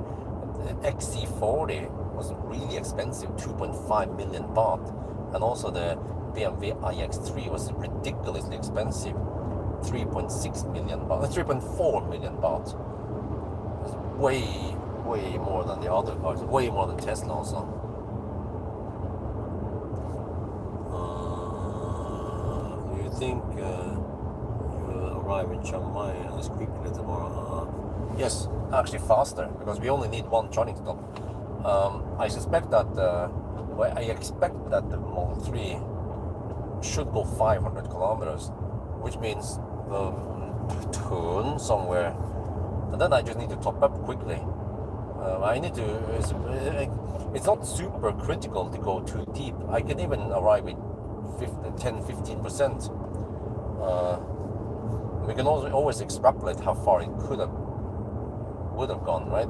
the XC40 was really expensive, 2.5 million baht, and also the BMW iX3 was ridiculously expensive, 3.6 million baht, 3.4 million baht. It's way more than the other cars, way more than Tesla also. Do you think you'll arrive in Chiang Mai as quickly tomorrow? Yes, actually faster, because we only need one charging stop. I suspect that, I expect that the Model 3 should go 500 kilometers, which means turn somewhere, and then I just need to top up quickly. I need to, it's not super critical to go too deep. I can even arrive with 10-15%. We can also always extrapolate how far it would have gone, right?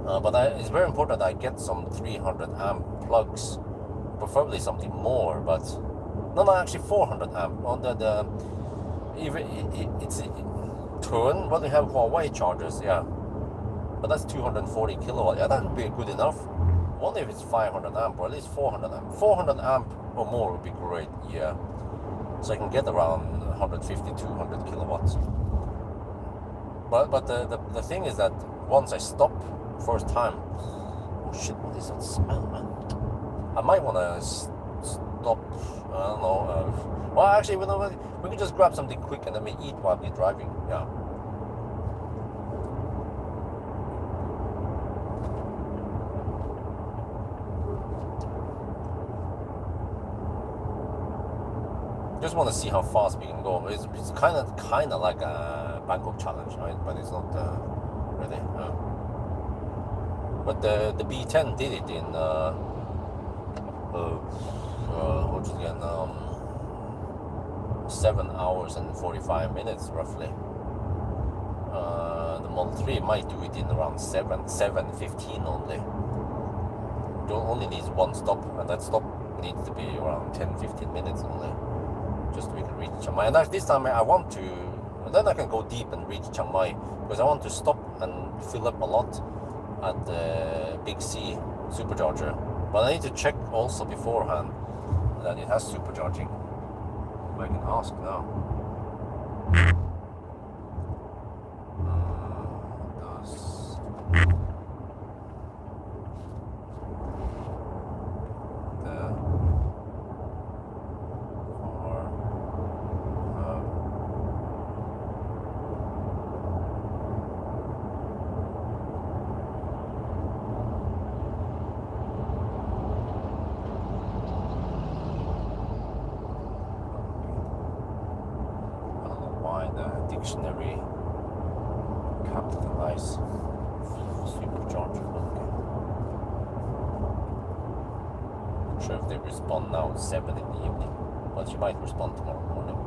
But it's very important that I get some 300 amp plugs, preferably something more, but no, actually 400 amp on it's turn. What we have Huawei chargers, yeah, but that's 240 kilowatt. Yeah, that would be good enough. Only if it's 500 amp or at least 400 amp. 400 amp or more would be great, yeah. So I can get around 150-200 kilowatts. But the thing is that once I stop first time, oh shit, what is that smell, man? I might want to stop. I don't know. Well, actually, we can just grab something quick and then we eat while we're driving. Yeah. Just want to see how fast we can go. It's kind of like a Bangkok challenge, right? But it's not really. But the B10 did it in what's it again? 7 hours and 45 minutes roughly. The Model 3 might do it in around 7:15 only. Only needs one stop, and that stop needs to be around 10-15 minutes only, just so we can reach Chiang Mai. And this time I want to, then I can go deep and reach Chiang Mai, because I want to stop and fill up a lot at the Big C supercharger. But I need to check also beforehand that it has supercharging. I can ask now. reactionary capitalize supercharger. Okay. Not sure if they respond now at 7 in the evening, but she might respond tomorrow morning.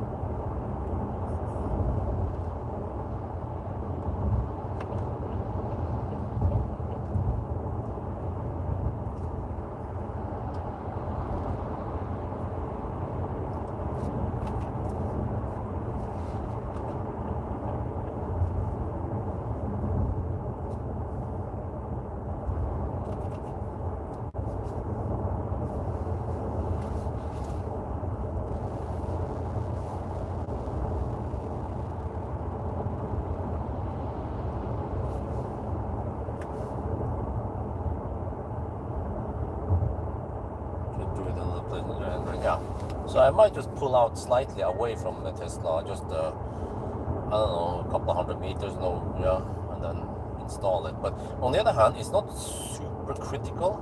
Yeah, so I might just pull out slightly away from the Tesla, just I don't know, a couple of 100 meters, and then install it. But on the other hand, it's not super critical,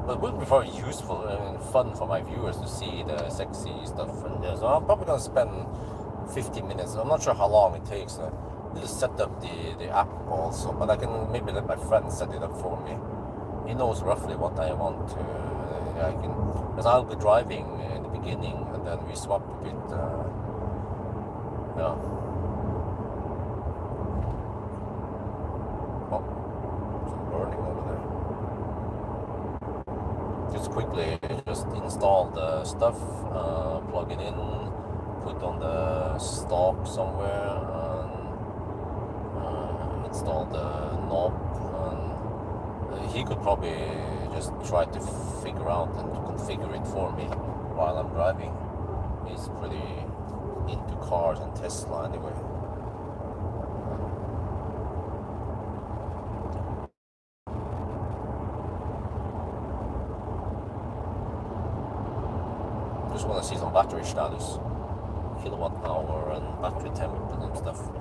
but it would be very useful and fun for my viewers to see the sexy stuff. And so I'm probably gonna spend 15 minutes. I'm not sure how long it takes to set up the app also, but I can maybe let my friend set it up for me. He knows roughly what I want to. I can, because I'll be driving in the beginning, and then we swap a bit. Yeah. Oh, some burning over there. Just quickly, just install the stuff, plug it in, put on the stalk somewhere, and install the knob. And he could probably just try to figure out and configure it for me while I'm driving. He's pretty into cars and Tesla anyway. Just want to see some battery status, kilowatt hour and battery temp and stuff.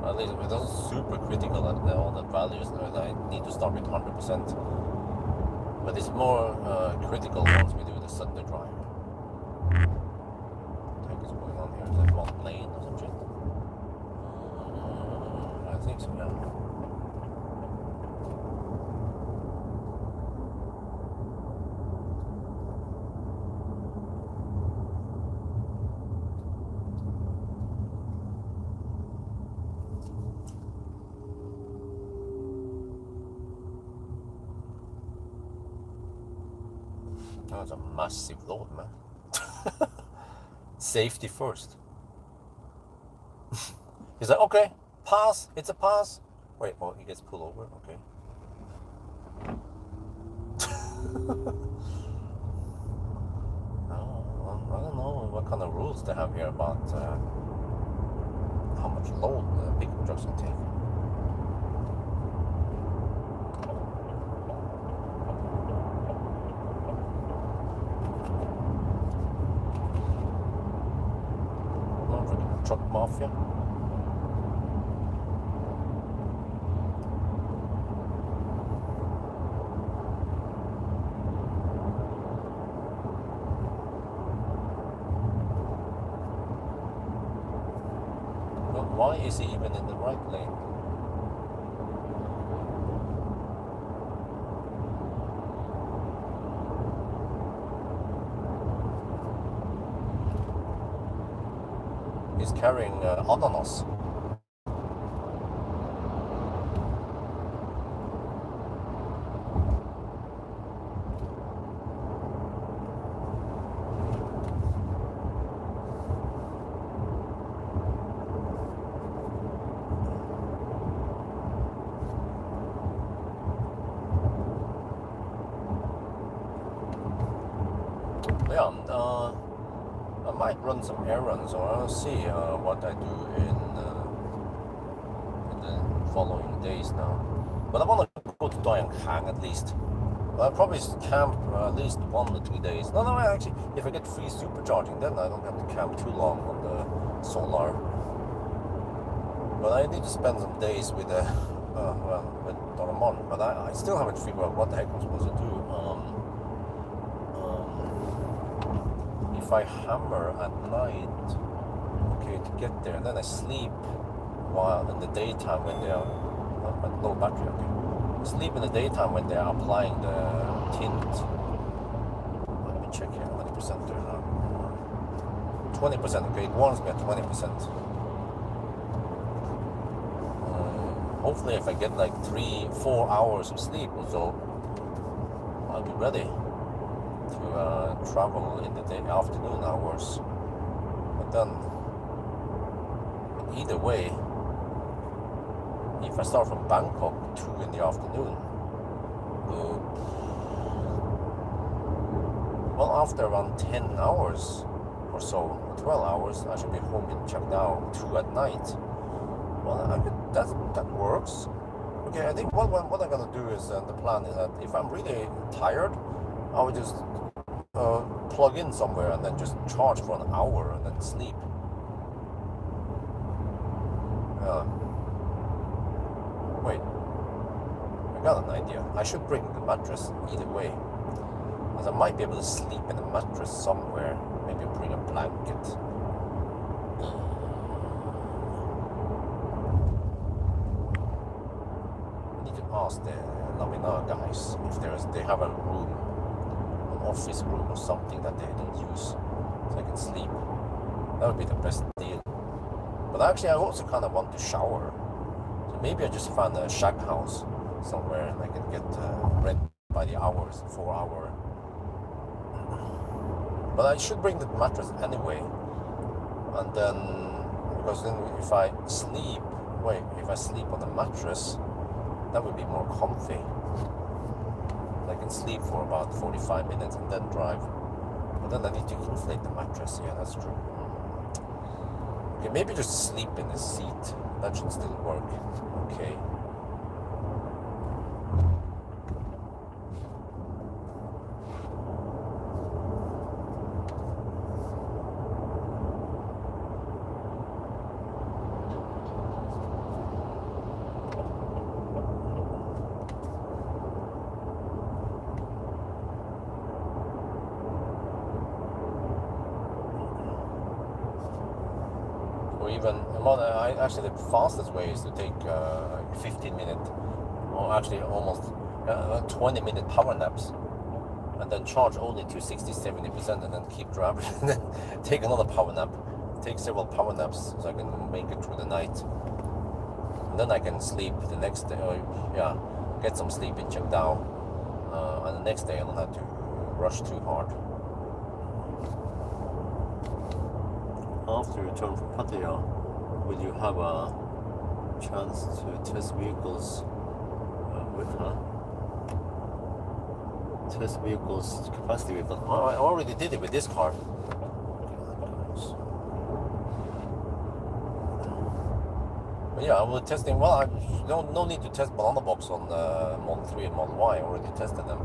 At least it doesn't super critical at all the values. I need to start with 100%, but it's more critical once we do the Sunday drive. What the heck is going on here? Is that one lane or some shit? I think so, yeah. That's a massive load, man. Safety first. He's like, okay, pass, it's a pass. Wait, well, he gets pulled over, okay. I don't know what kind of rules they have here about how much load pickup trucks can take. Truck mafia. But why is he even in the right lane? He's carrying ananas. Yeah, I might run some errands, or I'll see what I do in the following days now. But I want to go to Hang at least. I'll probably camp at least 1 or 2 days. No, actually, if I get free supercharging, then I don't have to camp too long on the solar. But I need to spend some days with with Doraemon. But I still haven't figured out what the heck I'm supposed to do. if I hammer at night, okay, to get there, and then I sleep while in the daytime when they are low battery, okay. Sleep in the daytime when they are applying the tint. Let me check here, 20% there now. 20%, okay, it warns me at 20%. Hopefully if I get like 3-4 hours of sleep or so, I'll be ready to travel in the afternoon hours. But then, either way, if I start from Bangkok 2 in the afternoon, well, after around 10 hours or so, or 12 hours, I should be home in Chiang 2 at night. Well, that works. Okay, I think what I'm gonna do is, the plan is that if I'm really tired, I would just plug in somewhere and then just charge for an hour and then sleep. Wait, I got an idea. I should bring the mattress either way, because I might be able to sleep in a mattress somewhere. Maybe bring a blanket. I need to ask the Lamina guys if they have a room, an office room or something that they don't use, so I can sleep. That would be the best deal. But actually, I also kind of want to shower. So maybe I just find a shack house somewhere and I can get rent by the hours, 4 hour. But I should bring the mattress anyway. And then, because then if I sleep on the mattress, that would be more comfy. I can sleep for about 45 minutes and then drive. But then I need to inflate the mattress. Yeah, that's true. Okay, maybe just sleep in the seat. That should still work. Okay. Actually, the fastest way is to take 15-minute, or actually almost 20-minute power naps, and then charge only to 60-70%, and then keep driving, and then take another power nap, take several power naps, so I can make it through the night, and then I can sleep the next day. Get some sleep in Chiang and the next day I don't have to rush too hard. After you return from Pattaya, will you have a chance to test vehicles test vehicles capacity with them? Oh, I already did it with this car. But yeah, I will testing. Well, I no need to test banana box on Model 3 and Model Y. I already tested them.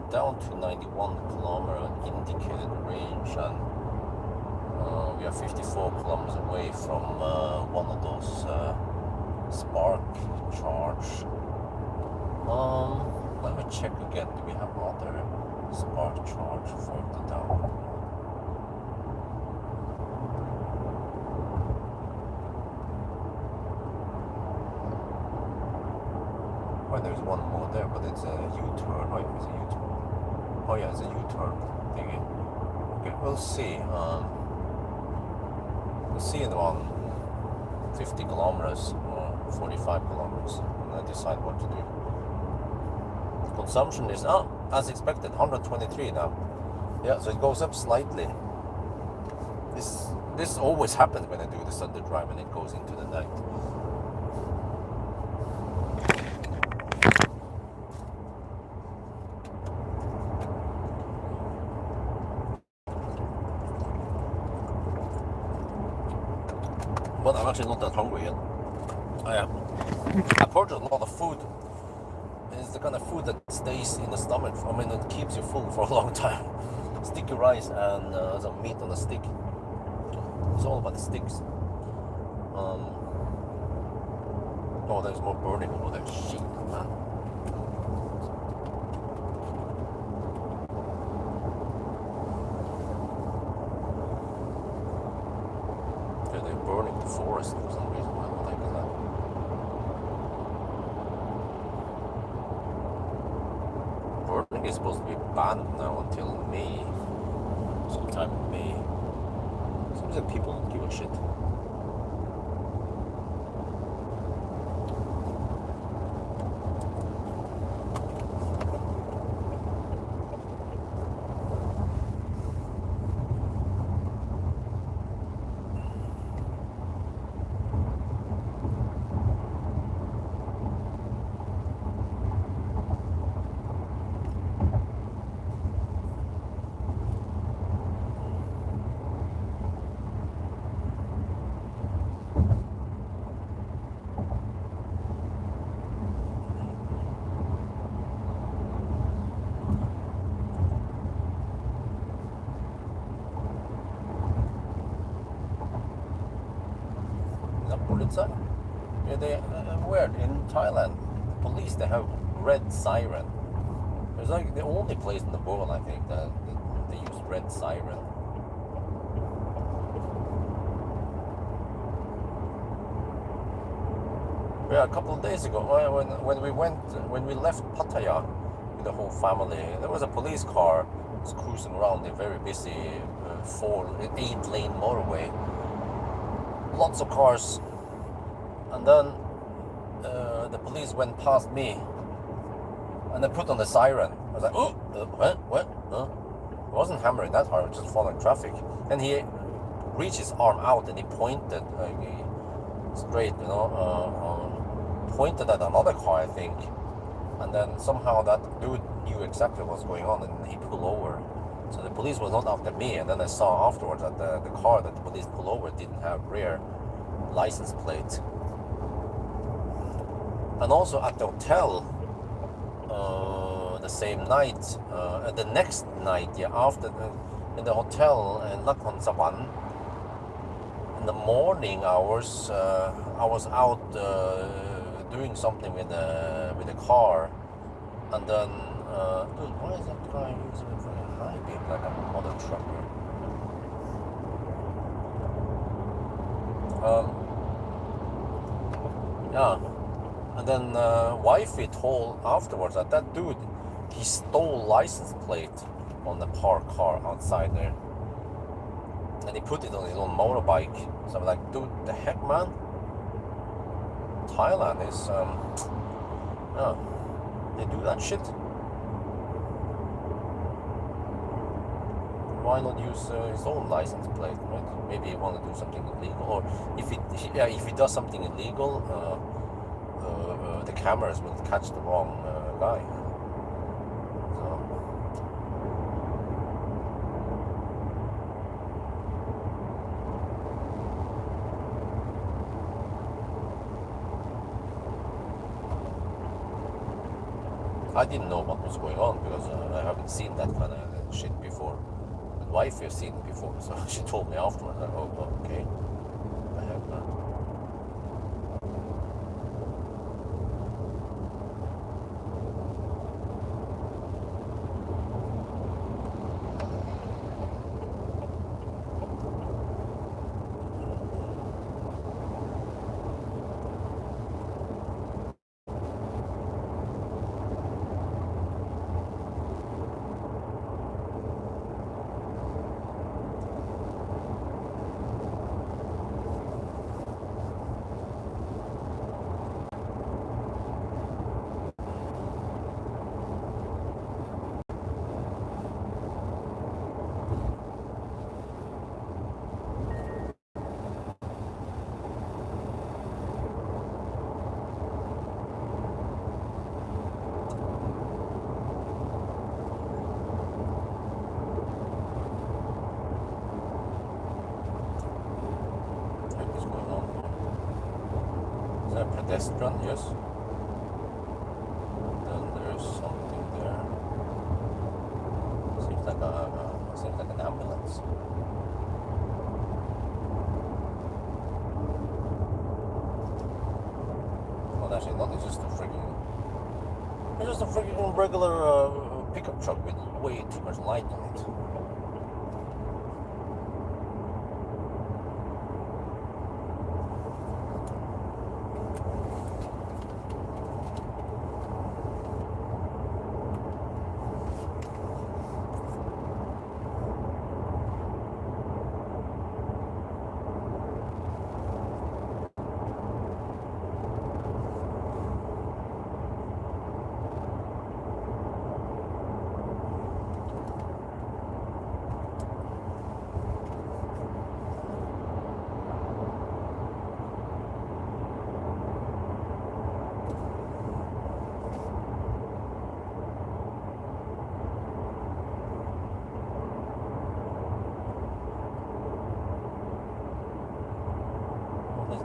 Down to 91 kilometer indicated range, and we are 54 kilometers away from one of those spark charge. Let me check again. Do we have other spark charge further down? Oh, there's one more there, but it's a U-turn. Oh, it's a U-turn. Oh yeah, it's a U-turn thingy. Okay, we'll see. We'll see in around 50 kilometers or 45 kilometers, and I decide what to do. Consumption is as expected, 123 now. Yeah, so it goes up slightly. This always happens when I do the Sunday drive, and it goes into the night. But I'm actually not that hungry yet. I purchased a lot of food. It's the kind of food that stays in the stomach. I mean, it keeps you full for a long time. Sticky rice and some meat on a stick. It's all about the sticks. Oh, there's more burning over there. Shit, man. Okay, they're burning the forest for some reason. I don't like that. Burning is supposed to be banned now until May. Sometime in May. Seems like people don't give a shit. Inside. Yeah, they weird in Thailand. The police, they have red siren. It's like the only place in the world, I think, that they use red siren. Yeah, a couple of days ago, when we left Pattaya with the whole family, there was a police car was cruising around the very busy 8-lane motorway. Lots of cars. And then the police went past me and they put on the siren. I was like, oh, what? It wasn't hammering that hard, just following traffic. And he reached his arm out and he pointed straight, pointed at another car, I think. And then somehow that dude knew exactly what was going on and he pulled over. So the police was not after me. And then I saw afterwards that the car that the police pulled over didn't have rear license plate. And also at the hotel, the same night, the next night, after in the hotel in Nakhon Sawan, in the morning hours, I was out doing something with the car, and then, dude, why is that guy using it for a high beam like a mother trucker? Yeah. And then wifey told afterwards that dude, he stole license plate on the parked car outside there. And he put it on his own motorbike. So I'm like, dude, the heck, man? Thailand is, yeah, they do that shit. Why not use his own license plate, right? Maybe he want to do something illegal. Or if he does something illegal, the cameras will catch the wrong guy. I didn't know what was going on because I haven't seen that kind of shit before. My wife has seen it before, so she told me afterwards. Like, oh, okay. I have that. there a pedestrian? Yes. Then there's something there. Seems like an ambulance. Well, actually not. It's just a freaking regular pickup truck with way too much light on it.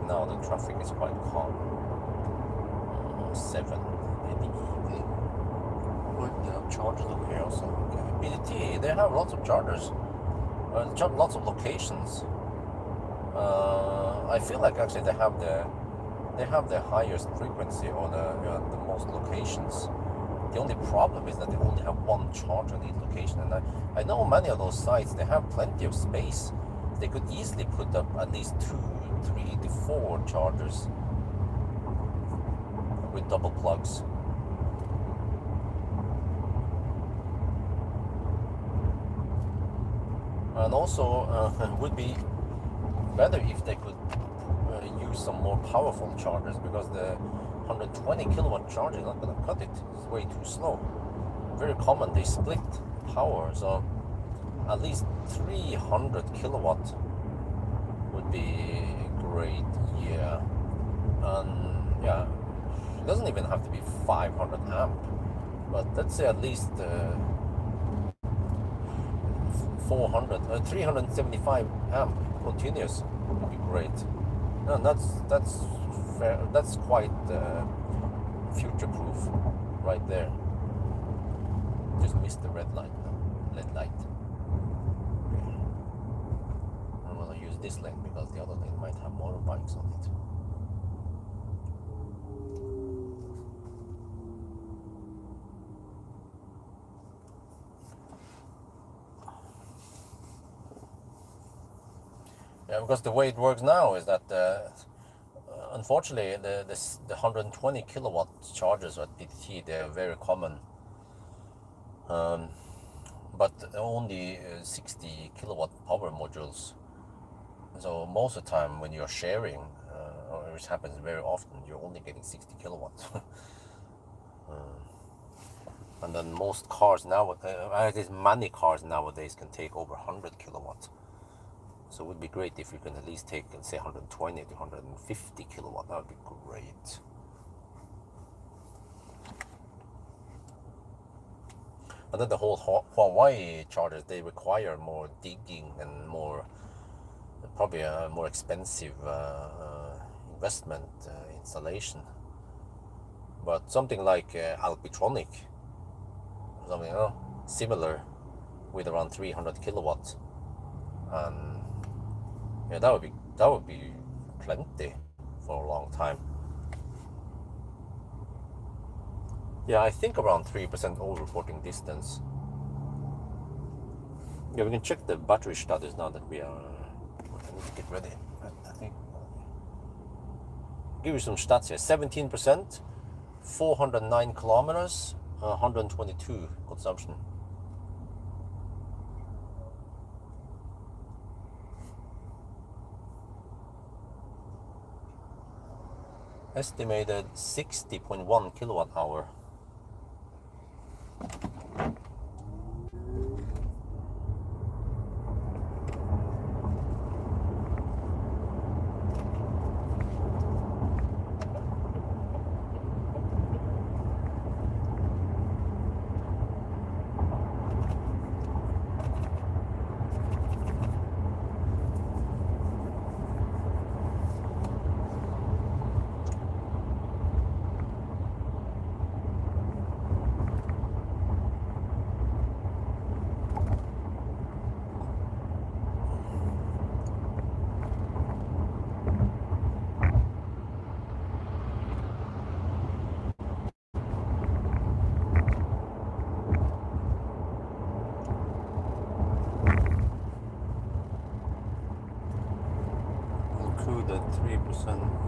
Now the traffic is quite calm. 7 in the evening. But they have chargers over here also. Okay. BDT, they have lots of chargers. Lots of locations. I feel like actually they have the highest frequency or the most locations. The only problem is that they only have one charger at each location, and I know many of those sites they have plenty of space. They could easily put up at least 2, 3 to 4 chargers with double plugs. And also it would be better if they could use some more powerful chargers, because the 120 kilowatt charger is not going to cut it. It's way too slow. Very common, they split power, so at least 300 kilowatt would be great. Yeah, and yeah, it doesn't even have to be 500 amp, but let's say at least 375 amp continuous would be great. And that's fair. That's quite future-proof right there. Just missed the red light now. Red light. I'm gonna use this lane because the other lane might have motorbikes on it. Yeah, because the way it works now is that unfortunately the 120 kilowatt chargers at DT, they're very common, but only 60 kilowatt power modules. So most of the time when you're sharing, which happens very often, you're only getting 60 kilowatts. And then most cars now, many cars nowadays can take over 100 kilowatts. So it would be great if you can at least take, let's say, 120 to 150 kilowatt. That would be great. And then the whole Hawaii chargers, they require more digging and probably a more expensive investment installation. But something like Alpitronic, something similar, with around 300 kilowatts, and yeah, that would be plenty for a long time. Yeah, I think around 3% over-reporting distance. Yeah, we can check the battery status now that we are. I need to get ready. I think. Give you some stats here. 17%, 409 kilometers, 122 consumption. Estimated 60.1 kilowatt hour.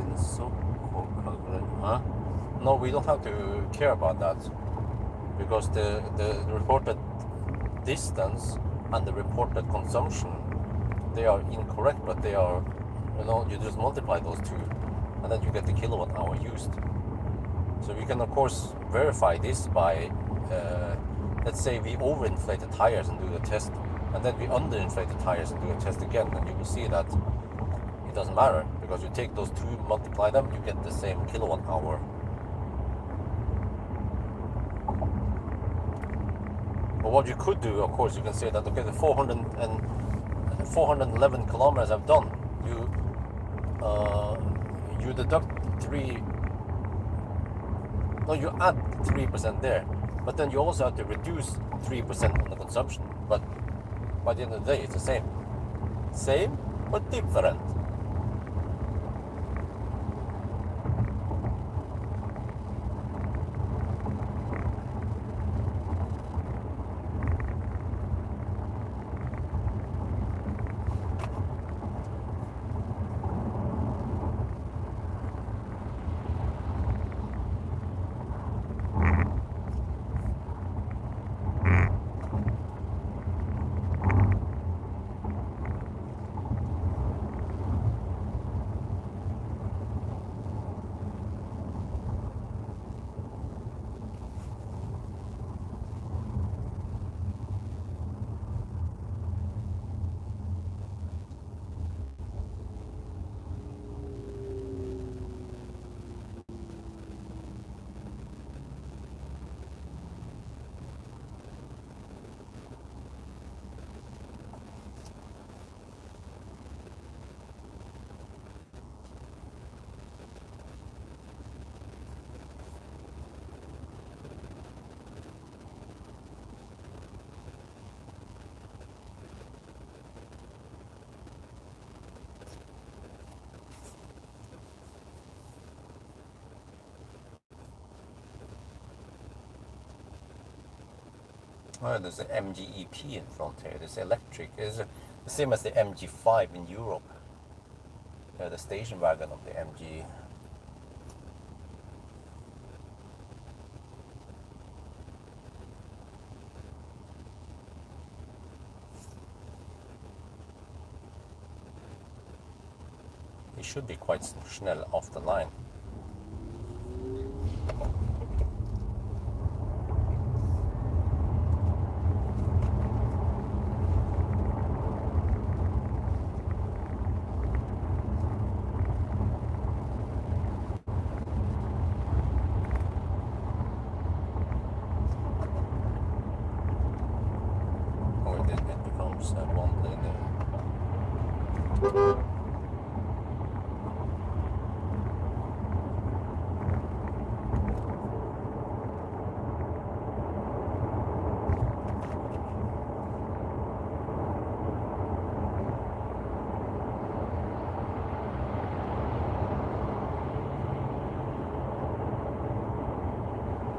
in so huh? No, we don't have to care about that because the reported distance and the reported consumption, they are incorrect, but they are, you just multiply those two and then you get the kilowatt hour used. So we can of course verify this by, let's say we overinflate the tires and do the test, and then we underinflate the tires and do a test again, and you will see that it doesn't matter because you take those two, multiply them, you get the same kilowatt hour. But what you could do, of course, you can say that, okay, the 411 kilometers I've done, you deduct you add 3% there, but then you also have to reduce 3% on the consumption. But by the end of the day, it's the same. Same, but different. Oh, there's the MGEP in front here. This electric is the same as the MG5 in Europe. The station wagon of the MG. It should be quite snel off the line.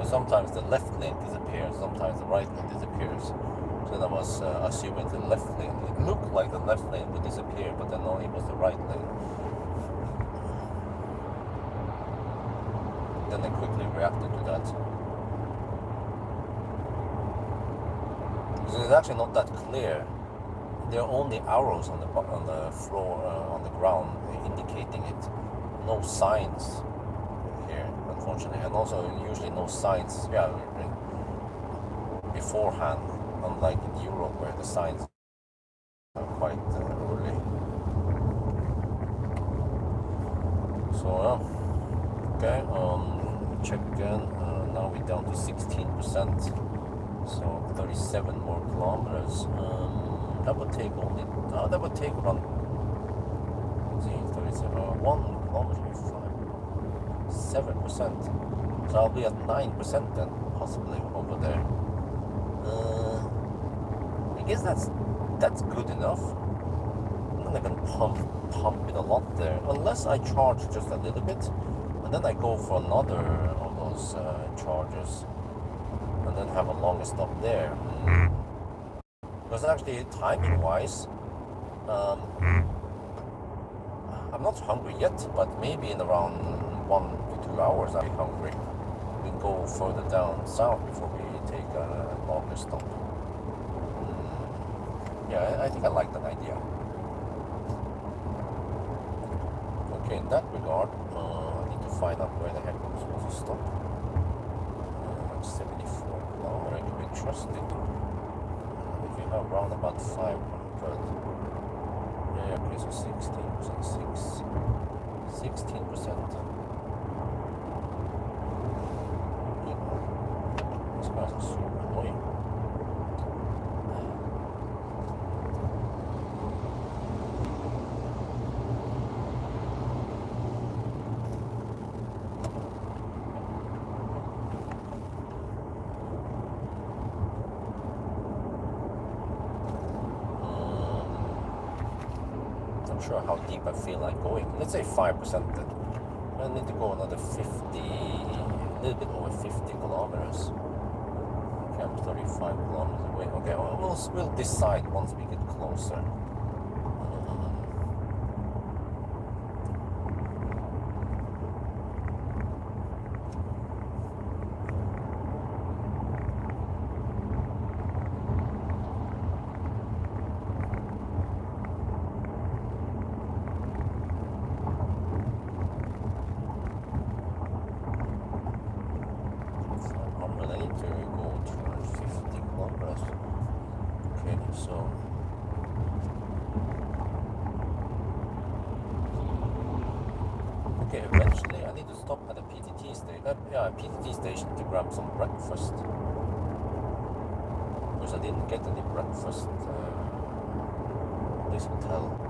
Sometimes the left lane disappears, sometimes the right lane disappears. So I was assuming the left lane, it looked like the left lane would disappear, but then no, it was the right lane. Then I quickly reacted to that. So it's actually not that clear. There are only arrows on the floor, on the ground, indicating it. No signs here, unfortunately, and also usually no signs beforehand, unlike in Europe where the signs are quite early. So okay, check again. Now we're down to 16%, so 37 more kilometers. That would take around 1 kilometer, 7%. So I'll be at 9% then, possibly over there. I guess that's good enough. And then I can pump it a lot there, unless I charge just a little bit, and then I go for another of those chargers, and then have a longer stop there. Because actually, timing-wise, I'm not hungry yet, but maybe in around 1 to 2 hours I'll be hungry. We go further down south before we take a longer stop. Yeah, I think I like that idea. Okay, in that regard, I need to find out where the heck I'm supposed to stop. 74 kilometers, I can be trusted. If you have around about 500. Yeah, okay, so 16%, 16%. These guys are super annoying. Sure how deep I feel like going. Let's say 5% then. I need to go another 50, a little bit over 50 kilometers. Okay, I'm 35 kilometers away. Okay, we'll decide once we get closer. Eventually I need to stop at a PTT station. Yeah, a PTT station to grab some breakfast. Because I didn't get any breakfast at this hotel.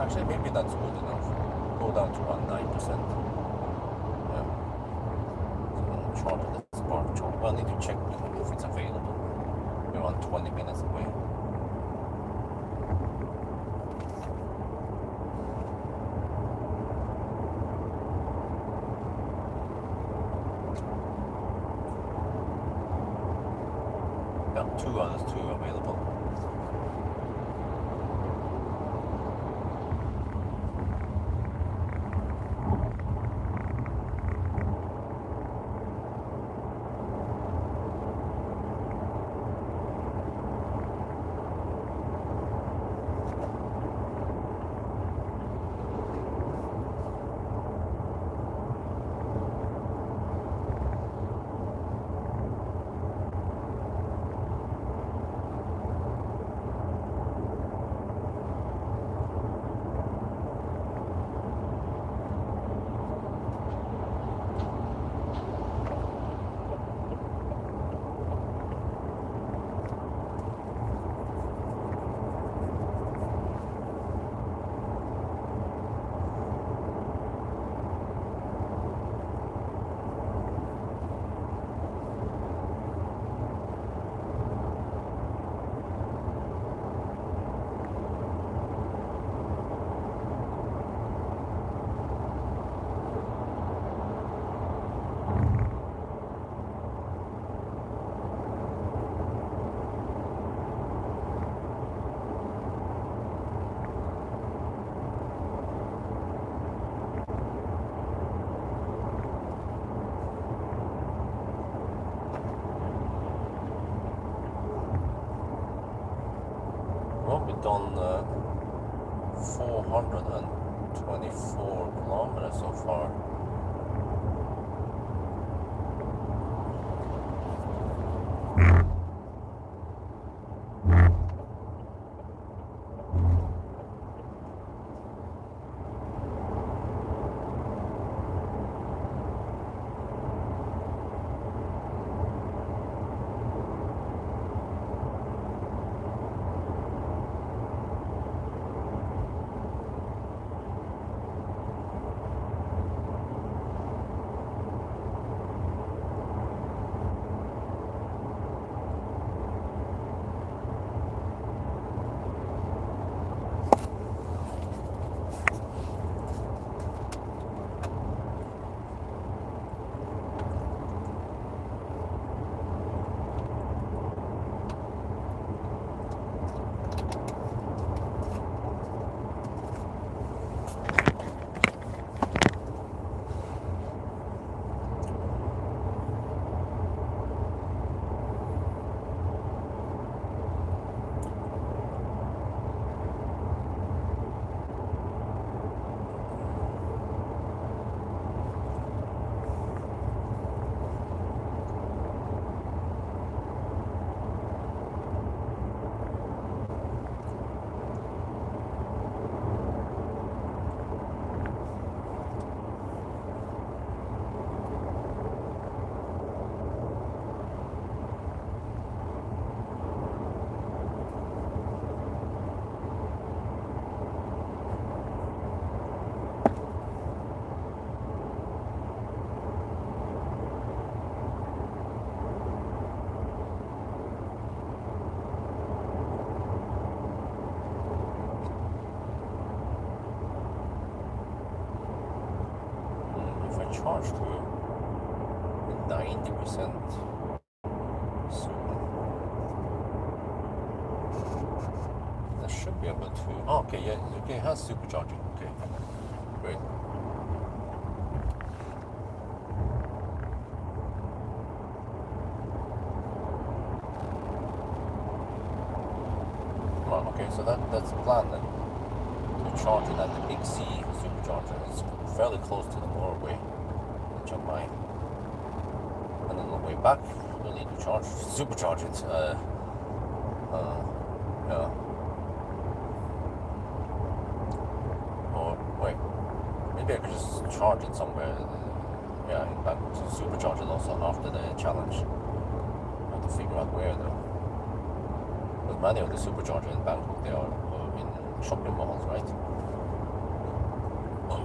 Actually, maybe that's good enough. Go down to around 9%. Yeah. So charge the spark charge. Well, I need to check if it's available. We're around 20 minutes away. available. Well, we've done 424 kilometers so far. Charge to 90% soon. That should be able to. Oh, okay, yeah, okay, it has supercharging. Okay, great. Well, okay, so that's the plan then. To charge it at the Big C supercharger. It's fairly close to the motorway. Chiang and then on the way back we'll need to supercharge it. Yeah. Or wait, maybe I could just charge it somewhere. Yeah, in Bangkok. So supercharge it also after the challenge. I have to figure out where though. Because many of the superchargers in Bangkok, they are in shopping malls, right?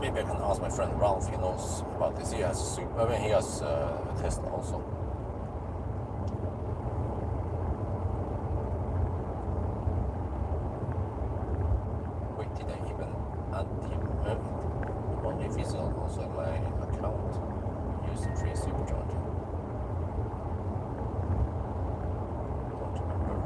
Maybe I can ask my friend Ralph, he knows about this. He has he has a Tesla also. Wait, did I even add him? I wonder if he's also in my account using free supercharger. Don't remember.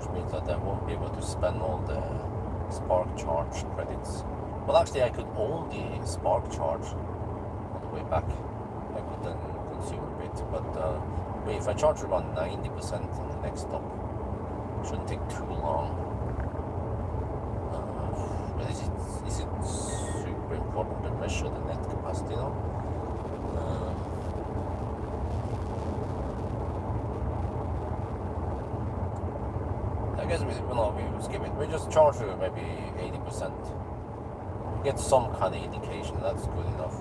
which means that I won't be able to spend all the Spark Charge credits. Well, actually, I could own the Spark Charge on the way back. I could then consume a bit, but if I charge around 90% on the next stop, it shouldn't take too long. But is it super important to measure the net capacity now? I guess we skip it. We just charge maybe 80%. Get some kind of indication. That's good enough.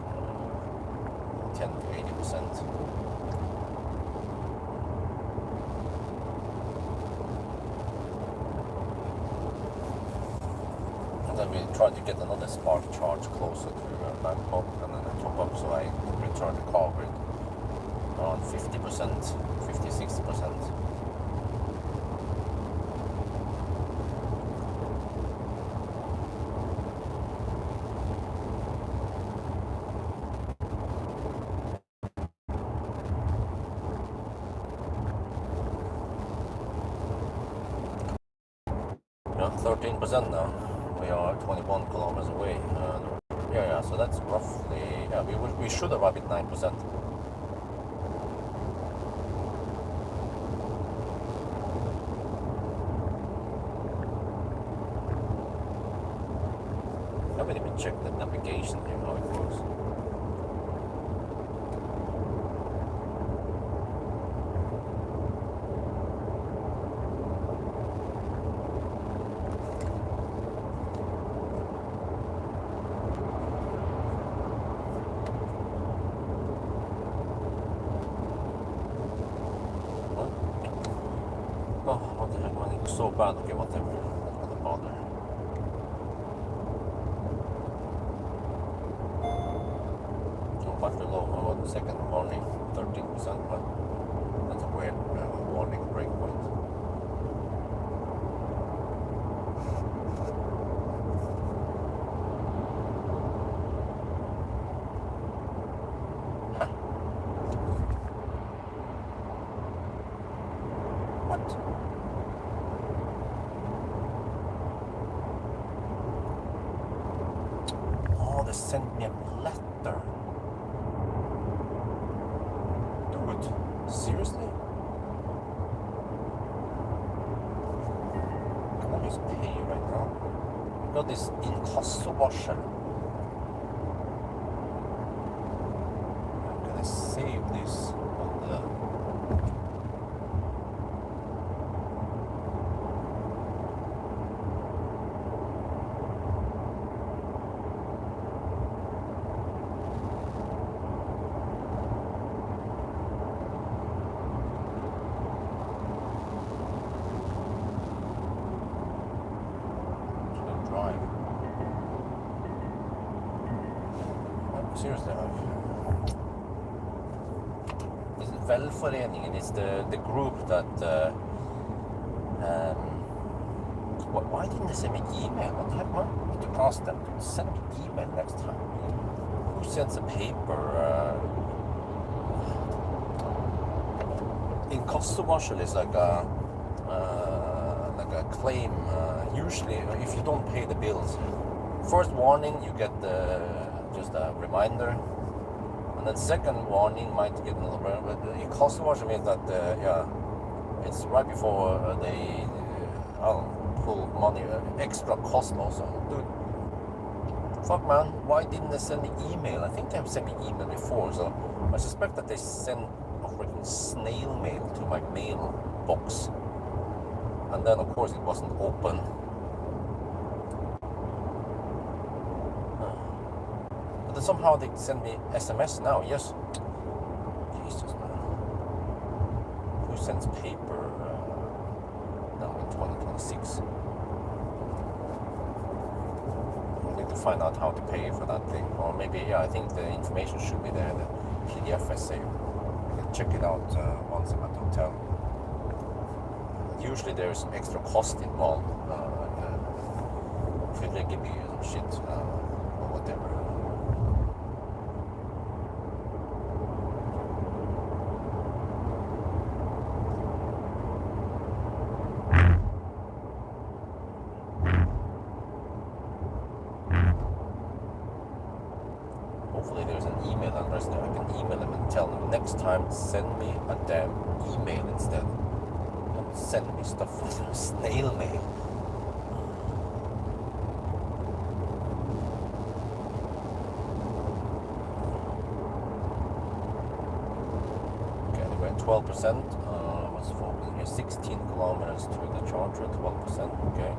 10 to 80%. And then we try to get another Spark Charge closer to Bangkok, and then I top up so I return the car with around 50%, 50-60%. Yeah, 13% now. We are 21 kilometers away. Yeah, so that's roughly, yeah, we should arrive at 9%. I haven't even checked the navigation here, how it works. Oh, what the heck, man, it was so bad. Okay, whatever. Not gonna bother. Oh, battery low. Oh, the second warning, 13%, but that's a weird warning breakpoint. Huh? What? Oh, they sent me a letter. Dude, seriously? Can I just pay right now? I got this inkassovarsel. Can I save this on the... drive. Seriously, is it Velforeningen? It's the group that why didn't they send me email? What the heck, man? I need to ask them to send me email next time. Who sends a paper? Inkassovarsel is like a claim. Usually, if you don't pay the bills, first warning you get just a reminder, and then second warning might get another. But inkassovarsel means that yeah, it's right before they pull money, extra cost also. Dude, fuck man, why didn't they send me email? I think they've sent me email before, so I suspect that they sent a freaking snail mail to my mailbox. And then, of course, it wasn't open. But then somehow they send me SMS now. Yes. Jesus, man. Who sends paper now in 2026? I need to find out how to pay for that thing. Or maybe, yeah, I think the information should be there, the PDF essay. I can check it out once I'm at the hotel. Usually there's extra cost involved, fyllegebyr or shit, or whatever. email address there. I can email them and tell them next time send me a damn email instead. Don't send me stuff through snail mail. Okay, anyway, 12%. What's focusing here? 16 kilometers to the charger, 12%. Okay.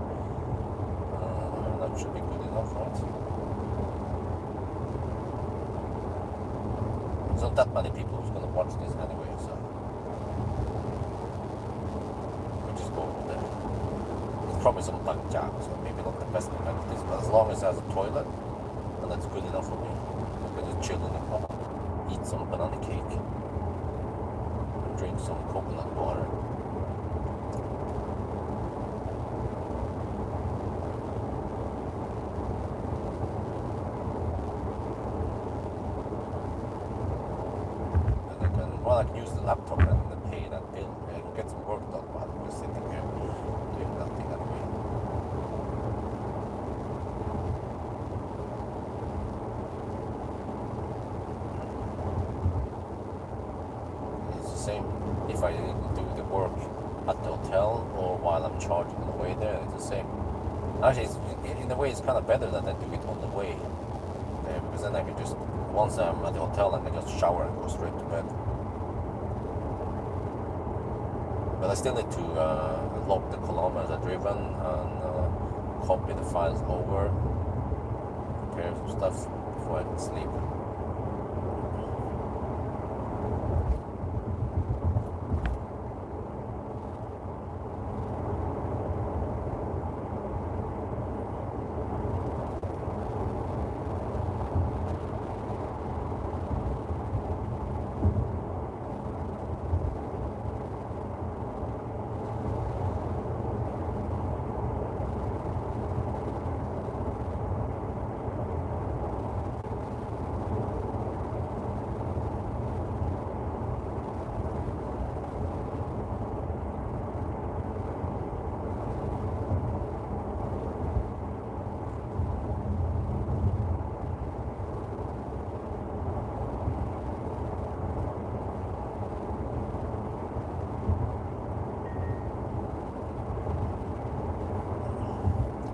That should be good enough, right? There's not that many people who's gonna watch this anyway, so we'll just go over there. It's probably some bug jam, so maybe not the best amenities, but as long as it has a toilet, and that's good enough for me. I can just chill in the car, eat some banana cake, and drink some coconut water. Well, I can use the laptop and pay that bill. I can get some work done while I'm just sitting here doing nothing anyway. It's the same if I do the work at the hotel or while I'm charging on the way there. It's the same. Actually, in a way, it's kind of better that I do it on the way there, because then I can just, once I'm at the hotel, I can just shower and go straight to bed. But I still need to log the kilometers driven and copy the files over, prepare some stuff before I can sleep.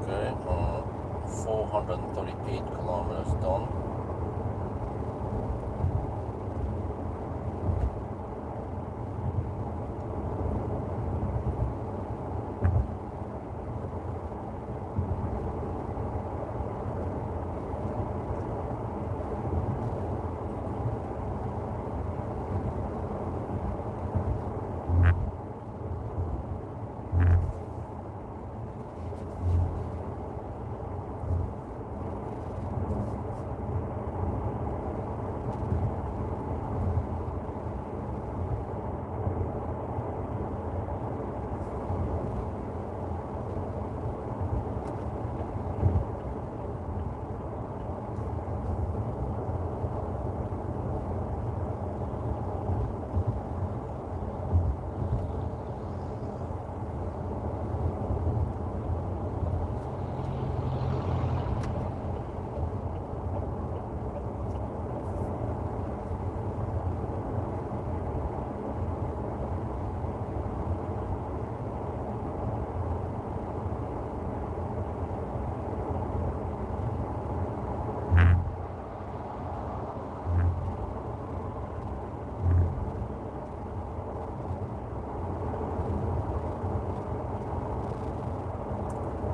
Okay, 438 kilometers done.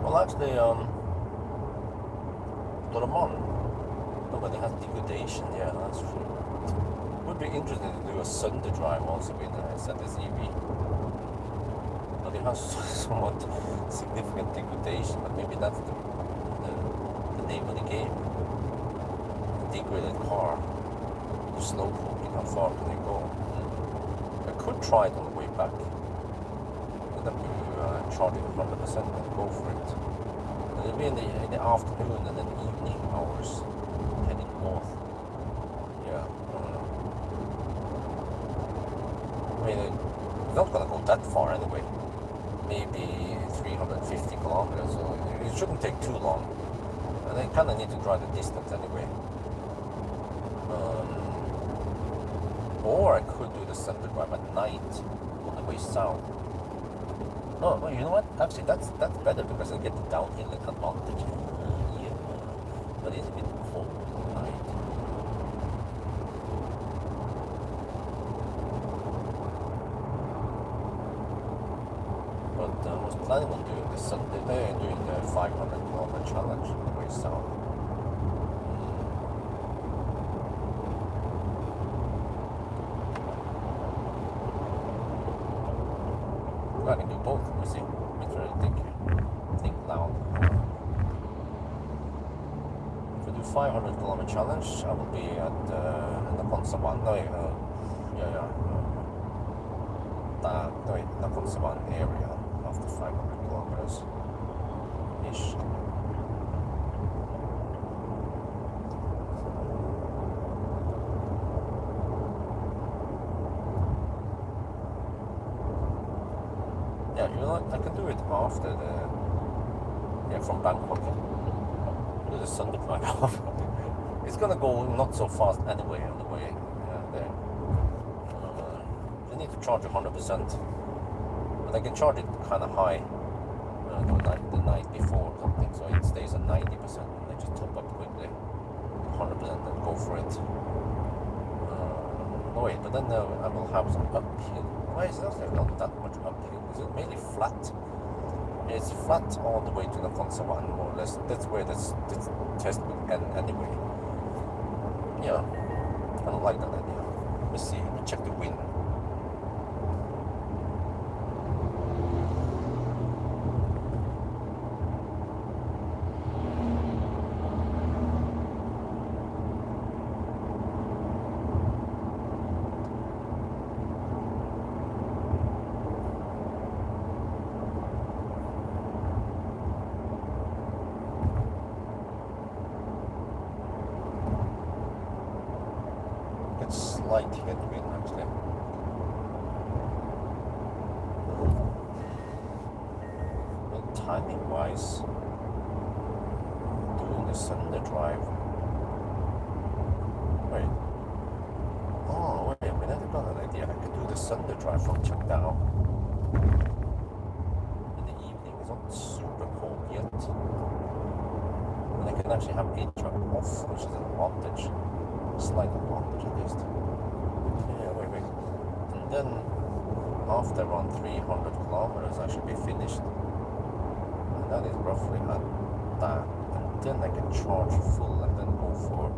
Well, actually, Dorman, nobody has degradation. Yeah, that's true. Would be interesting to do a Sunday drive also with ZS EV. But it has somewhat significant degradation, but maybe that's the name of the game. A degraded car, slow cooking, how far can they go? I could try it on the way back. Then we charge it 100% and go for it. And it'll be in the afternoon and then evening hours, heading north. Yeah, I don't know. I mean, it's not gonna go that far anyway. Maybe 350 kilometers, so it shouldn't take too long. And I kind of need to drive the distance anyway. Or I could do the Sunday drive at night on the way south. Oh, well, you know what? Actually, that's better because I get the downhill advantage. Yeah, but it's a bit cold at night. But I was planning on doing the Sunday, doing the 500-kilometer challenge on the way south. I can do both. Let me see. Let me try to think loud. If I do 500-kilometer challenge, I will be at Nakhon Sawan. No, Nakhon Sawan area after 500 kilometers ish. Yeah, you know what? I can do it after from Bangkok. Do the Sunday drive off. It's gonna go not so fast anyway on the way there. You need to charge 100%, but I can charge it kind of high the night before or something, so it stays at 90%. And I just top up quickly, 100%, and go for it. No wait, but then I will have some uphill. Why is there not that much uphill? Is it mainly flat? It's flat all the way to the Nakhon Sawan, more or less. That's where this test will end anyway. Yeah, I don't like that idea. Let's see, let me check the wind. Slight headwind actually. But timing wise, doing the Sunday drive. Wait. Oh, wait a minute, I got an idea. I could do the Sunday drive from Changdao in the evening. It's not super cold yet. And I can actually have a truck off, which is an advantage. Slight advantage at least. Yeah, wait. And then after around 300 kilometers I should be finished. And that is roughly at that. And then I can charge full and then go for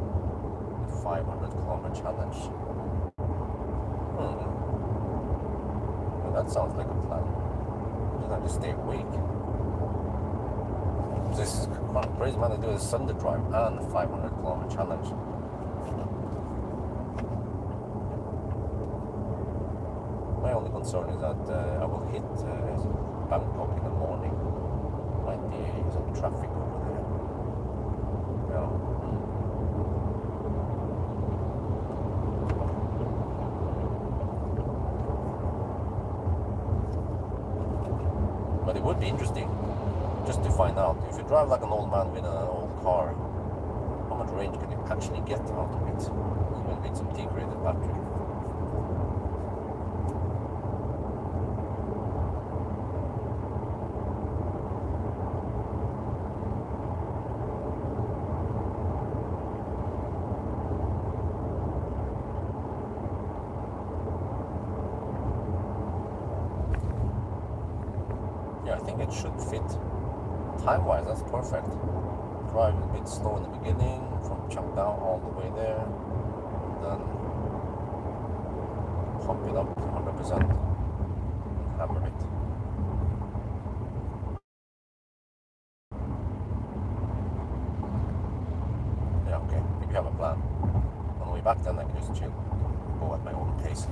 the 500 kilometer challenge. Well, that sounds like a plan. Just have to stay awake. This is kind of crazy, man. I do a Sunday drive and the 500 kilometer challenge. My only concern is that I will hit Bangkok in the morning. Might be some traffic over there. Yeah. But it would be interesting just to find out if you drive like an old man with an old car, how much range can you actually get out of it, even with some degraded battery. I think it should fit. Time-wise, that's perfect. Drive a bit slow in the beginning, from Changdao all the way there, and then pump it up to 100% and hammer it. Yeah, okay, if you have a plan. On the way back then I can just chill, go at my own pace.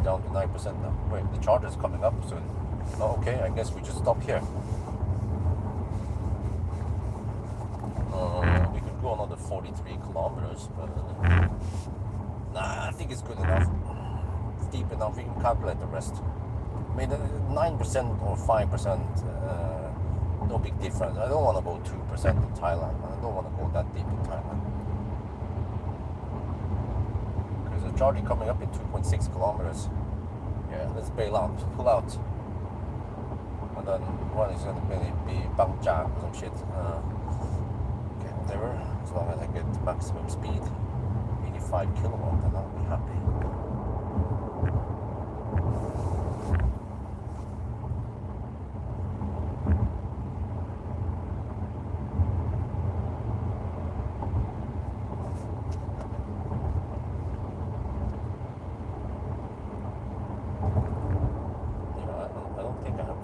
Down to 9% now. Wait, the charger is coming up soon. Oh, okay, I guess we just stop here. We could go another 43 kilometers, but nah, I think it's good enough. It's deep enough, we can calculate the rest. mean, 9% or 5%, no big difference. I don't want to go 2% in Thailand. I don't want to go that deep in Thailand. There's a charging coming up in 2.6 kilometers. Yeah, let's bail out, pull out. And then one is going to be Bangja or some shit. Okay, whatever. As long as I get maximum speed, 85 kilowatt, then I'll be happy.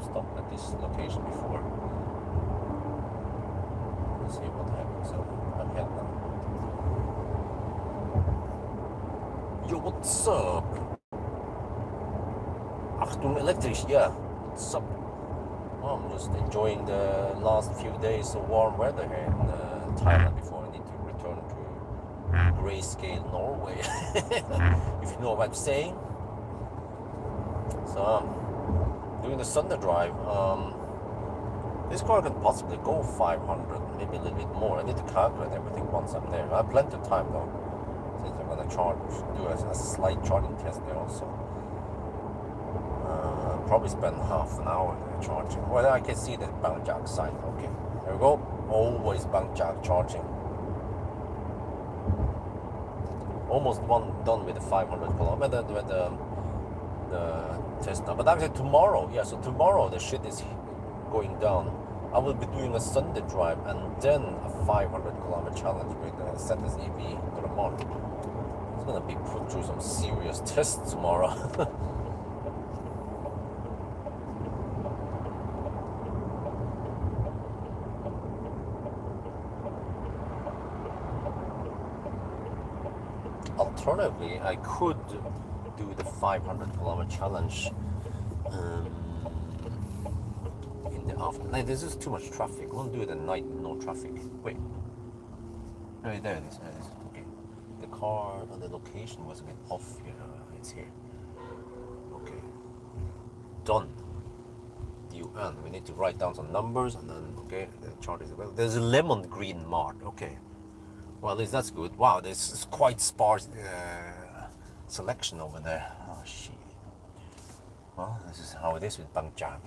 Stopped at this location before. Let's see what happens. So I'm heading now. Yo, what's up? Achtung elektrisch, yeah. What's up? Well, I'm just enjoying the last few days of warm weather here in Thailand before I need to return to grayscale Norway. If you know what I'm saying. So, doing the Sunday drive, this car can possibly go 500, maybe a little bit more. I need to calculate everything once I'm there. I have plenty of time though, since I'm gonna do a slight charging test there also. Probably spend half an hour there charging. Well, I can see the Bangja sign. Okay, there we go. Always Bangja charging. Almost done with the 500 kilometer with the test now. But actually tomorrow, yeah, so tomorrow the shit is going down. I will be doing a Sunday drive and then a 500 kilometer challenge with ZS EV to the month. It's gonna be put through some serious tests tomorrow. Alternatively, I could do the 500 kilometer challenge in the afternoon. This is too much traffic. We'll do it at night, no traffic. Wait. Right there it is. Okay. The car and the location was a bit off here. It's here. Okay. Done. UN. We need to write down some numbers and then, okay, the chart is well. There's a lemon green mark. Okay. Well, at least that's good. Wow, this is quite sparse selection over there. Oh shit. Well, this is how it is with Bangja.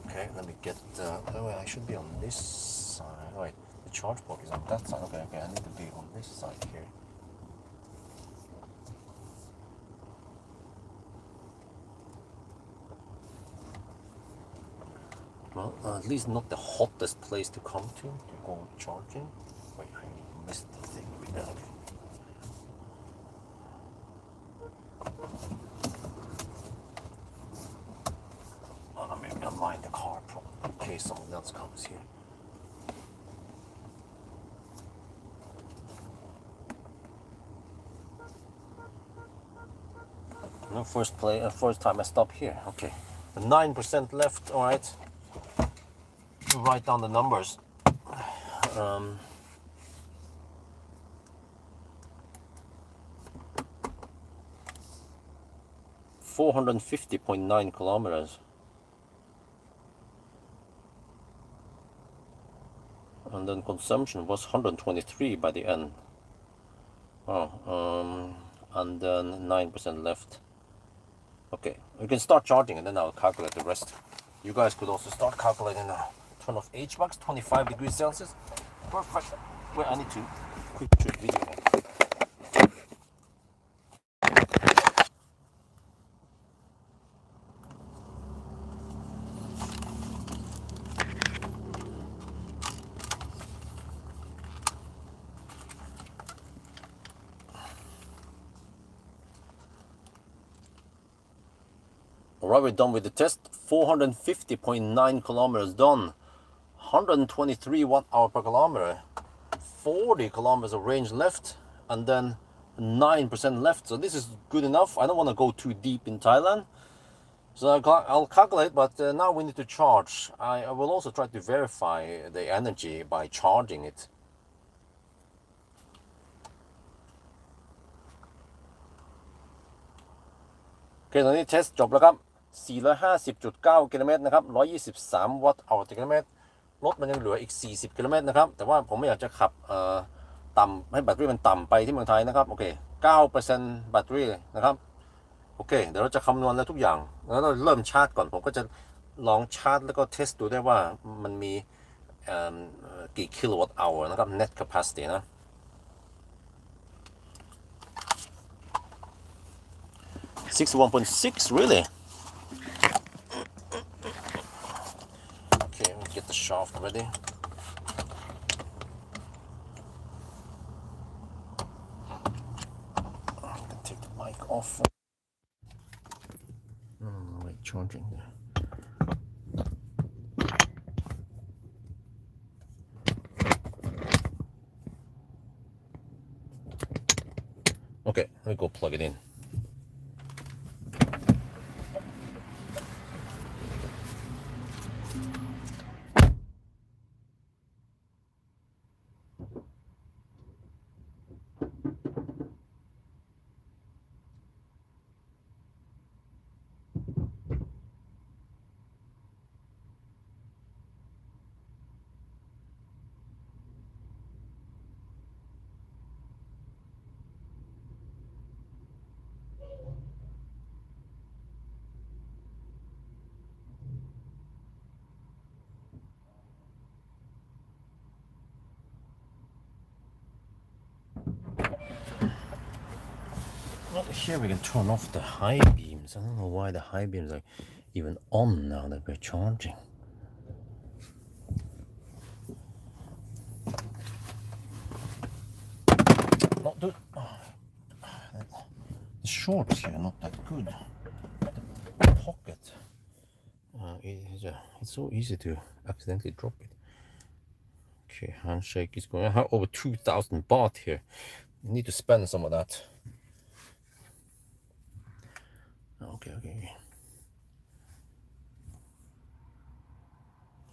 Okay, let me get. Oh, I should be on this side. Wait, the charge port is on that side. Okay, I need to be on this side here. Well, at least not the hottest place to come to go charging. Wait, I missed the thing. Okay. Oh, maybe I'll line the car in case someone else comes here. No, first time I stop here. Okay, 9% left. All right. Write down the numbers. 450.9 kilometers. And then consumption was 123 by the end. Oh, and then 9% left. Okay, we can start charging and then I'll calculate the rest. You guys could also start calculating now. Turn off HVAC, 25 degrees Celsius. Perfect. Wait, I need to quick shoot video. Alright, we're done with the test. 450.9 kilometers done. 123 watt-hour per kilometer. 40 kilometers of range left. And then 9% left. So this is good enough. I don't want to go too deep in Thailand. So I'll calculate, but now we need to charge. I will also try to verify the energy by charging it. Okay, ตอนนี้ test จบแล้วครับ 450.9 กิโลเมตรนะครับ123 วัตต์เอาต่อกิโลเมตรรถมันยังเหลืออีก40 กิโลเมตรนะครับแต่ว่าผมไม่อยากจะขับต่ำให้แบตเตอรี่มันต่ำไปที่เมืองไทยนะครับโอเค 9% แบตเตอรี่นะครับโอเคเดี๋ยวเราจะคำนวณแล้วทุกอย่างแล้วเราเริ่มชาร์จก่อนผมก็จะลองชาร์จแล้วก็เทสดูได้ว่ามันมีกี่กิโลวัตต์hourนะครับ net capacity นะ 61.6 really okay we'll get the shaft ready I'm gonna take the mic off wait charging there okay let me go plug it in Well, here we can turn off the high beams. I don't know why the high beams are even on now that we're charging. Not the shorts here, not that good. The pocket. It's so easy to accidentally drop it. Okay, handshake is going. I have over 2,000 baht here. I need to spend some of that. Okay.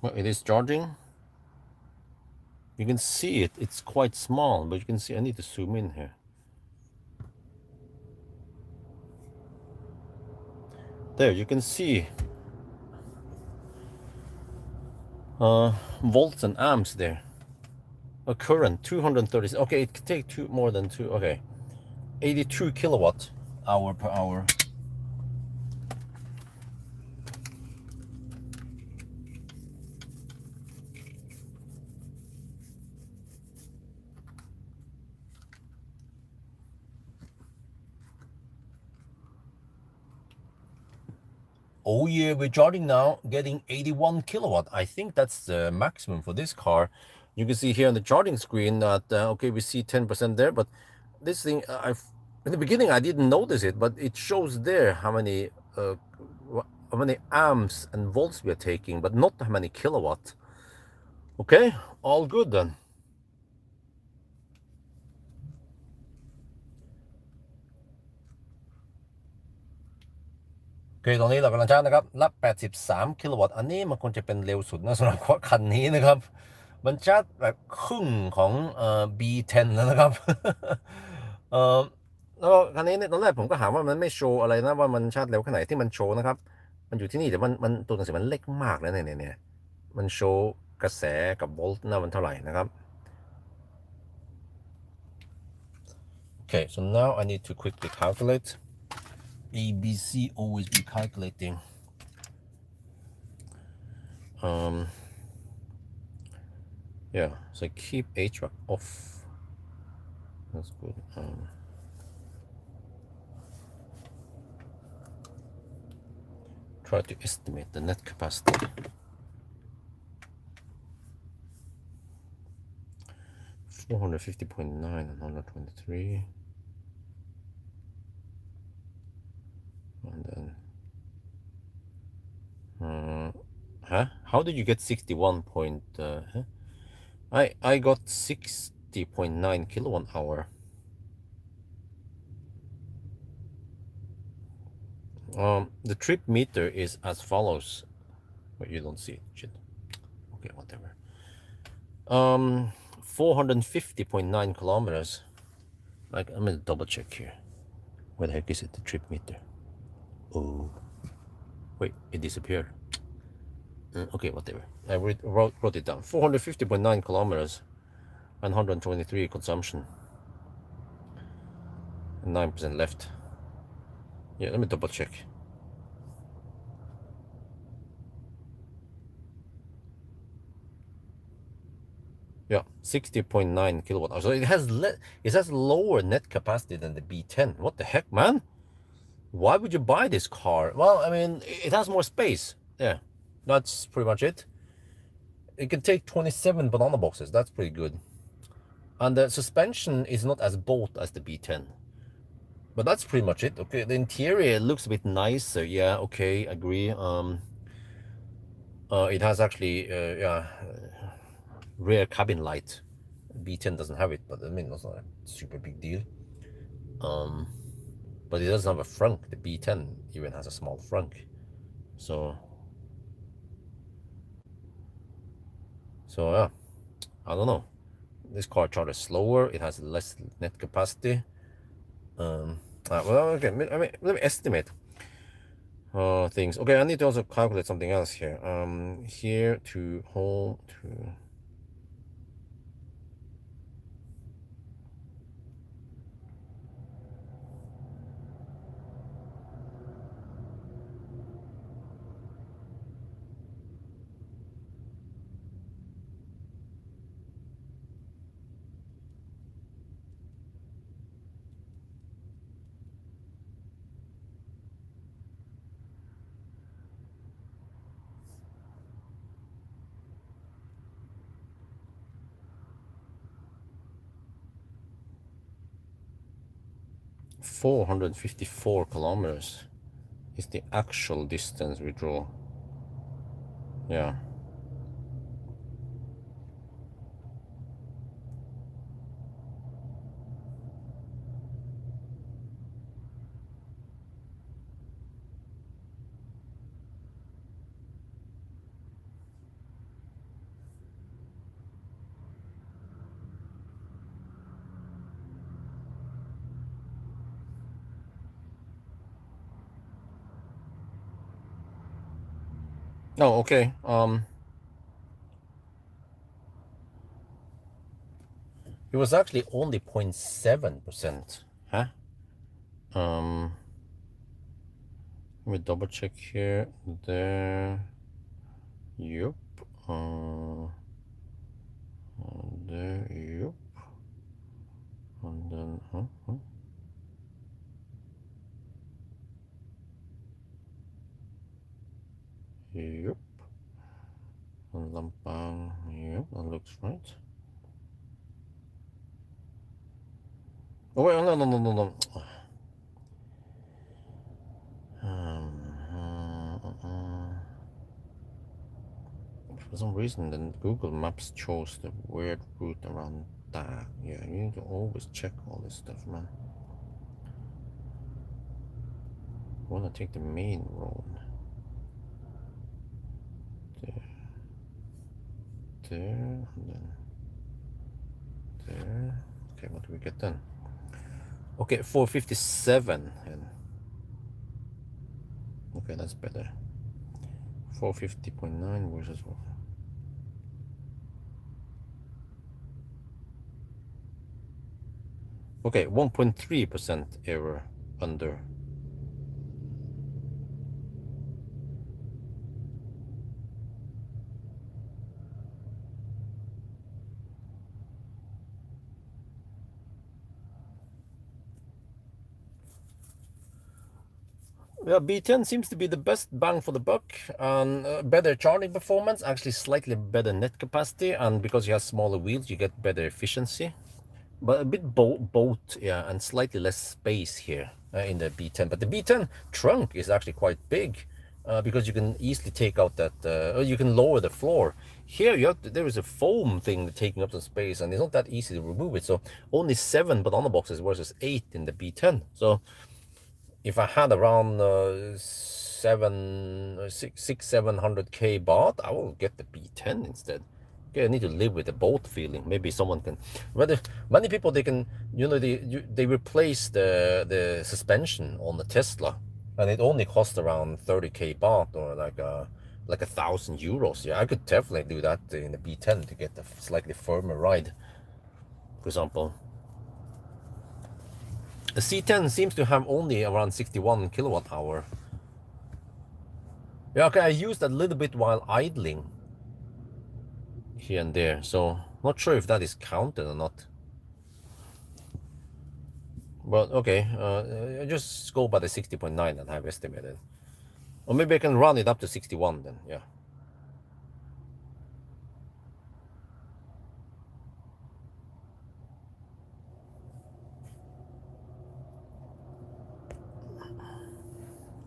Well, it is charging. You can see it. It's quite small, but you can see. I need to zoom in here. There, you can see volts and amps there. A current 230. Okay, it can take more than two. Okay, 82 kilowatt hour per hour. Oh yeah, we're charging now, getting 81 kilowatt. I think that's the maximum for this car. You can see here on the charging screen that, okay, we see 10% there, but this thing, in the beginning, I didn't notice it, but it shows there how many amps and volts we are taking, but not how many kilowatt. Okay, all good then. คือตรงนี้เรากำลังชาร์จนะครับรับ83 กิโลวัตต์อันนี้มันควรจะเป็นเร็วสุดนะสำหรับคันนี้นะครับมันชาร์จแบบครึ่งของB10 นะครับแล้วคันนี้เนี่ยตอนแรกผมก็หาว่ามันไม่โชว์อะไรนะว่ามันชาร์จเร็วแค่ไหนที่มันโชว์นะครับมันอยู่ที่นี่แต่มันตัวหนังสือมันเล็กมากนะเนี่ยมันโชว์กระแสกับโวลต์นะมันเท่าไหร่นะครับ Okay, so now I need to quickly calculate. ABC always be calculating. Yeah, so keep HVAC off. That's good. Try to estimate the net capacity. $450.9 and 123. And then how did you get 61 point I got 60.9 kilowatt hour. The trip meter is as follows. But you don't see it. Shit. Okay, whatever. 450.9 kilometers. Like, I'm gonna double check here. Where the heck is it? The trip meter. Oh, Wait, it disappeared. Okay, whatever. I wrote it down. 450.9 kilometers and 123 consumption. 9% left. Yeah, let me double check. Yeah, 60.9 kilowatt hours. So it has lower net capacity than the B10. What the heck, man? Why would you buy this car? Well, I mean, it has more space. Yeah, that's pretty much it. It can take 27 banana boxes. That's pretty good. And the suspension is not as bold as the B10. But that's pretty much it. Okay, the interior looks a bit nicer. Yeah, okay, agree. It has actually, rear cabin light. B10 doesn't have it, but I mean, that's not a super big deal. But it doesn't have a frunk. The B10 even has a small frunk. So yeah, I don't know. This car charges slower. It has less net capacity. Well, okay. I mean, let me estimate things. Okay, I need to also calculate something else here. Here to home to. $454 kilometers is the actual distance we draw. Yeah. Oh, okay. It was actually only 0.7%. Huh? Let me double check here. There. Yup. There. Yup. And then. Yup. And Lampang. Yup. That looks right. Oh wait! No. For some reason, then Google Maps chose the weird route around that. Yeah, you need to always check all this stuff, man. I want to take the main road. There, and then there. Okay, what do we get then? Okay, 457. Okay, that's better. 450.9 versus what? Okay, 1.3% error under. Yeah, B10 seems to be the best bang for the buck and better charging performance, actually slightly better net capacity, and because you have smaller wheels, you get better efficiency. But a bit both, yeah, and slightly less space here in the B10. But the B10 trunk is actually quite big because you can easily take out that, you can lower the floor. Here there is a foam thing taking up some space, and it's not that easy to remove it. So only 7 banana boxes versus 8 in the B10. So if I had around 700K baht, I will get the B10 instead. Okay, I need to live with the boat feeling. Maybe someone can. Whether many people they can, they replace the suspension on the Tesla and it only costs around 30k baht or like 1,000 euros. Yeah, I could definitely do that in the B10 to get a slightly firmer ride. For example, the C10 seems to have only around 61 kilowatt hour. Yeah, okay, I used a little bit while idling here and there, so not sure if that is counted or not. But okay, just go by the 60.9 that I've estimated. Or maybe I can run it up to 61 then, yeah.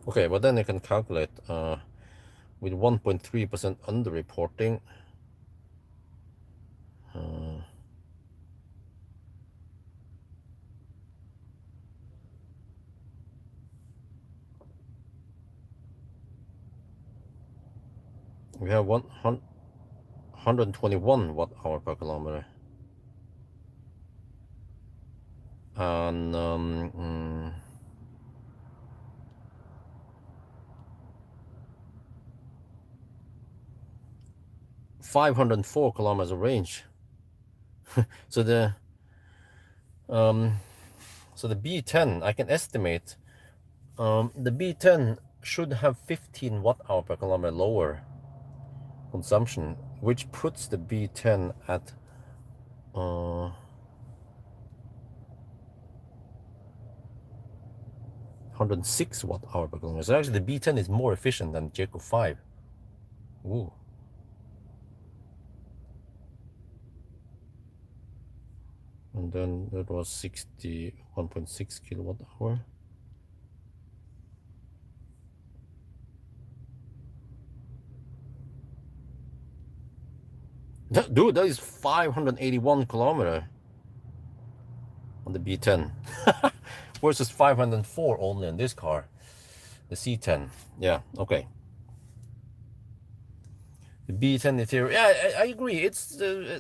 Okay, but then I can calculate with 1.3% underreporting. We have 121 watt hour per kilometer. And 504 kilometers of range. So the B10, I can estimate the B10 should have 15 watt hour per kilometer lower consumption, which puts the B10 at 106 watt hour per kilometer. So actually the B10 is more efficient than Jeco 5. Ooh. And then that was 61.6 kilowatt hour. Dude, that is 581 kilometer on the B10 versus 504 only on this car, the C10. Yeah, okay. The B10 interior, yeah, I agree. It's the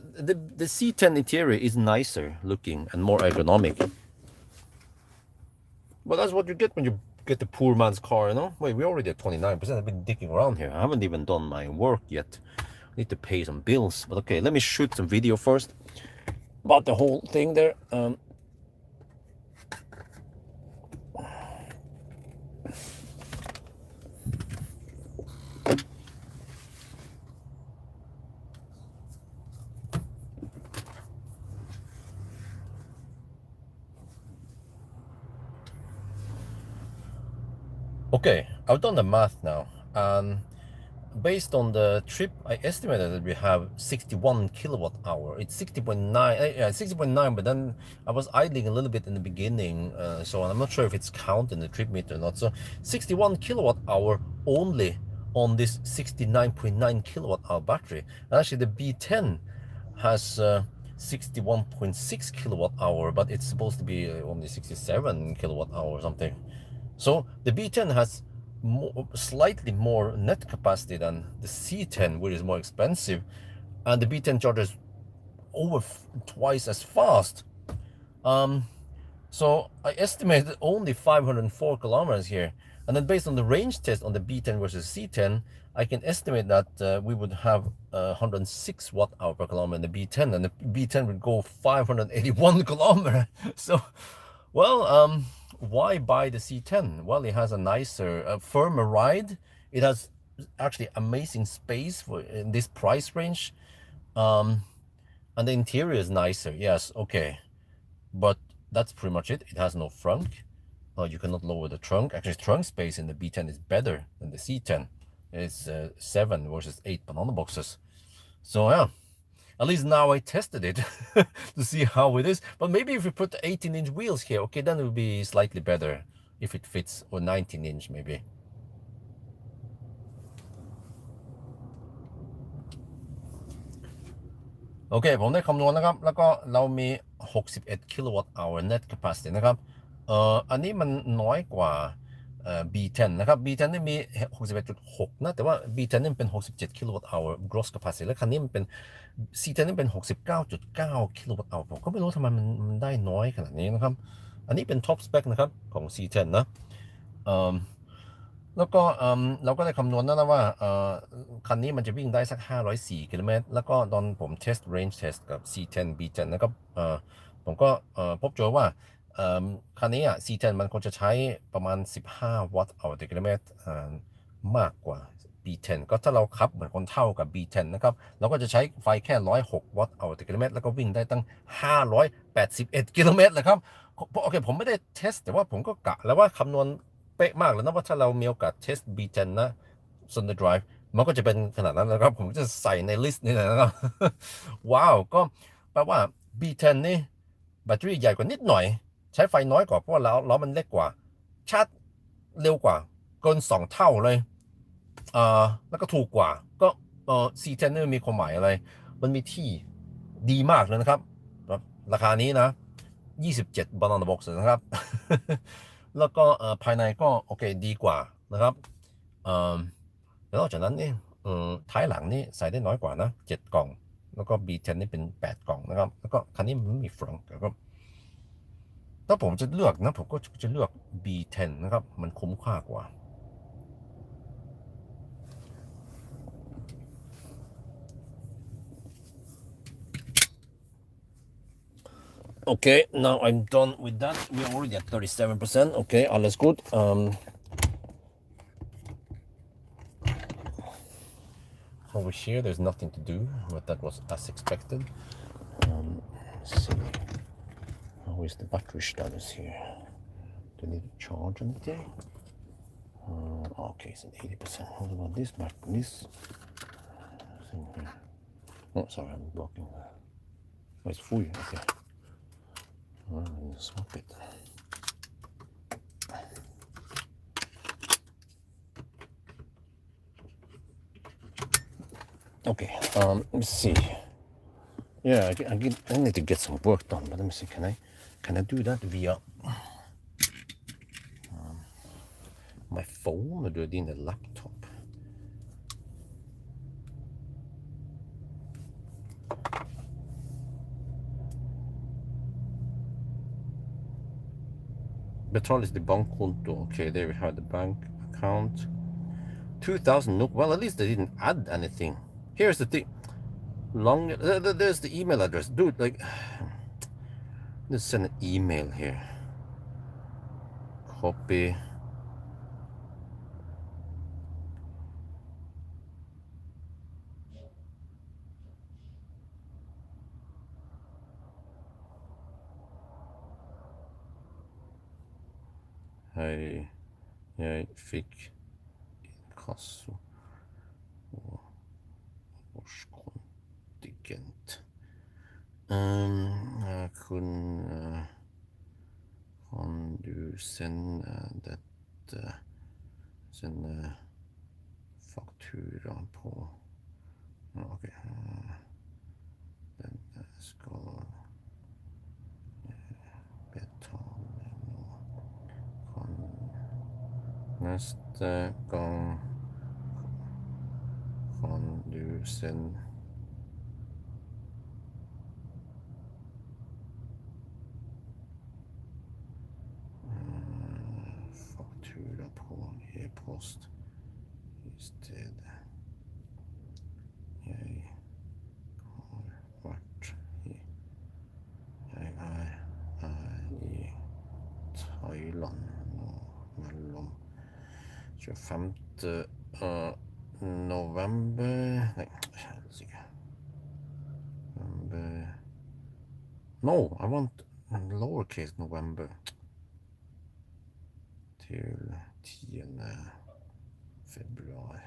C10 interior is nicer looking and more ergonomic. But that's what you get when you get the poor man's car, you know. Wait, we're already at 29%. I've been digging around here. I haven't even done my work yet. I need to pay some bills. But okay, let me shoot some video first about the whole thing there. Okay, I've done the math now, and based on the trip, I estimated that we have 61 kilowatt hour. It's 60.9, yeah, 60.9, but then I was idling a little bit in the beginning, so I'm not sure if it's counted in the trip meter or not. So 61 kilowatt hour only on this 69.9 kilowatt hour battery. And actually the B10 has 61.6 kilowatt hour, but it's supposed to be only 67 kilowatt hour or something. So the B10 has slightly more net capacity than the C10, which is more expensive, and the B10 charges over twice as fast. So I estimated only 504 kilometers here, and then based on the range test on the B10 versus C10, I can estimate that we would have 106 watt hour per kilometer in the B10, and the B10 would go 581 kilometers. So, well, why buy the C10? Well, it has a nicer, firmer ride. It has actually amazing space for in this price range, and the interior is nicer. Yes, okay, but that's pretty much it. It has no trunk. You cannot lower the trunk. Actually, trunk space in the B10 is better than the C10. It's 7 versus 8 banana boxes. So yeah, at least now I tested it to see how it is. But maybe if we put 18-inch wheels here, okay, then it will be slightly better if it fits, or 19-inch maybe. Okay, ผมได้คำนวณนะครับ แล้วก็เรามี 61 kilowatt hour net capacity นะครับ อันนี้มันน้อยกว่าB10 นะครับ B10 นี่มี 61.6 นะ แต่ว่า B10 นี่เป็น 67 kilowatt hour gross capacity และคันนี้มันเป็น C10 นี่เป็น 69.9 kilowatt hour ผมก็ไม่รู้ทำไมมันได้น้อยขนาดนี้นะครับ อันนี้เป็น top spec นะครับของ C10 นะ แล้วก็เราก็ได้คำนวณแล้วนะว่าคันนี้มันจะวิ่งได้สัก504กิโลเมตรแล้วก็ตอนผม test range test กับ C10 B10 นะครับผมก็พบเจอว่าคันนี้C10 มันควรจะใช้ประมาณ15วัตต์ต่อกิโลเมตรมากกว่า B10 ก็ถ้าเราขับเหมือนคนเท่ากับ B10 นะครับเราก็จะใช้ไฟแค่106วัตต์ต่อกิโลเมตรแล้วก็วิ่งได้ตั้ง581กิโลเมตรเลยครับโอเคผมไม่ได้เทสแต่ว่าผมก็กะแล้วว่าคำนวณเป๊ะมากเลยนะว่าถ้าเรามีโอกาสเทส B10 นะ Sunday Drive มันก็จะเป็นขนาดนั้นนะครับผมจะใส่ในลิสต์นี่นะครับ ว้าวก็แปลว่า B10 นี่แบตเตอรี่ใหญ่กว่านิดหน่อยใช้ไฟน้อยกว่าเพราะว่าล้อมันเล็กกว่าชาร์จเร็วกว่าเกิน2 เท่าเลยแล้วก็ถูกกว่าก็C10 นี่มีความหมายอะไรมันมีที่ดีมากเลยนะครับราคานี้นะ27 Banana Box นะครับ แล้วก็ภายในก็โอเคดีกว่านะครับแล้วนอกจากนั้นนี่ท้ายหลังนี่ใส่ได้น้อยกว่านะ7 กล่องแล้วก็ B10 นี่เป็น8 กล่องนะครับแล้วก็คันนี้มันไม่มีฟรองก์นะครับถ้าผมจะเลือกนะผมก็จะเลือก B10 นะครับมันคุ้มค่ากว่าOkay, now I'm done with that. We're already at 37%. Okay, alles gut. Over here, there's nothing to do, but that was as expected. Let's see. How is the battery status here? Do you need to charge anything? Okay, it's at 80%. What about this battery? This thing here. Oh, sorry, I'm blocking that. Oh, it's full. Okay. Swap it. Okay, let me see. Yeah, I need to get some work done, but let me see. Can I do that via my phone or do it in the laptop? Betal is the bankkonto. Okay, there we have the bank account. 2,000 NOK. Well, at least they didn't add anything. Here's the thing. There's the email address. Dude, like, let's send an email here. Copy. Hei, jeg fikk inkasso og årskontingent. Kan du sende faktura på Ok. Den skal betale nå. Neste gang kan du sende faktura på e-post i stedet. Jeg er i Thailand nå mellom 25. november Nei, helsike. No, I want lowercase November til 10. februar.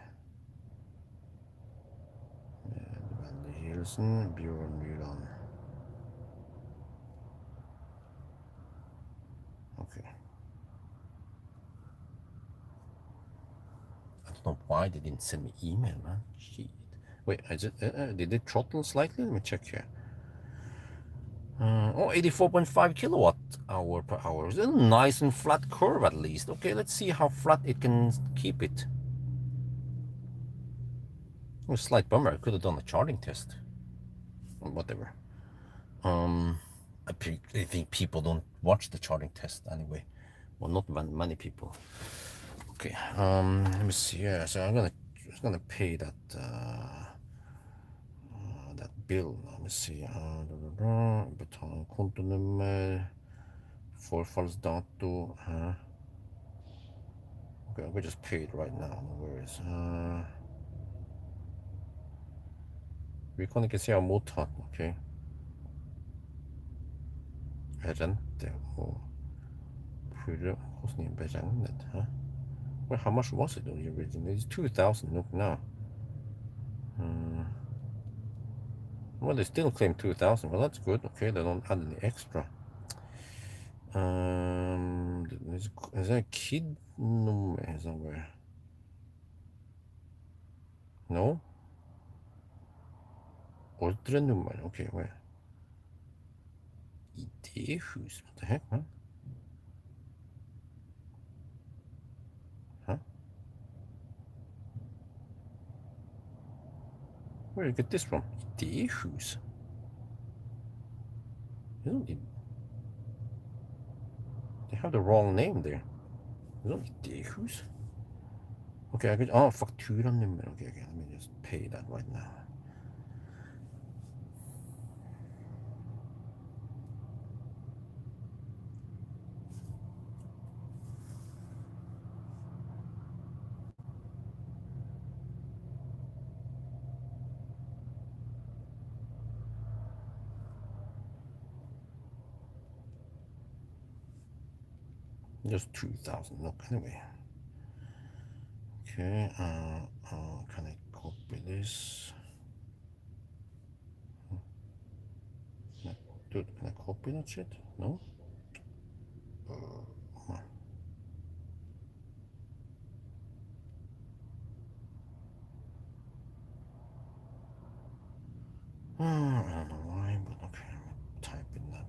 Med vennlig hilsen Bjørn Nyland. Okay. I don't know why they didn't send me email, man. Shit. Wait, did they throttle slightly? Let me check here. 84.5 kilowatt hour per hour. It's a nice and flat curve at least. Okay, let's see how flat it can keep it. A slight bummer. I could have done a charging test. Whatever. I think people don't watch the charging test anyway. Well, not many people. Okay. Let me see. Yeah, so I'm gonna pay that that bill. Let me see. Betala kontonummer, förfallsdato. Okay, we just pay it right now. No worries. Vi kan ikke se av mottatt. Okay. Rente og purre. Hvordan er beregnet? Well, how much was it originally? It's 2,000. Look now. Well, they still claim 2,000. Well, that's good. Okay, they don't add any extra. Is there a kid number somewhere? No? Ordrenummer. Okay, where? Idéhus? What the heck, man? Huh? Where did you get this from? Idéhus? They have the wrong name there. It's not Idéhus. Okay, I could. Oh, fakturanummer. Okay, let me just pay that right now. Just 2,000. Look, anyway. Okay, can I copy this? Dude, can I copy that shit? No? I don't know why, but okay, I'm gonna type in that one.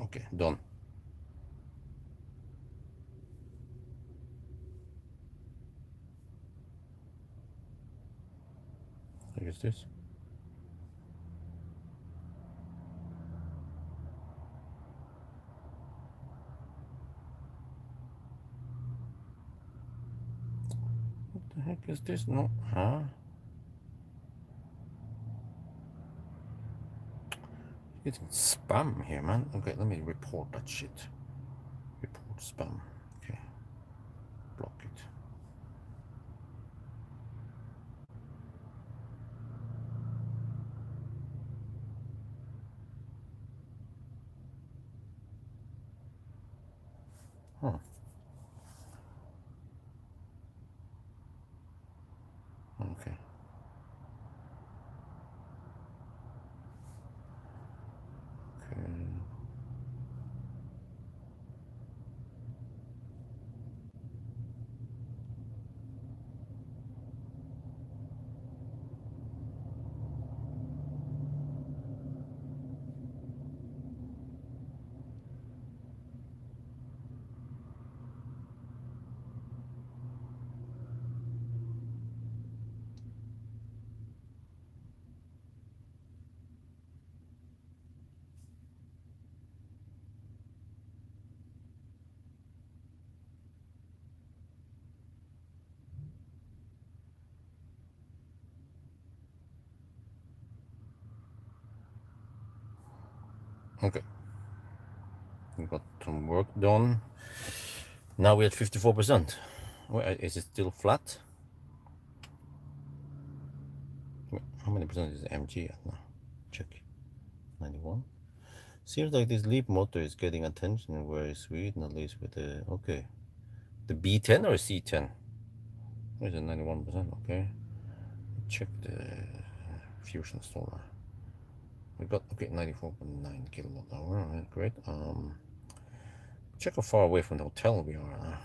Okay, done. I guess this. What the heck is this? No, huh? It's spam here, man. Okay, let me report that shit. Report spam. Okay, block it. Huh. Okay. Okay. Okay, we got some work done. Now we're at 54%. Is it still flat? How many percent is MG at now? Check. 91. Seems like this Leapmotor is getting attention, whereas Sweden, at least with the, okay. The B10 or C10? Where's it 91%? Okay. Check the fusion solar. We got, okay, 94.9 kilowatt hour. All right, great. Check how far away from the hotel we are.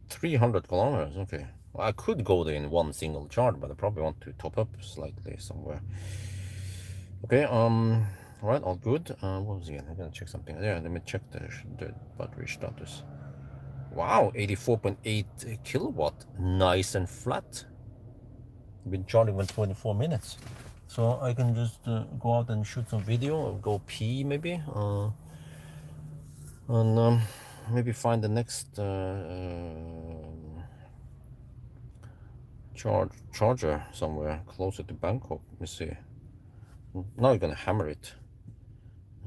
300 kilometers, okay. Well, I could go there in one single charge, but I probably want to top up slightly somewhere. Okay, all right, all good. What was again? I'm gonna check something. Yeah, let me check the battery status. Wow, 84.8 kilowatt, nice and flat. Been charging for 24 minutes. So I can just go out and shoot some video or go pee maybe. And maybe find the next charger somewhere closer to Bangkok. Let me see. Now you're gonna hammer it.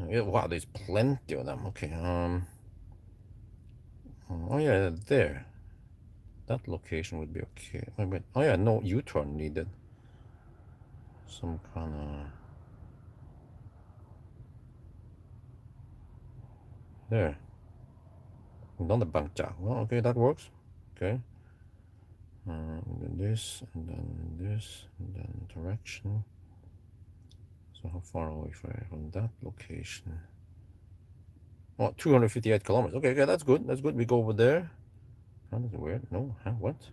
Yeah, wow, there's plenty of them. Okay. Oh yeah, there. That location would be okay. Wait. Oh yeah, no U-turn needed. Some kind of there. Not the Bangkok. Well, okay, that works. Okay. And then this, and then this, and then direction. So how far away from that location? Oh, 258 kilometers. Okay, that's good. That's good. We go over there. How does it work? No, huh? What?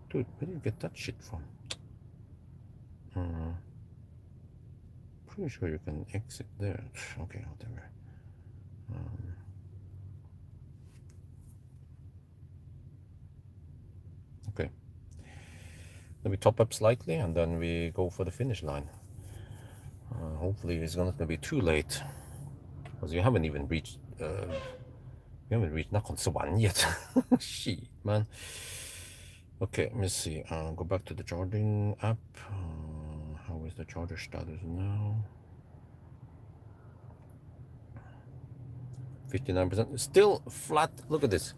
Dude, where do you get that shit from? Pretty sure you can exit there. Okay, whatever. Okay. Then we top up slightly and then we go for the finish line. Hopefully it's not gonna be too late. Because you haven't even reached Nakhon Sawan yet. Shit, man. Okay, let me see. Go back to the charging app. How is the charger status now? 59%. Still flat. Look at this.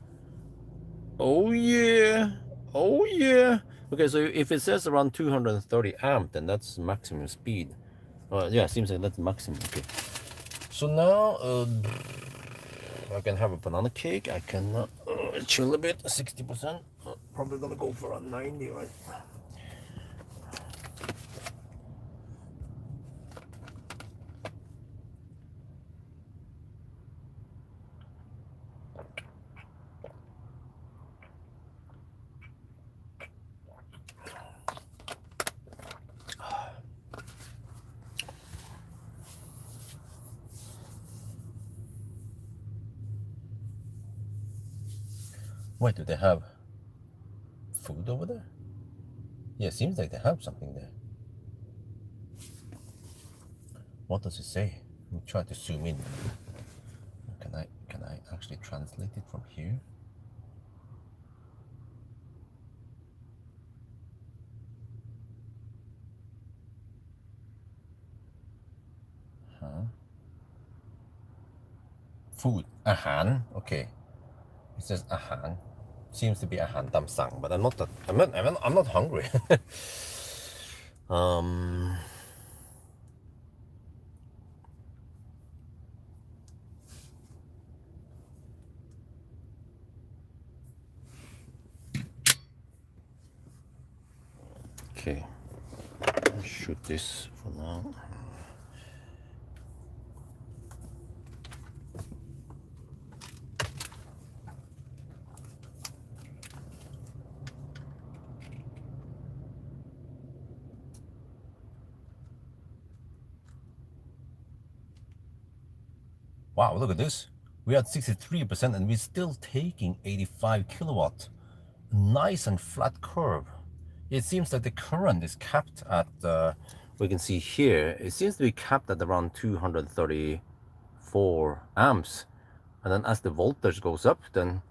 Oh yeah. Oh yeah. Okay, so if it says around 230 amp, then that's maximum speed. Yeah, seems like that's maximum. Okay. So now I can have a banana cake. I can chill a bit. 60%. Probably gonna go for a 90, right? Wait, do they have food over there? Yeah, it seems like they have something there. What does it say? Let me try to zoom in. Can I actually translate it from here? Huh? Food. Ahan. Okay. It says ahan. Seems to be ahan tam sang, but I'm not hungry. Okay. Let's shoot this for now. Wow, look at this. We're at 63% and we're still taking 85 kilowatt. Nice and flat curve. It seems that the current is capped at, we can see here, it seems to be capped at around 234 amps. and then as the voltage goes up, then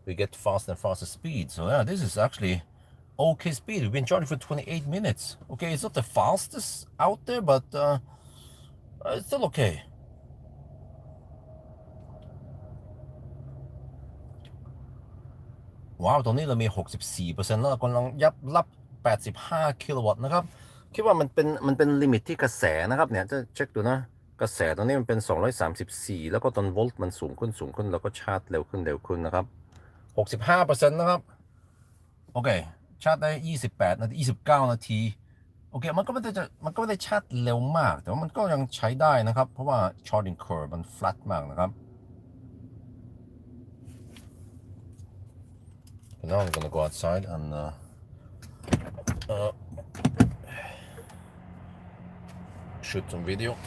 we get faster and faster speed. So yeah, this is actually okay speed. We've been charging for 28 minutes. Okay, it's not the fastest out there, but it's still okay. ว้าวตอนนี้เรามี 64% แล้วกำลังยับรับ85 กิโลวัตต์นะครับคิดว่ามันเป็นลิมิตที่กระแสนะครับเนี่ยจะเช็คดูนะกระแสตอนนี้มันเป็น234แล้วก็ตอนโวลต์มันสูงขึ้นแล้วก็ชาร์จเร็วขึ้นนะครับ65%นะครับโอเคชาร์จได้28 นาที29 นาทีโอเคมันก็ไม่ได้ชาร์จเร็วมากแต่ว่ามันก็ยังใช้ได้นะครับเพราะว่า charging curve มัน flat มากนะครับNow I'm gonna go outside and shoot some video.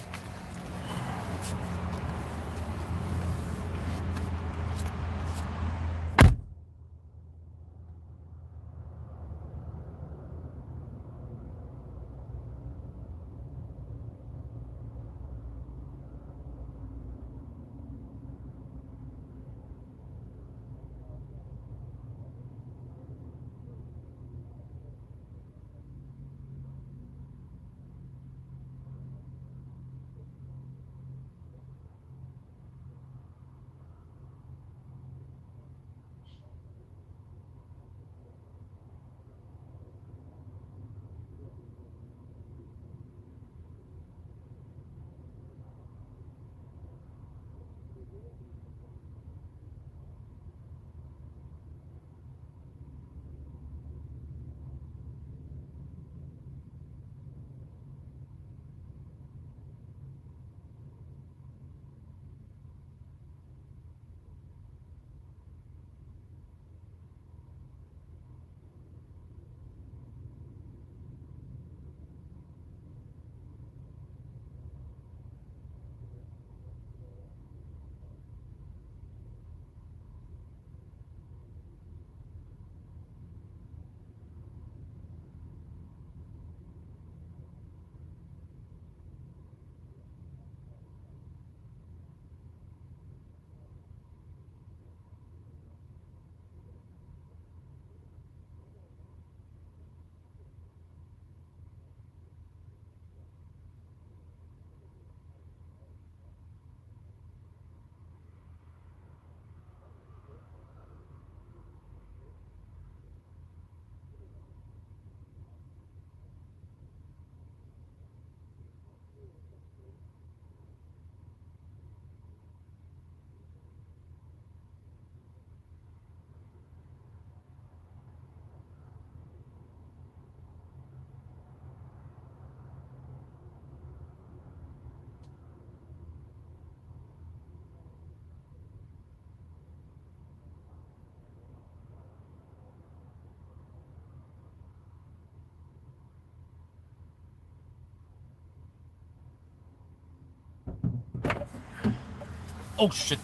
Oh shit!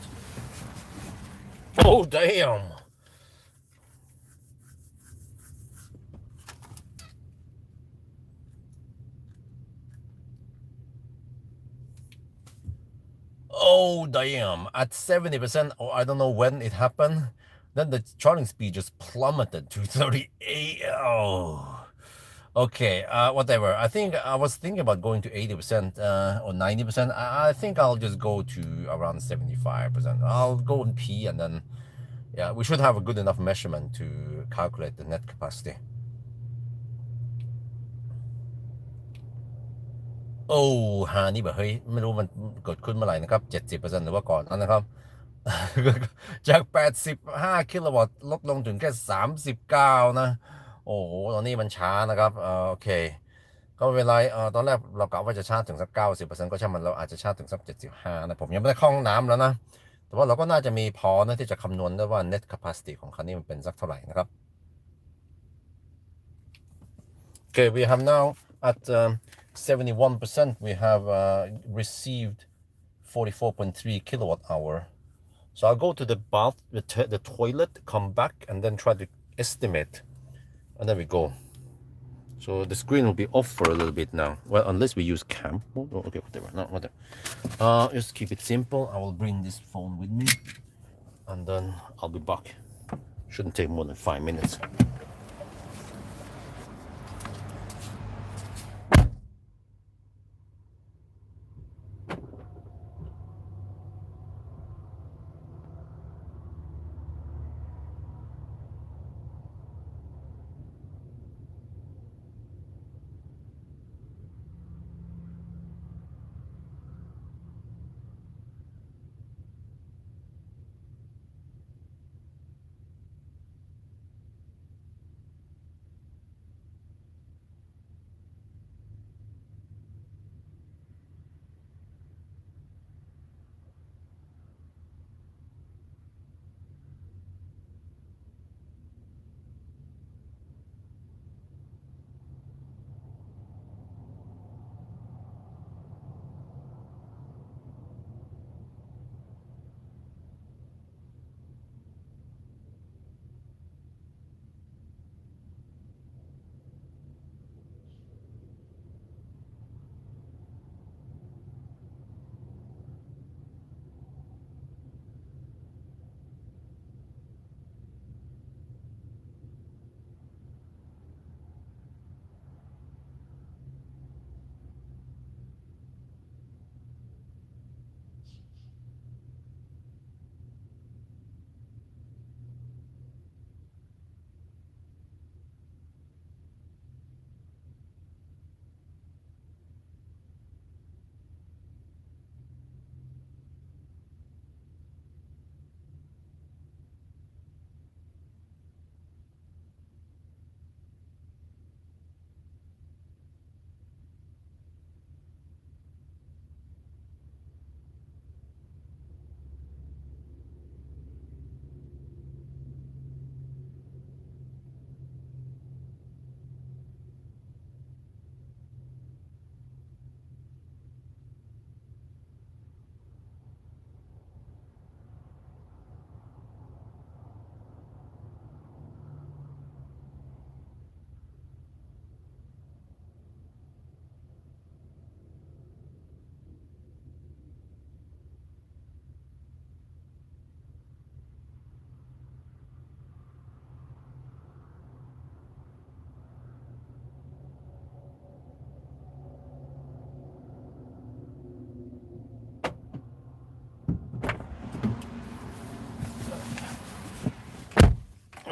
Oh damn! Oh damn! At 70%, or I don't know when it happened, then the charging speed just plummeted to 38. Oh. Okay, whatever. I think I was thinking about going to 80% or 90%. I think I'll just go to around 75%. I'll go and pee and then, yeah, we should have a good enough measurement to calculate the net capacity. โอ้ฮานี่แบบเฮ้ยไม่รู้มันเกิดขึ้นเมื่อไหร่นะครับ70%หรือว่าก่อนนั้นนะครับ จาก85 กิโลวัตต์ลดลงถึงแค่39นะโอ้โหตอนนี้มันช้านะครับโอเคก็ไม่เป็นไรตอนแรกเรากะว่าจะชาร์จถึงสัก90%ก็ช่างมันเราอาจจะชาร์จถึงสัก75นะผมยังไม่ได้เข้าห้องน้ำแล้วนะแต่ว่าเราก็น่าจะมีพอนะที่จะคำนวณได้ว่า net capacity ของคันนี้มันเป็นสักเท่าไหร่นะครับ Okay, we have now at 71%, we have received 44.3 kilowatt hour. So I'll go to the bath, the toilet, come back, and then try to estimate, and there we go. So the screen will be off for a little bit now. Well, unless we use cam mode. Oh, okay, whatever. No, whatever. Just keep it simple. I will bring this phone with me, and then I'll be back. Shouldn't take more than 5 minutes.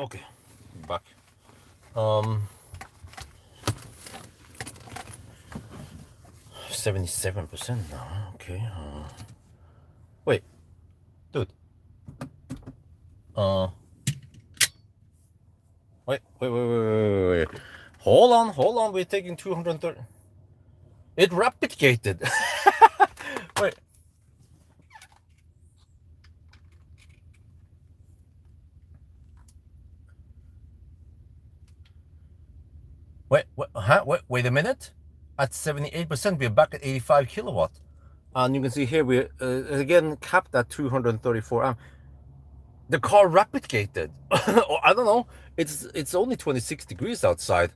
Okay, back. 77% now. Okay. Wait, dude. Wait. Hold on. We're taking 230. It replicated. Wait. Wait a minute. At 78%, we're back at 85 kilowatt. And you can see here we're again capped at 234 amp. The car replicated. Or I don't know. It's only 26 degrees outside.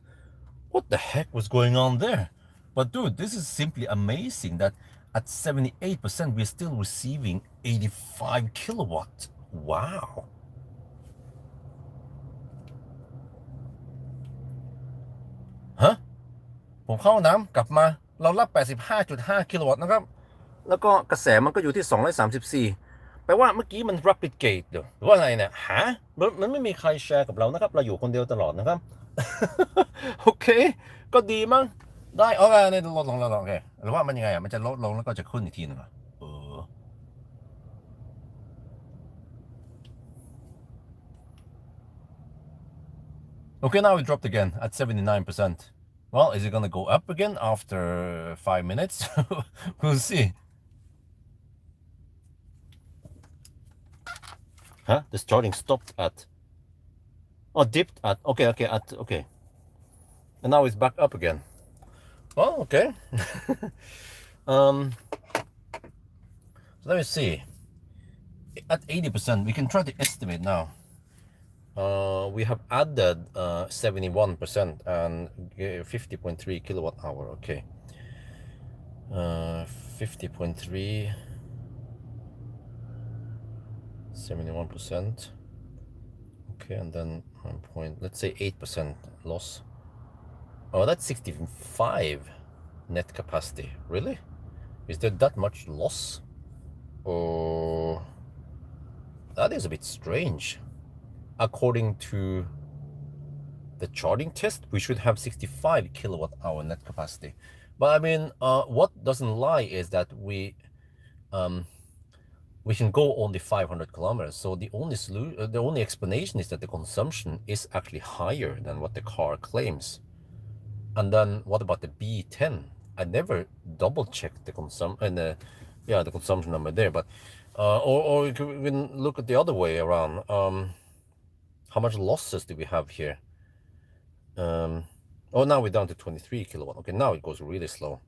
What the heck was going on there? But dude, this is simply amazing that at 78% we're still receiving 85 kilowatt. Wow. Huh? ผมเข้าน้ำกลับมาเรารับ 85.5 กิโลวัตต์นะครับแล้วก็กระแสมันก็อยู่ที่ 234 แปลว่าเมื่อกี้มัน replicate หรือว่าอะไรเนี่ยมันไม่มีใครแชร์กับเรานะครับเราอยู่คนเดียวตลอดนะครับ โอเคก็ดีมั้งได้โอเคเนี่ยลดลงโอเคหรือว่ามันยังไงมันจะลดลงแล้วก็จะขึ้นอีกทีนึงOkay, now it dropped again at 79%. Well, is it gonna go up again after 5 minutes? We'll see. Huh? The starting stopped at... Oh, dipped at... Okay. And now it's back up again. Well, okay. So let me see. At 80%, we can try to estimate now. we have added 71% and 50.3 kilowatt hour. Okay, 50.3, 71%. Okay, and then 1 point, let's say 8% loss. Oh, that's 65 net capacity. Really? Is there that much loss? Oh, that is a bit strange. According to the charging test, we should have 65 kilowatt hour net capacity. But I mean, what doesn't lie is that we can go only 500 kilometers. So the only explanation is that the consumption is actually higher than what the car claims. And then what about the B10? I never double checked the the consumption number there. But or we can look at the other way around. How much losses do we have here? Oh, now we're down to 23 kilowatt. Okay, now it goes really slow.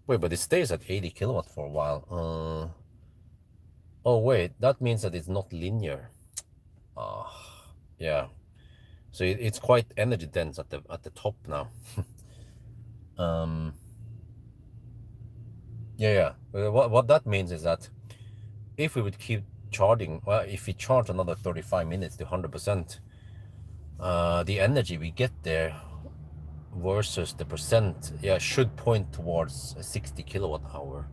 Wait, but it stays at 80 kilowatt for a while. Oh wait, that means that it's not linear. Yeah. So it's quite energy dense at the top now. Yeah. What that means is that if we would keep charging, well, if we charge another 35 minutes to 100%, the energy we get there versus the percent, should point towards a 60 kilowatt hour.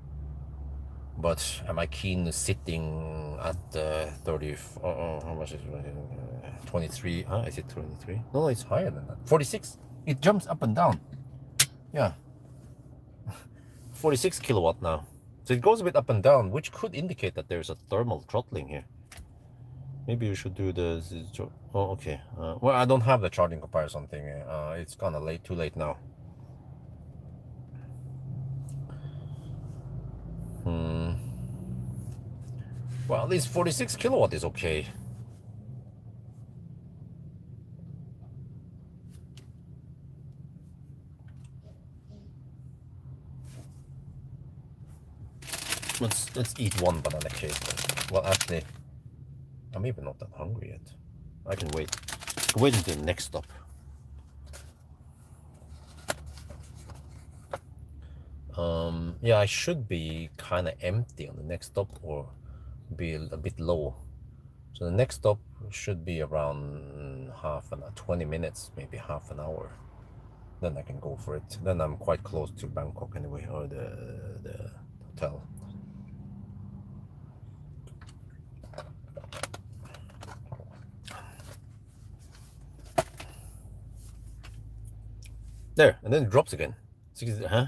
But am I keen sitting at 30? How much is it? 23? Is it 23? No, it's higher than that. 46. It jumps up and down. Yeah. 46 kilowatt now. So it goes a bit up and down, which could indicate that there's a thermal throttling here. Maybe you should do the... Oh, okay. Well, I don't have the charging comparison thing. It's kind of too late now. Well, at least 46 kilowatt is okay. Let's eat one banana cake. Well, actually, I'm even not that hungry yet. I can wait. Wait until the next stop. Yeah, I should be kind of empty on the next stop or be a bit low. So the next stop should be around 20 minutes, maybe half an hour. Then I can go for it. Then I'm quite close to Bangkok anyway, or the hotel. There, and then it drops again. Huh?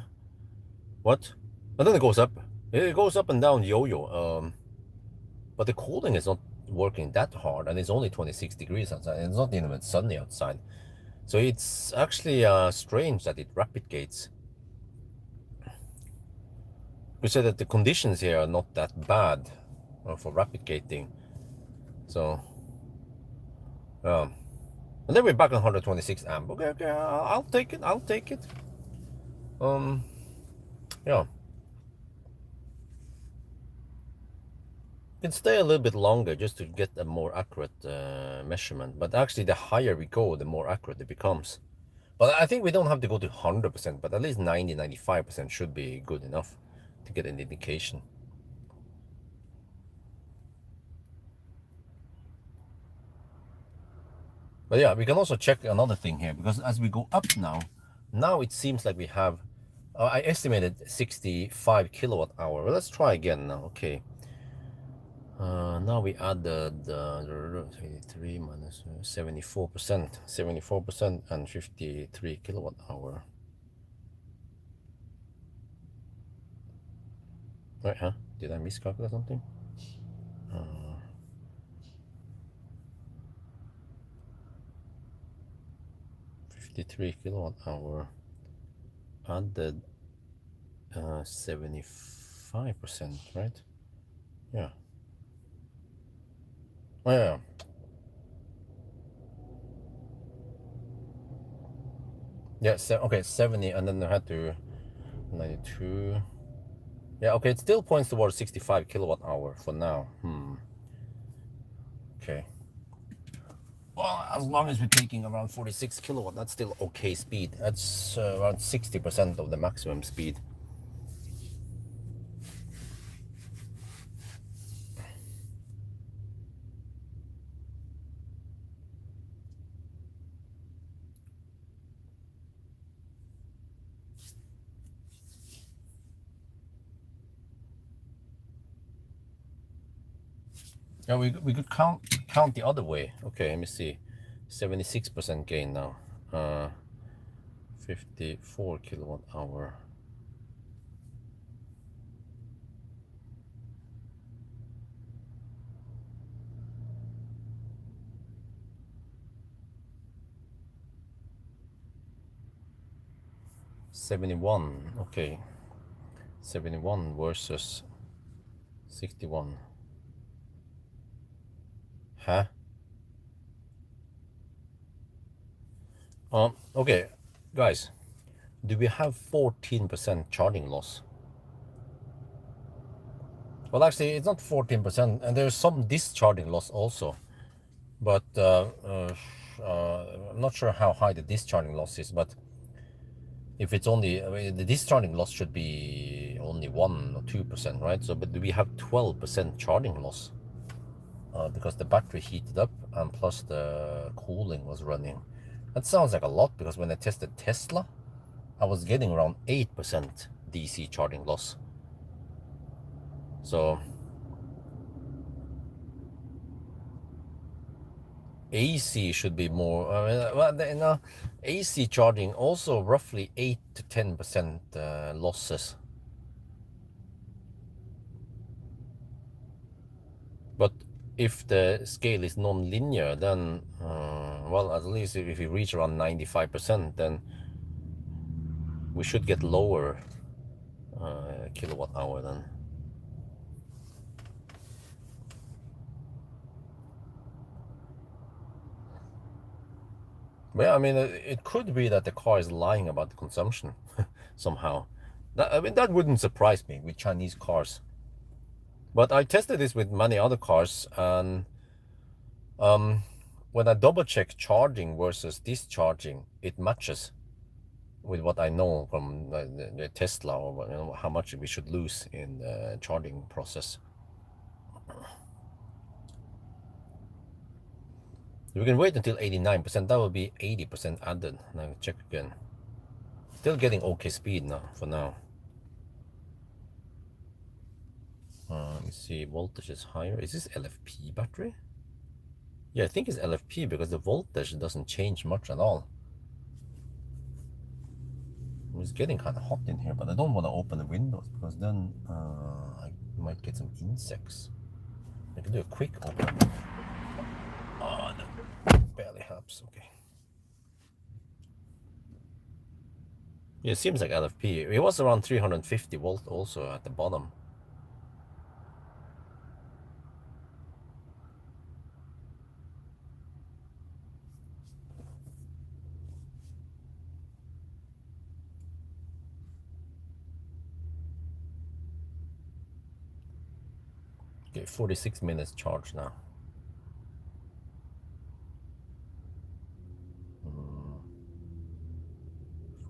What? And then it goes up. It goes up and down yo-yo. But the cooling is not working that hard, and it's only 26 degrees outside. And it's not even sunny outside. So it's actually strange that it rapid gates. We said that the conditions here are not that bad for rapid gating. So, and then we're back on 126 amp. Okay, I'll take it. Yeah. Can stay a little bit longer just to get a more accurate measurement. But actually, the higher we go, the more accurate it becomes. But I think we don't have to go to 100%, but at least 95% should be good enough to get an indication. But yeah, we can also check another thing here, because as we go up now it seems like we have, I estimated 65 kilowatt hour. Well, let's try again now. Okay. Now we added 83 minus 74% and 53 kilowatt hour. Right, huh? Did I miscalculate something? 53 kilowatt hour added 75%, right? Yeah. Oh, yeah. Yeah, okay, 70, and then I had to 92. Yeah, okay, it still points towards 65 kilowatt hour for now. Okay. Well, as long as we're taking around 46 kilowatt, that's still okay speed. That's around 60% of the maximum speed. Yeah, we could count the other way. Okay, let me see. 76% gain now. 54 kilowatt hour. $71. Okay. 71 versus 61. Huh? Okay, guys, do we have 14% charging loss? Well, actually, it's not 14%, and there's some discharging loss also. But I'm not sure how high the discharging loss is, but if it's only, I mean, the discharging loss should be only 1 or 2%, right? So, but do we have 12% charging loss? Because the battery heated up and plus the cooling was running. That sounds like a lot, because when I tested Tesla, I was getting around 8% DC charging loss. So AC should be more. Well, AC charging also roughly 8 to 10% losses. But if the scale is non-linear, then well, at least if you reach around 95%, then we should get lower kilowatt hour then. Well, I mean, it could be that the car is lying about the consumption somehow. I mean, that wouldn't surprise me with Chinese cars. But I tested this with many other cars, and when I double check charging versus discharging, it matches with what I know from the Tesla, or how much we should lose in the charging process. We can wait until 89%. That will be 80% added. Now check again. Still getting okay speed now for now. Let me see. Voltage is higher. Is this LFP battery? Yeah, I think it's LFP because the voltage doesn't change much at all. It's getting kind of hot in here, but I don't want to open the windows because then I might get some insects. I can do a quick open. Oh, that barely helps. Okay. Yeah, it seems like LFP. It was around 350 volt also at the bottom. Okay, 46 minutes charge now.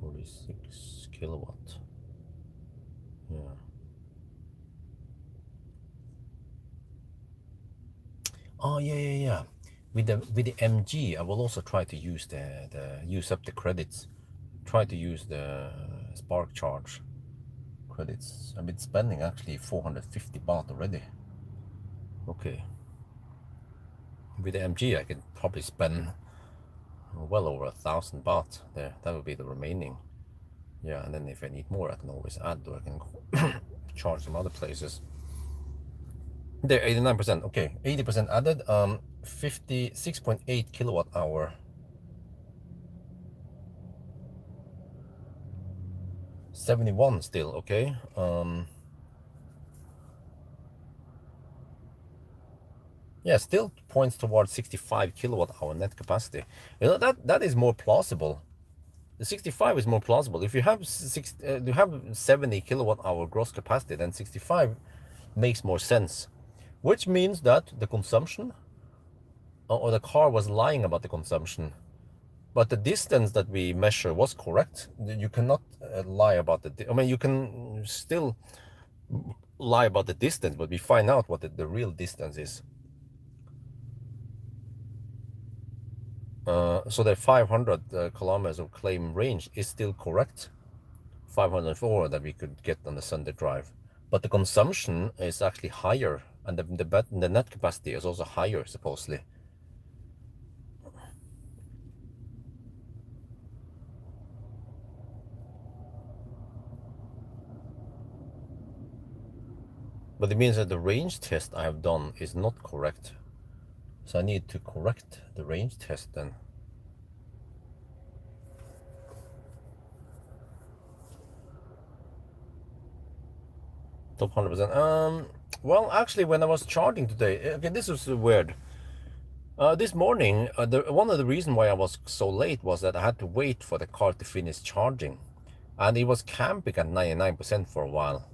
46 kilowatt. Yeah. Oh yeah. With the MG, I will also try to use use up the credits. Try to use the Spark Charge credits. I've been spending actually 450 baht already. Okay. With the MG, I could probably spend well over 1,000 baht there. That would be the remaining. Yeah, and then if I need more, I can always add, or I can charge some other places. There, 89%. Okay, 80% added. 56.8 kilowatt hour. 71 still. Okay. Yeah, still points towards 65 kilowatt hour net capacity. You know, that is more plausible. The 65 is more plausible. If you have you have 70 kilowatt hour gross capacity, then 65 makes more sense, which means that the consumption or the car was lying about the consumption. But the distance that we measure was correct. You cannot lie about I mean, you can still lie about the distance, but we find out what the real distance is. So the 500 kilometers of claim range is still correct. 504 that we could get on the Sunday drive. But the consumption is actually higher, and the net capacity is also higher, supposedly. But it means that the range test I have done is not correct. So I need to correct the range test then. Top 100%. Well, actually, when I was charging today, okay, this was weird. This morning, one of the reasons why I was so late was that I had to wait for the car to finish charging. And it was camping at 99% for a while.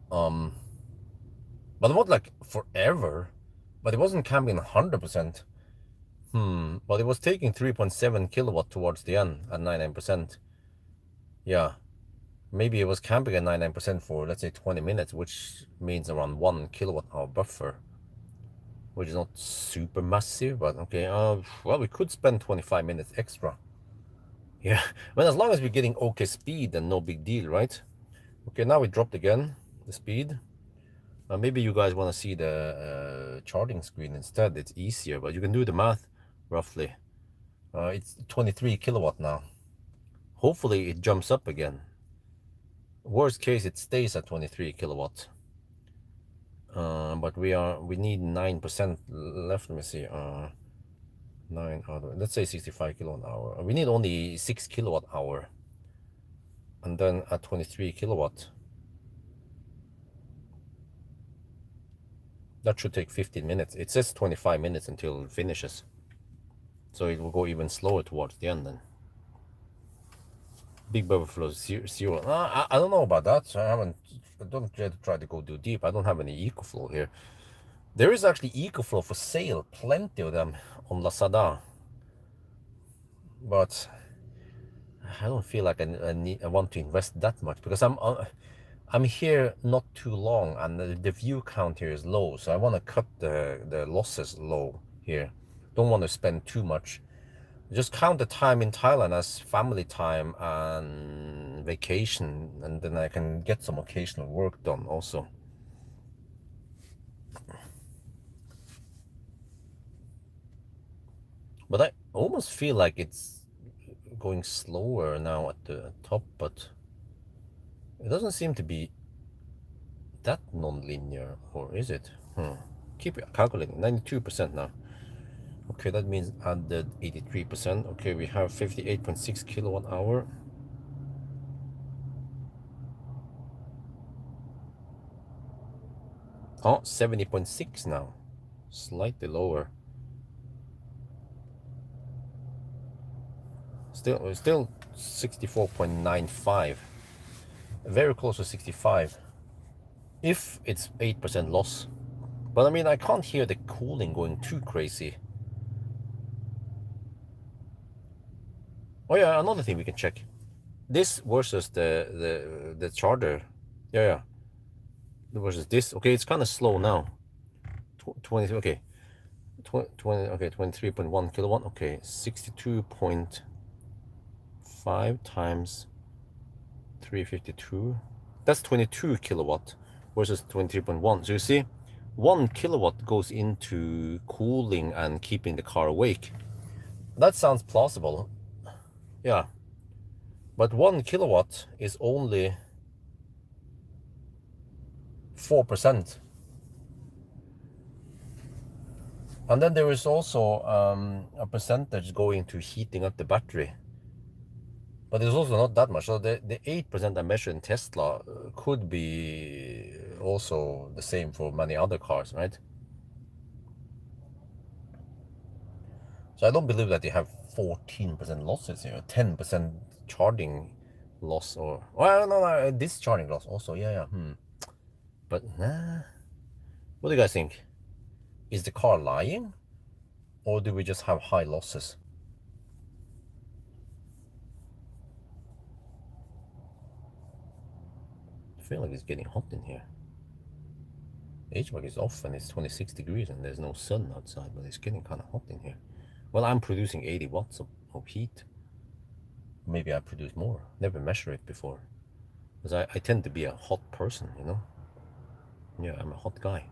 But it was like forever. But it wasn't camping 100%. But it was taking 3.7 kilowatt towards the end at 99%. Yeah. Maybe it was camping at 99% for, let's say, 20 minutes, which means around 1 kilowatt hour buffer, which is not super massive, but okay. Well, we could spend 25 minutes extra. Yeah, but as long as we're getting okay speed, then no big deal, right? Okay, now we dropped again the speed. Maybe you guys want to see the charging screen instead. It's easier, but you can do the math roughly. It's 23 kilowatt now. Hopefully it jumps up again. Worst case, it stays at 23 kilowatt. But we need 9% left. Let me see. 9 out, let's say 65 kilowatt hour. We need only 6 kilowatt hour. And then at 23 kilowatt, that should take 15 minutes. It says 25 minutes until it finishes. So it will go even slower towards the end then. Big buffer flow zero. I don't know about that. I don't try to go too deep. I don't have any EcoFlow here. There is actually EcoFlow for sale, plenty of them on Lazada. But I don't feel like I want to invest that much because I'm here not too long and the view count here is low. So I want to cut the losses low here. Don't want to spend too much. Just count the time in Thailand as family time and vacation, and then I can get some occasional work done also. But I almost feel like it's going slower now at the top, but it doesn't seem to be that non-linear, or is it? Keep calculating. 92% now. Okay, that means added 83%. Okay, we have 58.6 kilowatt hour. Oh, 70.6 now. Slightly lower. Still 64.95. Very close to 65. If it's 8% loss. But I mean, I can't hear the cooling going too crazy. Oh yeah, another thing we can check. This versus the charger. Yeah. Versus this. Okay, it's kind of slow now. 20, okay. 20, okay, 23.1 kilowatt. Okay, 62.5 times 352. That's 22 kilowatt versus 23.1. So you see, 1 kilowatt goes into cooling and keeping the car awake. That sounds plausible. Yeah. But 1 kilowatt is only 4%. And then there is also a percentage going to heating up the battery. But it's also not that much. So the 8% I measured in Tesla could be also the same for many other cars, right? So I don't believe that you have 14% losses here, 10% charging loss, or well, no, discharging loss also. Yeah. But nah. What do you guys think? Is the car lying? Or do we just have high losses? I feel like it's getting hot in here. HVAC is off and it's 26 degrees and there's no sun outside, but it's getting kind of hot in here. Well, I'm producing 80 watts of heat. Maybe I produce more. Never measure it before. Because I tend to be a hot person, you know? Yeah, I'm a hot guy.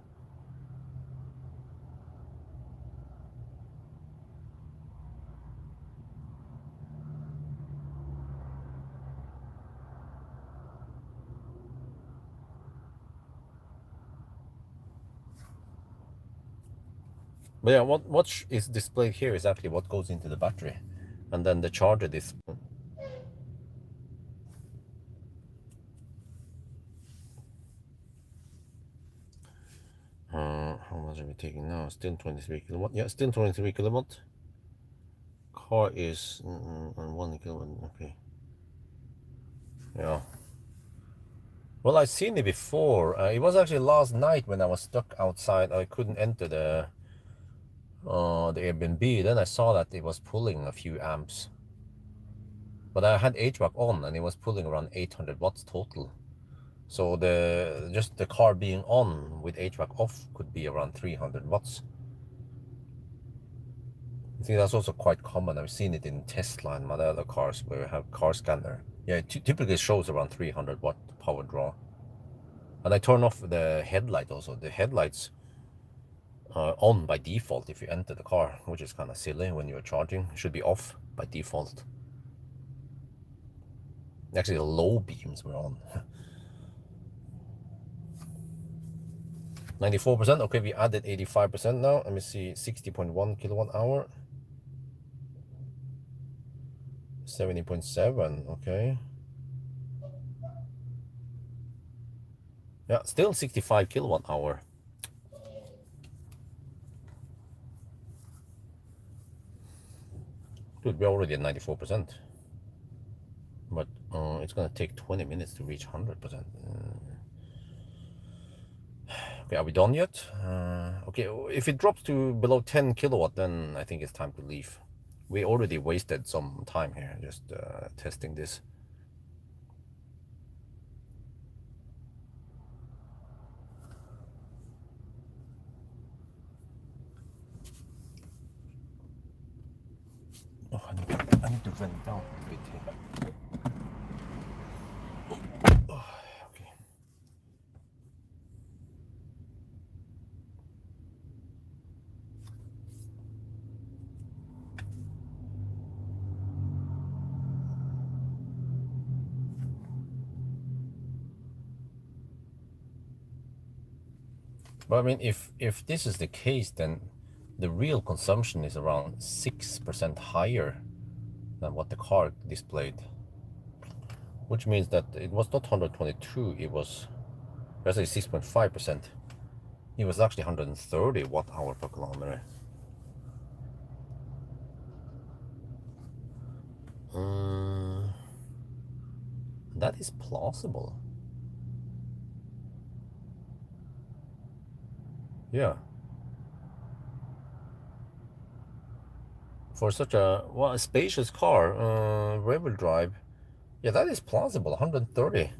But yeah, what is displayed here is actually what goes into the battery. And then the charger is... how much are we taking now? Still 23 kilowatt. Yeah, still 23 kilowatt. Car is on 1 kilowatt. Okay. Yeah. Well, I've seen it before. It was actually last night when I was stuck outside. I couldn't enter the Airbnb. Then I saw that it was pulling a few amps. But I had HVAC on and it was pulling around 800 watts total. So just the car being on with HVAC off could be around 300 watts. I think that's also quite common. I've seen it in Tesla and my other cars where you have car scanner. Yeah, it typically shows around 300 watt power draw. And I turn off the headlight also. The headlights are on by default if you enter the car, which is kind of silly when you're charging. It should be off by default. Actually, the low beams were on. 94%. Okay, we added 85% now. Let me see, 60.1 kilowatt hour. 70.7, okay. Yeah, still 65 kilowatt hour. Dude, we're already at 94%. But it's gonna take 20 minutes to reach 100%. Okay, are we done yet? Okay, if it drops to below 10 kilowatt, then I think it's time to leave. We already wasted some time here just testing this. Oh, I need to vent down a bit here. Oh, okay. But I mean, if this is the case, then the real consumption is around 6% higher than what the car displayed. Which means that it was not 122, it was actually 6.5%. It was actually 130 watt hour per kilometer. That is plausible. Yeah. For such a spacious car, rear-wheel drive, yeah, that is plausible. 130.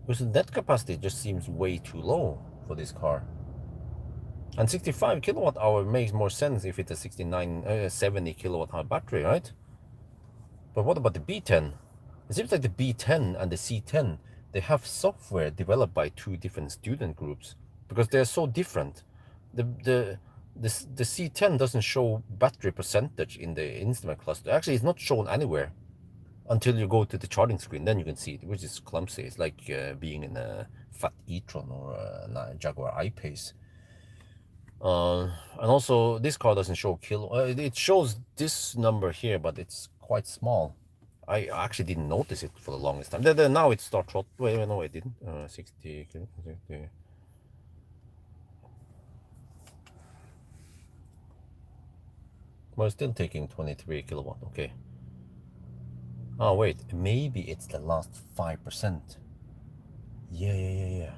Because the net capacity just seems way too low for this car. And 65 kilowatt hour makes more sense if it's a 70 kilowatt hour battery, right? But what about the B10? It seems like the B10 and the C10, they have software developed by two different student groups because they're so different. The C10 doesn't show battery percentage in the instrument cluster. Actually, it's not shown anywhere until you go to the charging screen. Then you can see it, which is clumsy. It's like being in a fat e-tron or a Jaguar I-Pace. And also, this car doesn't show it shows this number here, but it's quite small. I actually didn't notice it for the longest time. Now it starts trot. Wait, no, I didn't. 60. Well, it's still taking 23 kilowatt. Okay. Oh wait, maybe it's the last 5%. Yeah.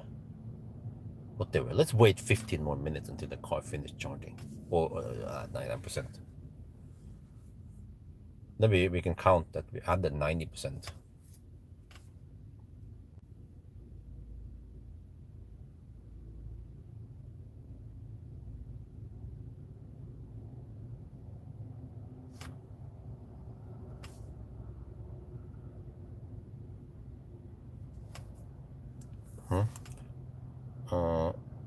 whatever. Let's wait 15 more minutes until the car finishes charging, or at 99%. Then we can count that we added 90%.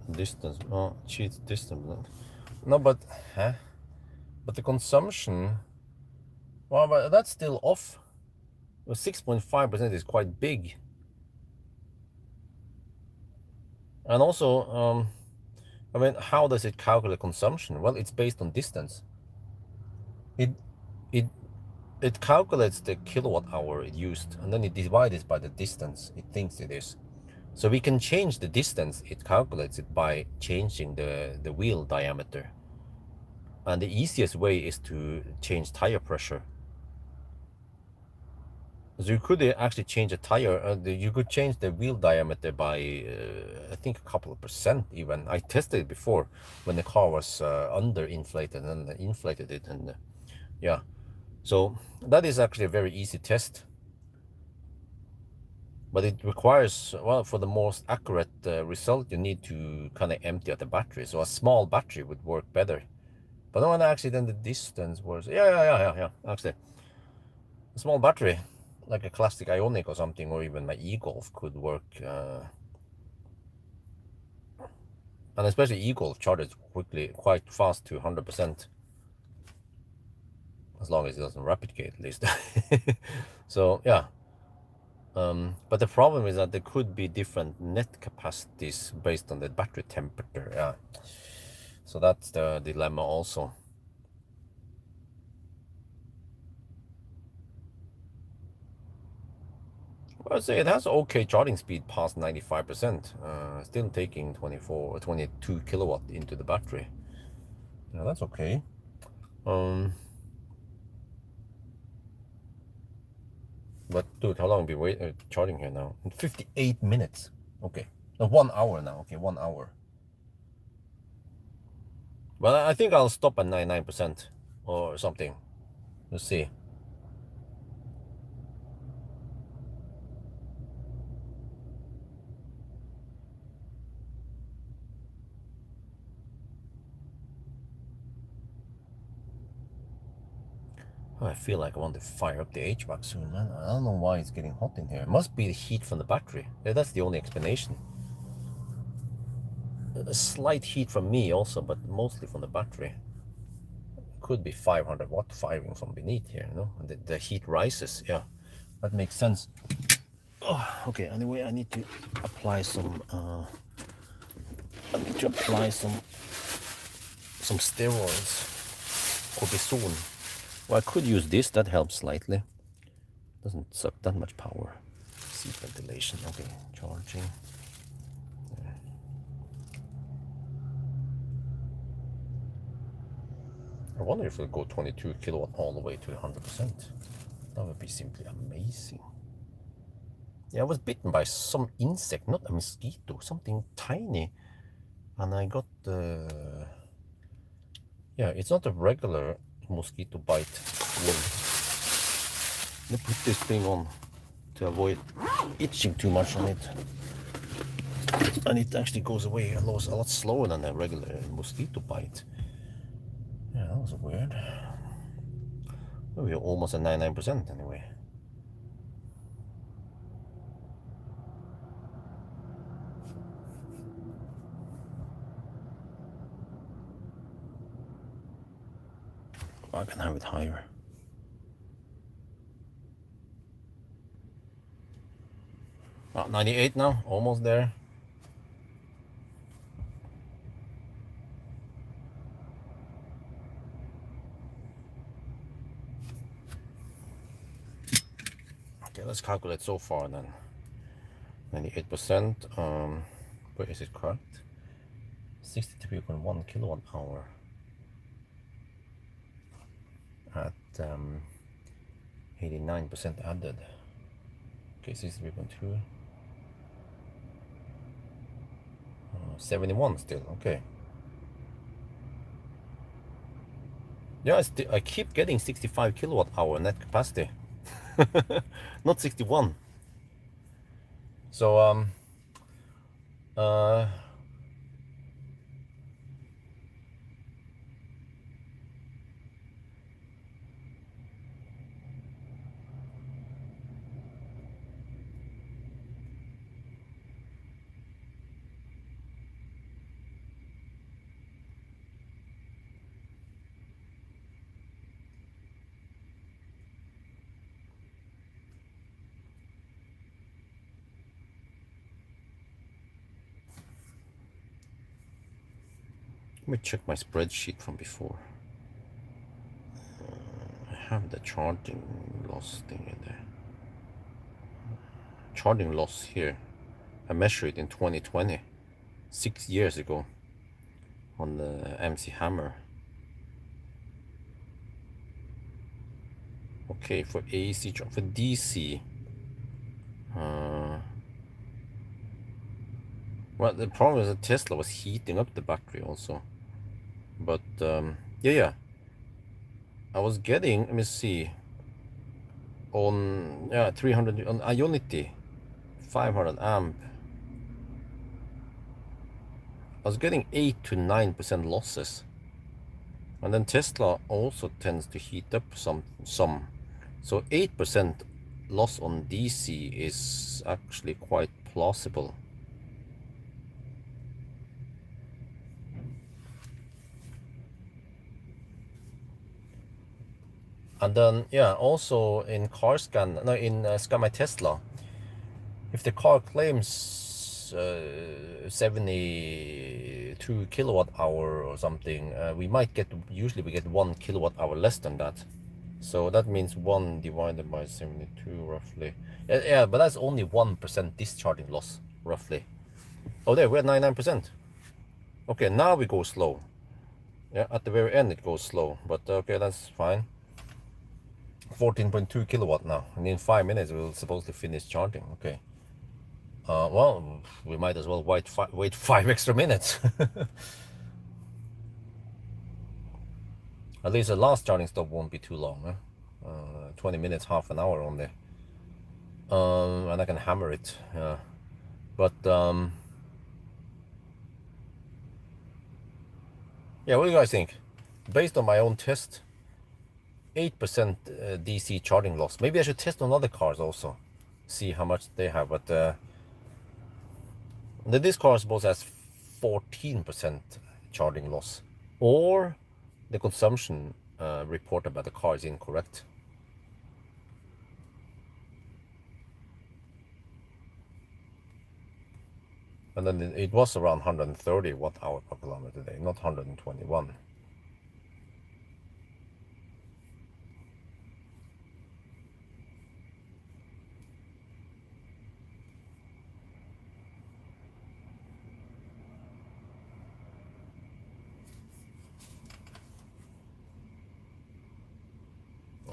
Distance. Oh, cheats distance. No, but huh? But the consumption. Well, but that's still off. 6.5% is quite big. And also, I mean, how does it calculate consumption? Well, it's based on distance. It it it calculates the kilowatt hour it used, and then it divides it by the distance it thinks it is. So we can change the distance. It calculates it by changing the wheel diameter. And the easiest way is to change tire pressure. So you could actually change a tire. You could change the wheel diameter by, I think, a couple of percent even. I tested it before when the car was under-inflated and inflated it. And yeah, so that is actually a very easy test. But it requires, well, for the most accurate result, you need to kind of empty out the battery. So a small battery would work better. But when actually then the distance was, yeah. Actually, a small battery, like a classic Ioniq or something, or even my e-Golf could work. And especially e-Golf charges quickly, quite fast to 100%. As long as it doesn't replicate, at least. So, yeah. But the problem is that there could be different net capacities based on the battery temperature. Yeah. So that's the dilemma also. Well, I'd say it has okay charging speed past 95%. Still taking 24 or 22 kilowatt into the battery. Yeah, that's okay. But dude, how long have we been charging here now? 58 minutes. Okay. No, 1 hour now. Okay, 1 hour. Well, I think I'll stop at 99% or something. Let's see. I feel like I want to fire up the HVAC soon, man. I don't know why it's getting hot in here. It must be the heat from the battery. Yeah, that's the only explanation. A slight heat from me also, but mostly from the battery. Could be 500 watt firing from beneath here, you know? The heat rises, yeah. That makes sense. Oh, okay, anyway, I need to apply some steroids. Cortisone. Well, I could use this, that helps slightly. Doesn't suck that much power. Seat ventilation, okay, charging. I wonder if it'll go 22 kilowatt all the way to 100%. That would be simply amazing. Yeah, I was bitten by some insect, not a mosquito, something tiny. And I got the... Yeah, it's not a regular mosquito bite wound. Let me put this thing on to avoid itching too much on it. And it actually goes away a lot slower than a regular mosquito bite. Yeah, that was weird. Well, we're almost at 99% anyway. I can have it higher. Oh, 98 now, almost there. Okay, let's calculate so far then. 98%. Where is it correct? 63.1 kilowatt hour at 89% added. Okay, 63.2. 71 still. Okay. Yeah, I keep getting 65 kilowatt hour net capacity, not 61. So uh, let me check my spreadsheet from before. I have the charging loss thing in there. Charging loss here. I measured it in 2020, 6 years ago, on the MC Hammer. Okay, for AC, for DC. Well, the problem is that Tesla was heating up the battery also. But yeah, I was getting, let me see, on 300 on Ionity, 500 amp. I was getting 8 to 9% losses, and then Tesla also tends to heat up some. So 8% loss on DC is actually quite plausible. And then yeah, also in Scan My Tesla, if the car claims 72 kilowatt hour or something, usually we get 1 kilowatt hour less than that. So that means 1 divided by 72 roughly. Yeah, but that's only 1% discharging loss roughly. Oh, there we're at 99%. Okay, now we go slow. Yeah, at the very end it goes slow, but okay, that's fine. 14.2 kilowatt now, and in 5 minutes we'll supposed to finish charging. Okay. Well, we might as well wait 5 extra minutes. At least the last charging stop won't be too long. Huh? 20 minutes, half an hour only. And I can hammer it. But yeah, what do you guys think? Based on my own test, 8% DC charging loss. Maybe I should test on other cars also, see how much they have. But this car suppose has 14% charging loss, or the consumption reported by the car is incorrect. And then it was around 130 watt hour per kilometer today, not 121.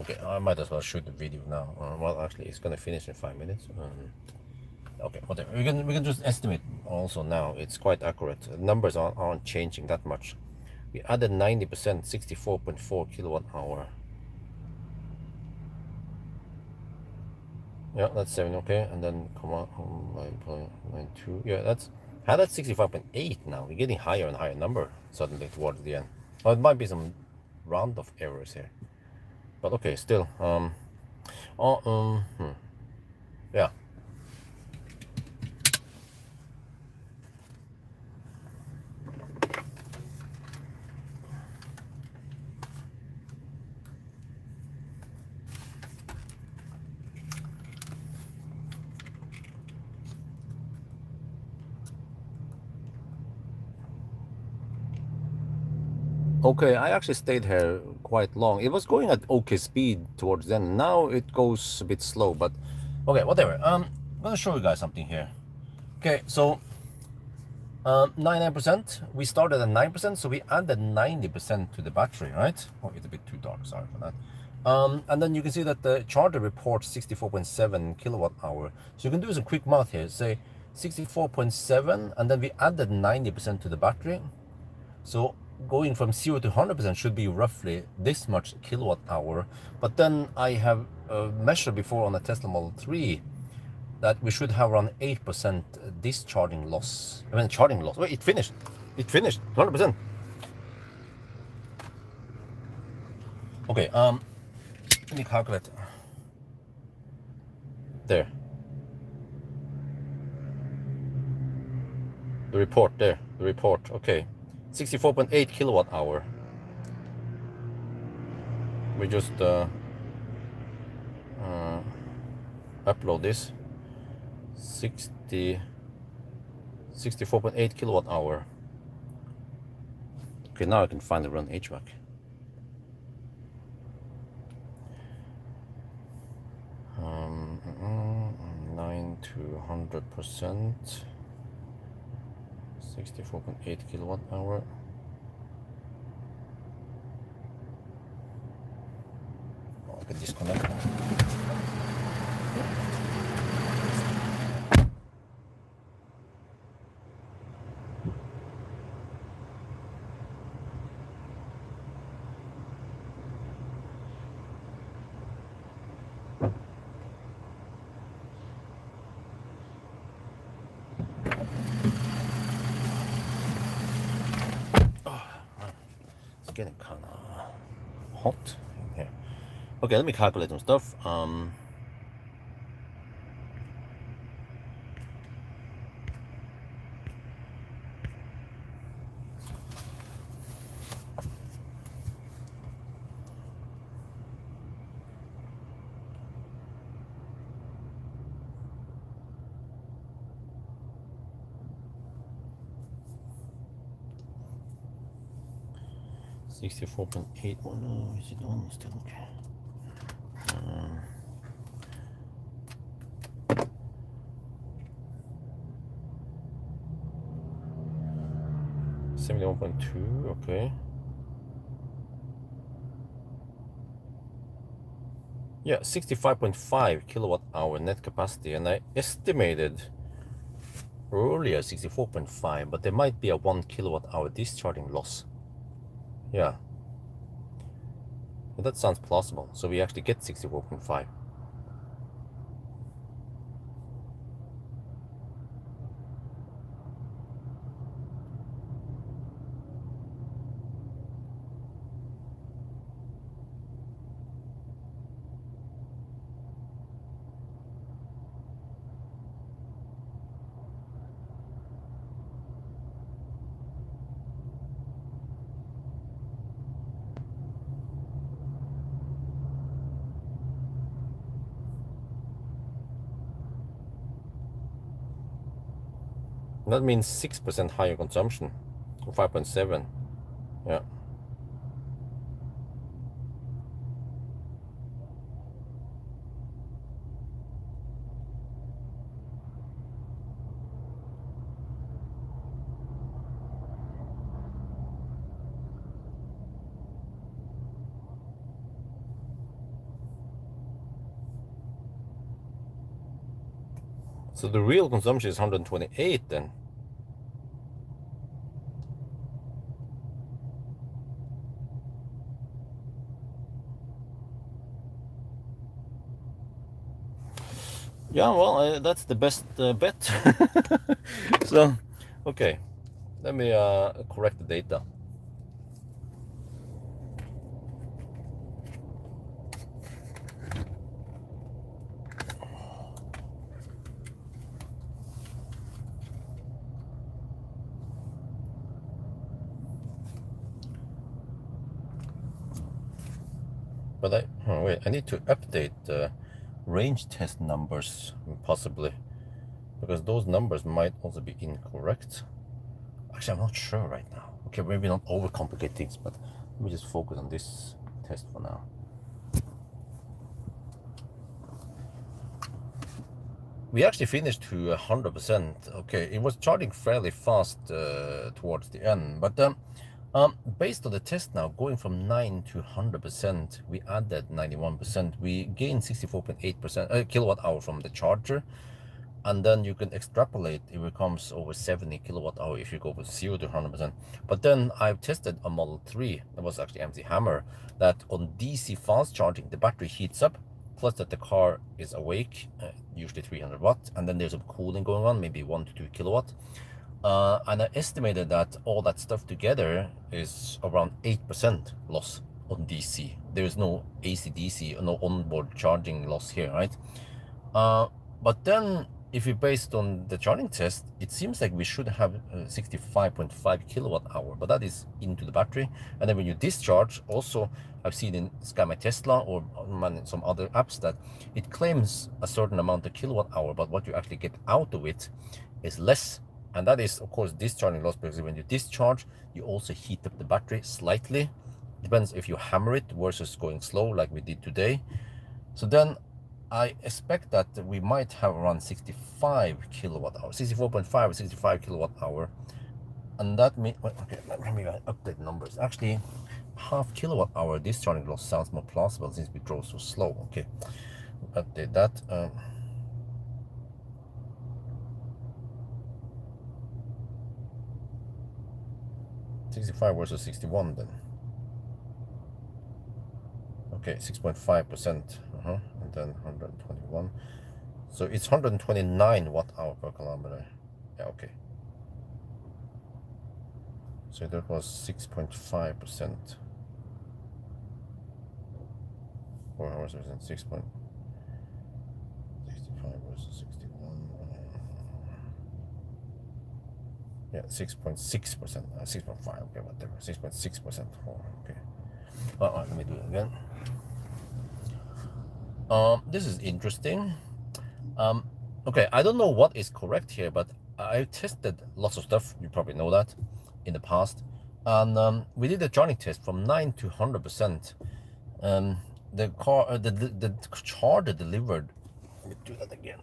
Okay, I might as well shoot the video now. Well, actually, it's gonna finish in 5 minutes. Okay, whatever. We can just estimate also now. It's quite accurate. The numbers aren't changing that much. We added 90%, 64.4 kilowatt hour. Yeah, that's 7. Okay, and then come on, 9.92. Yeah, that's 65.8 now. We're getting higher and higher number suddenly towards the end. Well, it might be some round of errors here. But okay, still, yeah. Okay, I actually stayed here quite long. It was going at okay speed towards the end. Now it goes a bit slow, but okay, whatever. I'm gonna show you guys something here. Okay, so 99%. We started at 9%, so we added 90% to the battery, right? Oh, it's a bit too dark. Sorry for that. And then you can see that the charger reports 64.7 kilowatt hour. So you can do some quick math here. Say 64.7, and then we added 90% to the battery. So going from 0 to 100% should be roughly this much kilowatt hour. But then I have measured before on the Tesla Model 3 that we should have around 8% discharging loss. I mean, charging loss. Wait, it finished. It finished 100%. Okay, let me calculate. There. The report there. The report. Okay. 64.8 kilowatt hour. We just upload this. 64.8 kilowatt hour. Okay, now I can finally run HVAC. Um, 9 to 100%. 64.8 kilowatt hour. Oh, I can disconnect now. Getting kind of hot in here. Okay, let me calculate some stuff. $64.8. Oh no, is it on still? Okay. 71.2. Okay. Yeah, 65.5 kilowatt hour net capacity, and I estimated earlier 64.5, but there might be a 1 kilowatt hour discharging loss. Yeah, that sounds plausible. So we actually get 64.5. That means 6% higher consumption, or 5.7. Yeah. So the real consumption is 128 then. Yeah, well, that's the best bet. So, okay, let me correct the data. But wait, I need to update the range test numbers, possibly, because those numbers might also be incorrect. Actually, I'm not sure right now. Okay, maybe not overcomplicate things, but let me just focus on this test for now. We actually finished to 100%. Okay, it was charging fairly fast towards the end, but based on the test now, going from 9 to 100%, we added 91%. We gained 64.8% kilowatt hour from the charger. and then you can extrapolate, it becomes over 70 kilowatt hour if you go with 0 to 100%. But then I've tested a Model 3, that was actually MC Hammer, that on DC fast charging, the battery heats up, plus that the car is awake, usually 300 watts, and then there's some cooling going on, maybe 1 to 2 kilowatt. And I estimated that all that stuff together is around 8% loss on DC. There is no AC/DC, no onboard charging loss here, right? But then if you based on the charging test, it seems like we should have 65.5 kilowatt hour, but that is into the battery. And then when you discharge, also I've seen in Sky My Tesla or some other apps that it claims a certain amount of kilowatt hour, but what you actually get out of it is less. And that is, of course, discharging loss, because when you discharge, you also heat up the battery slightly. Depends if you hammer it versus going slow like we did today. So then I expect that we might have around 65 kilowatt hour, 64.5 or 65 kilowatt hour. And that means, okay, let me update numbers. Actually, half kilowatt hour discharging loss sounds more plausible since we drove so slow. Okay, update that. 65 versus 61 then. Okay, 6.5%, and then 121. So it's 129 watt hour per kilometer. Yeah, okay. So that was 6.5%. 4 hours percent, 6.65 versus 61. Yeah, 6.6%, 6.5, okay, whatever, 6.6%. Oh, okay. Let me do it again. This is interesting. Okay, I don't know what is correct here, but I tested lots of stuff. You probably know that in the past, and we did a charging test from 9 to 100%. The car, the charger delivered. Let me do that again.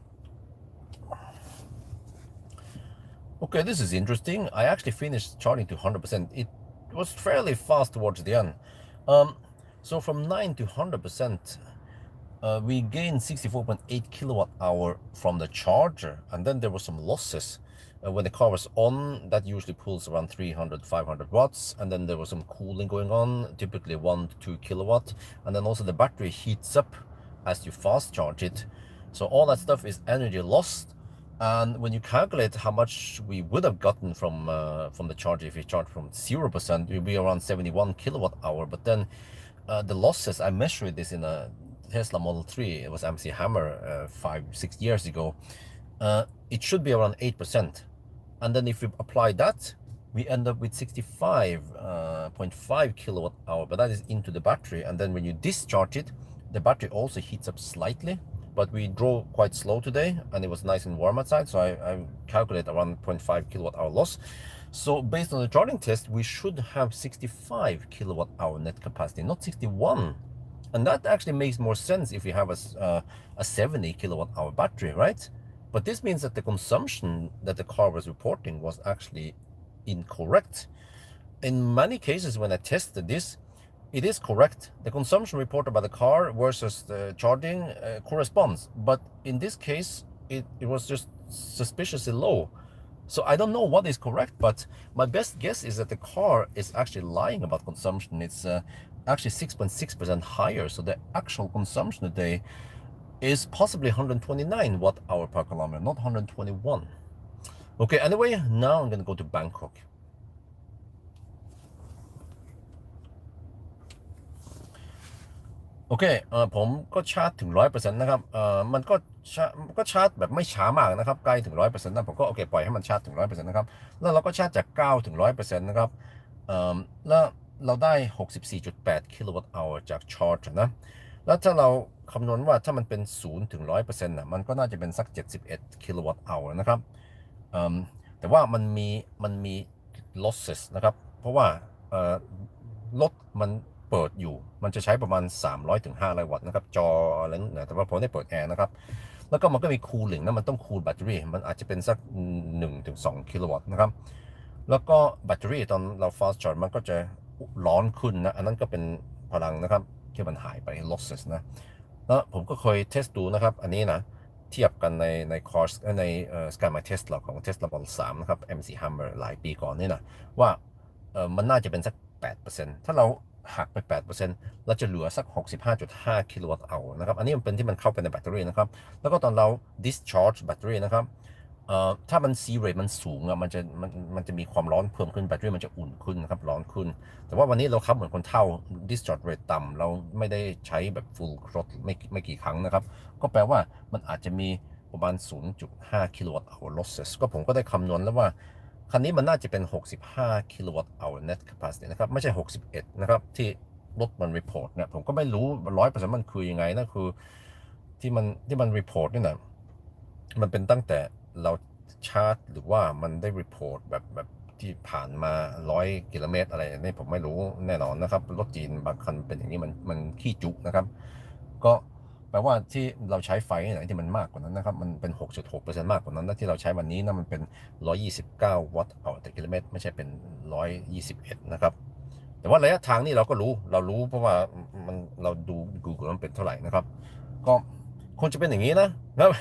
Okay, this is interesting. I actually finished charging to 100%. It was fairly fast towards the end. So from 9 to 100%, we gained 64.8 kilowatt hour from the charger, and then there were some losses. When the car was on, that usually pulls around 300, 500 watts, and then there was some cooling going on, typically 1 to 2 kilowatt, and then also the battery heats up as you fast charge it. So all that stuff is energy lost. And when you calculate how much we would have gotten from the charger if you charge from 0%, it would be around 71 kilowatt hour. But then the losses, I measured this in a Tesla Model 3, it was MC Hammer 5-6 years ago. It should be around 8%. And then if we apply that, we end up with 65.5 kilowatt hour, but that is into the battery. And then when you discharge it, the battery also heats up slightly. But we drove quite slow today, and it was nice and warm outside, so I calculate around 0.5 kilowatt hour loss. So based on the charging test, we should have 65 kilowatt hour net capacity, not 61. And that actually makes more sense if you have a 70 kilowatt hour battery, right? But this means that the consumption that the car was reporting was actually incorrect. In many cases, when I tested this, it is correct. The consumption reported by the car versus the charging corresponds. But in this case, it was just suspiciously low. So I don't know what is correct, but my best guess is that the car is actually lying about consumption. It's actually 6.6% higher. So the actual consumption today is possibly 129 watt hour per kilometer, not 121. Okay, anyway, now I'm going to go to Bangkok.โอเคผมก็ชาร์จถึง 100% นะครับมันก็ชาร์จแบบไม่ช้ามากนะครับใกล้ถึง 100% นะผมก็โอเคปล่อยให้มันชาร์จถึง 100% นะครับแล้วเราก็ชาร์จจาก9ถึง 100% นะครับแล้วเราได้ 64.8 กิโลวัตต์อเวอร์จากชาร์จนะแล้วถ้าเราคำนวณว่าถ้ามันเป็น0ถึง 100% นะมันก็น่าจะเป็นสัก71กิโลวัตต์อเวอร์นะครับแต่ว่ามันมี losses นะครับเพราะว่ารถมันเปิดอยู่มันจะใช้ประมาณ300ถึง500วัตต์นะครับจออะไรนะแต่ว่าผมได้เปิดแอร์นะครับแล้วก็มันก็มีคูลิ่งนะมันต้องคูลแบตเตอรี่มันอาจจะเป็นสัก1ถึง2กิโลวัตต์นะครับแล้วก็แบตเตอรี่ตอนเรา fast charge มันก็จะร้อนขึ้นนะอันนั้นก็เป็นพลังนะครับที่มันหายไป losses นะแล้วผมก็เคยเทสดูนะครับอันนี้นะ เทียบกันในคอร์สในการมาเทสของ Tesla Model 3นะครับ MC Hammer หลายปีก่อนนี่นะว่ามันน่าจะเป็นสัก 8%ถ้าเราหักไป 8%เราจะเหลือสัก 65.5 กิโลวัตต์เอานะครับอันนี้มันเป็นที่มันเข้าไปในแบตเตอรี่นะครับแล้วก็ตอนเรา discharge แบตเตอรี่นะครับถ้ามัน C rate มันสูงมันจะมีความร้อนเพิ่มขึ้นแบตเตอรี่มันจะอุ่นขึ้นนะครับร้อนขึ้นแต่ว่าวันนี้เราขับเหมือนคนเท่า discharge rate ต่ำเราไม่ได้ใช้แบบ full throttle ไม่กี่ครั้งนะครับก็แปลว่ามันอาจจะมีประมาณ 0.5 กิโลวัตต์ hour losses ก็ผมก็ได้คำนวณแล้วว่าคันนี้มันน่าจะเป็น 65 กิโลวัตต์ hour net capacity นะครับไม่ใช่ 61 นะครับที่รถมัน report เนี่ยผมก็ไม่รู้ 100% มันคือยังไงนะคือที่มัน report นี่นะมันเป็นตั้งแต่เราชาร์จหรือว่ามันได้ report แบบที่ผ่านมา100 กิโลเมตรอะไรนี่ผมไม่รู้แน่นอนนะครับรถจีนบางคันเป็นอย่างนี้มันขี้จุนะครับก็แปลว่าที่เราใช้ไฟไหนที่มันมากกว่านั้นนะครับมันเป็น 6.6% มากกว่านั้นที่เราใช้วันนี้นะมันเป็น129 วัตต์ต่อกิโลเมตรไม่ใช่เป็น121นะครับแต่ว่าระยะทางนี่เรารู้เพราะว่าเราดู Google มันเป็นเท่าไหร่นะครับก็คงจะเป็นอย่างนี้นะครับ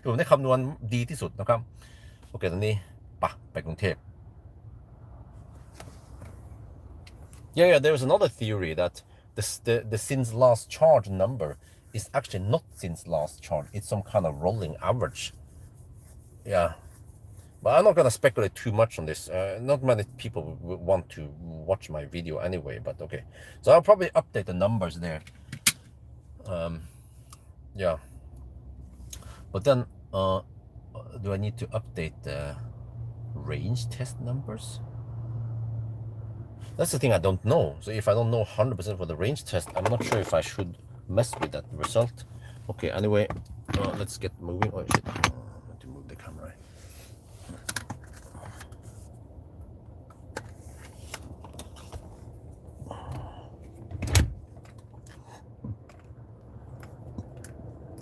ผมได้คำนวณดีที่สุดนะครับโอเคตอนนี้ไปกรุงเทพ Yeah, there's another theory that the since last charge number is actually not since last charge. It's some kind of rolling average. Yeah, but I'm not gonna speculate too much on this. Not many people want to watch my video anyway, but okay. So I'll probably update the numbers there. Yeah. But then, do I need to update the range test numbers? That's the thing I don't know. So if I don't know 100% for the range test, I'm not sure if I should mess with that result. Okay, anyway, let's get moving. Oh shit, I have to move the camera.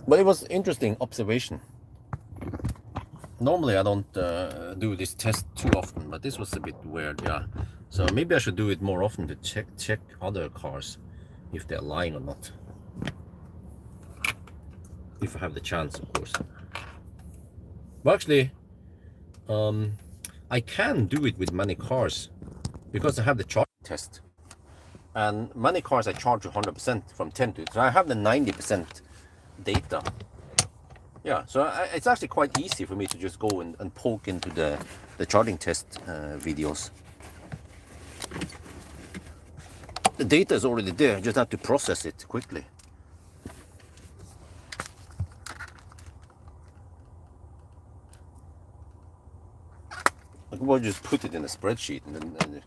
But it was interesting observation. Normally I don't do this test too often, but this was a bit weird, yeah. So maybe I should do it more often to check other cars if they're lying or not. If I have the chance, of course. But actually, I can do it with many cars because I have the charge test. And many cars I charge 100% from 10 to, so I have the 90% data. Yeah, so it's actually quite easy for me to just go and poke into the charging test videos. The data is already there, you just have to process it quickly. I could just put it in a spreadsheet and then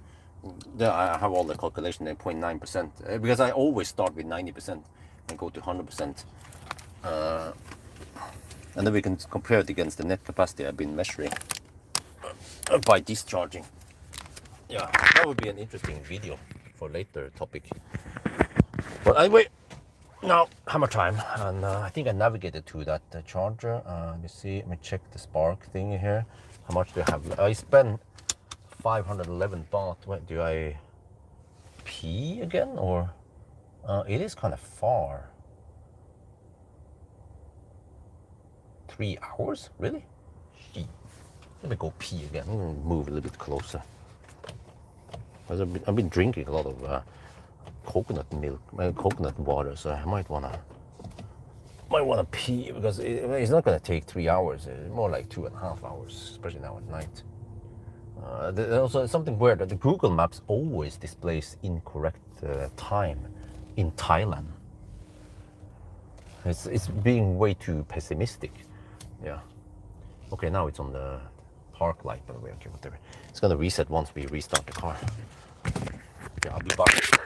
there I have all the calculation at 0.9%, because I always start with 90% and go to 100%. And then we can compare it against the net capacity I've been measuring by discharging. Yeah, that would be an interesting video for later topic. But anyway, now hammer time, and I think I navigated to that charger. Let me see, let me check the spark thing here. How much do I have? I spent 511 baht. Wait, do I pee again, or it is kind of far. 3 hours? Really? Gee. Let me go pee again. I'm gonna move a little bit closer. I've been drinking a lot of coconut milk, coconut water, so I might wanna pee because it's not gonna take 3 hours. It's more like 2.5 hours, especially now at night. Also, something weird that the Google Maps always displays incorrect time in Thailand. It's being way too pessimistic. Yeah. Okay, now it's on the park light, by the way. Okay, whatever. It's gonna reset once we restart the car. Okay, I'll be back.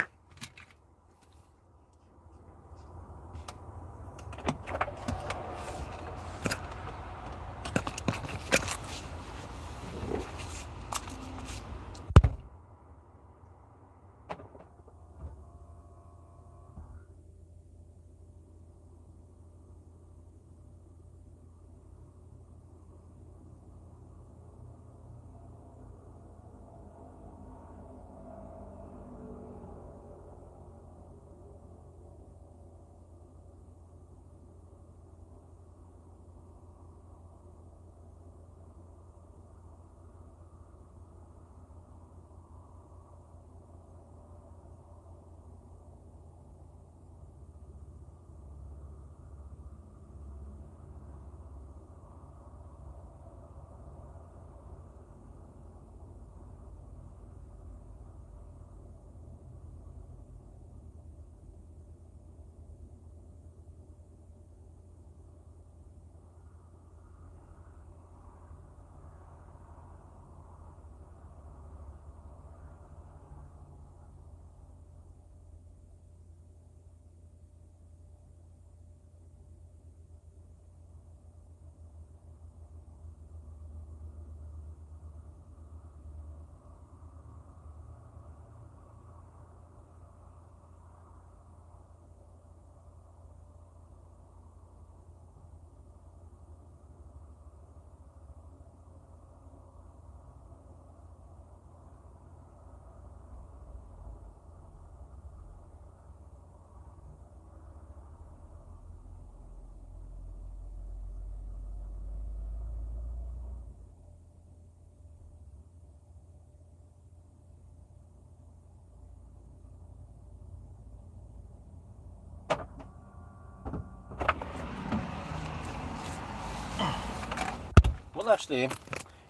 actually,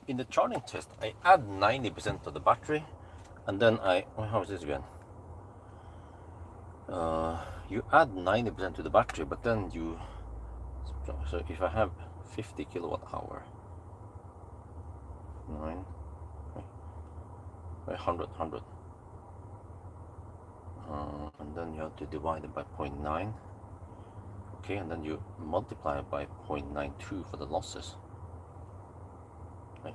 in the charging test, I add 90% of the battery, and then how is this again? You add 90% to the battery, but then so if I have 50 kilowatt hour, 100, and then you have to divide it by 0.9. Okay, and then you multiply it by 0.92 for the losses. Right.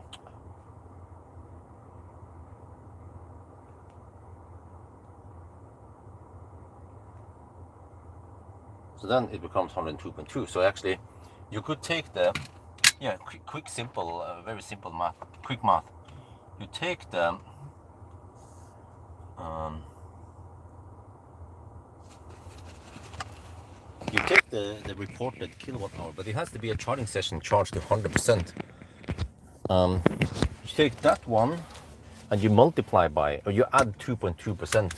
So then it becomes 102.2. So actually, you could take the, quick simple, very simple math, quick math. You take the, the reported kilowatt hour, but it has to be a charging session charged to 100%. You take that one and you multiply by, or you add 2.2%.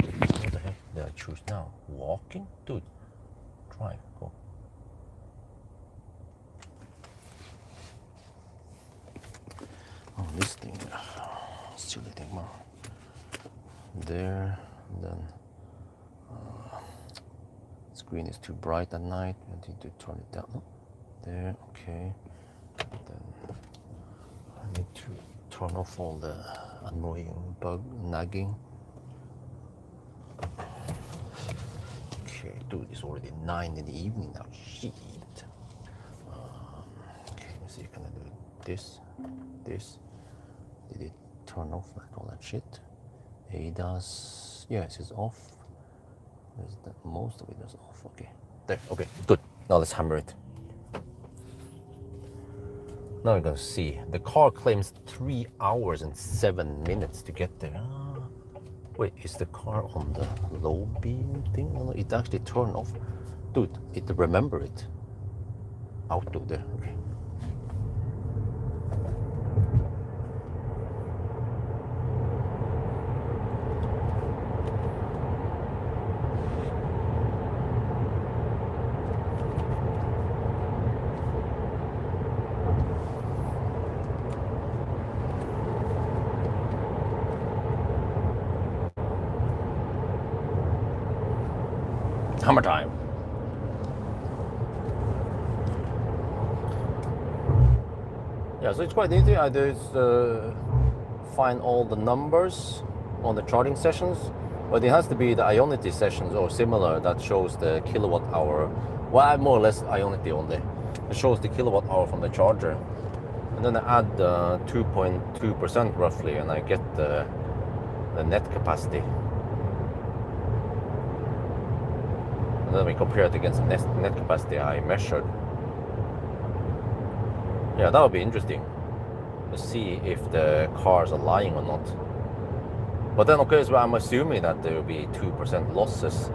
What the heck did I choose now? Walking? Dude, drive, go. Oh, this thing, silly thing, man. There, then screen is too bright at night. I need to turn it down. There, okay. Then I need to turn off all the annoying bug nagging. Okay, dude, it's already 9 in the evening now. Shit. Okay, let's see, can I do this? Did it turn off like all that shit? ADAS, yes, it's off. Most of it is off. Okay, there. Okay, good. Now let's hammer it. Now we're gonna see. The car claims 3 hours and 7 minutes to get there. Wait, is the car on the low beam thing? No, it actually turned off. Dude, it remember it. Auto there. Okay. Hammer time. Yeah, so it's quite easy. I just find all the numbers on the charging sessions, but it has to be the Ionity sessions or similar that shows the kilowatt hour. Well, more or less Ionity only. It shows the kilowatt hour from the charger, and then I add 2.2% roughly, and I get the net capacity. And then we compare it against the net capacity I measured. Yeah, that would be interesting to see if the cars are lying or not. But then, okay, so I'm assuming that there will be 2% losses.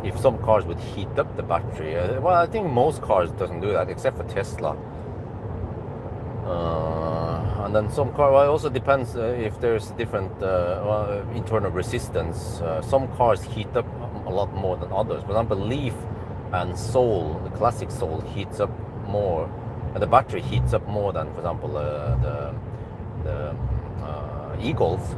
If some cars would heat up the battery, well, I think most cars doesn't do that, except for Tesla. And then some car, well, it also depends if there's different internal resistance. Some cars heat up a lot more than others. For example, Leaf and Soul, the classic Soul, heats up more, and the battery heats up more than, for example, the e-Golf.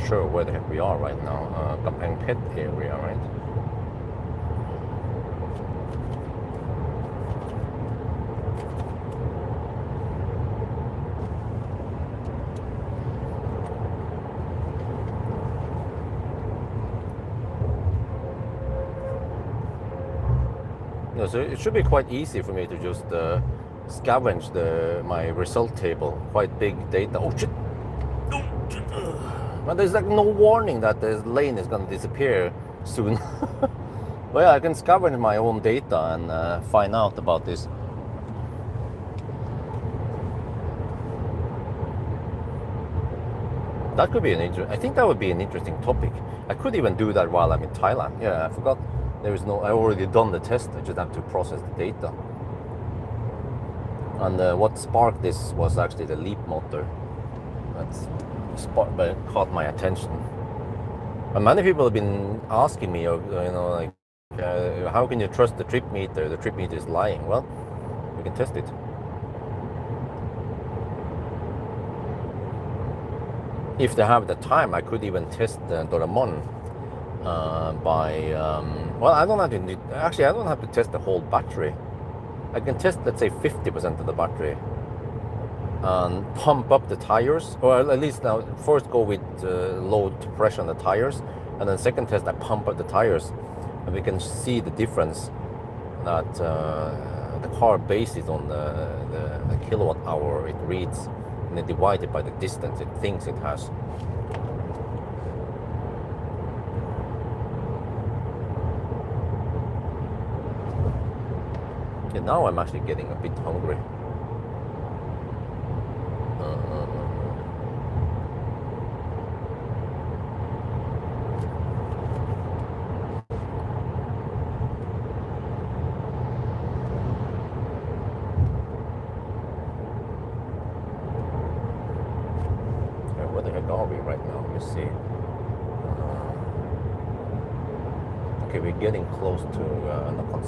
Sure where the heck we are right now. Kampang Pet area, right? So it should be quite easy for me to just scavenge my result table. Quite big data. Oh shit! But there's like no warning that the lane is going to disappear soon. Well, yeah, I can scavenge my own data and find out about this. That could be I think that would be an interesting topic. I could even do that while I'm in Thailand. Yeah, I forgot. I already done the test. I just have to process the data. And what sparked this was actually the Leapmotor. That caught my attention. And many people have been asking me, like, how can you trust the trip meter? The trip meter is lying. Well, we can test it. If they have the time, I could even test the Doraemon well, I don't have to test the whole battery. I can test, let's say, 50% of the battery and pump up the tires, or at least now first go with low pressure on the tires, and then second test I pump up the tires, and we can see the difference that the car bases on the kilowatt hour it reads, and then divide it by the distance it thinks it has. Yeah, now I'm actually getting a bit hungry. Where the heck are we right now? Let me see. Okay, we're getting close to Nakhon.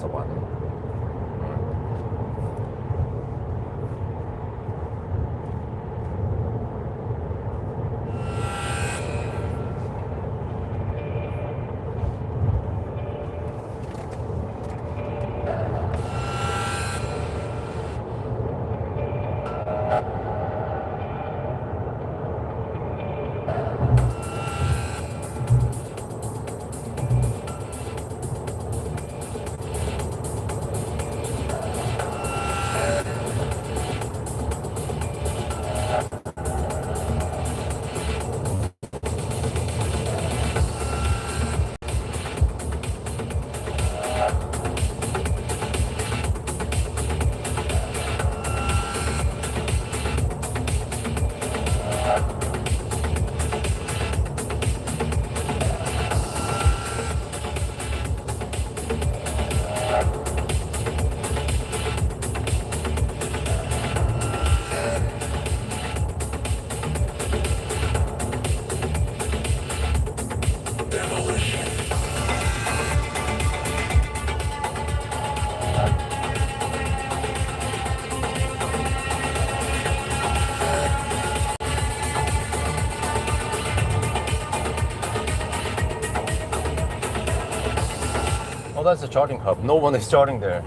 Oh, that's the charging hub. No one is charging there.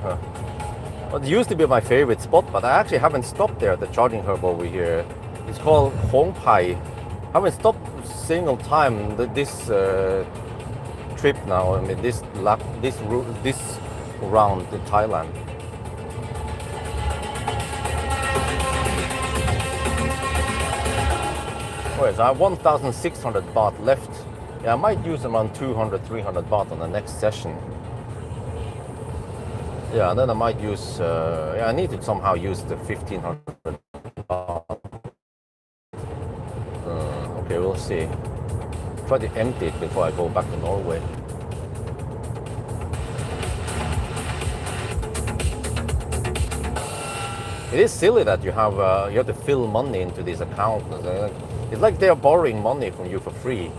Well, it used to be my favorite spot, but I actually haven't stopped there at the charging hub over here. It's called Hong Pai. I haven't stopped a single time this trip now. I mean, this round in Thailand. Whereas I have 1,600 baht left. Yeah, I might use around 200, 300 baht on the next session. Yeah, and then I might use, I need to somehow use the 1,500 baht. Okay, we'll see. Try to empty it before I go back to Norway. It is silly that you have to fill money into this account. It's like they're borrowing money from you for free.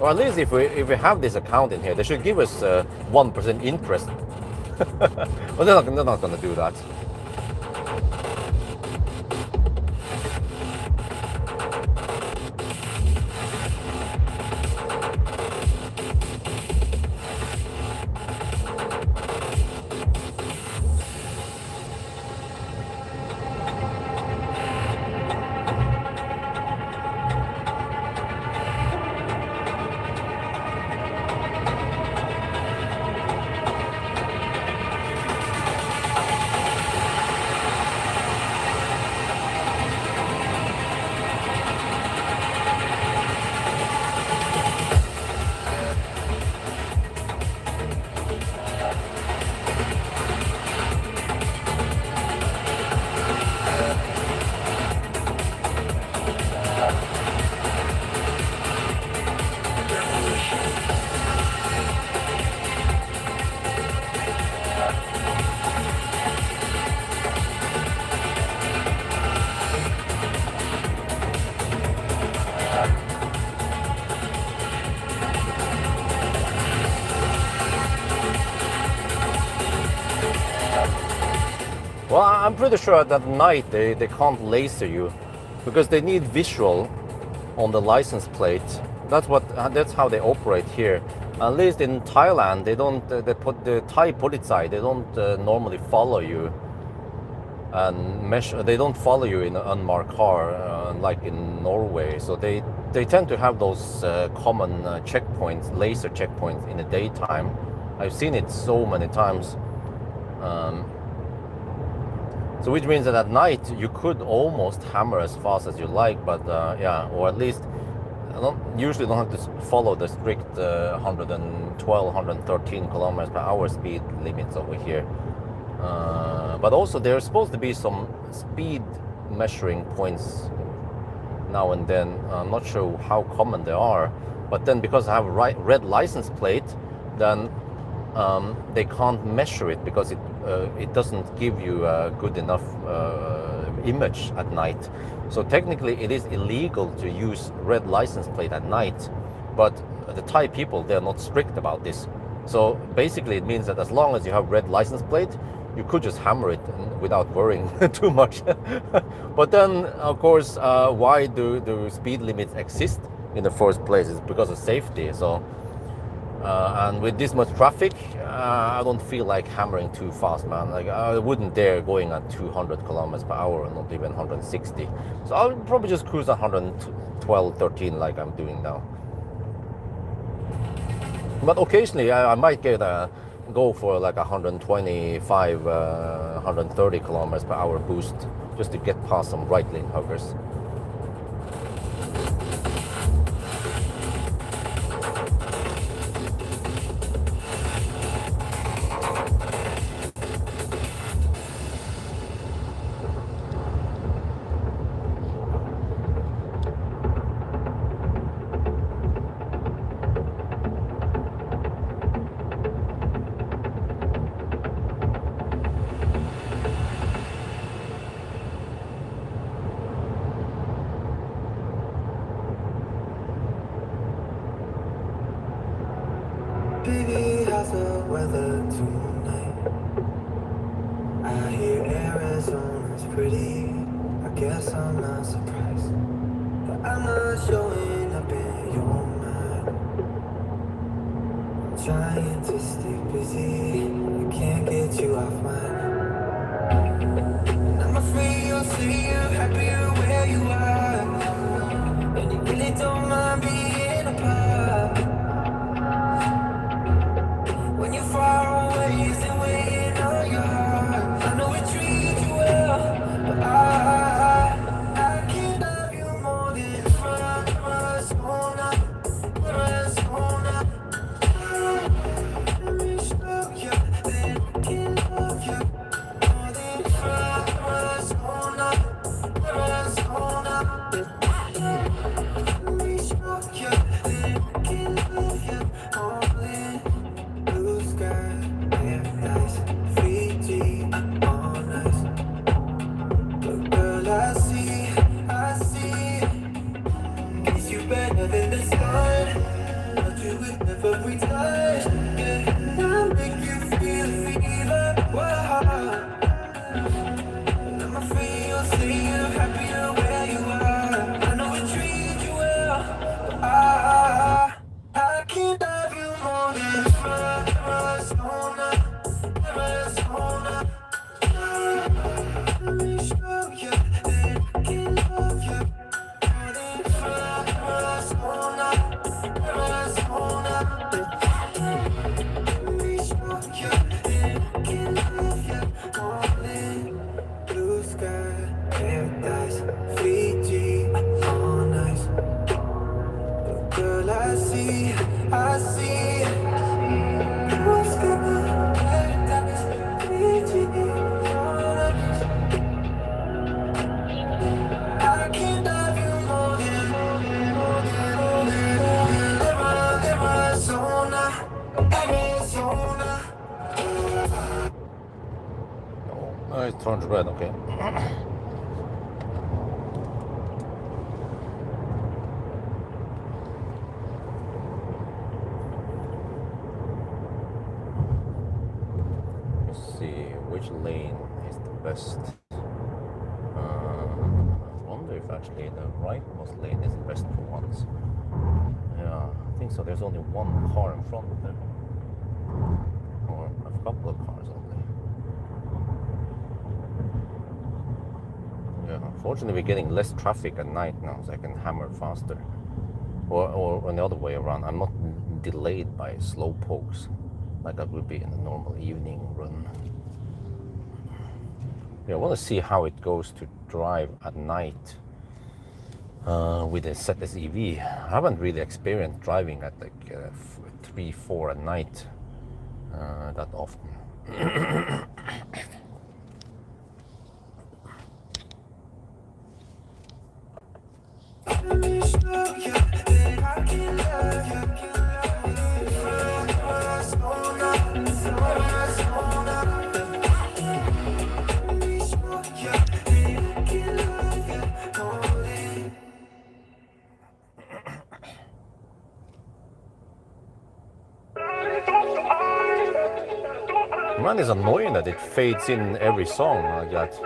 Or at least if we have this account in here, they should give us 1% interest. But they're not going to do that. Well, I'm pretty sure that at night they can't laser you because they need visual on the license plate. That's how they operate here. At least in Thailand, they don't. They put the Thai polizei. They don't normally follow you and measure. They don't follow you in an unmarked car like in Norway. So they tend to have those common checkpoints, laser checkpoints in the daytime. I've seen it so many times. So which means that at night you could almost hammer as fast as you like, but yeah, or at least usually don't have to follow the strict 112, 113 kilometers per hour speed limits over here. But also there's supposed to be some speed measuring points now and then. I'm not sure how common they are, but then because I have a red license plate, then they can't measure it because it doesn't give you a good enough image at night. So technically it is illegal to use red license plate at night, but the Thai people, they're not strict about this. So basically it means that as long as you have red license plate, you could just hammer it without worrying too much. But then of course, why do speed limits exist in the first place? It's because of safety. So and with this much traffic, I don't feel like hammering too fast, man. Like I wouldn't dare going at 200 kilometers per hour, not even 160. So I'll probably just cruise at 112, 13 like I'm doing now. But occasionally I might go for like 125, 130 kilometers per hour boost just to get past some right lane huggers. Baby, how's the weather tonight? I hear Arizona's pretty. I guess I'm not surprised that I'm not showing up in your mind. I'm trying to stay busy, I can't get you off mine. And I'm afraid you'll say you're happier where you are, and you really don't mind being apart. When you're far away, is it waiting on your heart? I know it treats you well, but I can't love you more than Arizona. Let me show you that I can love you more than Arizona. Let me show you that I can love you more than blue sky, paradise, Fiji, on ice. But girl, I see, kiss you better than the sun. But you with every touch, yeah. I'll make you feel the fever, whoa. And I'm afraid you'll say you're happier where you are. I know it treats you well, but I can't love you more than Arizona. Let me show you that I can love you more than Arizona. Let me show you that I can love you more than blue sky, paradise, Fiji, on ice. But girl, I see, blue sky, paradise, Fiji, on ice. I can't love you more than Arizona. Oh, it turns red, okay. Let's see, which lane is the best. I wonder if actually the rightmost lane is the best for once. Yeah, I think so. There's only one car in front of them. Or a couple of cars only. Yeah, unfortunately we're getting less traffic at night now, so I can hammer faster. Or on the other way around, I'm not delayed by slow pokes like I would be in a normal evening run. Yeah, I want to see how it goes to drive at night with a ZS EV. I haven't really experienced driving at like 3, 4 at night that often. Man, it's annoying that it fades in every song like that.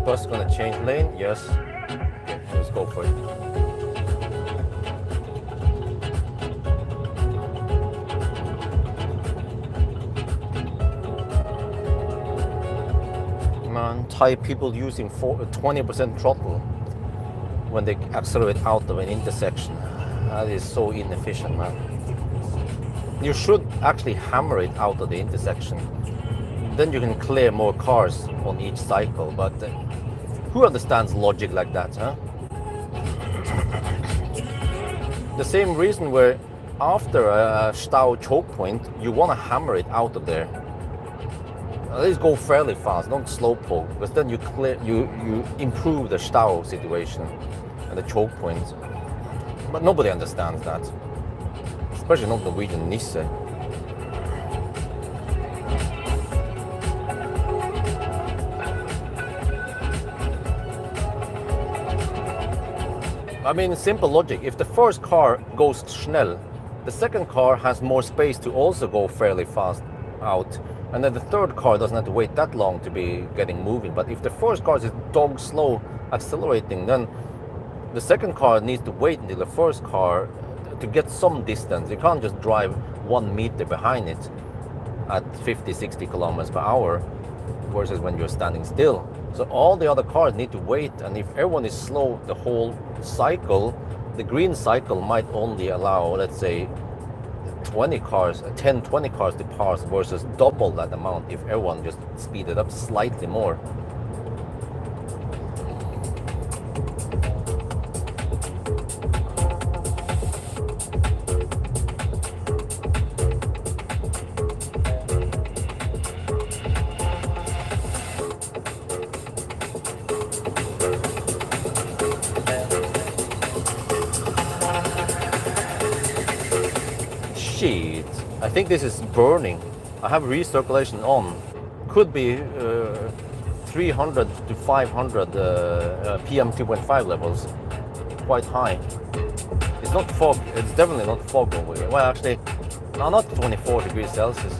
Bus gonna change lane? Yes. Okay, let's go for it. Man, Thai people using 20% throttle when they accelerate out of an intersection. That is so inefficient, man. You should actually hammer it out of the intersection. Then you can clear more cars on each cycle, but who understands logic like that, huh? The same reason where after a Stau choke point, you want to hammer it out of there. At least go fairly fast, don't slow poke, because then you improve the Stau situation and the choke point. But nobody understands that, especially not Norwegian Nissan. I mean, simple logic. If the first car goes schnell, the second car has more space to also go fairly fast out. And then the third car doesn't have to wait that long to be getting moving. But if the first car is dog slow accelerating, then the second car needs to wait until the first car to get some distance. You can't just drive 1 meter behind it at 50, 60 kilometers per hour versus when you're standing still. So all the other cars need to wait, and if everyone is slow the whole cycle, the green cycle might only allow, let's say, 20 cars to pass versus double that amount if everyone just speeded up slightly more. Shit, I think this is burning. I have recirculation on. Could be 300 to 500 PM 2.5 levels. Quite high. It's not fog, it's definitely not fog over here. Well, actually, no, not 24 degrees Celsius.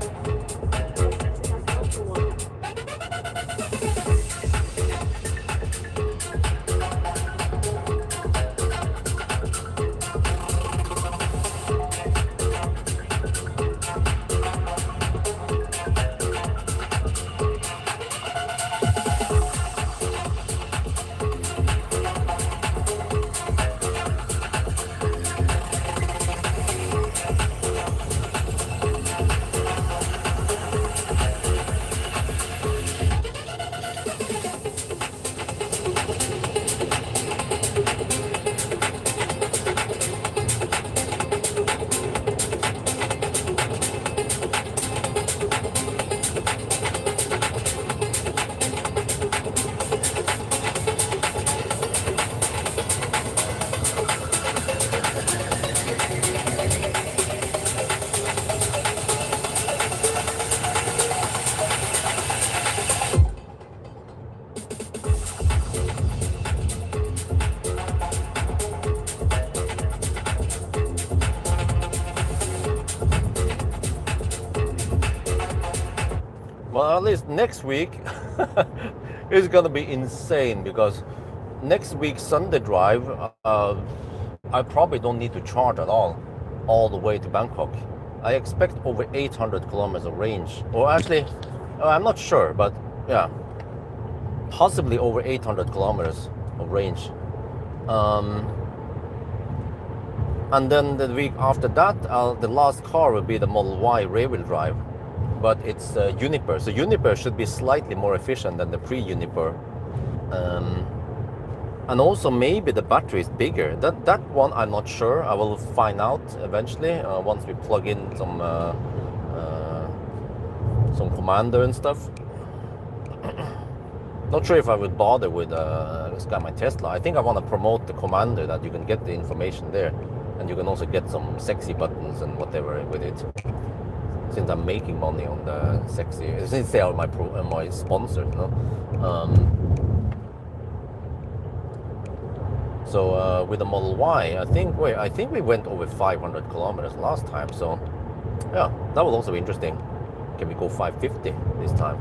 Well, at least next week is gonna be insane because next week's Sunday drive, I probably don't need to charge at all the way to Bangkok. I expect over 800 kilometers of range, or actually, I'm not sure, but yeah, possibly over 800 kilometers of range. And then the week after that, the last car will be the Model Y rear-wheel drive, but it's Uniper. So Uniper should be slightly more efficient than the pre-Uniper. And also maybe the battery is bigger. That one I'm not sure. I will find out eventually once we plug in some commander and stuff. Not sure if I would bother with my Tesla. I think I want to promote the commander, that you can get the information there, and you can also get some sexy buttons and whatever with it. Since I'm making money on the sexy, since they are my sponsor, you know. So with the Model Y, I think we went over 500 kilometers last time. So yeah, that will also be interesting. Can we go 550 this time?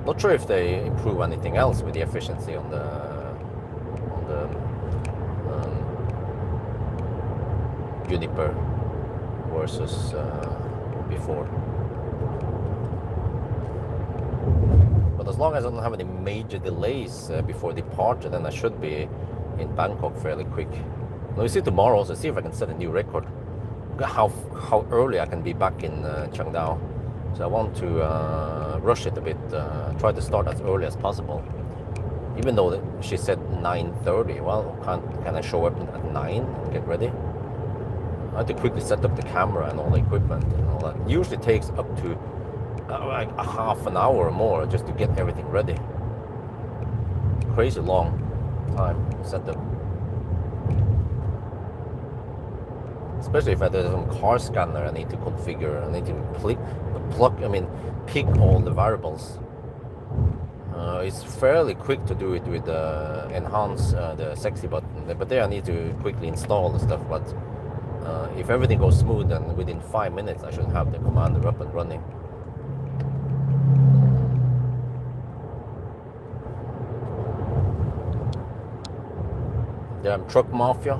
Not sure if they improve anything else with the efficiency on the Uniper versus before. But as long as I don't have any major delays before departure, then I should be in Bangkok fairly quick. Now we see tomorrow also, see if I can set a new record. How early I can be back in Chiangdao. So I want to rush it a bit, try to start as early as possible. Even though she said 9:30, well, can I show up at 9 and get ready? I have to quickly set up the camera and all the equipment and all that. It usually takes up to like a half an hour or more just to get everything ready. Crazy long time setup. Especially if I do some car scanner, I need to configure, I need to pick all the variables. It's fairly quick to do it with enhance the sexy button, but there I need to quickly install the stuff. But if everything goes smooth, then within 5 minutes I should have the commander up and running. Damn truck mafia.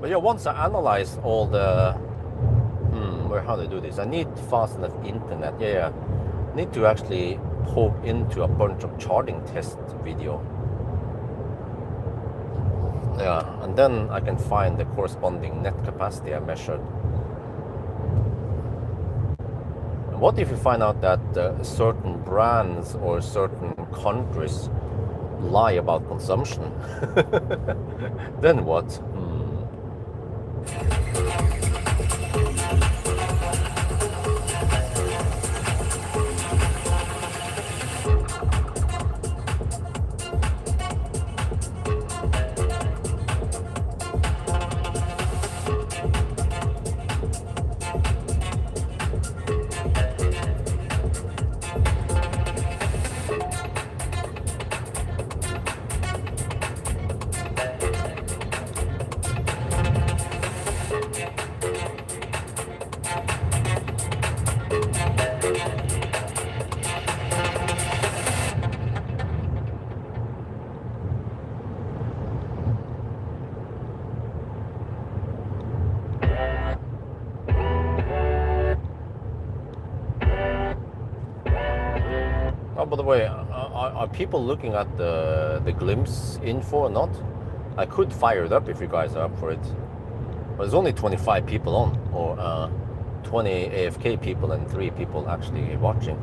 But yeah, once I analyze all the how to do this, I need fast enough internet. Yeah, I need to actually poke into a bunch of charging test video. Yeah, and then I can find the corresponding net capacity I measured. And what if you find out that certain brands or certain countries lie about consumption? Then what? Oh, by the way, are people looking at the glimpse info or not? I could fire it up if you guys are up for it. But there's only 25 people on, or 20 AFK people and 3 people actually watching.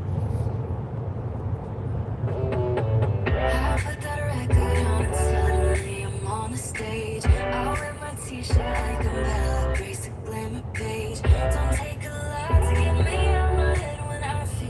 I put that record on and suddenly I'm on the stage. I wear my t-shirt like a Bella Grace, a glamour page. Don't take a lot to get me out my head when I feel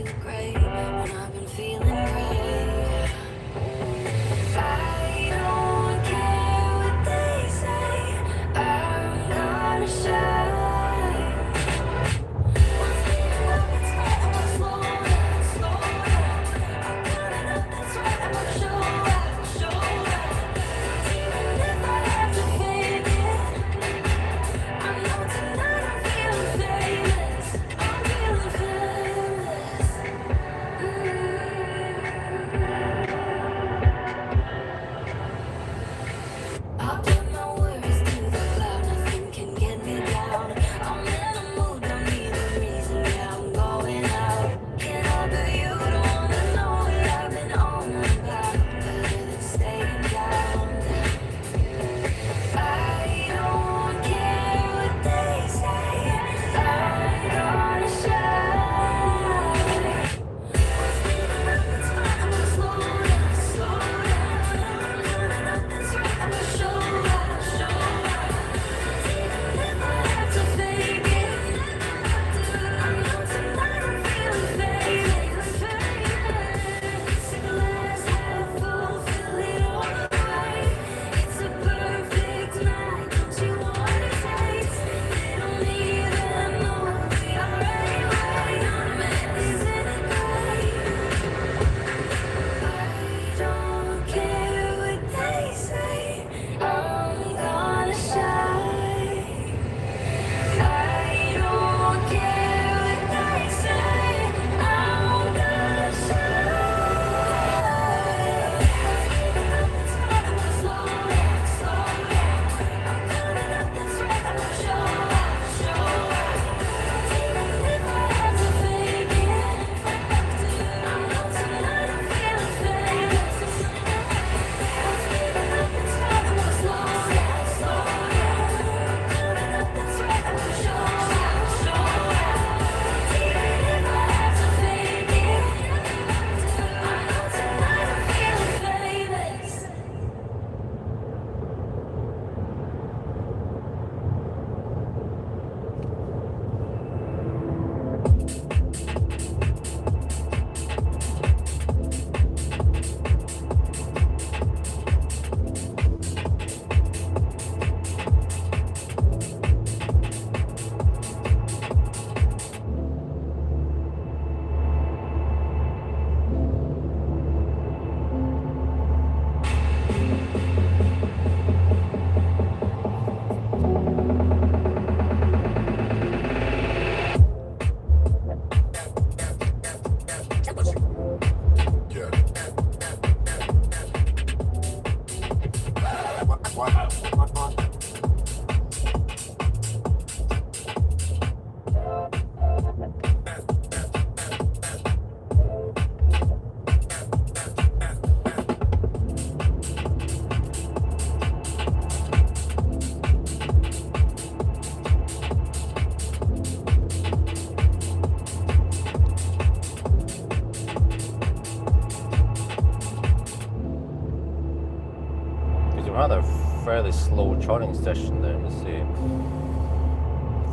slow charging session there. Let's see.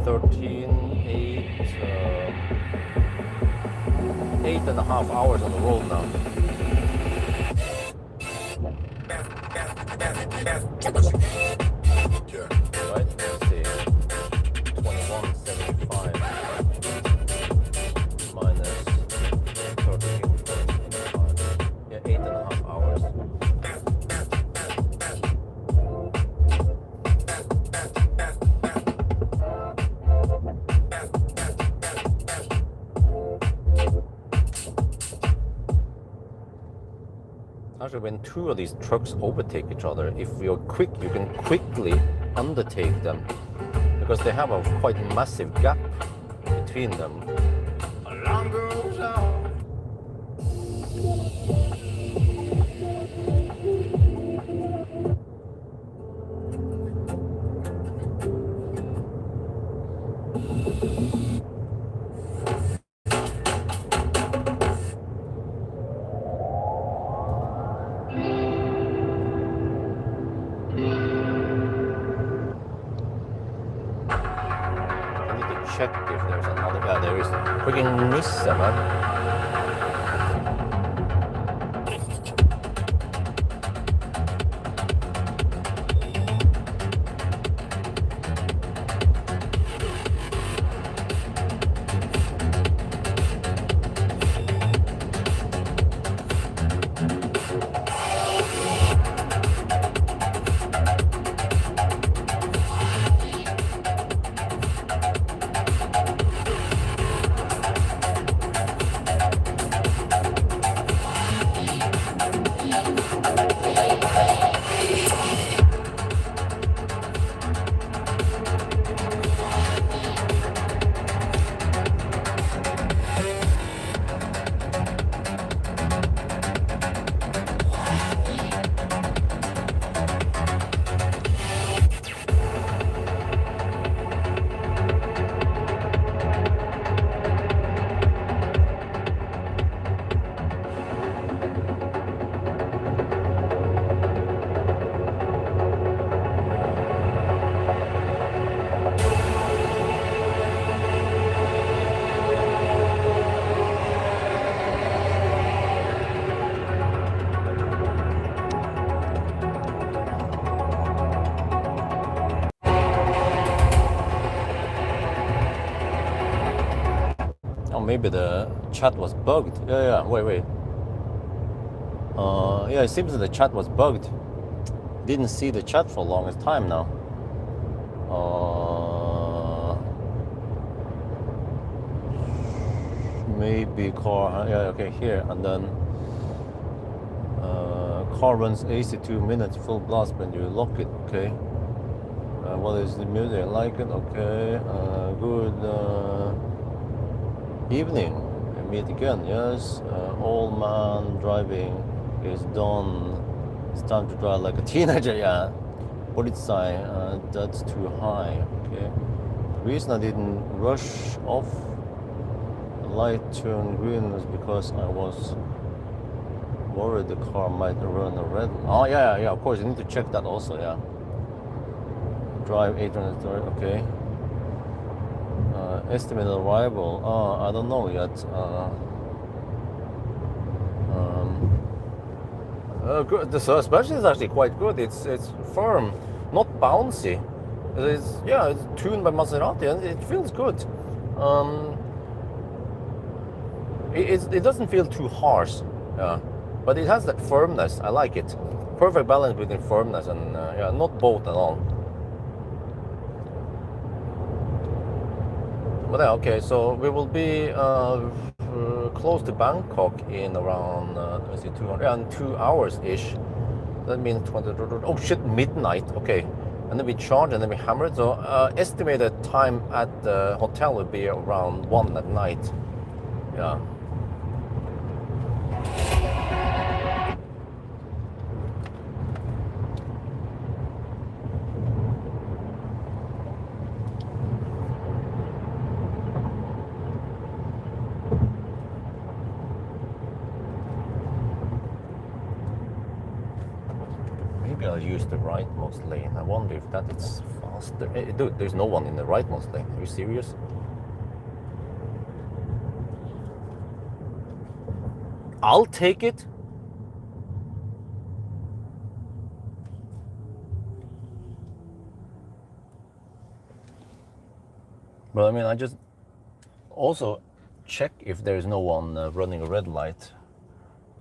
13, 8.5 hours on the road now. Right, let's see. 21.75 minus 13.75. Yeah, 8.5 hours. Actually, when two of these trucks overtake each other, if you're quick, you can quickly undertake them because they have a quite massive gap between them. Alarm goes off. Check if there's another guy. There is freaking Nissan, man. Maybe the chat was bugged. Yeah, wait. Yeah, it seems that the chat was bugged. Didn't see the chat for the longest time now. Maybe car, yeah, okay, here, and then car runs 82 minutes full blast when you lock it, okay. What is the music? I like it, okay. Good evening, meet again, yes. Old man driving is done. It's time to drive like a teenager, yeah. Polizei, that's too high, okay. The reason I didn't rush off the light turned green was because I was worried the car might run a red. Oh, yeah, of course, you need to check that also, yeah. Drive 830, okay. Estimated arrival, I don't know yet. Good. The suspension is actually quite good. It's firm, not bouncy. It's tuned by Maserati and it feels good. It doesn't feel too harsh, but it has that firmness. I like it. Perfect balance between firmness and not both at all. But yeah, okay, so we will be close to Bangkok in around, let's see, 2 hours-ish. That means 20, oh shit, midnight, okay. And then we charge and then we hammer it. So estimated time at the hotel would be around 1 at night. Yeah. use the rightmost lane. I wonder if that is faster. Hey, dude, there's no one in the rightmost lane. Are you serious? I'll take it. But I mean, I just also check if there's no one running a red light.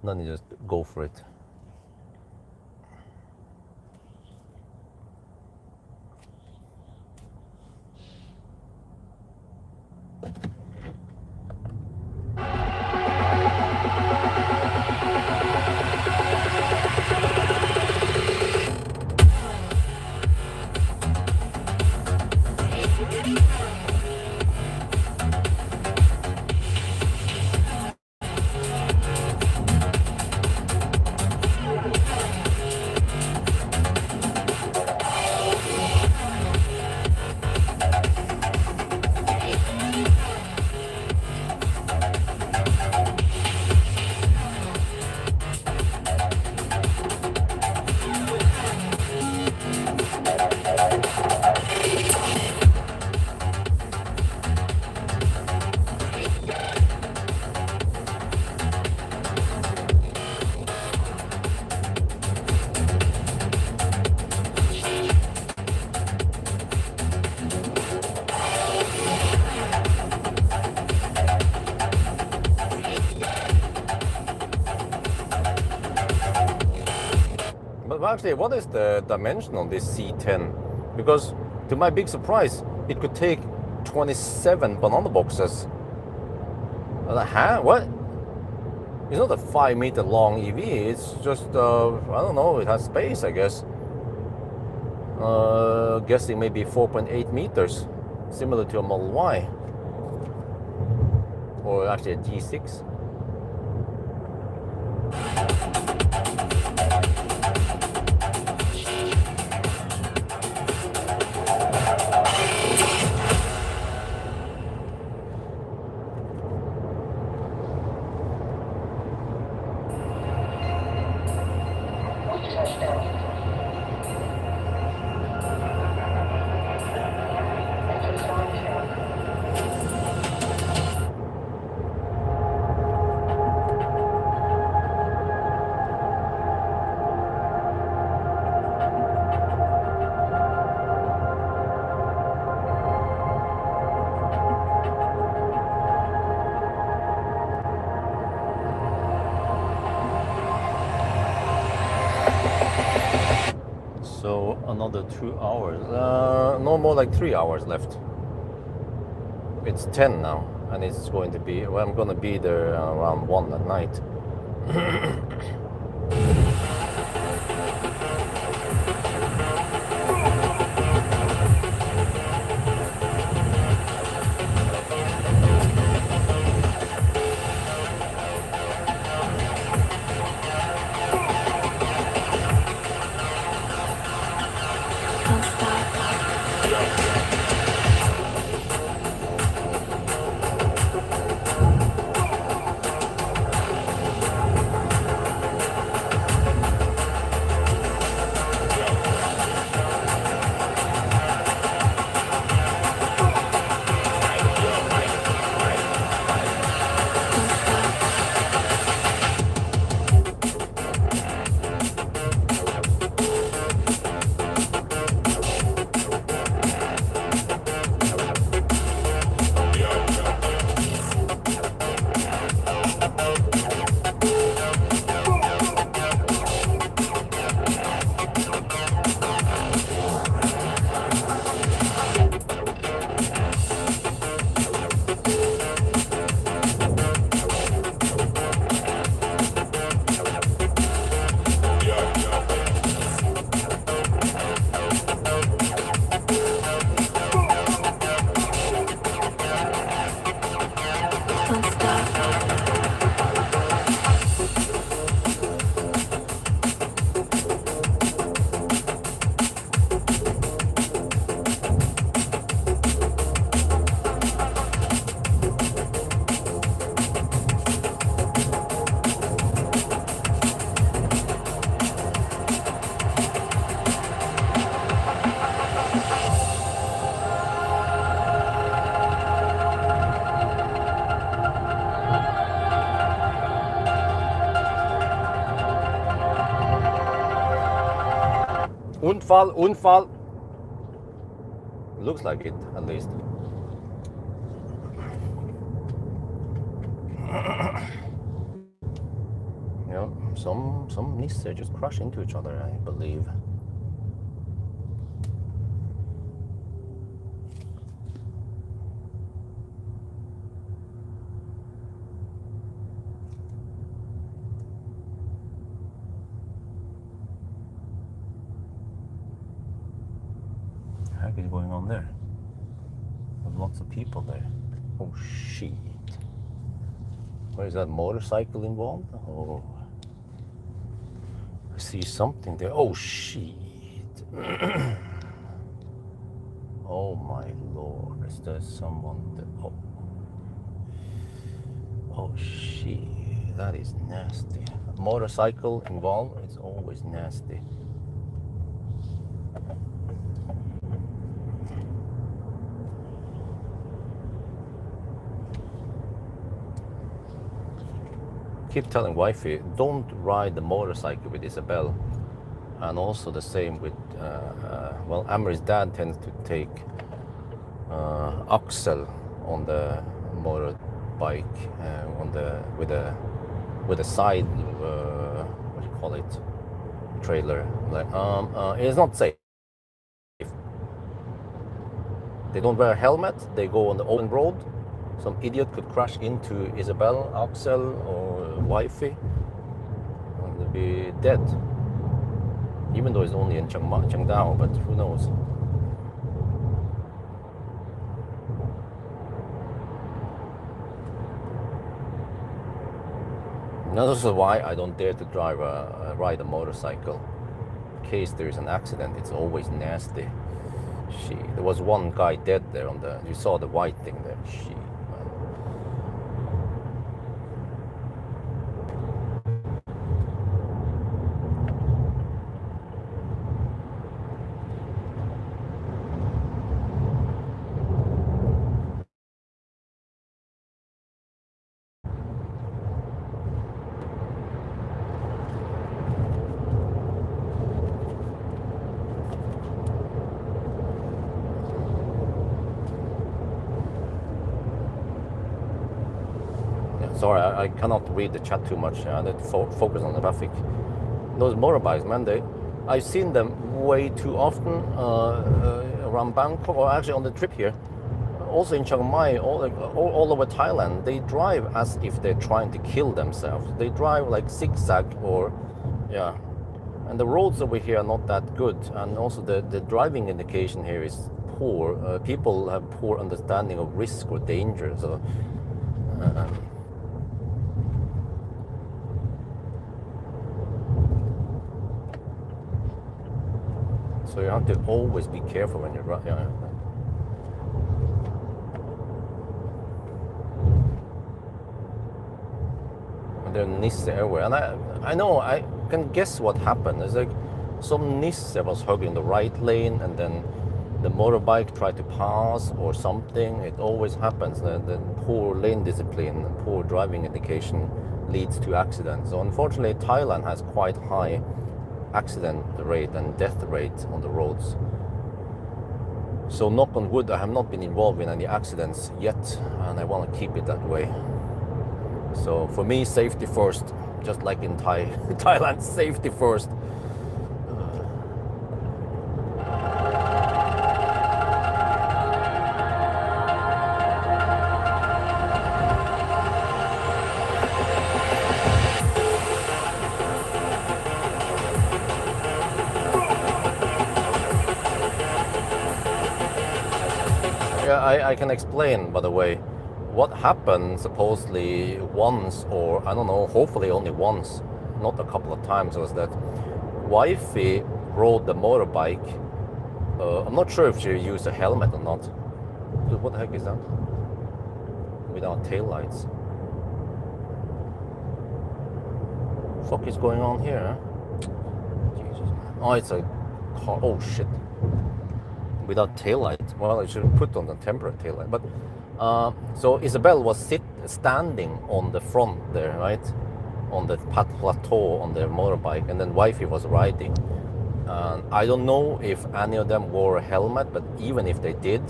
Then you just go for it. But actually, what is the dimension on this C10? Because to my big surprise, it could take 27 banana boxes. Huh? What? It's not a 5-meter long EV. It's just, I don't know, it has space, I guess. Guessing maybe 4.8 meters, similar to a Model Y. Or actually a G6. So another 2 hours, no more like 3 hours left. It's 10 now, and it's going to be, well, I'm going to be there around 1 at night. Unfall. Looks like it, at least. Yeah, some Nissan just crash into each other, I believe. What the heck is going on there? There's lots of people there. Oh shit. Where is that motorcycle involved? Oh. I see something there. Oh shit. Oh my lord. Is there someone there? Oh. Oh shit. That is nasty. A motorcycle involved, it's always nasty. Keep telling wifey, don't ride the motorcycle with Isabel. And also the same with, well, Amory's dad tends to take Axel on the motorbike, with a side, what do you call it, trailer. Like, it's not safe. They don't wear a helmet. They go on the open road. Some idiot could crash into Isabel, Axel, or wifey, and they'll be dead. Even though it's only in Chengdao, but who knows? Now this is why I don't dare to ride a motorcycle. In case there is an accident, it's always nasty. There was one guy dead there on the. You saw the white thing there. Sorry, I cannot read the chat too much. I need to focus on the traffic. Those motorbikes, man, I've seen them way too often around Bangkok, or actually on the trip here. Also in Chiang Mai, all over Thailand, they drive as if they're trying to kill themselves. They drive like zigzag or, yeah. And the roads over here are not that good. And also the driving indication here is poor. People have poor understanding of risk or danger. So. So you have to always be careful when you're driving. Yeah. And there are Nissan everywhere, and I know, I can guess what happened. It's like some Nissan was hugging the right lane, and then the motorbike tried to pass or something. It always happens. The poor lane discipline, poor driving indication leads to accidents. So unfortunately, Thailand has quite high accident rate and death rate on the roads. So knock on wood, I have not been involved in any accidents yet, and I want to keep it that way. So for me, safety first, just like in Thailand, safety first. I can explain, by the way, what happened supposedly once, or I don't know, hopefully only once, not a couple of times, was that wifey rode the motorbike. I'm not sure if she used a helmet or not. Dude, what the heck is that? Without taillights. What the fuck is going on here? Huh? Jesus. Oh, it's a car. Oh shit. Without taillight. Well, I should put on the temporary taillight. But so Isabel was standing on the front there, right, on the plateau on the motorbike, and then wifey was riding. I don't know if any of them wore a helmet, but even if they did,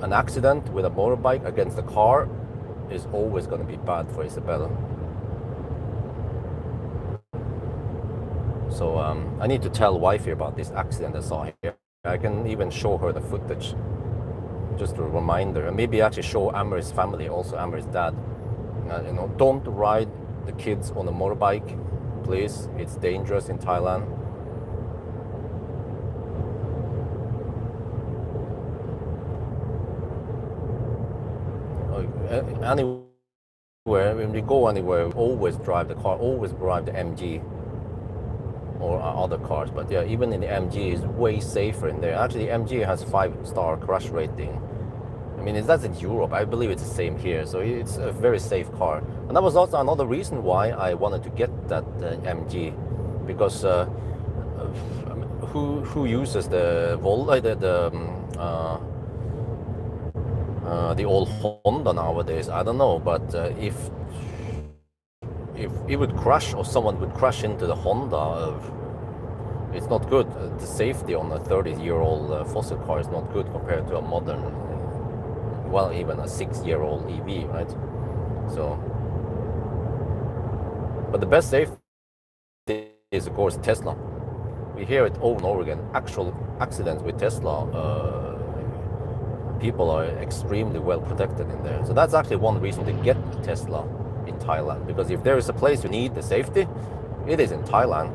an accident with a motorbike against a car is always going to be bad for Isabella. So I need to tell wifey about this accident I saw here. I can even show her the footage, just to remind her, and maybe actually show Amory's family, also Amory's dad. You know, don't ride the kids on a motorbike, please. It's dangerous in Thailand. Anywhere, when we go anywhere, we always drive the car, always drive the MG or other cars. But yeah, even in the MG is way safer in there. Actually, the MG has 5-star crash rating. I mean, that's in Europe. I believe it's the same here. So it's a very safe car. And that was also another reason why I wanted to get that MG, because who uses the the old Honda nowadays? I don't know, but if it would crash or someone would crash into the Honda, it's not good. The safety on a 30-year-old fossil car is not good compared to a modern, well, even a 6-year-old EV, right? So, but the best safety is, of course, Tesla. We hear it over and over again. Actual accidents with Tesla, people are extremely well protected in there. So that's actually one reason to get a Tesla in Thailand, because if there is a place you need the safety, it is in Thailand.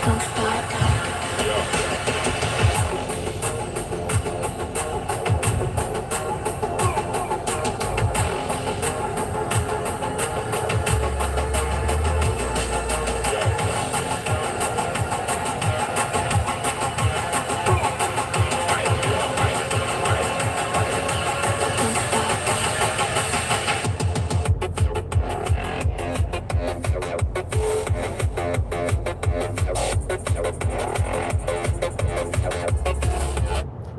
Don't stop.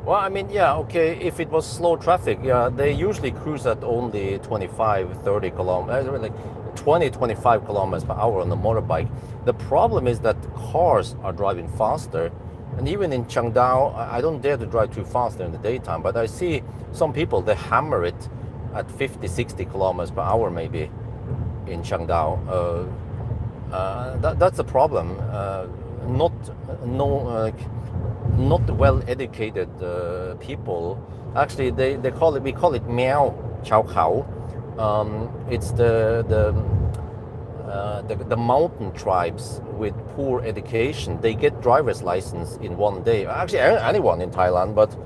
Well, I mean, yeah, okay, if it was slow traffic, yeah, they usually cruise at only 25, 30 kilometers, like 20, 25 kilometers per hour on the motorbike. The problem is that cars are driving faster. And even in Changdao, I don't dare to drive too fast in the daytime, but I see some people, they hammer it at 50, 60 kilometers per hour maybe in Changdao. That's a problem. Not well-educated people. Actually, they call it. We call it meow chow khao. It's the mountain tribes with poor education. They get driver's license in one day. Actually, anyone in Thailand, but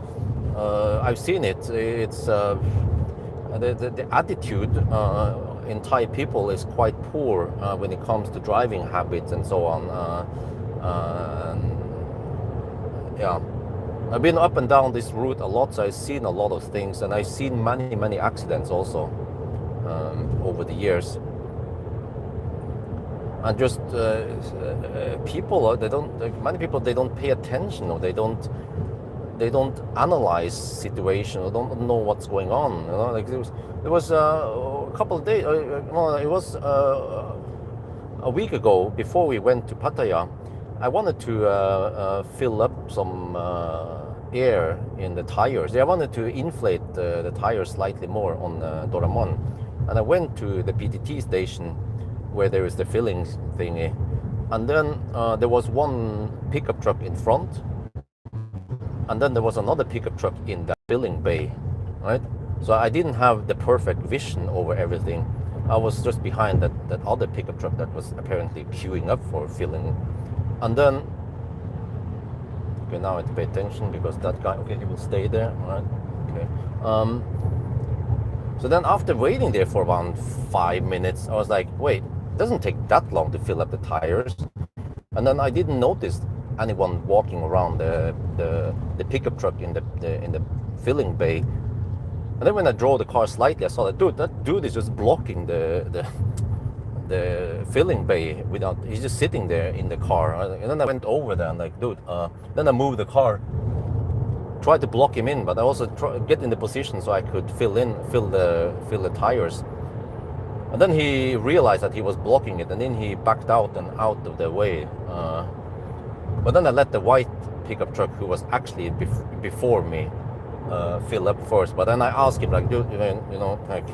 I've seen it. It's the attitude in Thai people is quite poor when it comes to driving habits and so on. Yeah, I've been up and down this route a lot, so I've seen a lot of things, and I've seen many accidents also over the years. And just people, many people, they don't pay attention, or they don't analyze situation, or don't know what's going on. You know, like there was a couple of days. It was a week ago before we went to Pattaya. I wanted to fill up some air in the tires. I wanted to inflate the tires slightly more on Doraemon. And I went to the PTT station where there is the filling thingy. And then there was one pickup truck in front. And then there was another pickup truck in that filling bay, right? So I didn't have the perfect vision over everything. I was just behind that other pickup truck that was apparently queuing up for filling. And then, okay, now I have to pay attention because that guy, okay, he will stay there, all right? Okay. So then after waiting there for around 5 minutes, I was like, wait, it doesn't take that long to fill up the tires. And then I didn't notice anyone walking around the pickup truck in the filling bay. And then when I drove the car slightly, I saw that dude is just blocking the the filling bay without. He's just sitting there in the car, and then I went over there and like, dude. Then I moved the car, tried to block him in, but I also get in the position so I could fill the tires. And then he realized that he was blocking it, and then he backed out and out of the way. But then I let the white pickup truck, who was actually before me, fill up first. But then I asked him, like, dude, like,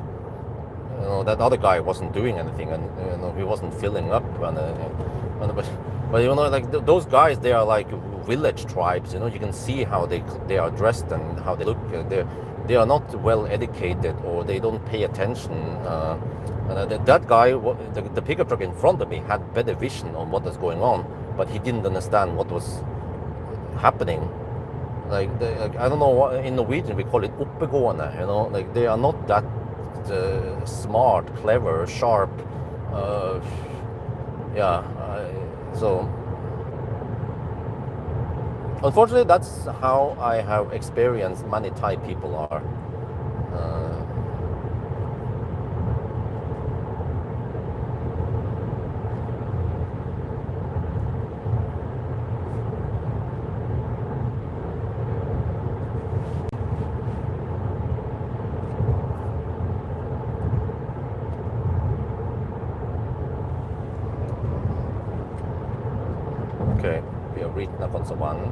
that other guy wasn't doing anything, and he wasn't filling up. But like those guys, they are like village tribes. You can see how they are dressed and how they look. They are not well educated, or they don't pay attention. That guy, the pickup truck in front of me, had better vision on what was going on, but he didn't understand what was happening. Like I don't know what in Norwegian we call it oppegående. Like they are not that smart, clever, sharp. So unfortunately, that's how I have experienced many Thai people are. Okay, we have reached Nakhon Sawan.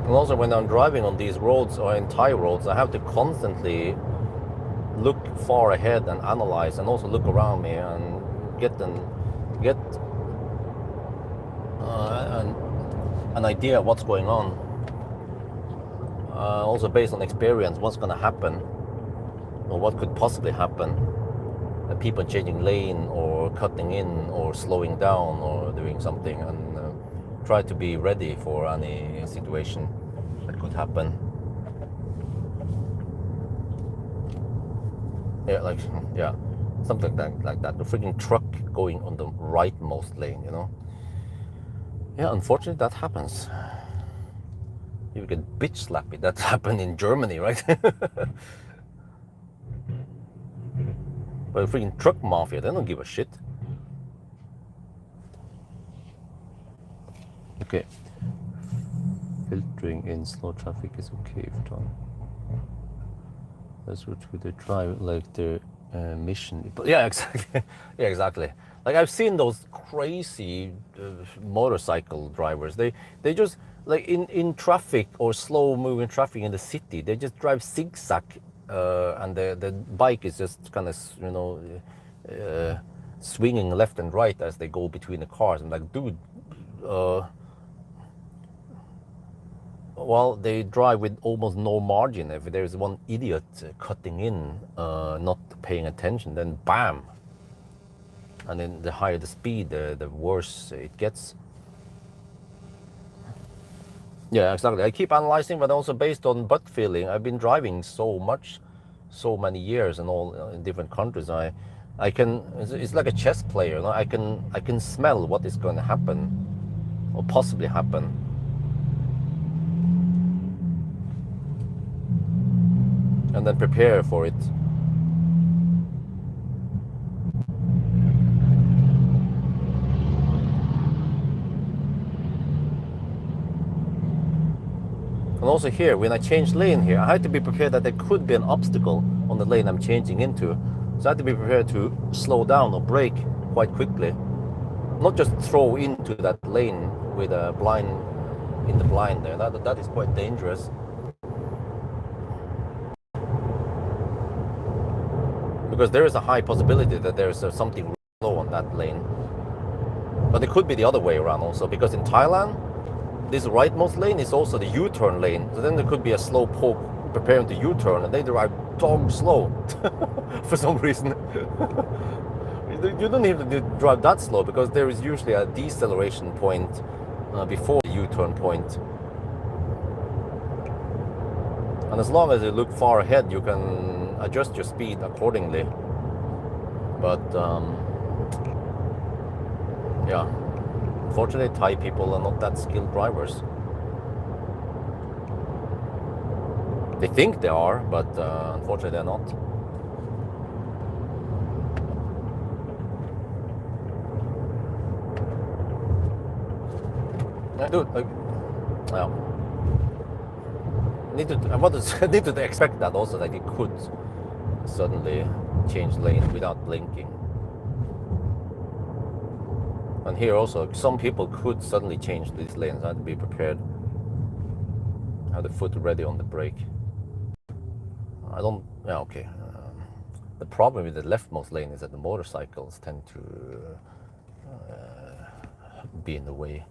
And also when I'm driving on these roads or in Thai roads, I have to constantly look far ahead and analyze, and also look around me and get an idea of what's going on. Also based on experience, what's going to happen, or what could possibly happen. People changing lane, or cutting in, or slowing down, or doing something, and try to be ready for any situation that could happen. Something like that. The freaking truck going on the rightmost lane, Yeah, unfortunately that happens. You get bitch slapped. That happened in Germany, right? But the freaking truck mafia, they don't give a shit. Okay. Filtering in slow traffic is okay if done. That's what they try, like their mission. But yeah, exactly. Yeah, exactly. Like I've seen those crazy motorcycle drivers. They just like in traffic or slow moving traffic in the city, they just drive zigzag, and the bike is just kind of swinging left and right as they go between the cars. I'm like, dude. Well, they drive with almost no margin. If there's one idiot cutting in, not paying attention, then bam. And then the higher the speed, the worse it gets. Yeah, exactly. I keep analyzing, but also based on gut feeling. I've been driving so many years and all in different countries. I can. It's like a chess player. I can smell what is going to happen, or possibly happen. And then prepare for it. And also here, when I change lane here, I had to be prepared that there could be an obstacle on the lane I'm changing into. So I had to be prepared to slow down or brake quite quickly. Not just throw into that lane with a blind, in the blind there. That is quite dangerous. Because there is a high possibility that there is something slow on that lane. But it could be the other way around also, because in Thailand, this rightmost lane is also the U-turn lane. So then there could be a slow poke preparing to U-turn, and they drive dog slow for some reason. You don't need to drive that slow, because there is usually a deceleration point before the U-turn point. And as long as you look far ahead, you can adjust your speed accordingly. But yeah, unfortunately Thai people are not that skilled drivers. They think they are, but unfortunately they're not. Dude, well, I want to need to expect that also, that it could suddenly change lane without blinking. And here also, some people could suddenly change these lanes. I have to be prepared. Have the foot ready on the brake. I don't. Yeah, okay. The problem with the leftmost lane is that the motorcycles tend to be in the way.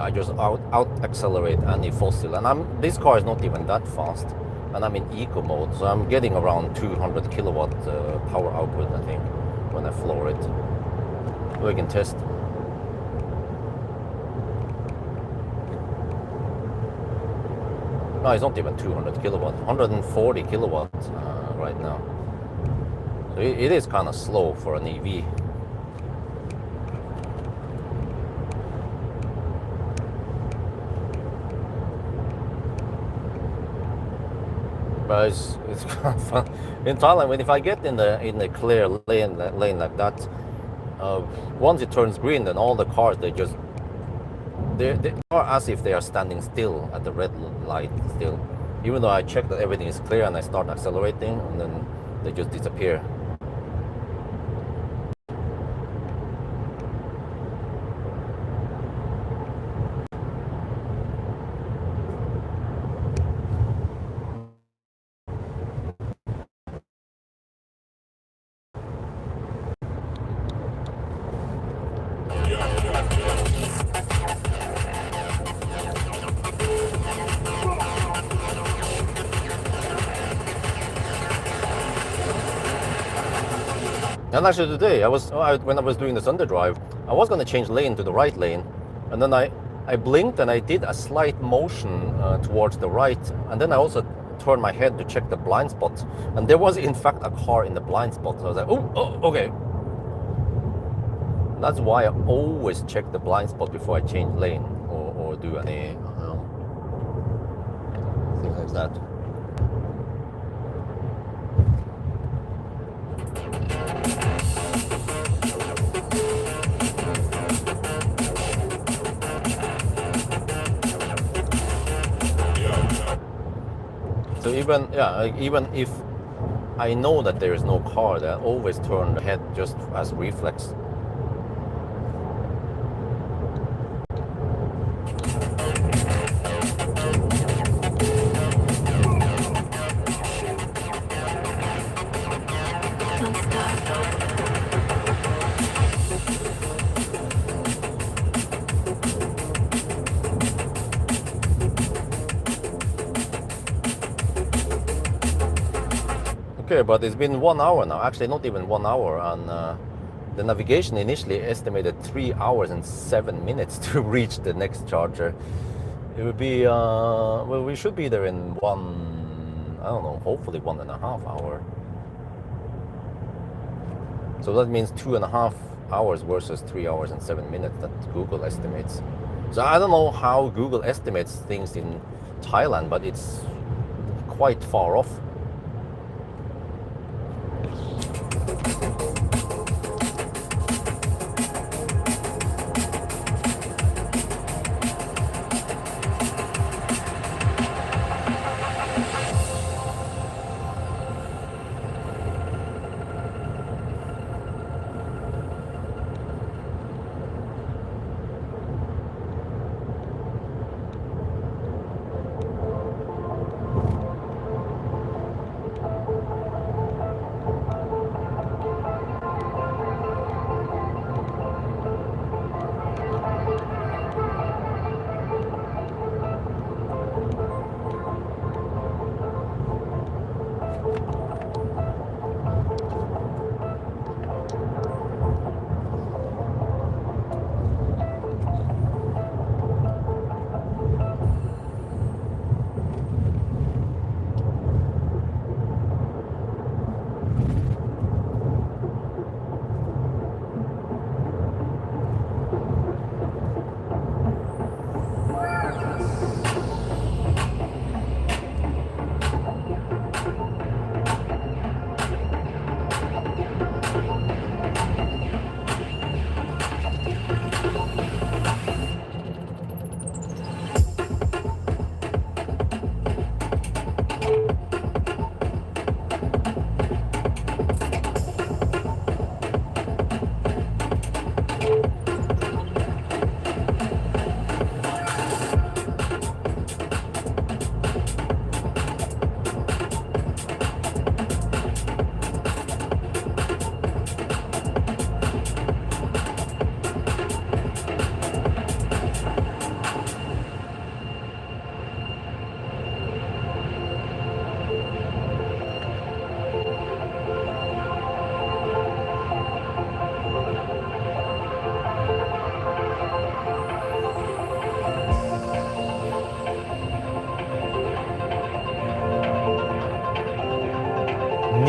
I just out accelerate any fossil, and this car is not even that fast, and I'm in eco mode, so I'm getting around 200 kilowatt power output, I think, when I floor it. We can test. No, it's not even 200 kilowatt, 140 kilowatt right now. So it is kind of slow for an EV. But it's kind of fun. In Thailand, if I get in the clear lane like that, once it turns green, then all the cars they are as if they are standing still at the red light still. Even though I check that everything is clear and I start accelerating, and then they just disappear. And actually today, when I was doing the Sunday drive, I was going to change lane to the right lane, and then I blinked and I did a slight motion towards the right, and then I also turned my head to check the blind spot, and there was in fact a car in the blind spot. So I was like, oh, okay. That's why I always check the blind spot before I change lane or do any things like that. So even if I know that there is no car, I always turn the head just as reflex. Okay, but it's been 1 hour now. Actually, not even 1 hour, and the navigation initially estimated 3 hours and 7 minutes to reach the next charger. It would be well, we should be there in I don't know, hopefully 1.5 hours. So that means 2.5 hours versus 3 hours and 7 minutes that Google estimates. So I don't know how Google estimates things in Thailand, but it's quite far off.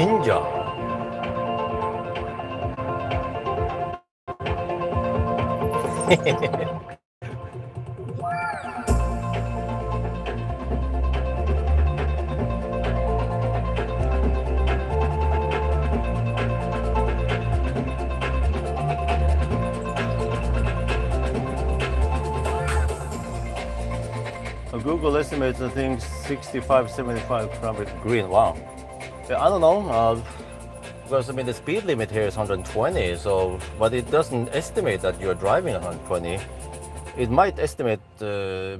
ninja. Google estimates, I think, 65, 75 kilometers green. Wow. Yeah, I don't know. Because I mean, the speed limit here is 120. So, but it doesn't estimate that you're driving 120. It might estimate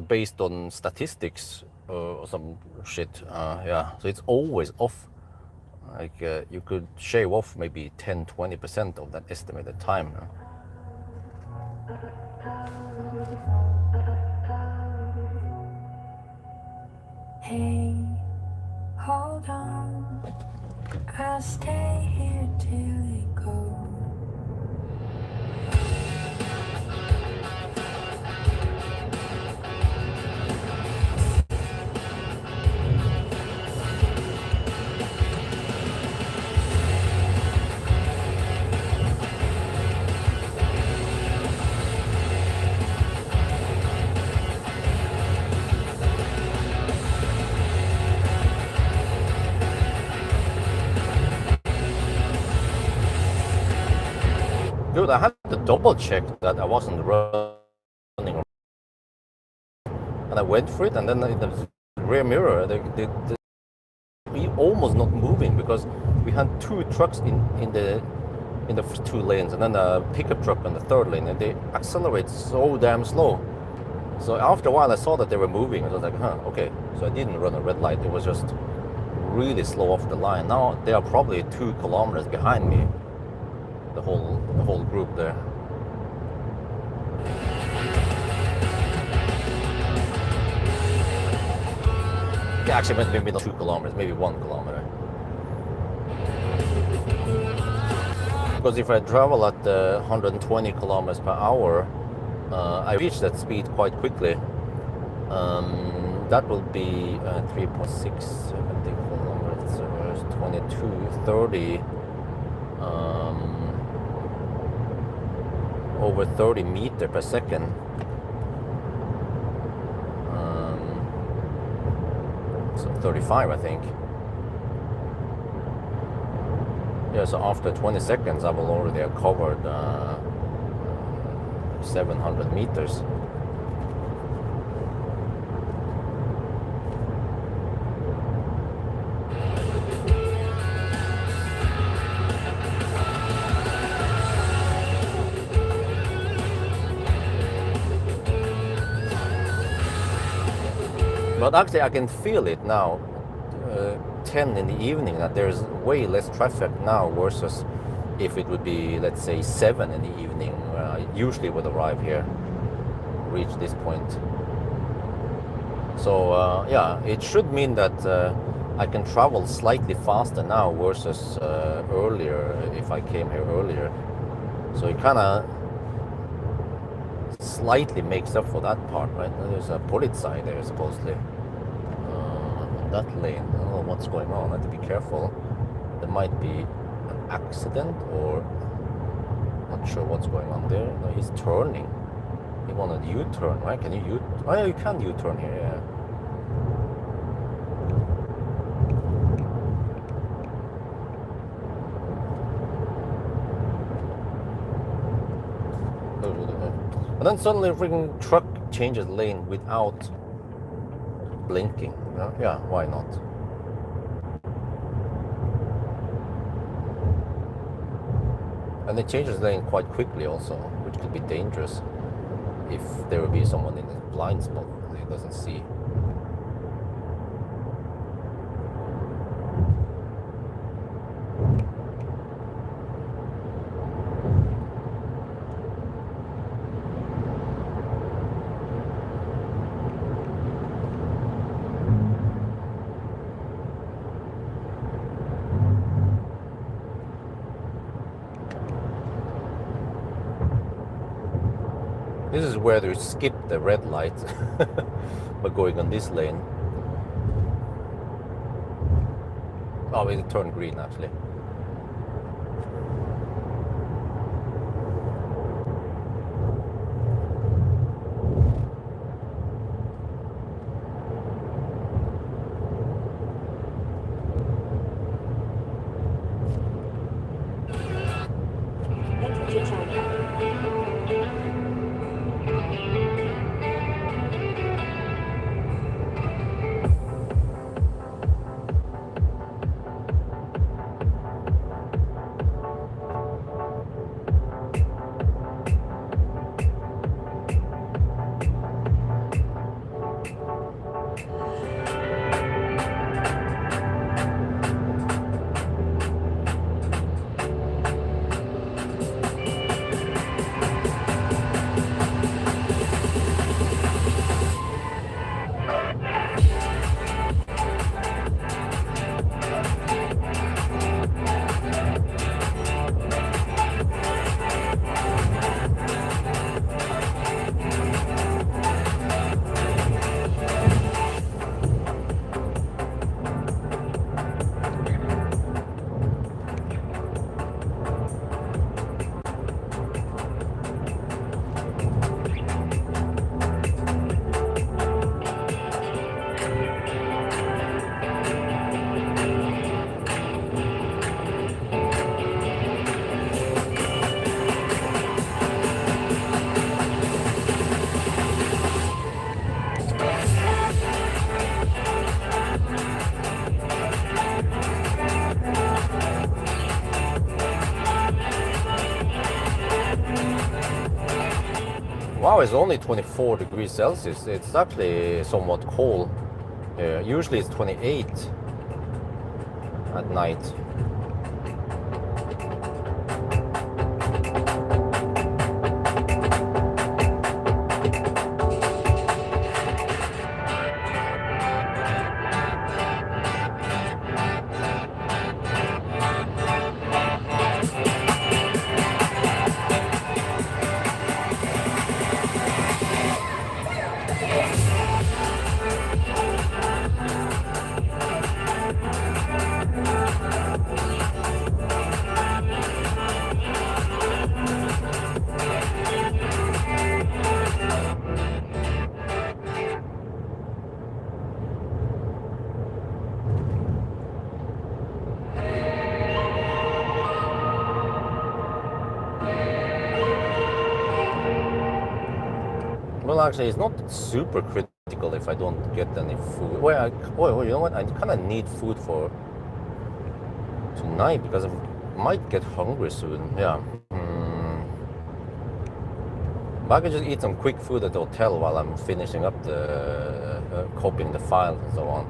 based on statistics or some shit. Yeah. So it's always off. Like you could shave off maybe 10, 20% of that estimated time. Hey, hold on. I'll stay here till you go. Dude, I had to double check that I wasn't running. And I went for it, and then in the rear mirror, we almost not moving because we had two trucks in the two lanes, and then a pickup truck on the third lane, and they accelerate so damn slow. So after a while, I saw that they were moving. I was like, huh, okay. So I didn't run a red light. It was just really slow off the line. Now they are probably 2 kilometers behind me. The whole group there. Yeah, actually, maybe not 2 kilometers, maybe 1 kilometer. Because if I travel at 120 kilometers per hour, I reach that speed quite quickly. That will be 3.670 kilometers, 22, 30. Over 30 meters per second. So 35, I think. Yeah, so after 20 seconds, I will already have covered 700 meters. But actually, I can feel it now, 10 in the evening, that there's way less traffic now versus if it would be, let's say, 7 in the evening. I usually would arrive here, reach this point. So yeah, it should mean that I can travel slightly faster now versus earlier, if I came here earlier. So it kind of slightly makes up for that part, right? There's a Polizei there, supposedly. That lane, I don't know what's going on. I have to be careful. There might be an accident, or not sure what's going on there. No, he's turning. He wanted U-turn, right? Can you Oh yeah, you can U-turn here, yeah. And then suddenly a freaking truck changes lane without blinking. Yeah, why not? And it changes lane quite quickly also, which could be dangerous if there will be someone in a blind spot that he doesn't see. This is where they skip the red light by going on this lane. Oh, it turned green actually. Enter to China. Wow, it's only 24 degrees Celsius. It's actually somewhat cold. Usually it's 28 at night. Well, actually, it's not super critical if I don't get any food. Well, you know what? I kind of need food for tonight because I might get hungry soon. Yeah. But I could just eat some quick food at the hotel while I'm finishing up the copying the files and so on.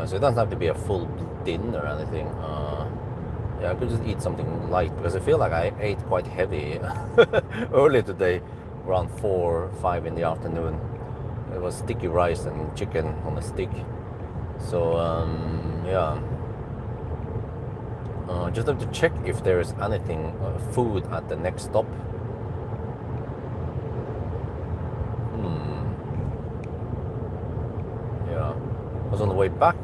So it doesn't have to be a full dinner or anything. Yeah, I could just eat something light because I feel like I ate quite heavy earlier today, around 4 or 5 in the afternoon. It was sticky rice and chicken on a stick. So yeah, just have to check if there is anything food at the next stop. Yeah, because on the way back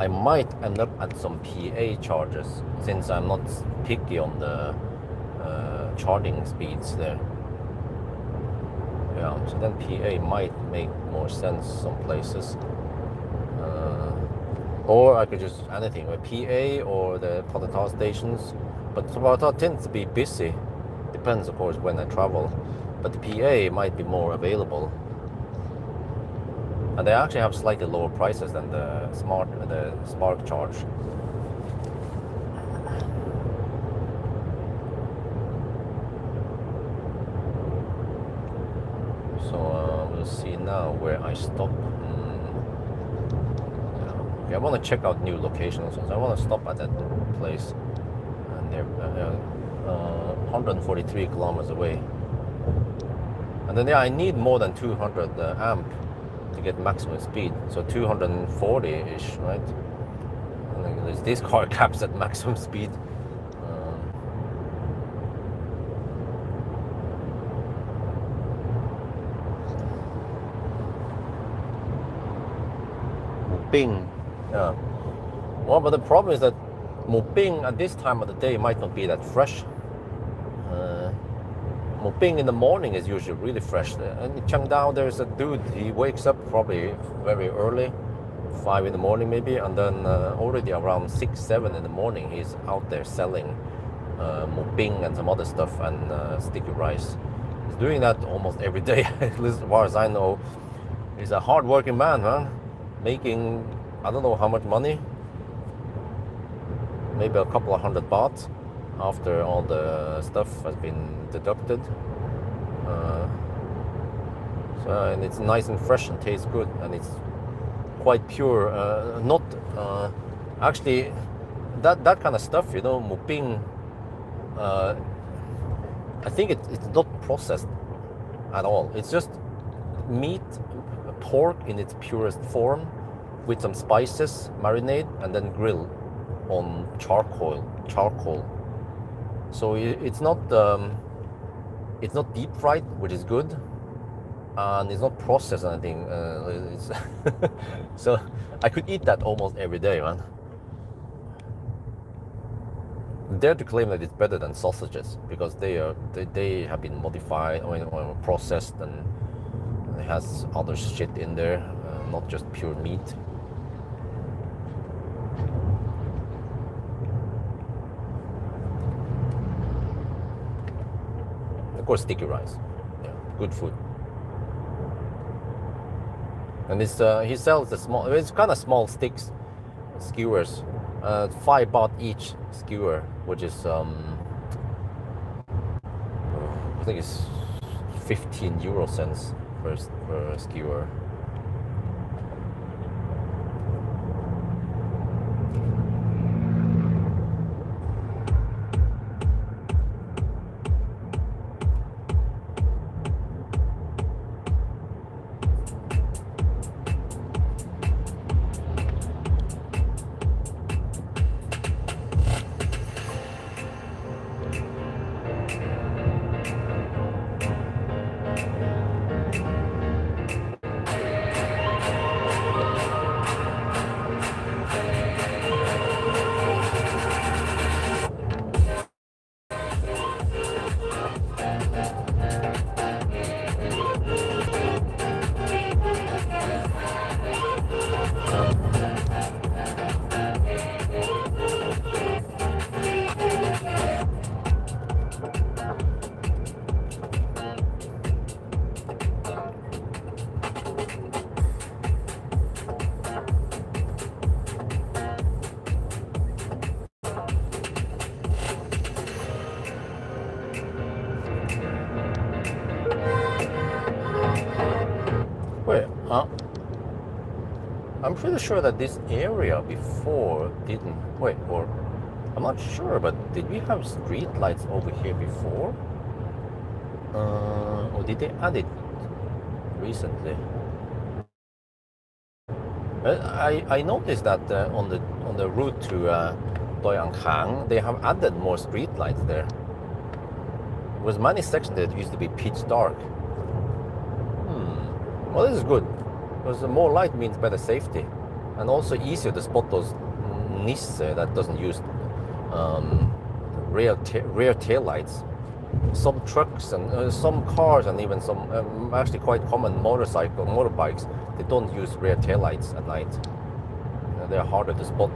I might end up at some PA charges since I'm not picky on the charging speeds there. Yeah, so then PA might make more sense some places. Or I could just anything with PA or the Pawel stations. But Pawel tends to be busy. Depends, of course, when I travel. But the PA might be more available. And they actually have slightly lower prices than the Spark charge. So we'll see now where I stop. Yeah, I want to check out new locations. So I want to stop at that place. And they're 143 kilometers away. And then yeah, I need more than 200 amp to get maximum speed. So 240-ish, right? And this car caps at maximum speed. Bing. Yeah. Well, but the problem is that Moping at this time of the day might not be that fresh. Moping in the morning is usually really fresh. And in Changdao, there's a dude, he wakes up probably very early, 5 in the morning maybe, and then already around 6, 7 in the morning, he's out there selling Moping and some other stuff and sticky rice. He's doing that almost every day, at least as far as I know. He's a hard-working man, man, making, I don't know how much money, maybe a couple of hundred baht after all the stuff has been deducted. And it's nice and fresh and tastes good, and it's quite pure. Not actually that kind of stuff, you know, Moping. I think it's not processed at all. It's just meat, pork in its purest form, with some spices, marinade, and then grill on charcoal. So it's not deep fried, which is good, and it's not processed or anything. So I could eat that almost every day, man. Dare to claim that it's better than sausages because they have been modified or processed, and it has other shit in there, not just pure meat. Of course, sticky rice, yeah, good food. And it's he sells the small, it's kind of small sticks, skewers, 5 baht each skewer, which is I think it's 15 euro cents per skewer. Wait, I'm pretty sure that this area before didn't, wait, or I'm not sure, but did we have street lights over here before? Or did they add it recently? I noticed that on the route to Doi Ang Khang, they have added more street lights there. There was many sections that used to be pitch dark. Well, this is good, because more light means better safety, and also easier to spot those Nisse that doesn't use rear tail lights. Some trucks and some cars, and even some actually quite common motorbikes, they don't use rear tail lights at night. They're harder to spot.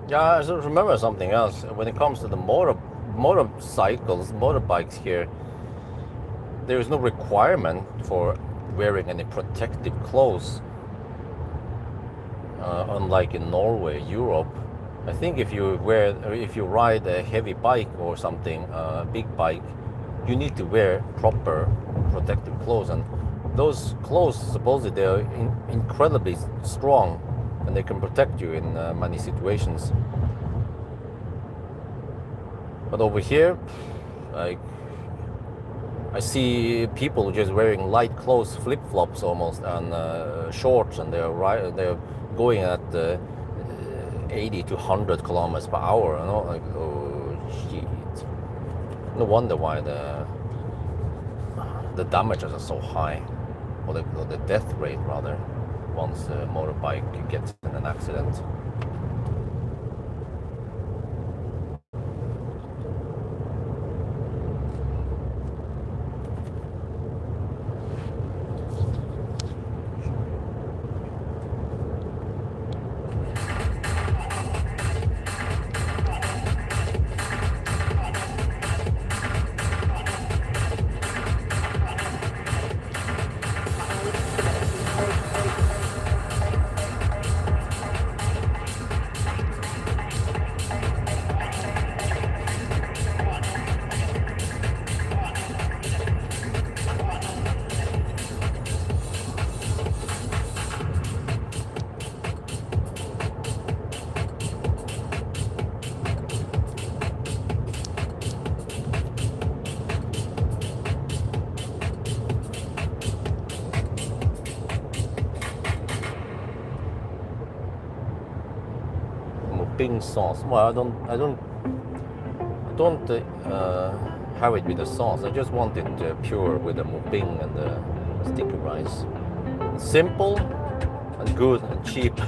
Yeah, I sort of remember something else. When it comes to the motorcycles, motorbikes here, there is no requirement for wearing any protective clothes, unlike in Norway, Europe. I think if you ride a heavy bike or something, a big bike, you need to wear proper protective clothes, and those clothes supposedly they're incredibly strong, and they can protect you in many situations. But over here, like, I see people just wearing light clothes, flip-flops almost, and shorts, and they're going at 80 to 100 kilometers per hour. You know, like, oh shit! No wonder why the damages are so high, or the death rate rather, once a motorbike gets in an accident. Bing sauce. Well, I don't have it with the sauce. I just want it pure with the mukbang and the sticky rice. Simple and good and cheap.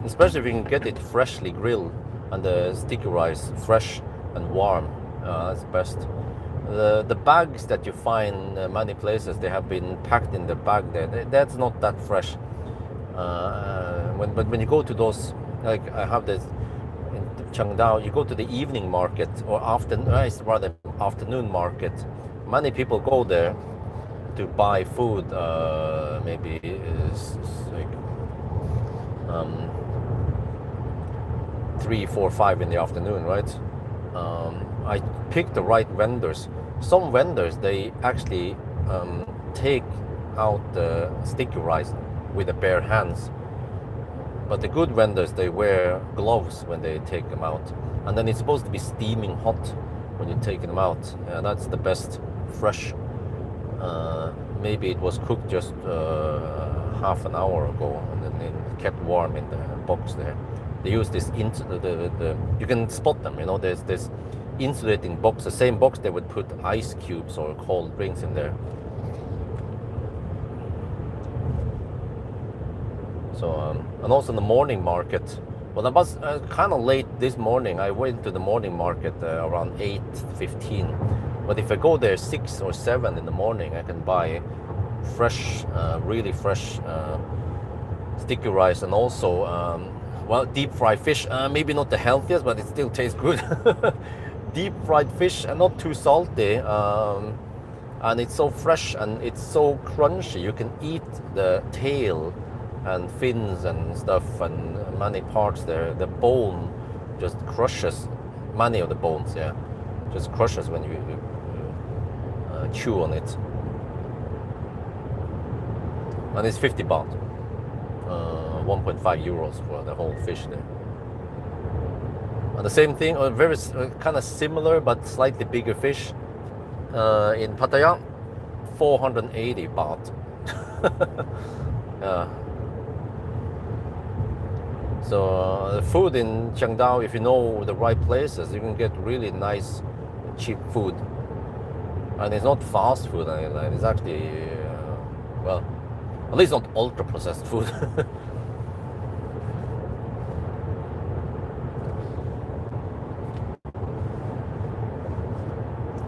Especially if you can get it freshly grilled and the sticky rice fresh and warm. That's the best. The bags that you find many places, they have been packed in the bag there. That's not that fresh. But when you go to those, like I have this in Chengdao, you go to the evening market or afternoon market. Many people go there to buy food. Maybe it's like 3, 4, 5 in the afternoon, right? I picked the right vendors. Some vendors they actually take out the sticky rice with the bare hands. But the good vendors, they wear gloves when they take them out. And then it's supposed to be steaming hot when you're taking them out. That's the best fresh. Maybe it was cooked just half an hour ago and then it kept warm in the box there. They use this, you can spot them, you know, there's this insulating box, the same box they would put ice cubes or cold drinks in there. So, and also the morning market. Well, I was kind of late this morning. I went to the morning market around 8:15. But if I go there 6 or 7 in the morning, I can buy fresh, really fresh sticky rice, and also, well, deep fried fish. Maybe not the healthiest, but it still tastes good. Deep fried fish and not too salty. And it's so fresh and it's so crunchy. You can eat the tail and fins and stuff and many parts there. The bone just crushes, many of the bones, yeah, just crushes when you chew on it. And it's 50 baht, 1.5 euros for the whole fish there. And the same thing, very kind of similar but slightly bigger fish in Pattaya, 480 baht. Yeah. So the food in Chengdao, if you know the right places, you can get really nice, cheap food. And it's not fast food, it's actually, well, at least not ultra-processed food.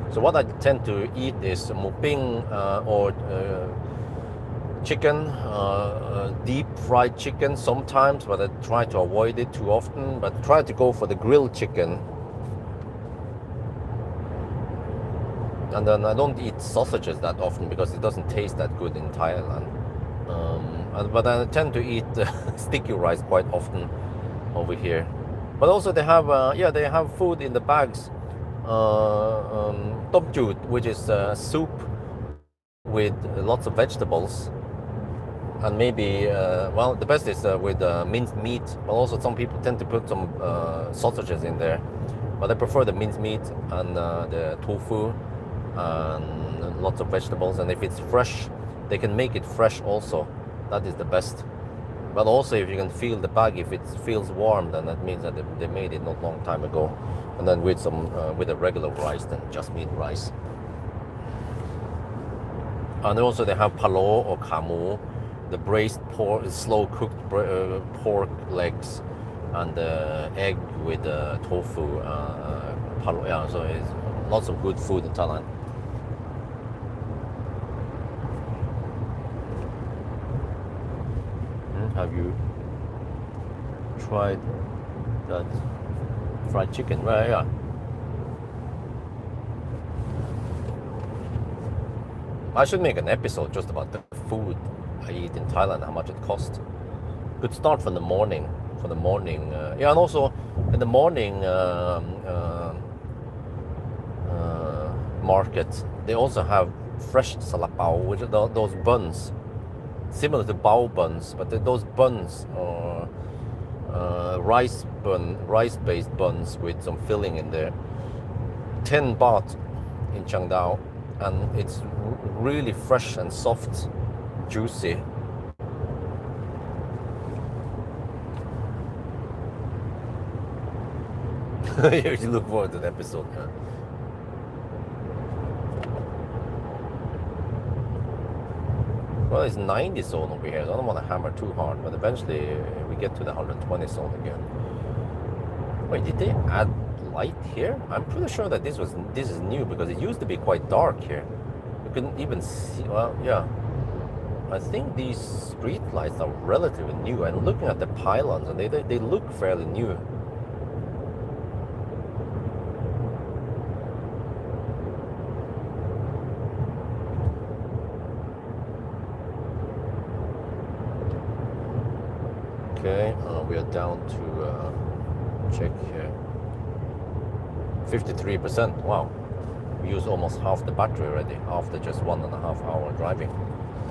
So what I tend to eat is mukbang or chicken, deep fried chicken sometimes, but I try to avoid it too often. But try to go for the grilled chicken. And then I don't eat sausages that often because it doesn't taste that good in Thailand. But I tend to eat sticky rice quite often over here. But also they have, they have food in the bags. Tom jut, which is soup with lots of vegetables. And maybe, the best is with minced meat. But also some people tend to put some sausages in there. But I prefer the minced meat and the tofu and lots of vegetables. And if it's fresh, they can make it fresh also. That is the best. But also if you can feel the bag, if it feels warm, then that means that they made it not long time ago. And then with some with a regular rice, then just meat rice. And also they have palo or kamu, the braised pork, slow cooked pork legs, and egg with tofu. Palo, yeah, so it's lots of good food in Thailand. Have you tried that fried chicken? Right, yeah. I should make an episode just about the food I eat in Thailand, how much it costs. Could start from the morning. For the morning, yeah, and also in the morning market, they also have fresh salapao, which are those buns. Similar to bao buns, but those buns are rice-based buns with some filling in there. 10 baht in Chiangdao, and it's really fresh and soft, juicy. You look forward to the episode. Yeah. Well, it's 90 zone over here, so I don't want to hammer too hard, but eventually we get to the 120 zone again. Wait, did they add light here? I'm pretty sure that this is new, because it used to be quite dark here. You couldn't even see, well, yeah. I think these street lights are relatively new, and looking at the pylons, and they look fairly new. Okay, we are down to check here. 53%. Wow, we used almost half the battery already after just 1.5 hour driving.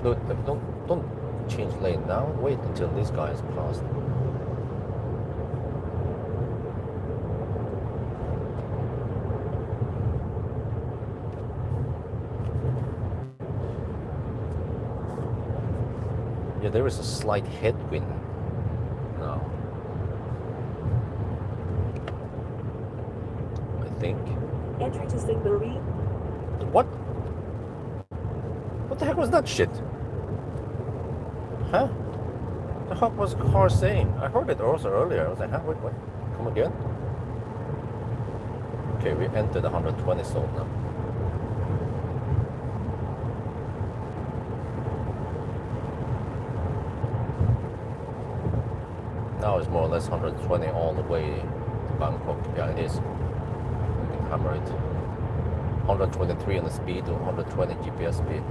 Look, don't change lane now. Wait until this guy is passed. Yeah, there is a slight headwind. Think. Entry to Singbury. What? What the heck was that shit? Huh? The heck was the car saying? I heard it also earlier. I was like, huh? Wait, what? Come again? Okay, we entered the 120 zone now. Now it's more or less 120 all the way to Bangkok. Yeah, it is. Hammer it. 123 on the speed or 120 GPS speed.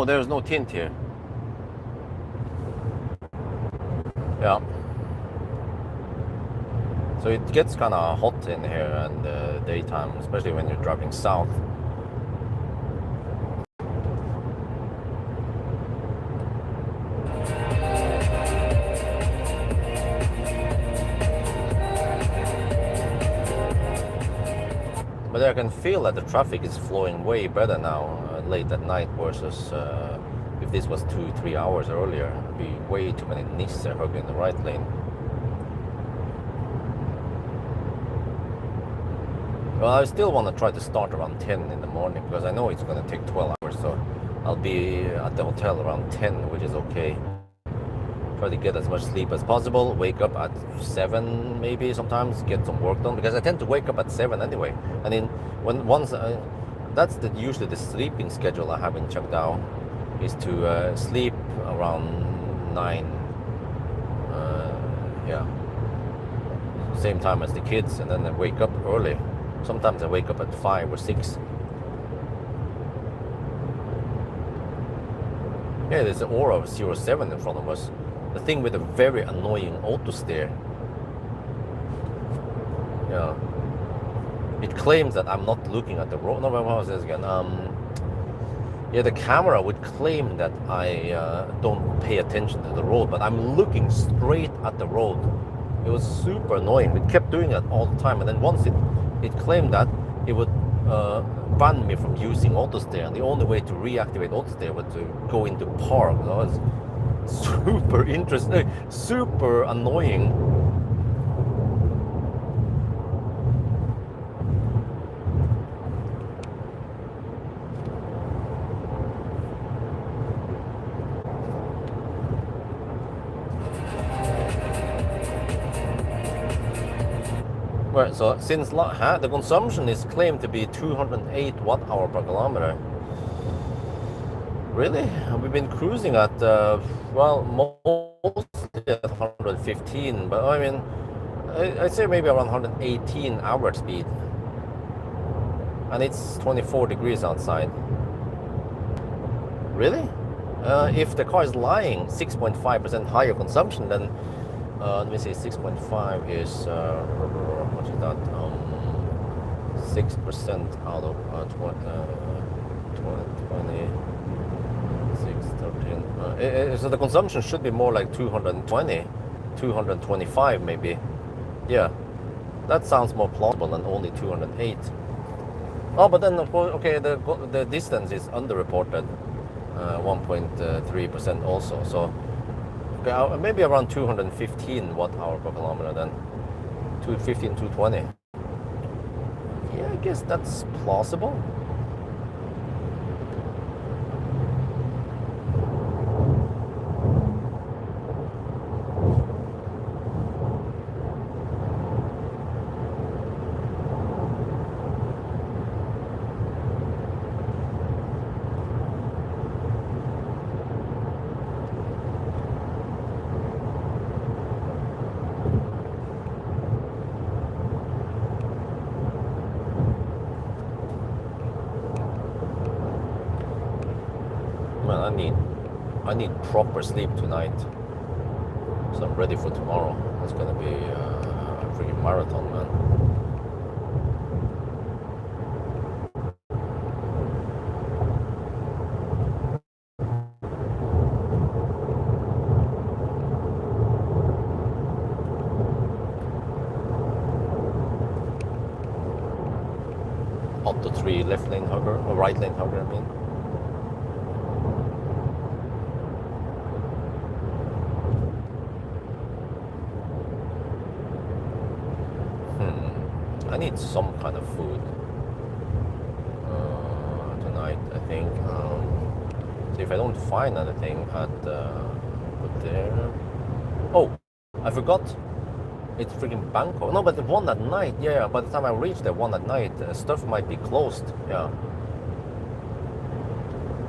no, there's no tint here. Yeah. So it gets kind of hot in here in the daytime, especially when you're driving south. But I can feel that the traffic is flowing way better now, late at night, versus if this was 2-3 hours earlier. It'd be way too many Nissan in the right lane. Well, I still want to try to start around 10 in the morning because I know it's going to take 12 hours. So I'll be at the hotel around 10, which is okay. Try to get as much sleep as possible. Wake up at 7 maybe sometimes. Get some work done because I tend to wake up at 7 anyway. And then that's usually the sleeping schedule I have in Chengdu, is to sleep around 9. Yeah. Same time as the kids, and then I wake up early. Sometimes I wake up at 5 or 6. Yeah, there's an Aura of 07 in front of us. The thing with a very annoying auto steer. Yeah. It claims that I'm not looking at the road. No, what was this again? Yeah, the camera would claim that I don't pay attention to the road, but I'm looking straight at the road. It was super annoying. It kept doing that all the time, and then once it claimed that it would ban me from using auto steer, and the only way to reactivate auto steer was to go into park. That was super interesting, super annoying. Right, so since the consumption is claimed to be 208 watt-hour per kilometer. Really? We've been cruising at, well, mostly at 115, but I mean, I'd say maybe around 118 average speed. And it's 24 degrees outside. Really? If the car is lying 6.5% higher consumption, then let me see, 6.5 is, what is that? 6% out of 20, 13. So the consumption should be more like 220, 225 maybe. Yeah, that sounds more plausible than only 208. Oh, but then of course, okay, the distance is underreported, 1.3% also. So okay, maybe around 215 watt-hour per kilometer then. 215, 220. Yeah, I guess that's plausible. Man, I need proper sleep tonight, so I'm ready for tomorrow. It's gonna be a freaking marathon, man. Up to 3 left lane hugger, or right lane hugger, I mean. I need some kind of food tonight, I think. So if I don't find anything at there. Oh, I forgot. It's freaking Bangkok. No, but the one at night. Yeah, by the time I reach the one at night, stuff might be closed. Yeah.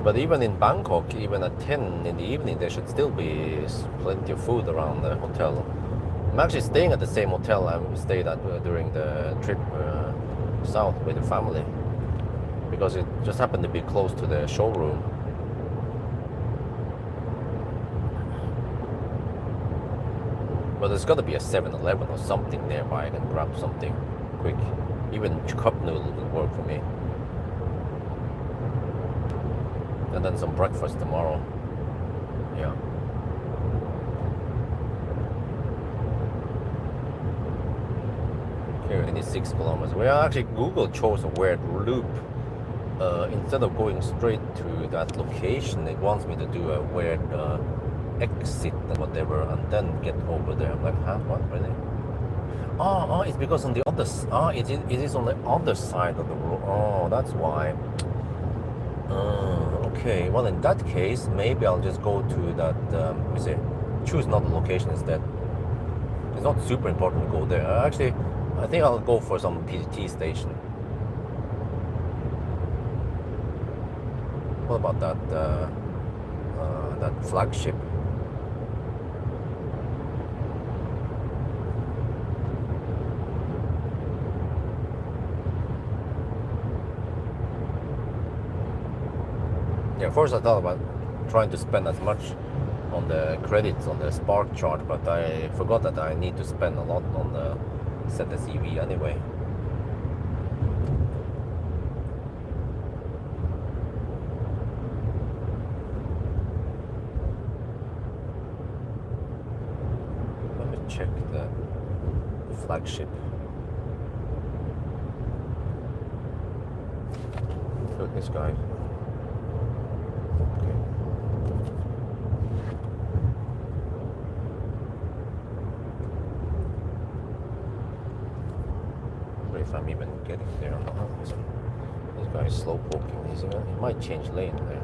But even in Bangkok, even at 10 in the evening, there should still be plenty of food around the hotel. I'm actually staying at the same hotel I stayed at during the trip south with the family, because it just happened to be close to the showroom. But there's got to be a 7-Eleven or something nearby. I can grab something quick. Even cup noodle would work for me. And then some breakfast tomorrow. Yeah. Okay, 86 kilometers. Well, actually, Google chose a weird loop. Instead of going straight to that location, it wants me to do a weird exit and whatever, and then get over there. I'm like, huh? What? Really? Oh, it's because on the other it is on the other side of the road. Oh, that's why. Okay, well, in that case, maybe I'll just go to that, let me see, choose another location instead. It's not super important to go there. Actually, I think I'll go for some PTT station. What about that flagship? Yeah, first I thought about trying to spend as much on the credits on the Spark chart, but I forgot that I need to spend a lot on the ZSEV anyway. Let me check the flagship. Look, this guy. If I'm even getting there or not. This guy is slow poking. He might change lane there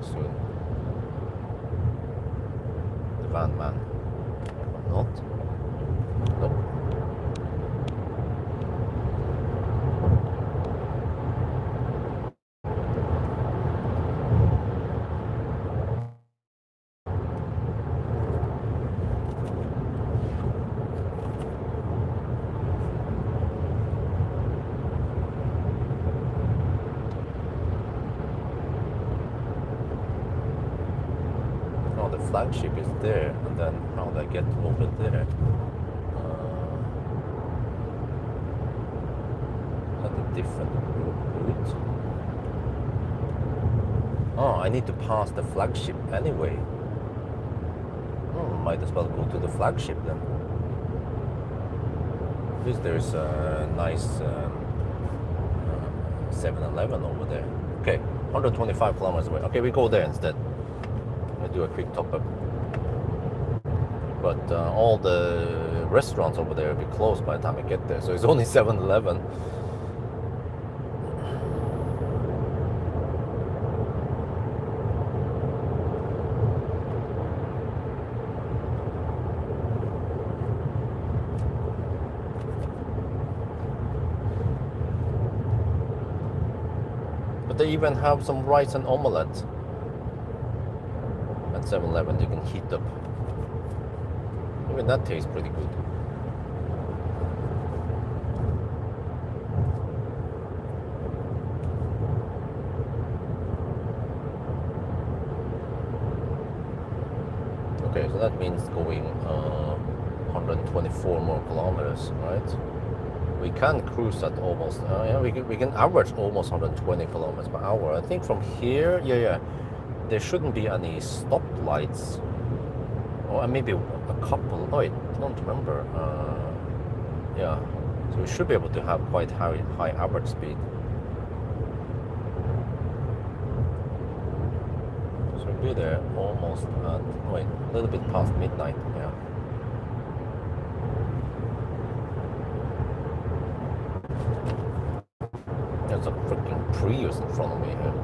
soon. The van man. Or not? Nope. Flagship is there, and then how do I get over there? Is that a different route? Oh, I need to pass the flagship anyway. Oh, might as well go to the flagship then. At least there's a nice 7-Eleven over there. Okay, 125 kilometers away. Okay, we go there instead. Do a quick top up, but all the restaurants over there will be closed by the time I get there, so it's only 7-Eleven. But they even have some rice and omelette. 7-Eleven, you can heat up. Even that tastes pretty good. Okay, so that means going 124 more kilometers, right? We can cruise at almost, yeah, we can average almost 120 kilometers per hour. I think from here, yeah. There shouldn't be any stoplights, or maybe a couple. Oh, I don't remember. Yeah, so we should be able to have quite high average speed. So we'll be there almost at, wait, a little bit past midnight. Yeah. There's a freaking Prius in front of me here.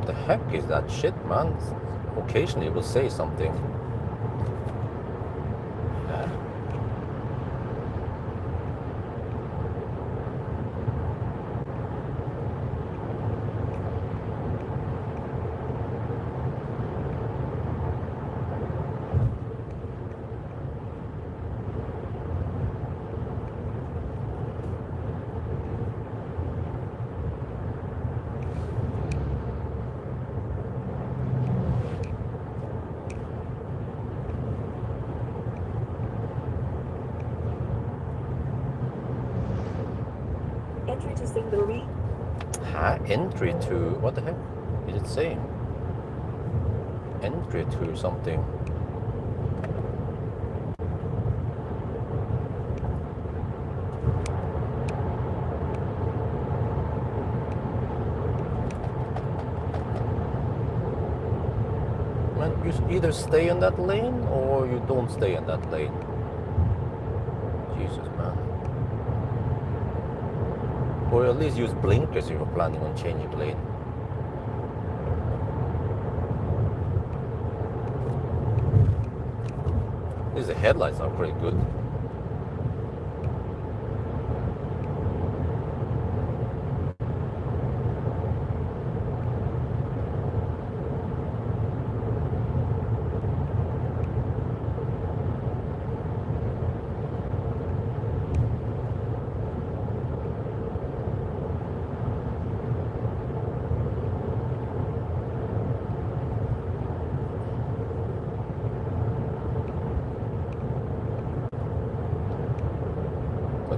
The heck is that shit, man? Occasionally it will say something. Entry to Singaree. Entry to, what the heck is it saying? Entry to something. Man, you either stay in that lane or you don't stay in that lane. Jesus, man. Or at least use blinkers if you're planning on changing lane. These headlights are pretty good.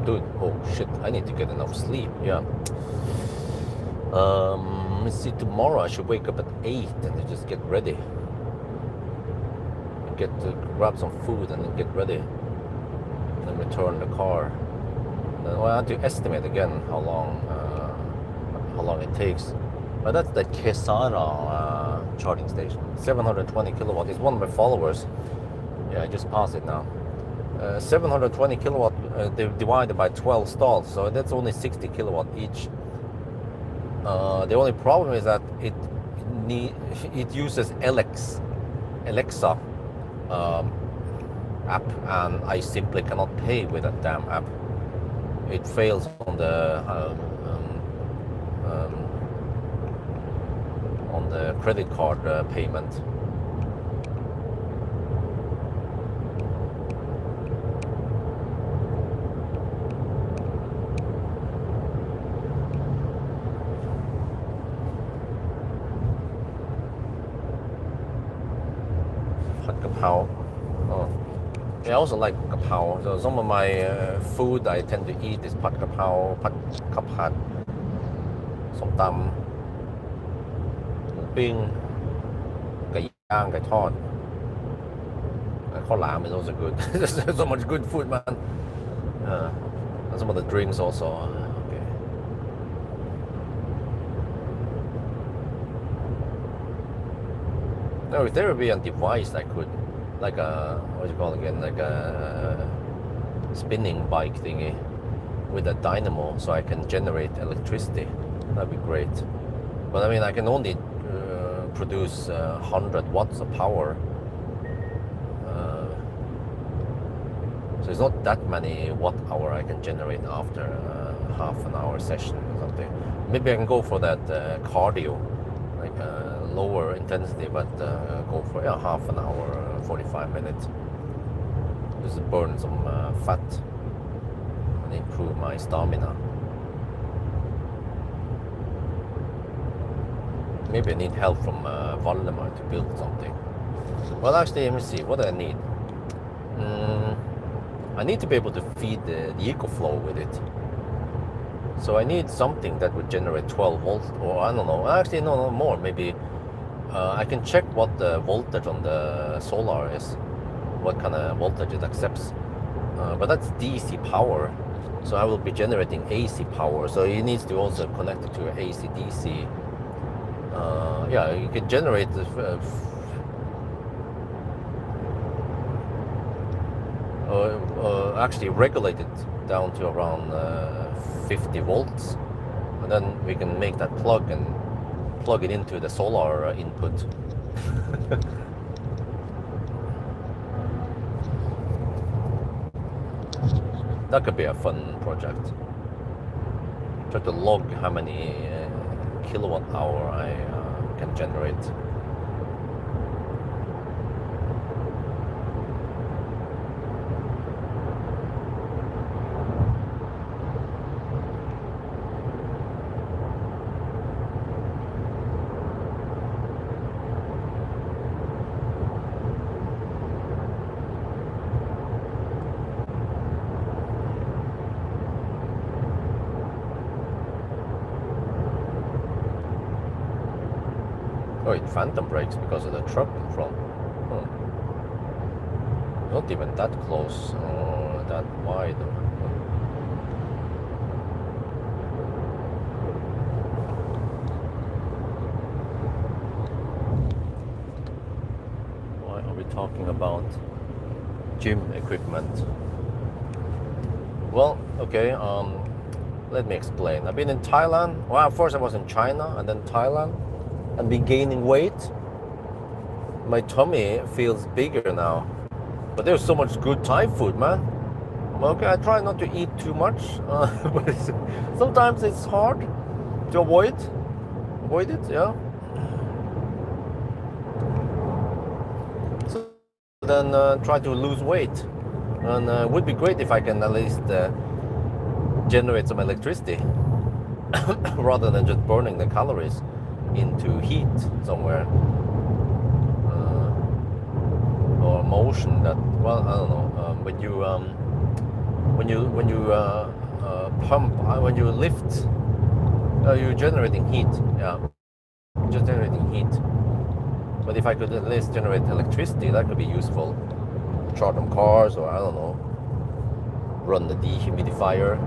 Dude, oh shit, I need to get enough sleep, yeah. Let's see, tomorrow I should wake up at 8 and just get ready. Get to grab some food and then get ready. And then return the car. Then I have to estimate again how long it takes. But that's the Kesara charging station. 720 kilowatt. It's one of my followers. Yeah, I just passed it now. 720 kilowatt divided by 12 stalls, so that's only 60 kilowatt each. The only problem is that it uses Alexa app, and I simply cannot pay with that damn app. It fails on the credit card payment. Pawel. Oh. Yeah, I also like Pawel. So some of my food I tend to eat is Pad Pawel, Pad, Som Tam, หมูปิ้ง ไก่ย่าง ไก่ทอด ข้าวหลาม is also good. There's so much good food, man. And some of the drinks also. Okay. No, if there would be a device I could, like a, what do you call it again, like a spinning bike thingy with a dynamo so I can generate electricity, that'd be great. But I mean, I can only produce 100 watts of power. So it's not that many watt hour I can generate after half an hour session or something. Maybe I can go for that cardio, like lower intensity, but go for half an hour, 45 minutes. Just burn some fat and improve my stamina. Maybe I need help from Valdemar to build something. Well, actually, let me see. What do I need? I need to be able to feed the EcoFlow with it. So I need something that would generate 12 volts, or I don't know. Actually, no more. Maybe I can check what the voltage on the solar is, what kind of voltage it accepts. But that's DC power, so I will be generating AC power. So it needs to also connect it to AC/DC. Yeah, you can generate actually regulate it down to around 50 volts, and then we can make that plug and plug it into the solar input. That could be a fun project. Try to log how many kilowatt hour I can generate. Oh, it phantom brakes because of the truck in front. Hmm. Not even that close or that wide. Why are we talking about gym equipment? Well, okay, let me explain. I've been in Thailand. Well, first I was in China and then Thailand and been gaining weight. My tummy feels bigger now. But there's so much good Thai food, man. Okay, I try not to eat too much, but sometimes it's hard to avoid it, yeah. So then try to lose weight, and it would be great if I can at least generate some electricity rather than just burning the calories into heat somewhere. Or motion that, well, I don't know, when you pump, when you lift, you're generating heat, yeah, just generating heat. But if I could at least generate electricity, that could be useful. Charge them cars, or I don't know, run the dehumidifier.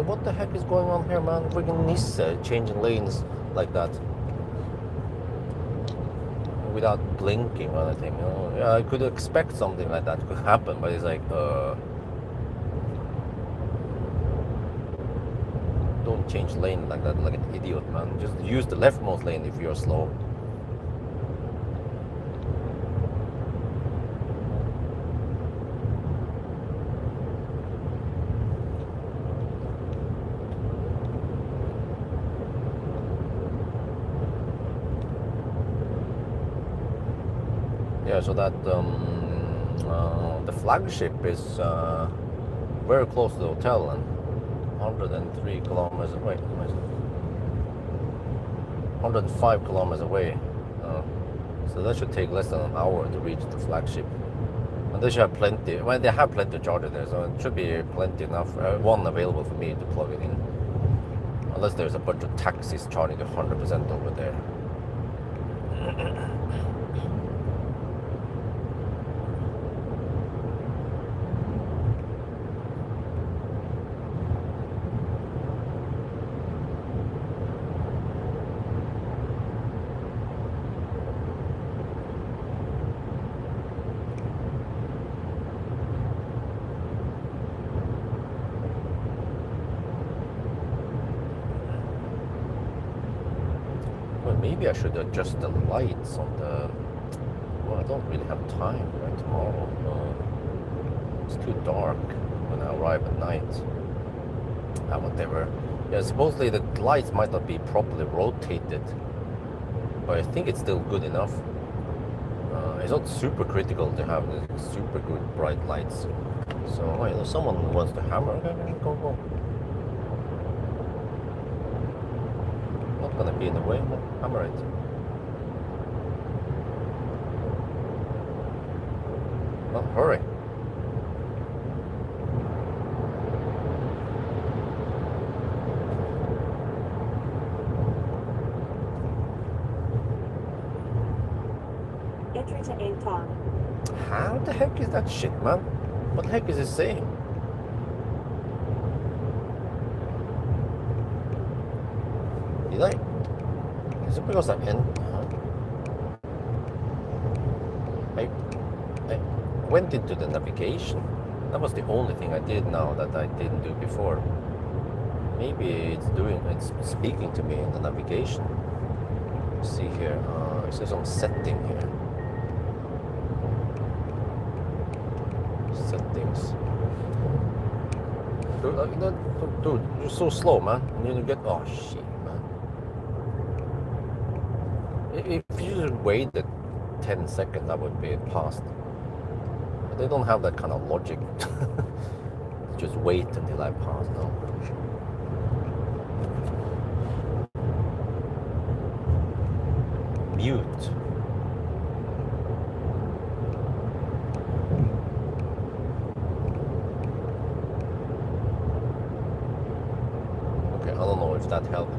What the heck is going on here, man? Freaking Nissan changing lanes like that without blinking or anything. You know? Yeah, I could expect something like that could happen, but it's like, don't change lane like that, like an idiot, man. Just use the leftmost lane if you're slow. Yeah, so that the flagship is very close to the hotel and 103 kilometers away. 105 kilometers away. So that should take less than an hour to reach the flagship. And they should have plenty. Well, they have plenty of charger there, so it should be plenty enough. One available for me to plug it in. Unless there's a bunch of taxis charging 100% over there. Maybe I should adjust the lights on the... Well, I don't really have time right tomorrow. It's too dark when I arrive at night. Whatever. Yeah, supposedly the lights might not be properly rotated, but I think it's still good enough. It's not super critical to have super good bright lights. So, wait, there's someone who wants to hammer. Okay, go. Not gonna be in the way, but hammer it. Well, hurry. Entry to Angkong. How the heck is that shit, man? What the heck is it saying? Did I? Is it because I went into the navigation? That was the only thing I did now that I didn't do before. Maybe it's speaking to me in the navigation. Let's see here. It says on setting here. Settings. Dude, you're so slow, man. You need to get... Oh, shit, man. If you just waited 10 seconds, that would be past. But they don't have that kind of logic. Just wait until I pass, no. Mute. if that helped.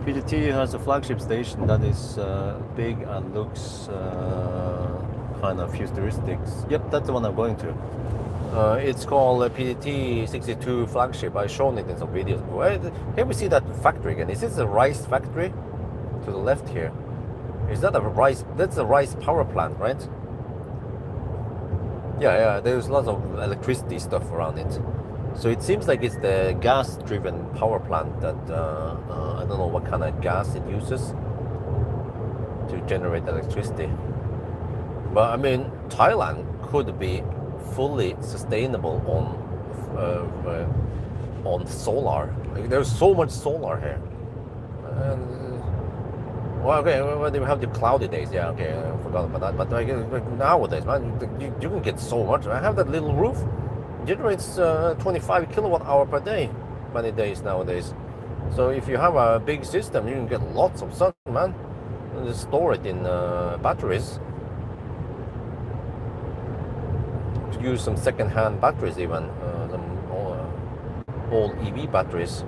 PTT has a flagship station that is big and looks kind of futuristic. Yep, that's the one I'm going to. It's called PTT 62 flagship. I've shown it in some videos. Here we see that factory again. Is this a rice factory? To the left here. Is that a rice? That's a rice power plant, right? Yeah, there's lots of electricity stuff around it. So it seems like it's the gas-driven power plant that I don't know what kind of gas it uses to generate electricity. But I mean, Thailand could be fully sustainable on solar. Like, there's so much solar here. Well, okay, when they have the cloudy days, yeah, okay, I forgot about that. But like, nowadays, man, you can get so much. I have that little roof. It generates 25 kilowatt hour per day, many days nowadays. So if you have a big system, you can get lots of sun, man. And just store it in batteries. Use some second-hand batteries even, some old EV batteries.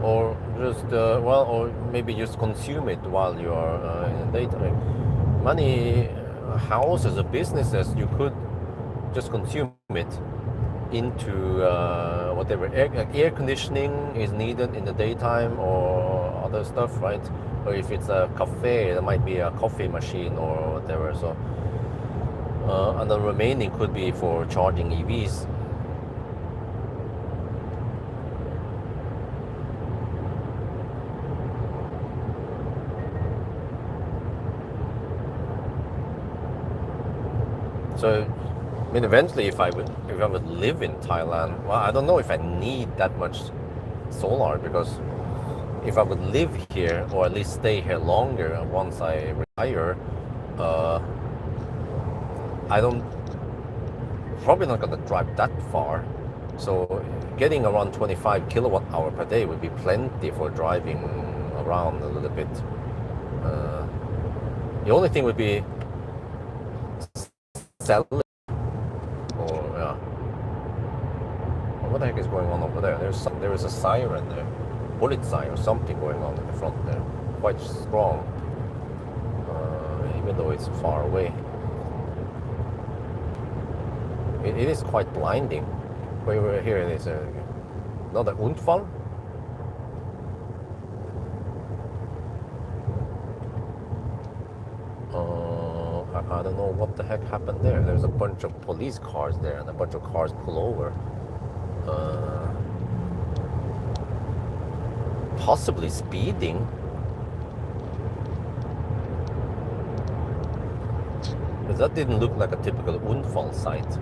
Or just, or maybe just consume it while you are in the daytime. Many houses or businesses, you could just consume it into whatever air conditioning is needed in the daytime or other stuff, right? Or if it's a cafe, there might be a coffee machine or whatever. So, and the remaining could be for charging EVs. So, I mean, eventually, if I would live in Thailand, well, I don't know if I need that much solar, because if I would live here or at least stay here longer once I retire, probably not gonna drive that far. So getting around 25 kilowatt hour per day would be plenty for driving around a little bit. The only thing would be selling. What the heck is going on over there? There is a siren there, bullet siren or something going on in the front there, quite strong, even though it's far away. It is quite blinding. Here it is, another Unfall. I don't know what the heck happened there. There's a bunch of police cars there and a bunch of cars pull over. Possibly speeding. But that didn't look like a typical Unfall site.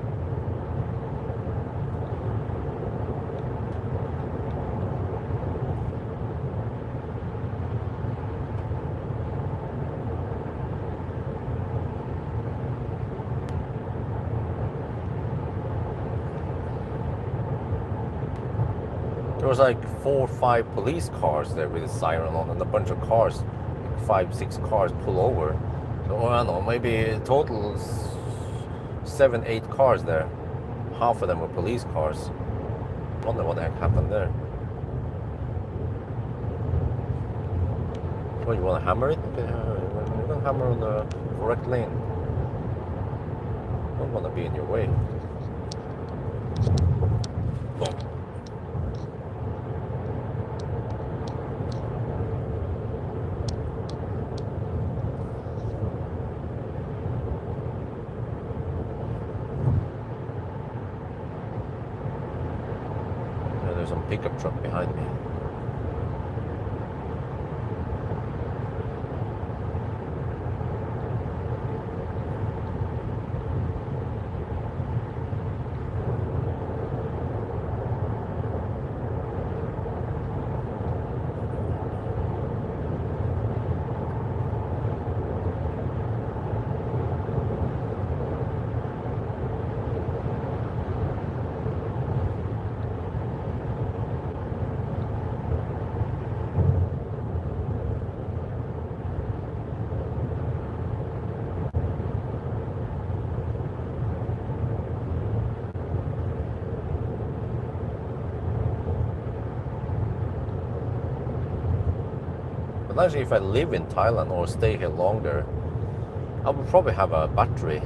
There was like 4 or 5 police cars there with a siren on, and a bunch of cars, like 5, 6 cars pull over. So I don't know, maybe total 7, 8 cars there. Half of them were police cars. Wonder what the heck happened there. Well, you want to hammer it? Okay, we're gonna hammer on the correct lane. Don't want to be in your way. Boom. There's some pickup truck behind me. But actually, if I live in Thailand or stay here longer, I would probably have a battery.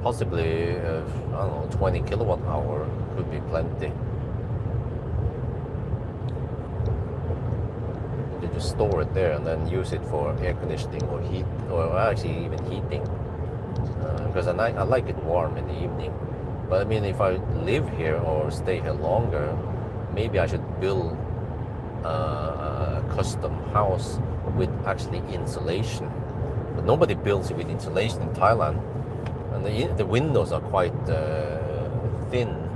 Possibly, I don't know, 20 kilowatt hour could be plenty. You just store it there and then use it for air conditioning or heat, or actually even heating. Because I like it warm in the evening. But I mean, if I live here or stay here longer, maybe I should build a custom house with actually insulation. But nobody builds it with insulation in Thailand, and the windows are quite thin,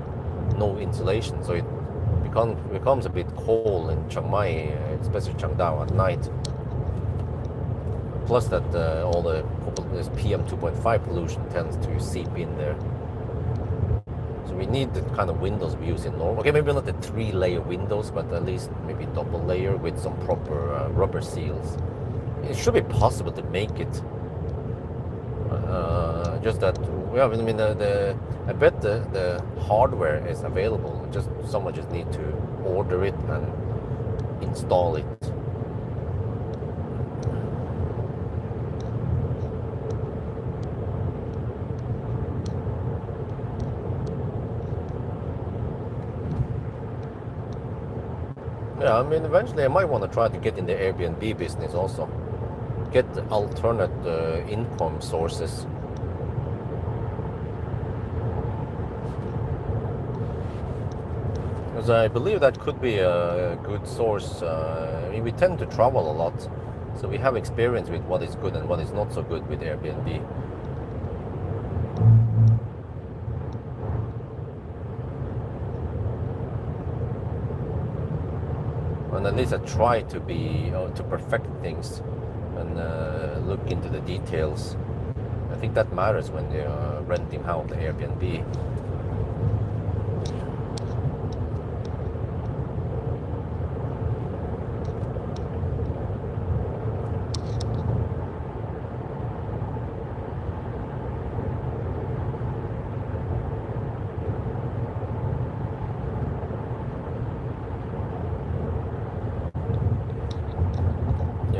no insulation, so it becomes a bit cold in Chiang Mai, especially Chiang Dao at night. Plus that all this PM 2.5 pollution tends to seep in there. So we need the kind of windows we use in normal. Okay, maybe not the 3-layer windows, but at least maybe double layer with some proper rubber seals. It should be possible to make it. Just that, well, I mean, I bet the hardware is available. Just someone just need to order it and install it. Yeah, I mean, eventually I might want to try to get in the Airbnb business also. Get alternate income sources. Because I believe that could be a good source. I mean, we tend to travel a lot, so we have experience with what is good and what is not so good with Airbnb. And at least I try to be to perfect things and look into the details. I think that matters when you're renting out the Airbnb.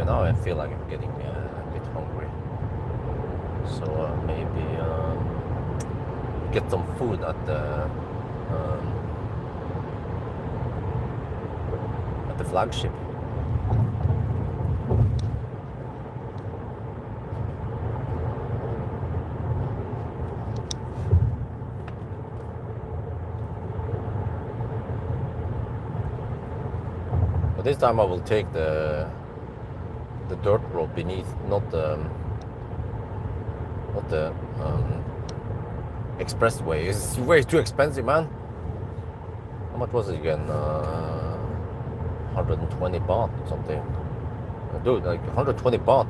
Now I feel like I'm getting a bit hungry, so maybe get some food at the flagship. But this time I will take the dirt road beneath, not the expressway. It's way too expensive, man. How much was it again? 120 baht or something. Dude, like 120 baht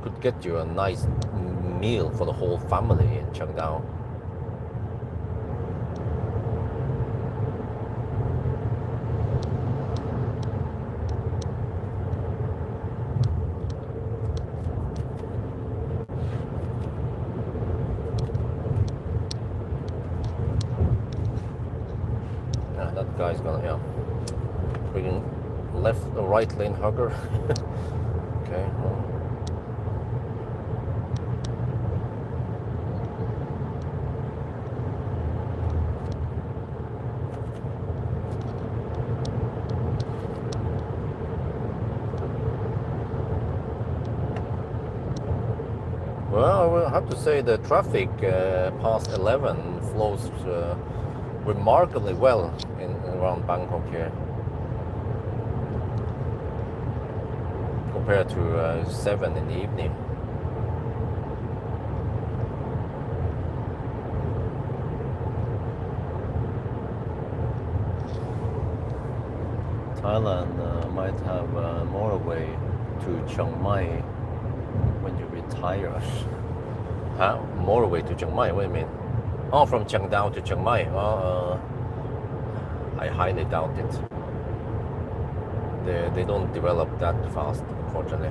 could get you a nice meal for the whole family in Chiang Dao. That guy's gonna, yeah, freaking left or right lane hugger. Okay, well, I will have to say the traffic past 11 flows remarkably well around Bangkok here compared to 7 in the evening. Thailand might have more way to Chiang Mai when you retire. Huh? More way to Chiang Mai? What do you mean? Oh, from Chiang Dao to Chiang Mai? I highly doubt it. They don't develop that fast, unfortunately.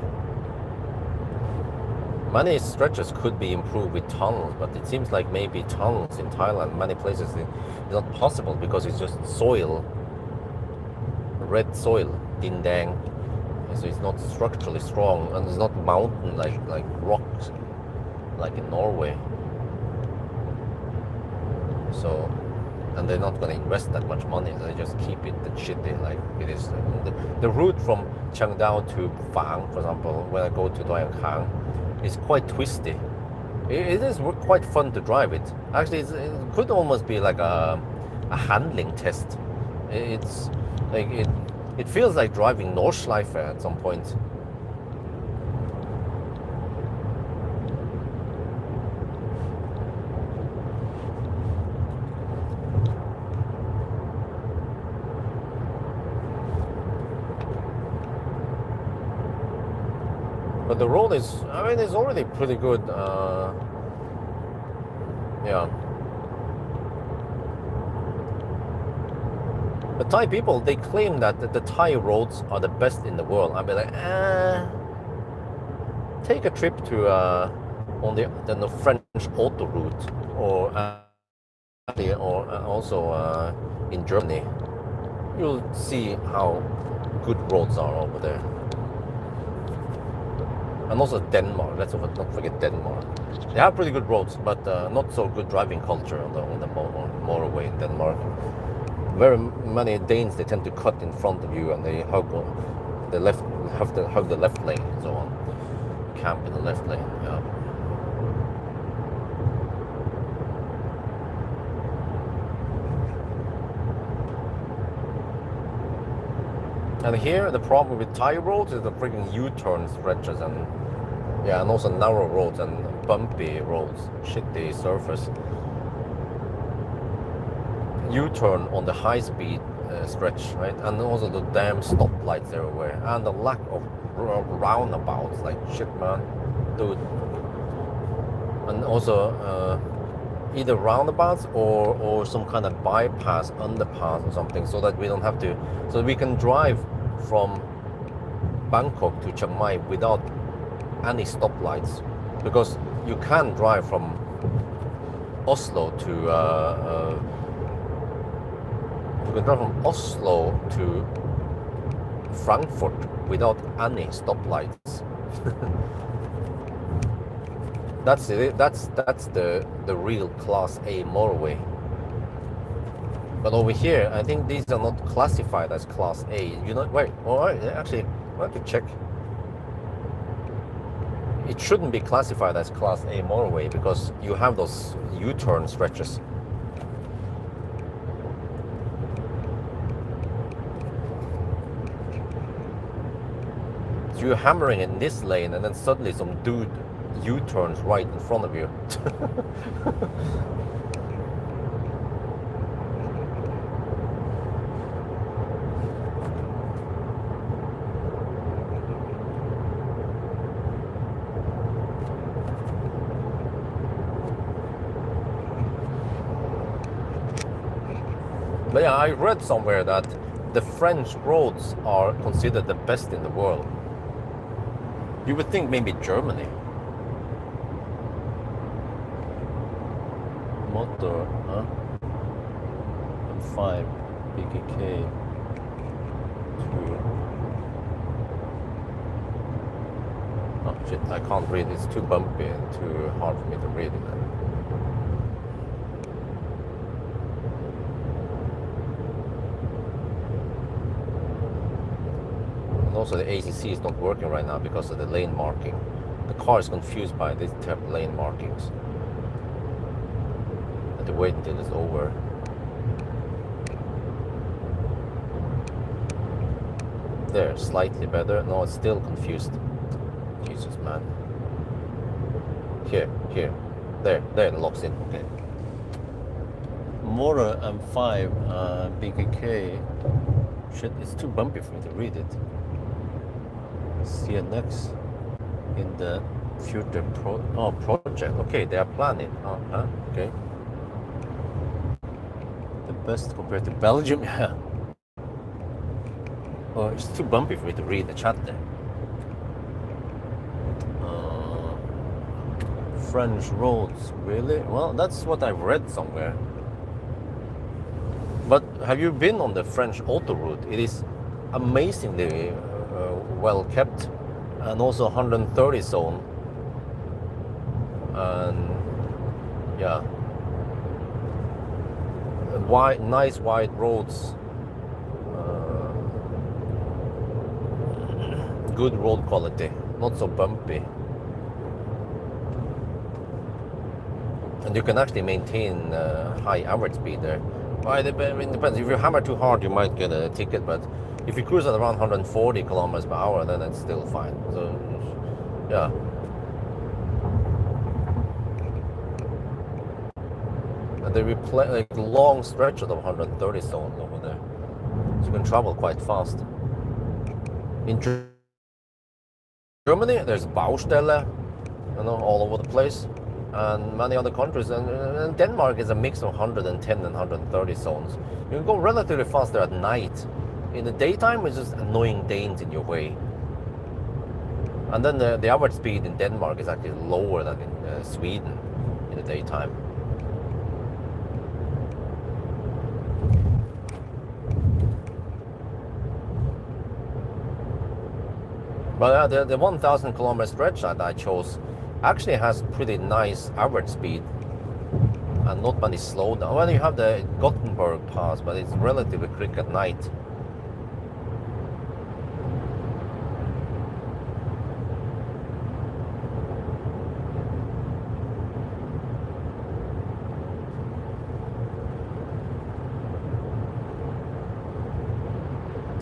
Many stretches could be improved with tunnels, but it seems like maybe tunnels in Thailand, many places, it's not possible because it's just soil, red soil, dindang, So it's not structurally strong, and it's not mountain like rocks, like in Norway. So, and they're not going to invest that much money. So they just keep it that shitty like it is. The route from Chengdao to Fang, for example, when I go to Doyankang, is quite twisty. It is quite fun to drive it. Actually, it could almost be like a handling test. It's like it feels like driving Nordschleife at some point. But the road is, I mean, it's already pretty good. Yeah. The Thai people, they claim that the Thai roads are the best in the world. I'd be like, take a trip to on the French autoroute, or also in Germany. You'll see how good roads are over there. And also Denmark. Let's not forget Denmark. They have pretty good roads, but not so good driving culture on the motorway in Denmark. Very many Danes, they tend to cut in front of you, and they hug the left lane and so on. Camp in the left lane. Yeah. And here the problem with Thai roads is the freaking U-turn stretches and also narrow roads and bumpy roads, shitty surface. U-turn on the high-speed stretch, right? And also the damn stoplights everywhere, and the lack of roundabouts. Like shit, man, dude. And also either roundabouts or some kind of bypass, underpass or something, so that we don't have to, so we can drive from Bangkok to Chiang Mai without any stoplights, because you can drive from Oslo to Frankfurt without any stoplights. That's it. That's the real Class A motorway. But over here, I think these are not classified as Class A. You know, wait. All right, actually, I have to check. It shouldn't be classified as Class A motorway because you have those U-turn stretches. So you're hammering in this lane, and then suddenly some dude U-turns right in front of you. But yeah, I read somewhere that the French roads are considered the best in the world. You would think maybe Germany. Motor, huh? M5, BKK, 2. Oh shit, I can't read. It's too bumpy and too hard for me to read it. Also, the ACC is not working right now because of the lane marking. The car is confused by these type of lane markings. I have to wait until it's over. There, slightly better. No, it's still confused. Jesus, man. Here. There, it locks in. Okay. Motor M5, BKK. Shit, it's too bumpy for me to read it. CNX in the future project. Okay, they are planning. Okay. The best compared to Belgium. Yeah. Oh, it's too bumpy for me to read the chat there. French roads, really? Well, that's what I've read somewhere. But have you been on the French autoroute? It is amazingly well kept, and also 130 zone, and yeah, nice wide roads, good road quality, not so bumpy, and you can actually maintain high average speed there. Well, it depends. If you hammer too hard, you might get a ticket, but if you cruise at around 140 kilometers per hour, then it's still fine. So, yeah. And they replace like long stretches of 130 zones over there, so you can travel quite fast. In Germany, there's Baustelle, all over the place, and many other countries. And Denmark is a mix of 110 and 130 zones. You can go relatively fast there at night. In the daytime, it's just annoying Danes in your way. And then the average speed in Denmark is actually lower than in Sweden in the daytime. But the 1,000 kilometer stretch that I chose actually has pretty nice average speed and not many slowdown. Well, you have the Gothenburg pass, but it's relatively quick at night.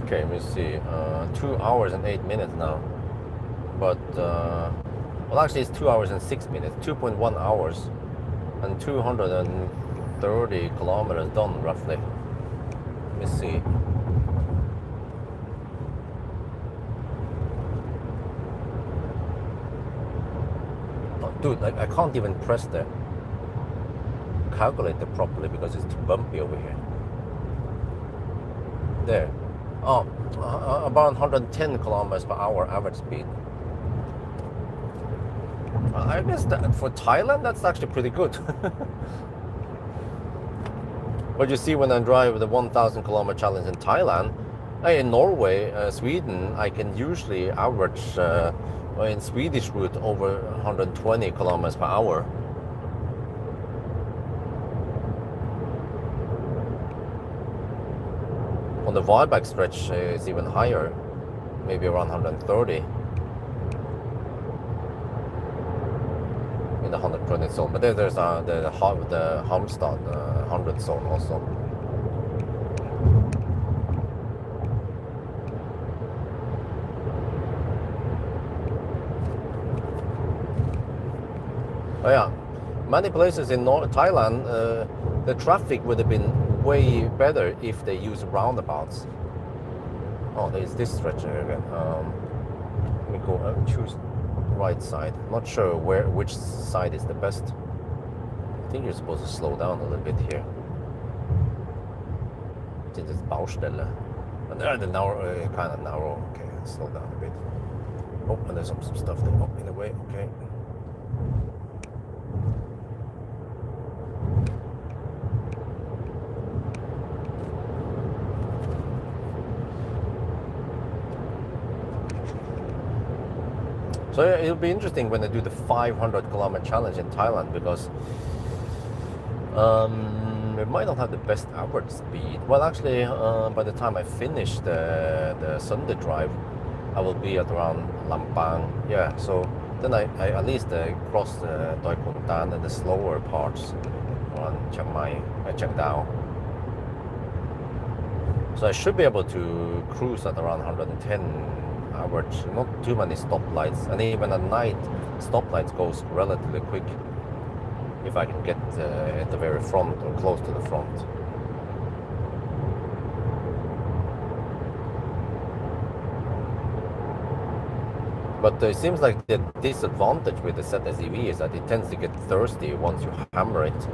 Okay, let me see. 2 hours and 8 minutes now. But, well, actually, it's 2 hours and 6 minutes. 2.1 hours and 230 kilometers done, roughly. Let me see. Oh, dude, I can't even press the calculator properly because it's too bumpy over here. There. Oh, about 110 kilometers per hour average speed. I guess that for Thailand, that's actually pretty good. But you see, when I drive the 1,000 kilometer challenge in Thailand, in Norway, Sweden, I can usually average in Swedish route over 120 kilometers per hour. On the Varberg stretch, it's even higher, maybe around 130 in the 120 zone. But then there's the Halmstad 100 zone also. Oh yeah, many places in Thailand, the traffic would have been way better if they use roundabouts. Oh, there's this stretch again. Let me go choose right side. Not sure which side is the best. I think you're supposed to slow down a little bit here. This is Baustelle. And the narrow, kind of narrow. Okay, slow down a bit. Oh, and there's some stuff there. Oh, in the way. Okay. So it'll be interesting when they do the 500 kilometer challenge in Thailand, because it might not have the best average speed. Well, actually, by the time I finish the Sunday drive, I will be at around Lampang. Yeah, so then I at least cross the Doi Khon Tan and the slower parts around Chiang Mai, Chiang Dao. So I should be able to cruise at around 110 average, not too many stoplights, and even at night stoplights goes relatively quick if I can get at the very front or close to the front. But it seems like the disadvantage with the ZSEV is that it tends to get thirsty once you hammer it,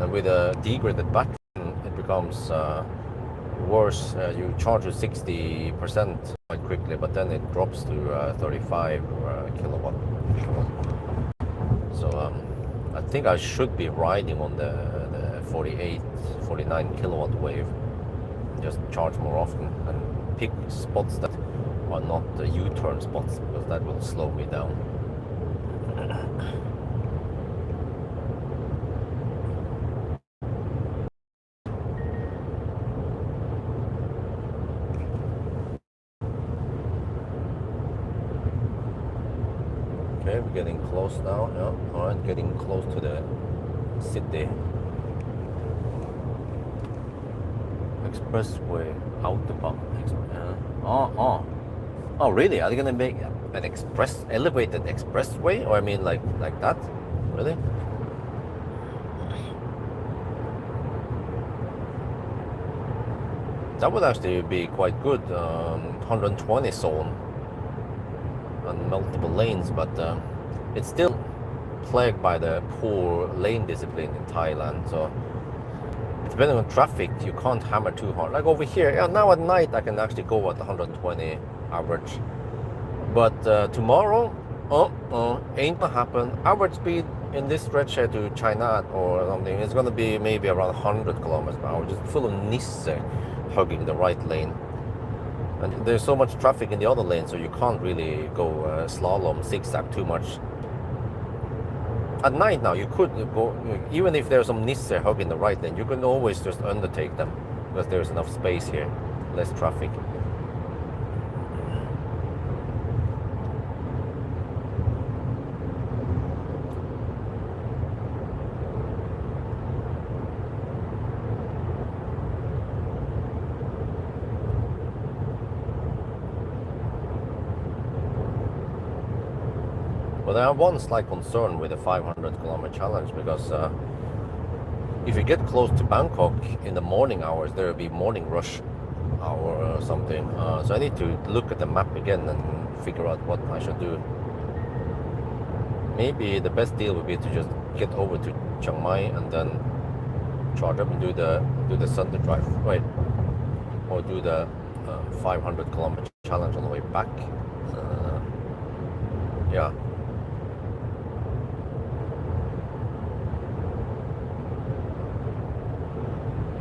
and with a degraded battery it becomes worse. You charge to 60% quite quickly, but then it drops to 35 kilowatt. So I think I should be riding on the 48, 49 kilowatt wave. just charge more often and pick spots that are not the U-turn spots, because that will slow me down. Okay, we're getting close now. Yeah, all right, getting close to the city. Expressway, Autobahn. Oh, really? Are they gonna make an elevated expressway? Or I mean, like that? Really? That would actually be quite good. 120 zone on multiple lanes, but it's still plagued by the poor lane discipline in Thailand. So depending on traffic, you can't hammer too hard. Like over here, yeah, now at night I can actually go at 120 average. But tomorrow, ain't gonna happen. Average speed in this stretch here to China or something, it's gonna be maybe around 100 kilometers per hour, just full of Nisse hugging the right lane. And there's so much traffic in the other lane, so you can't really go slalom, zigzag too much. At night now, you could go, even if there's some Nisse hugging the right lane, you can always just undertake them, because there's enough space here, less traffic. But I have one slight concern with the 500 kilometer challenge, because if you get close to Bangkok in the morning hours, there will be morning rush hour or something. So I need to look at the map again and figure out what I should do. Maybe the best deal would be to just get over to Chiang Mai and then charge up and do the Sunday drive, right? Or do the 500 kilometer challenge on the way back. Yeah.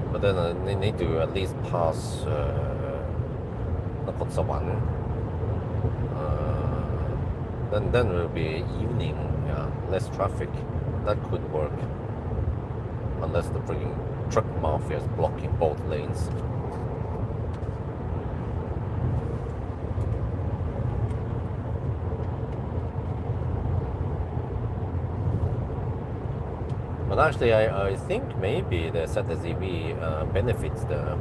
But then they need to at least pass Nakhon Sawan. Then it will be evening, yeah, less traffic. That could work, unless the freaking truck mafia is blocking both lanes. But actually, I think maybe the ZSEV benefits the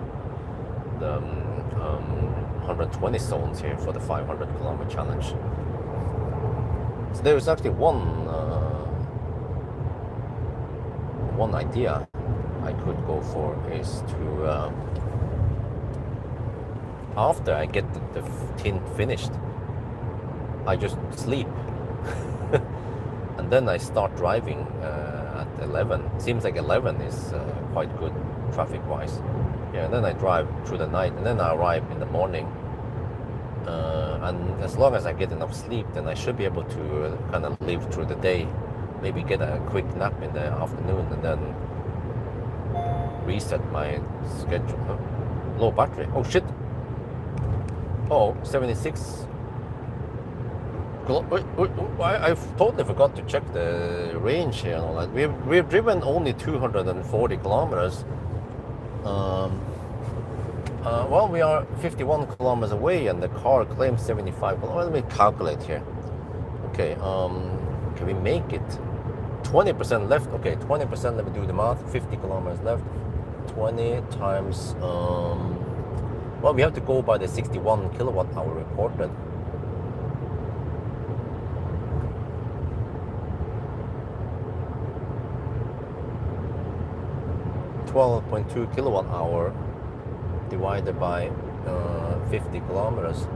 120 zones here for the 500 kilometer challenge. So there is actually one idea I could go for, is to after I get the tint finished, I just sleep and then I start driving at 11. Seems like 11 is quite good traffic-wise. Yeah, and then I drive through the night, and then I arrive in the morning. And as long as I get enough sleep, then I should be able to kind of live through the day. Maybe get a quick nap in the afternoon, and then reset my schedule. Huh? Low battery. Oh shit. Oh, 76. I totally forgot to check the range here and all that. We've driven only 240 kilometers. Well, we are 51 kilometers away, and the car claims 75 kilometers. Let me calculate here. Okay, can we make it? 20% left. Okay, 20%. Let me do the math. 50 kilometers left. 20 times. Well, we have to go by the 61 kilowatt hour reported. 12.2 kilowatt hour divided by 50 kilometers.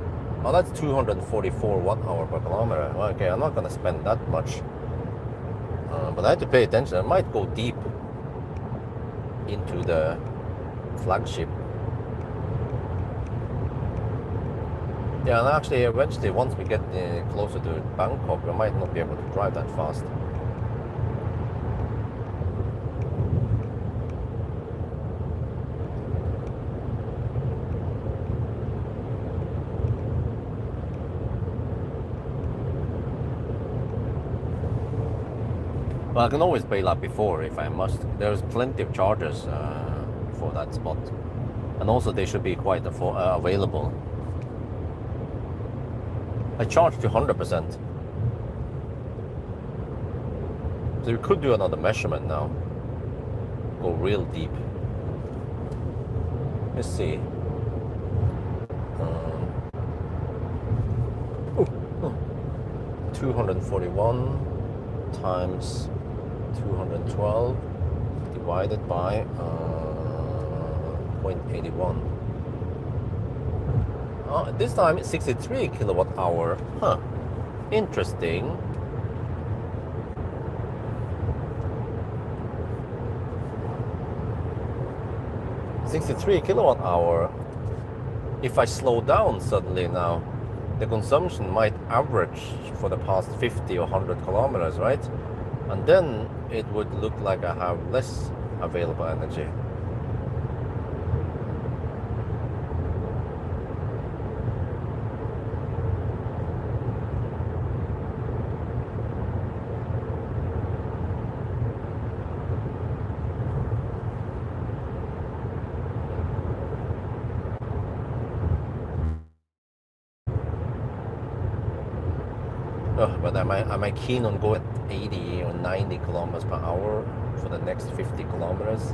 Oh, that's 244 watt hour per kilometer. Okay, I'm not gonna spend that much, but I have to pay attention. I might go deep into the flagship. Yeah, and actually, eventually, once we get closer to Bangkok, we might not be able to drive that fast. Well, I can always bail out before if I must. There's plenty of chargers for that spot. And also they should be quite available. I charged to 100%. So we could do another measurement now. Go real deep. Let's see. 241 times 212 divided by 0.81. This time it's 63 kilowatt hour. Huh. Interesting. $63 kilowatt hour. If I slow down suddenly now, the consumption might average for the past 50 or 100 kilometers, right? And then it would look like I have less available energy. But am I keen on going 80 or 90 kilometers per hour for the next 50 kilometers?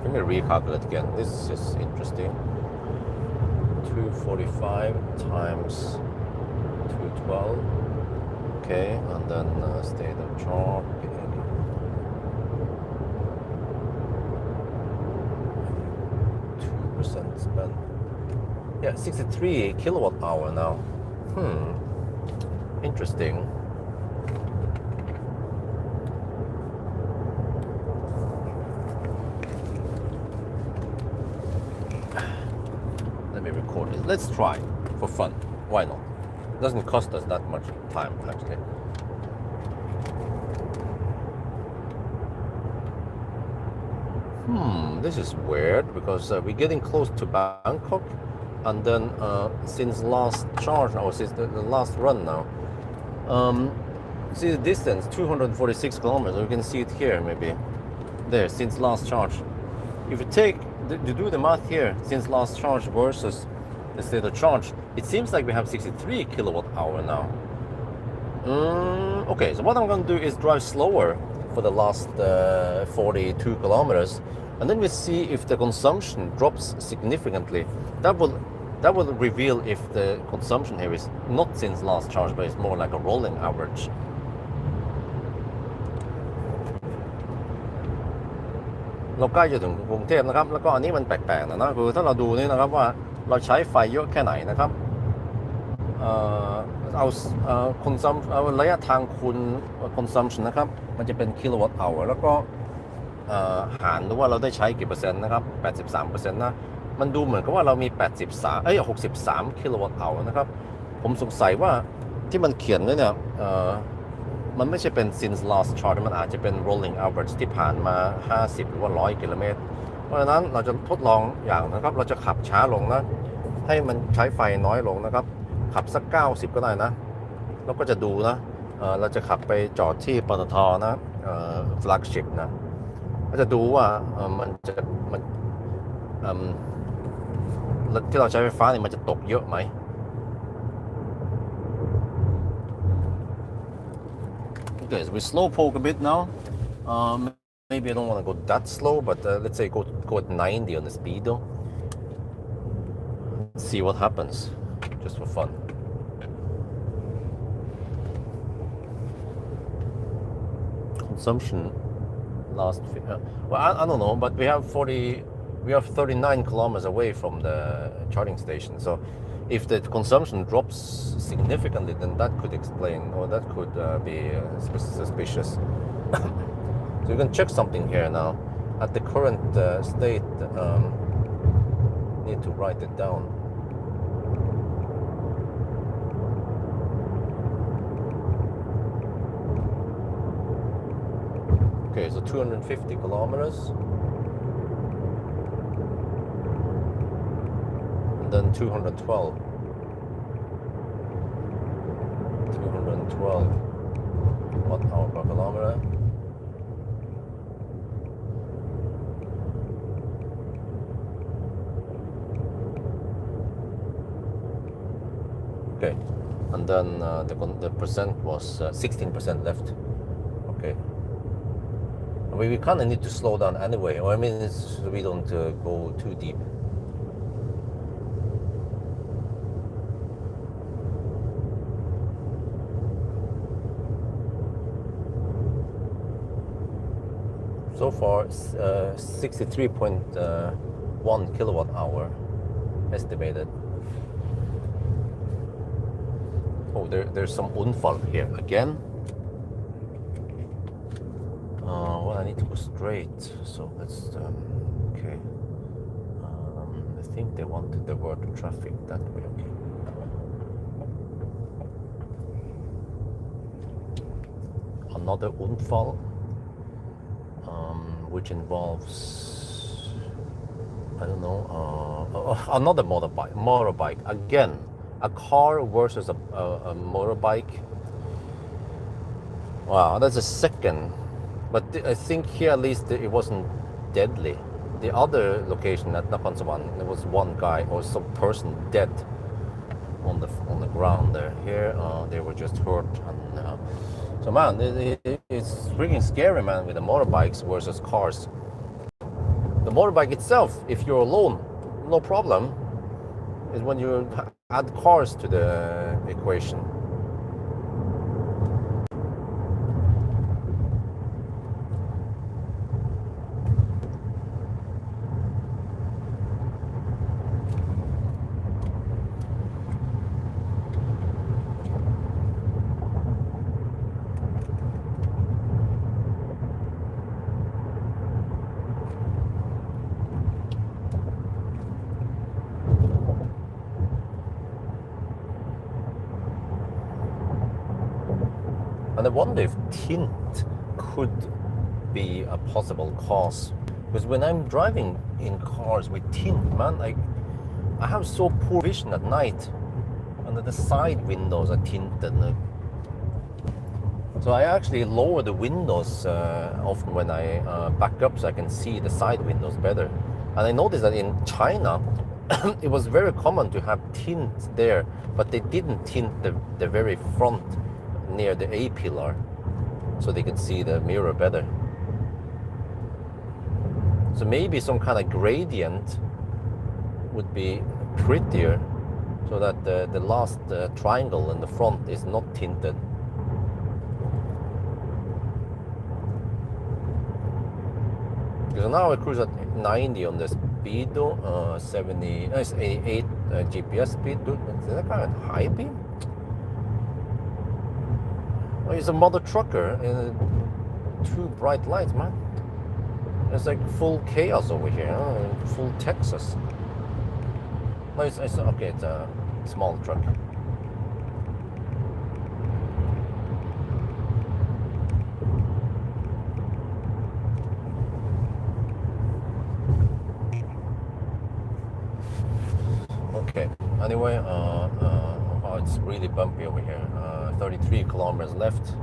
Let me recalculate again. This is interesting. 245 times 212. Okay, and then state of charge. 2% spent. Yeah, 63 kilowatt hour now. Interesting. Let's try for fun. Why not? It doesn't cost us that much time actually. This is weird because we're getting close to Bangkok, and then since last charge or since the last run now, see the distance 246 kilometers. You can see it here maybe there since last charge. If you take you do the math here since last charge versus the state of charge, it seems like we have 63 kilowatt hour now. Okay, so what I'm going to do is drive slower for the last 42 kilometers, and then we see if the consumption drops significantly. That will reveal if the consumption here is not since last charge, but it's more like a rolling average.เราใกล้จะถึงกรุงเทพนะครับแล้วก็อันนี้มันแปลกๆนะคือถ้าเราดูนี่นะครับว่าเราใช้ไฟเยอะแค่ไหนนะครับเอาระยะทางคูณ consumption นะครับมันจะเป็นกิโลวัตต์hourแล้วก็หารดูว่าเราได้ใช้กี่เปอร์เซ็นต์นะครับ 83% นะมันดูเหมือนกับว่าเรามี63กิโลวัตต์hourนะครับผมสงสัยว่าที่มันเขียนไว้เนี่ยมันไม่ใช่เป็น since last charge มันอาจจะเป็น rolling average ที่ผ่านมา50หรือว่า100กิโลเมตรเพราะฉะนั้นเราจะทดลองอย่างนะครับเราจะขับช้าลงนะให้มันใช้ไฟน้อยลงนะครับขับสัก90ก็ได้นะแล้วก็จะดูนะเราจะขับไปจอดที่ปตทนะflagship นะก็จะดูว่ามันที่เราใช้ไฟฟ้าเนี่ยมันจะตกเยอะไหมOkay, so we slow poke a bit now. Maybe I don't want to go that slow, but let's say go at 90 on the speedo. See what happens, just for fun. consumption last. Well, I don't know, but we have 39 kilometers away from the charging station. So, if the consumption drops significantly, then that could explain, or that could be suspicious. So you can check something here now. At the current state, need to write it down. Okay, so 250 kilometers. And then 212. 212 watt-hour per kilometer. Okay, and then the percent was 16% left. Okay. We kind of need to slow down anyway, or I mean, we don't go too deep. So far, 63.1 kilowatt hour estimated. Oh, there's some unfall here again. Well, I need to go straight, so let's, okay. I think they want to divert the traffic that way, okay. Another unfall, which involves, I don't know, another motorbike. Again, a car versus a motorbike. Wow, that's a second. But I think here at least it wasn't deadly. The other location at Nakhon, there was one guy or some person dead on the ground there. Here they were just hurt. And, so man, it's freaking scary, man, with the motorbikes versus cars. The motorbike itself, if you're alone, no problem. Is when you add cars to the equation. And I wonder if tint could be a possible cause. Because when I'm driving in cars with tint, man, I have so poor vision at night. And the side windows are tinted. So I actually lower the windows often when I back up so I can see the side windows better. And I noticed that in China, it was very common to have tint there, but they didn't tint the very front near the A pillar so they could see the mirror better. So maybe some kind of gradient would be prettier so that the last triangle in the front is not tinted. So now I cruise at 90 on the speedo, 88 GPS speed. Dude, is that kind of high beam? Oh, he's a mother trucker in two bright lights, man. It's like full chaos over here, full Texas. No, it's okay. It's a small truck. Okay. Anyway, oh, it's really bumpy over here. 33 kilometers left.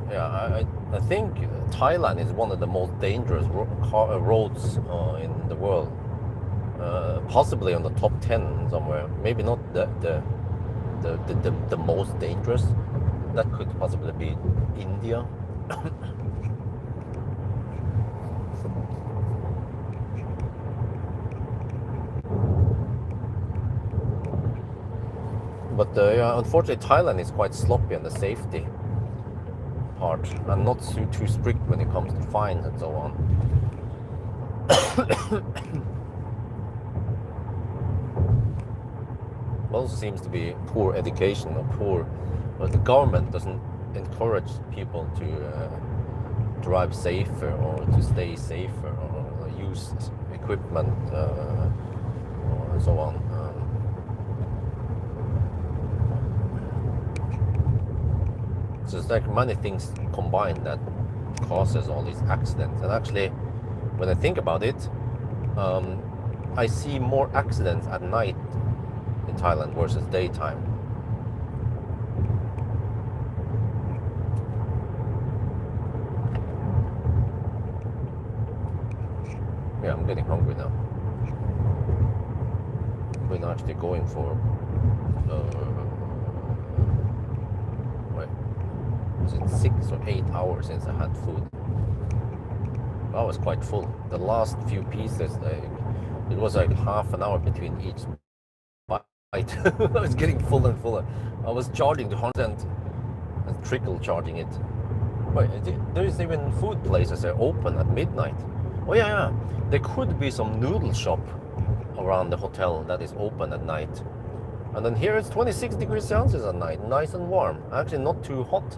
Yeah, I think Thailand is one of the most dangerous roads in the world. Possibly on the top 10 somewhere. Maybe not the most dangerous. That could possibly be India. But yeah, unfortunately, Thailand is quite sloppy on the safety part, and not too strict when it comes to fines and so on. Also seems to be poor education or poor, but the government doesn't encourage people to drive safer or to stay safer or use equipment and so on. So it's like many things combined that causes all these accidents. And actually, when I think about it, I see more accidents at night in Thailand versus daytime. Yeah, I'm getting hungry now. We're actually going for wait, was it 6 or 8 hours since I had food? I was quite full. The last few pieces, it was like half an hour between each bite. I was getting fuller and fuller. I was charging to 100% and trickle charging it. Wait, there is even food places that are open at midnight. Oh yeah, there could be some noodle shop around the hotel that is open at night. And then here it's 26 degrees Celsius at night, nice and warm. Actually not too hot.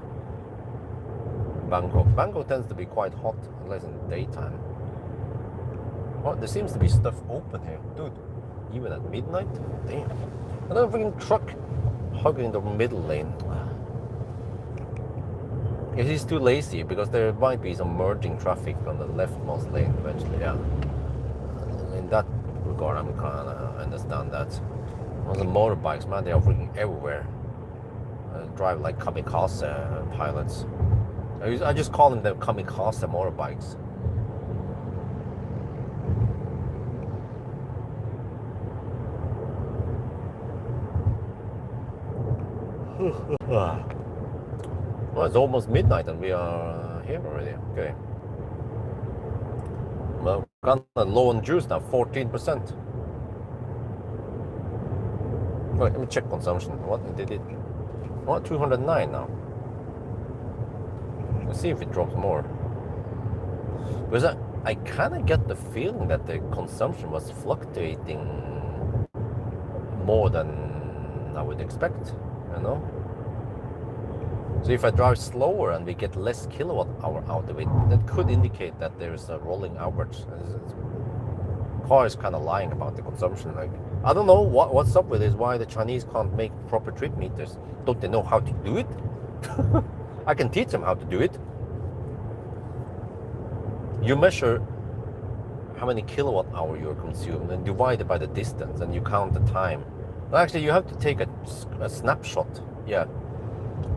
Bangkok tends to be quite hot, unless in the daytime. Well, there seems to be stuff open here, dude. Even at midnight? Damn. Another freaking truck hugging the middle lane. He's too lazy, because there might be some merging traffic on the leftmost lane eventually, yeah. In that regard, I'm kind of understand that. On the motorbikes, man, they are freaking everywhere. Drive like kamikaze pilots. I just call them the kamikaze motorbikes. Well, it's almost midnight and we are here already. Okay. Well, got low on juice now, 14%. Wait, let me check consumption. What did it? What, 209 now? Let's see if it drops more. Because I kind of get the feeling that the consumption was fluctuating more than I would expect, you know? So if I drive slower and we get less kilowatt hour out of it, that could indicate that there's a rolling average. Car is kind of lying about the consumption. Like, I don't know what's up with this, why the Chinese can't make proper trip meters. Don't they know how to do it? I can teach them how to do it. You measure how many kilowatt hour you're consuming and divide it by the distance and you count the time. Well, actually, you have to take a snapshot. Yeah,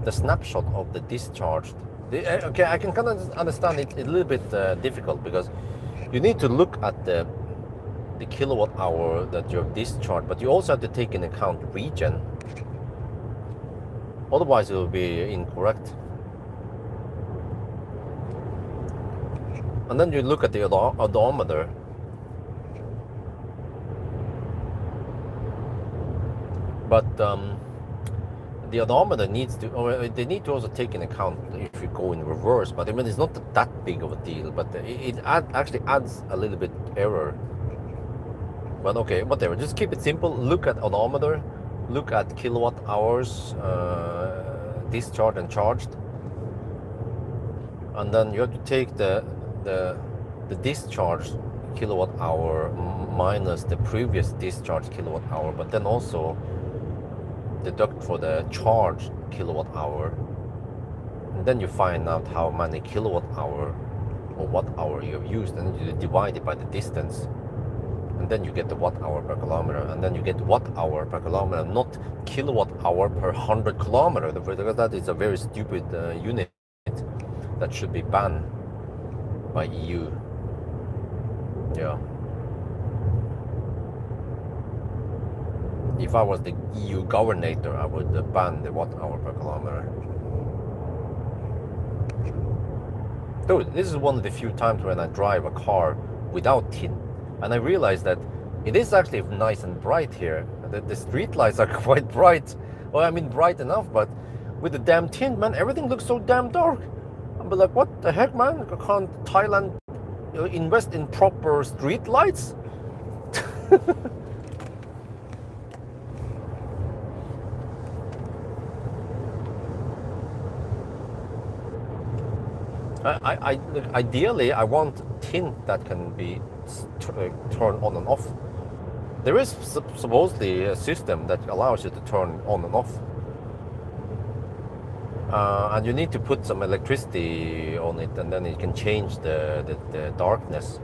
the snapshot of the discharged. Okay, I can kind of understand it a little bit difficult, because you need to look at the kilowatt hour that you've discharged, but you also have to take into account regen. Otherwise, it will be incorrect. And then you look at the odometer. But the odometer needs to, or they need to also take into account if you go in reverse. But I mean, it's not that big of a deal. But it actually adds a little bit error. But okay, whatever. Just keep it simple. Look at odometer. Look at kilowatt hours discharged and charged. And then you have to take the discharge kilowatt hour minus the previous discharge kilowatt hour, but then also deduct for the charged kilowatt hour, and then you find out how many kilowatt hour or watt hour you have used, and you divide it by the distance, and then you get the watt hour per kilometer, and then you get watt hour per kilometer, not kilowatt hour per 100 kilometers, because that is a very stupid unit that should be banned by EU. Yeah. If I was the EU governor, I would ban the watt hour per kilometer. Dude, this is one of the few times when I drive a car without tint, and I realized that it is actually nice and bright here. The street lights are quite bright. Well, I mean bright enough, but with the damn tint, man, everything looks so damn dark. But like, what the heck, man? Can't Thailand invest in proper street lights? Ideally, I want tint that can be turned on and off. There is supposedly a system that allows you to turn on and off. And you need to put some electricity on it, and then it can change the darkness.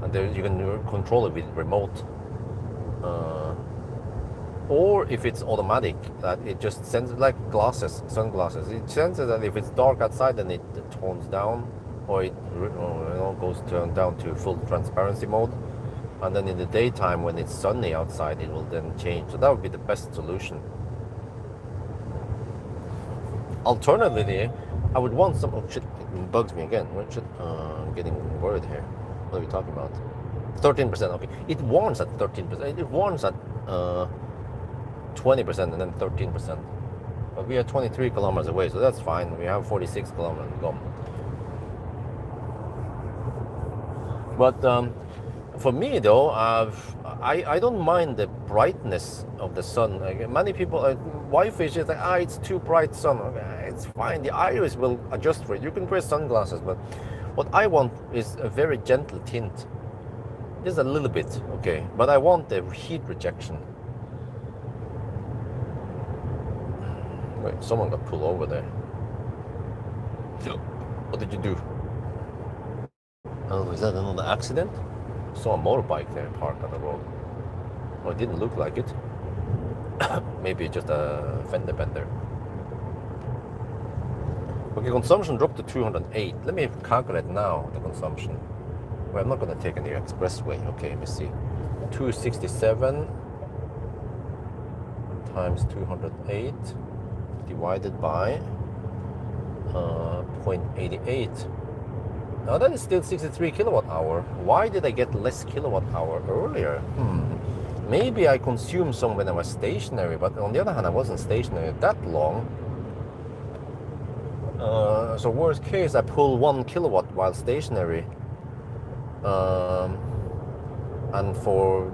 And there you can control it with remote. Or if it's automatic, that it just sends, like glasses, sunglasses. It senses that if it's dark outside, then it tones down, or it goes down to full transparency mode. And then in the daytime, when it's sunny outside, it will then change. So that would be the best solution. Alternatively, I would want some. Oh shit! It bugs me again. What shit? I'm getting worried here. What are we talking about? 13%. Okay, it warns at 13%. It warns at 20% and then 13%. But we are 23 kilometers away, so that's fine. We have 46 kilometers to go. But for me, though, I don't mind the brightness of the sun. Many people, wife is just like, it's too bright sun. Okay, it's fine. The iris will adjust for it. You can wear sunglasses, but what I want is a very gentle tint. Just a little bit, okay. But I want the heat rejection. Wait, someone got pulled over there. What did you do? Oh, is that another accident? I saw a motorbike there parked on the road. Well, it didn't look like it. Maybe just a fender bender. Okay, consumption dropped to 208. Let me calculate now the consumption. Well, I'm not going to take any expressway. Okay, let me see. 267 times 208 divided by 0.88. Now that is still 63 kilowatt hour. Why did I get less kilowatt hour earlier? Maybe I consumed some when I was stationary, but on the other hand, I wasn't stationary that long. So worst case, I pull 1 kilowatt while stationary. And for,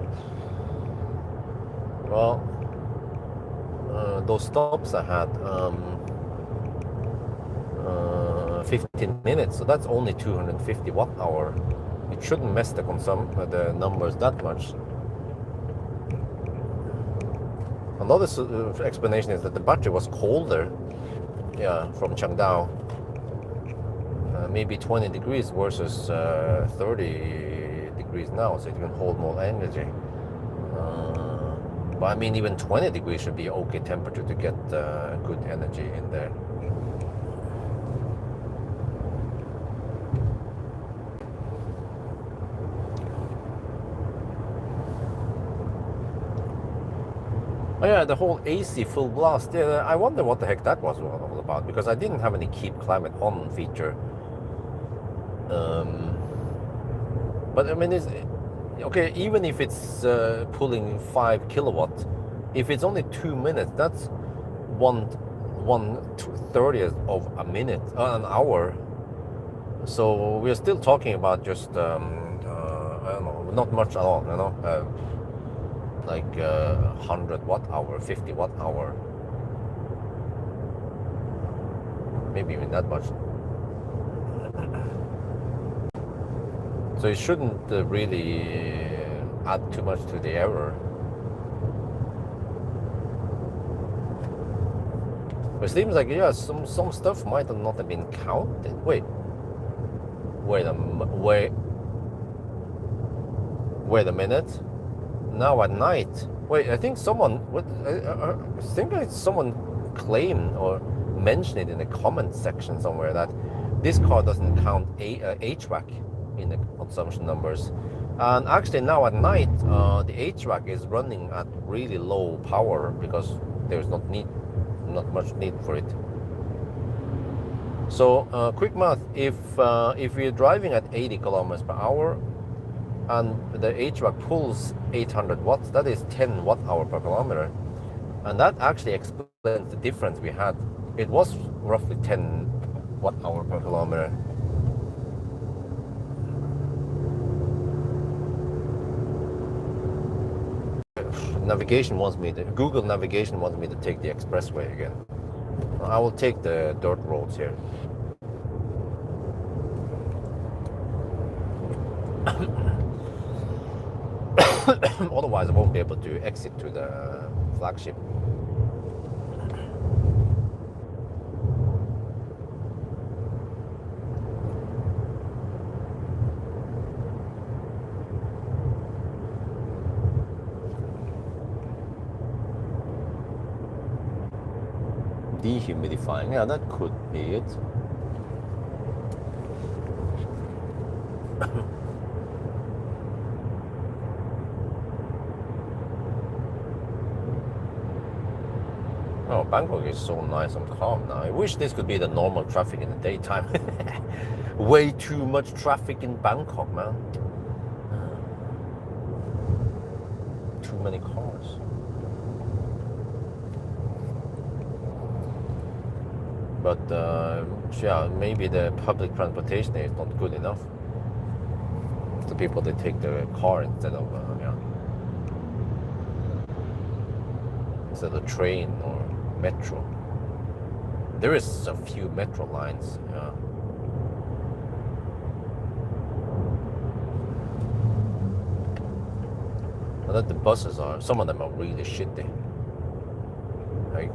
well, those stops I had, 15 minutes, so that's only 250 watt hour. It shouldn't mess the numbers that much. Another explanation is that the battery was colder, from Changdao. Maybe 20 degrees versus 30 degrees now, so it can hold more energy. But I mean, even 20 degrees should be okay temperature to get good energy in there. Oh yeah, the whole AC full blast. Yeah, I wonder what the heck that was all about, because I didn't have any keep climate on feature. But I mean, it's okay. Even if it's pulling 5 kilowatt, if it's only 2 minutes, that's 1/30th of a minute, an hour. So we're still talking about just I don't know, not much at all. Like 100 watt hour, 50 watt hour, maybe even that much. So it shouldn't really add too much to the error. But it seems like, some stuff might not have been counted. Wait a minute. Now at night. Wait, I think someone claimed or mentioned it in the comment section somewhere that this car doesn't count HVAC in the consumption numbers. And actually now at night, the HVAC is running at really low power because there's not much need for it. So quick math: if you're driving at 80 kilometers per hour and the HVAC pulls 800 watts, that is 10 watt hour per kilometer, and that actually explains the difference we had. It was roughly 10 watt-hour per kilometer. Google navigation wants me to take the expressway again. I will take the dirt roads here. Otherwise I won't be able to exit to the flagship. Dehumidifying, yeah, that could be it. Oh, Bangkok is so nice and calm now. I wish this could be the normal traffic in the daytime. Way too much traffic in Bangkok, man. Too many cars. But yeah, maybe the public transportation is not good enough. The people, they take their car instead of instead of train or metro. There is a few metro lines. Yeah. But the buses are, some of them are really shitty. Like,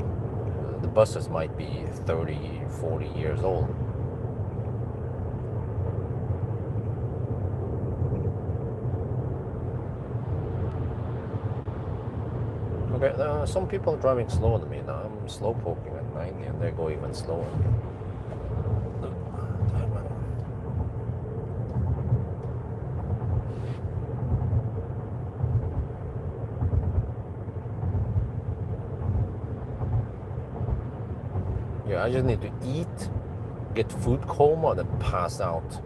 the buses might be 30, 40 years old. Okay, some people are driving slower than me now. I'm slow poking at 90 and they go even slower. Yeah, I just need to eat, get food coma, then pass out.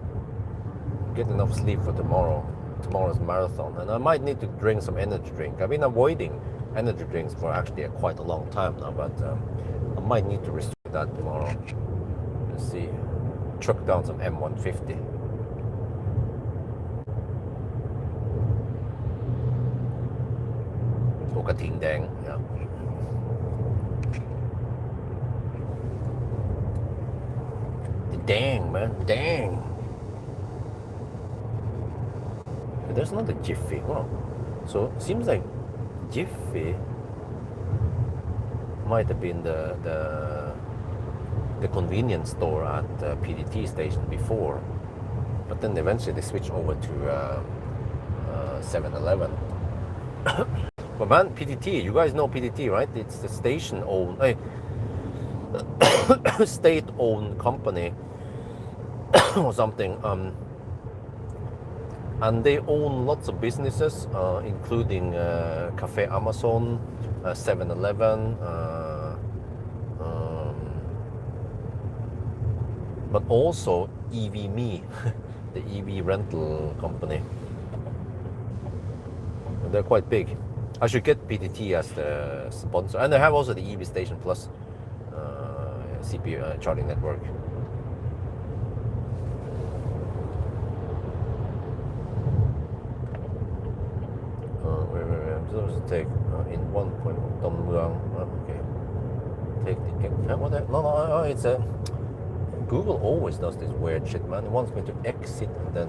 Get enough sleep for tomorrow's marathon. And I might need to drink some energy drink. I've been avoiding energy drinks for actually quite a long time now, but I might need to restrict that tomorrow. Let's see. Truck down some M150. Overtaking, yeah. Dang, man, dang. There's not a Jiffy. Oh. So it seems like Jiffy might have been the convenience store at the PDT station before, but then eventually they switched over to 7-Eleven. But man, PDT, you guys know PDT, right? It's the station-owned, state-owned company or something. And they own lots of businesses, including Cafe Amazon, 7-Eleven, but also EVme, the EV rental company. They're quite big. I should get PTT as the sponsor. And they have also the EV Station Plus CPU charging network. I'm supposed to take in 1 point Dongmuang. Okay. Take the no, it's a Google always does this weird shit, man. It wants me to exit and then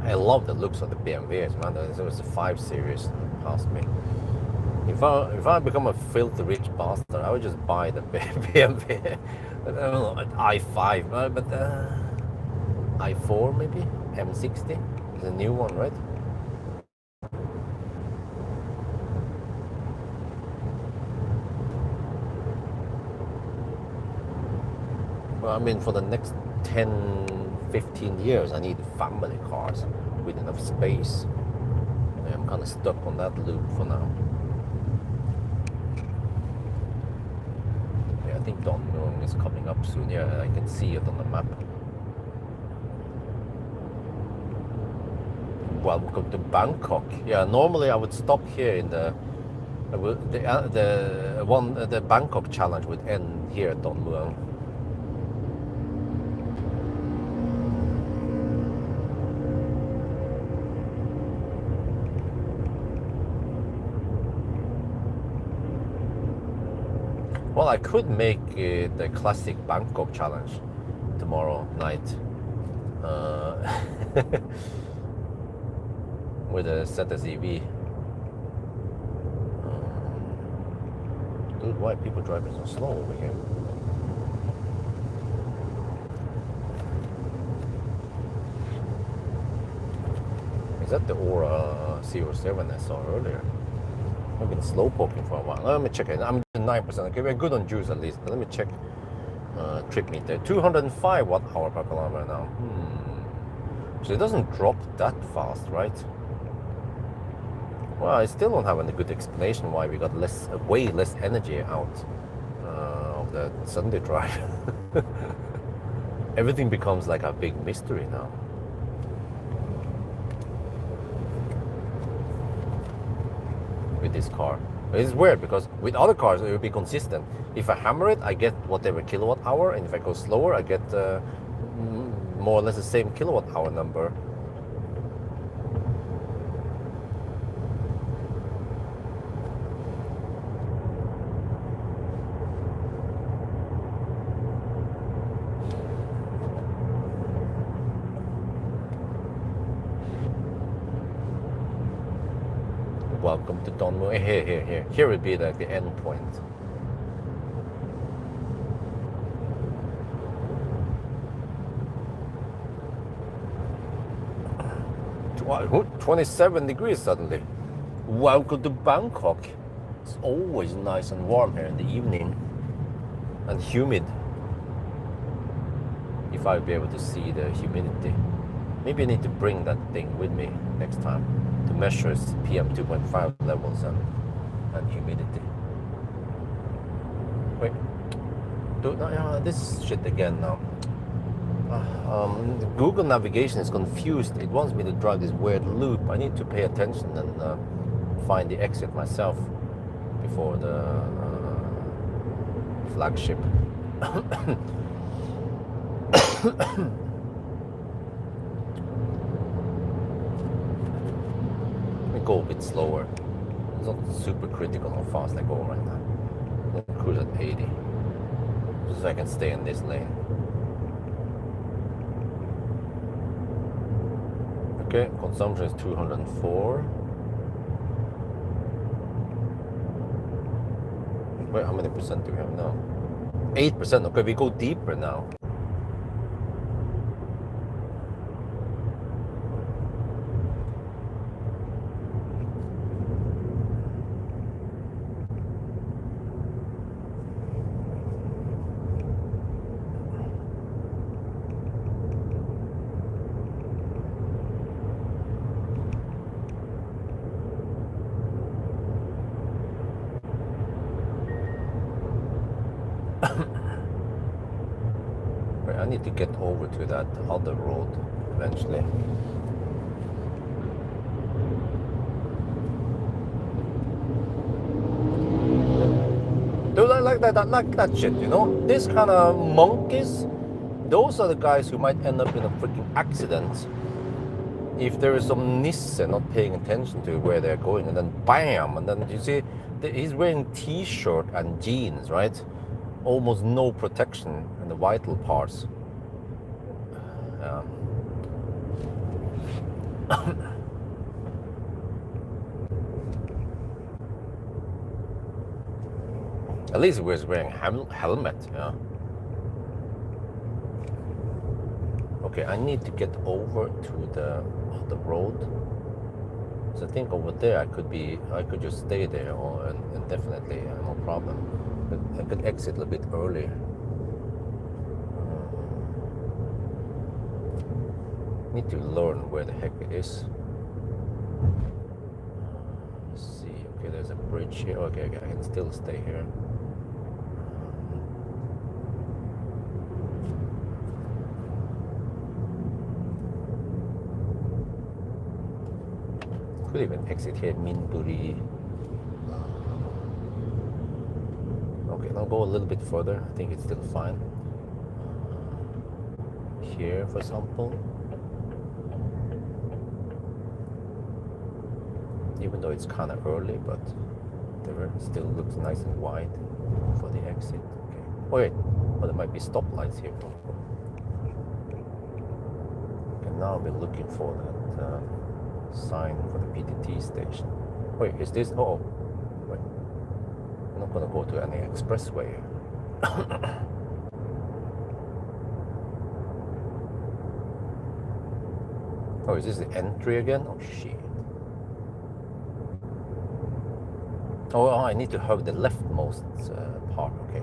I love the looks of the BMWs, man. There was a 5 Series past me. If I become a filthy rich bastard, I would just buy the BMW. I don't know, an i5, but i4 maybe, M60 is a new one, right? Well, I mean, for the next 10, 15 years. I need family cars with enough space. I'm kind of stuck on that loop for now. Yeah, I think Don Mueang is coming up soon. Yeah, I can see it on the map. Welcome to Bangkok. Yeah, normally I would stop here in the Bangkok challenge would end here at Don Mueang. Well, I could make the classic Bangkok challenge tomorrow night with a ZSEV. Dude, why are people driving so slow over here? Is that the Aura 07 I saw earlier? I've been slow poking for a while. Let me check it. I'm 9%. Okay, we're good on juice at least. Let me check trip meter. 205 watt-hour per kilometer now. So it doesn't drop that fast, right? Well, I still don't have any good explanation why we got way less energy out of the Sunday drive. Everything becomes like a big mystery now. With this car. It's weird because with other cars it will be consistent. If I hammer it, I get whatever kilowatt hour, and if I go slower, I get more or less the same kilowatt hour number. Welcome to Don Mueang. Here would be like the end point. Wow, 27 degrees suddenly. Welcome to Bangkok. It's always nice and warm here in the evening and humid. If I'll be able to see the humidity. Maybe I need to bring that thing with me next time to measure PM 2.5 levels and humidity. Wait, this shit again now. Google navigation is confused. It wants me to drive this weird loop. I need to pay attention and find the exit myself before the flagship. Go a bit slower. It's not super critical how fast I go right now. I'll cruise at 80. Just so I can stay in this lane. Okay, consumption is 204. Wait, how many percent do we have now? 8%. Okay, we go deeper now. I need to get over to that other road eventually. Dude, I like that shit, you know? This kind of monkeys, those are the guys who might end up in a freaking accident if there is some Nissan not paying attention to where they're going, and then bam, and then you see he's wearing t-shirt and jeans, right? Almost no protection in the vital parts. At least he was wearing helmet, yeah. Okay, I need to get over to the road. So I think over there I could just stay there and definitely no problem. But I could exit a bit earlier. Need to learn where the heck it is. Let's see. Okay, there's a bridge here. Okay, I can still stay here. Could even exit here, Minburi. Okay, I'll go a little bit further. I think it's still fine. Here, for example. Even though it's kind of early, but the road still looks nice and wide for the exit. Okay. Oh wait, well, there might be stoplights here. And now we're looking for that sign for the PTT station. Wait, is this? Oh, wait. I'm not gonna go to any expressway. Oh, is this the entry again? Oh shit. Oh, I need to hug the leftmost part, okay.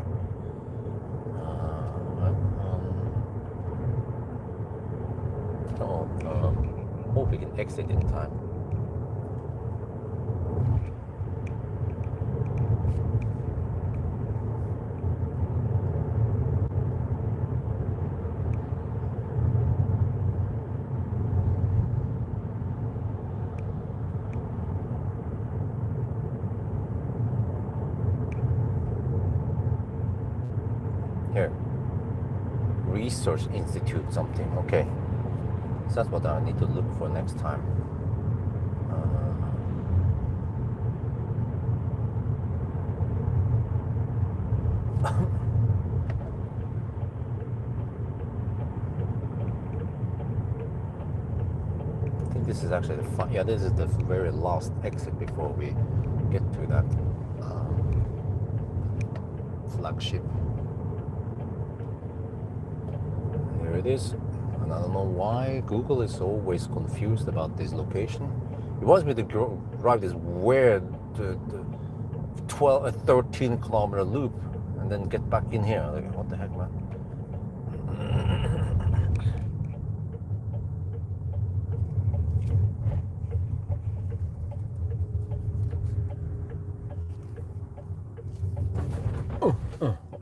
Hope we can exit in time. Here, Research Institute something, okay. So that's what I need to look for next time. I think this is actually the yeah, this is the very last exit before we get to that flagship. Here it is. And I don't know why Google is always confused about this location. It wants me to drive this weird 13 kilometer loop and then get back in here. Like, what the heck, man?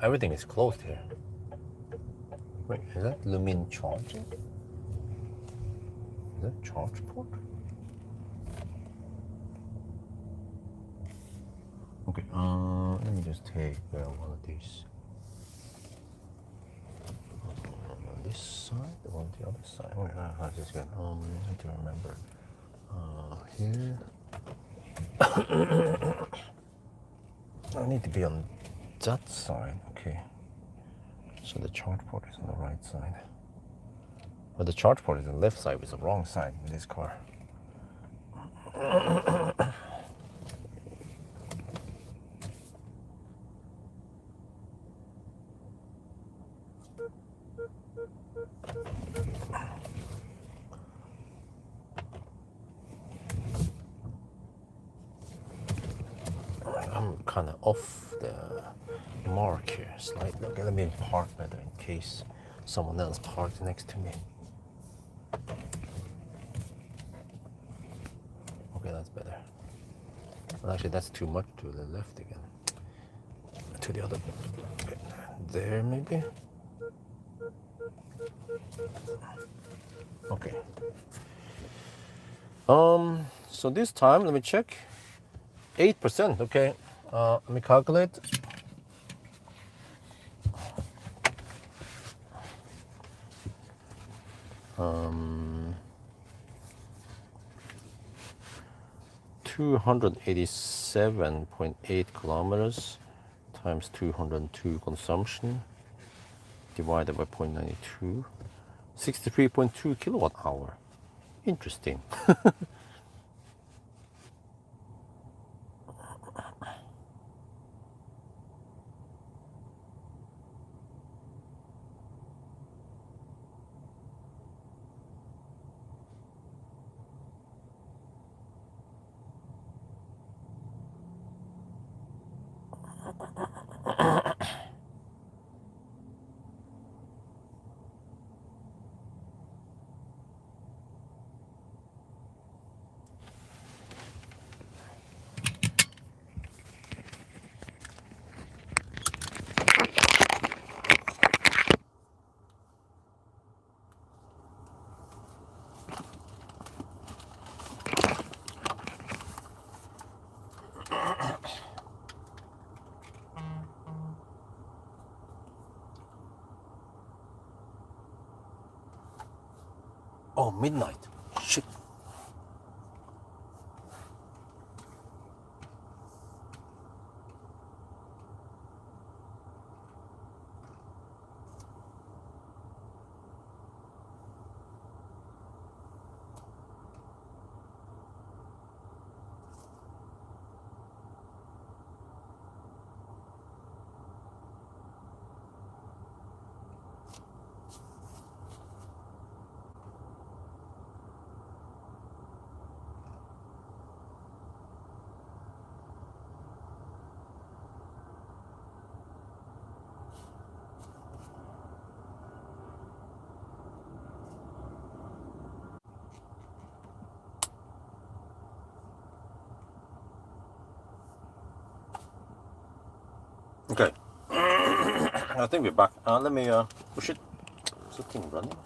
Everything is closed here. Wait, is that Lumin charging? Is that charge port? Okay, let me just take one of these. On this side or on the other side? Wait, I just got, I need to remember. Here. I need to be on that side, okay. So the charge port is on the right side. But the charge port is on the left side, it's the wrong side in this car. I'm kind of off the mark here slightly. Okay, let me park better in case someone else parked next to me. Okay, that's better. Well, actually, that's too much to the left again. To the other. Okay. There, maybe. Okay. So this time, let me check. 8%. Okay. Let me calculate. Um, 287.8 kilometers times 202 consumption divided by 0.92, 63.2 kilowatt hour. Interesting. Oh, midnight. Shit. Okay. I think we're back. Let me push it. Is the thing running?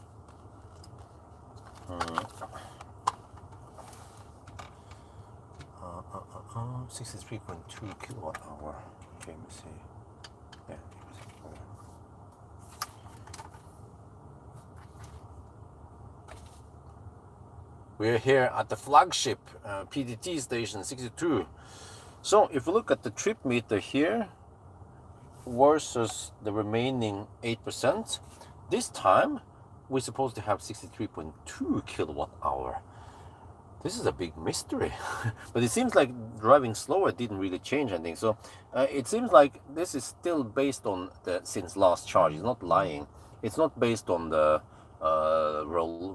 63.2 kilowatt hour. Okay, let me see. Yeah. We're here at the flagship PDT station 62. So if you look at the trip meter here versus the remaining 8%, this time we're supposed to have 63.2 kilowatt hour. This is a big mystery. But it seems like driving slower didn't really change anything. So it seems like this is still based on the since last charge. It's not lying. It's not based on the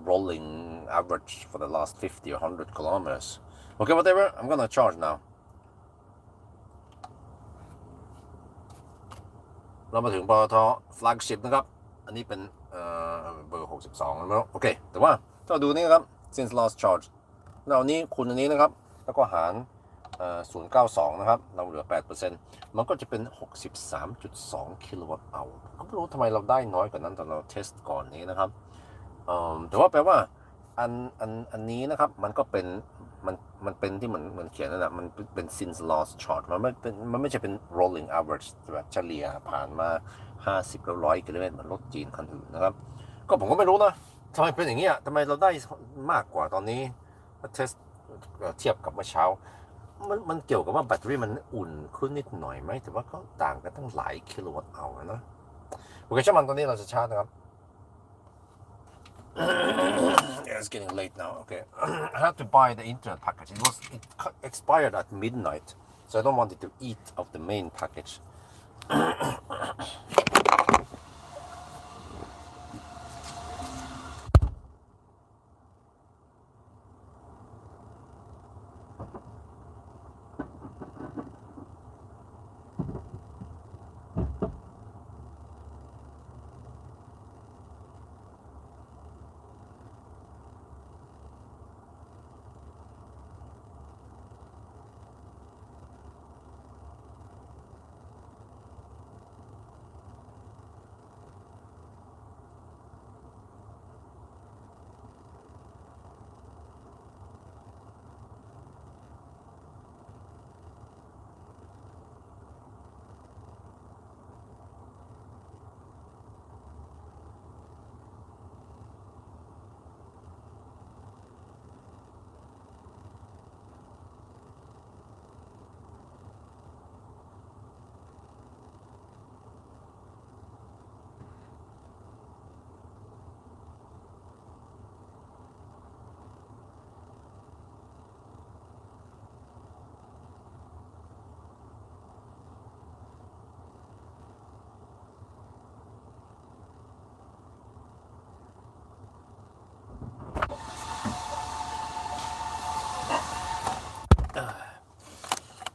rolling average for the last 50 or 100 kilometers. Okay, whatever. I'm gonna charge now. เรามาถึงปตท flagship นะครับ อันนี้เป็นเบอร์ 62แล้วโอเค แต่ว่าถ้าเราดูนี่นะครับ since last charge เรานี้คูณอันนี้นะครับ แล้วก็หาร0.92 นะครับ เราเหลือ 8% มันก็จะเป็น 63.2 กิโลวัตต์เอาก็ไม่รู้ทำไมเราได้น้อยกว่านั้นตอนเราเทสก่อนนี้นะครับแต่ว่าแปลว่าอันนี้นะครับมันก็เป็นมันเป็นที่เหมือนเขียนนั่นแหละมันเป็น since last chart มันไม่ใช่เป็น rolling average แบบเฉลี่ยผ่านมา50แล้ว100กิโลเมตรเหมือนรถจีนคันอื่นนะครับก็ผมก็ไม่รู้นะทำไมเป็นอย่างนี้ทำไมเราได้มากกว่าตอนนี้เทสเทียบกับเมื่อเช้ามันเกี่ยวกับว่าแบตเตอรี่มันอุ่นขึ้นนิดหน่อยไหมแต่ว่าก็ต่างกันตั้งหลายกิโลวัตต์เอานะโอเคช่างมันตอนนี้เราจะชาร์จนะครับYeah, it's getting late now. Okay, I had to buy the internet package. It expired at midnight, so I don't want it to eat of the main package.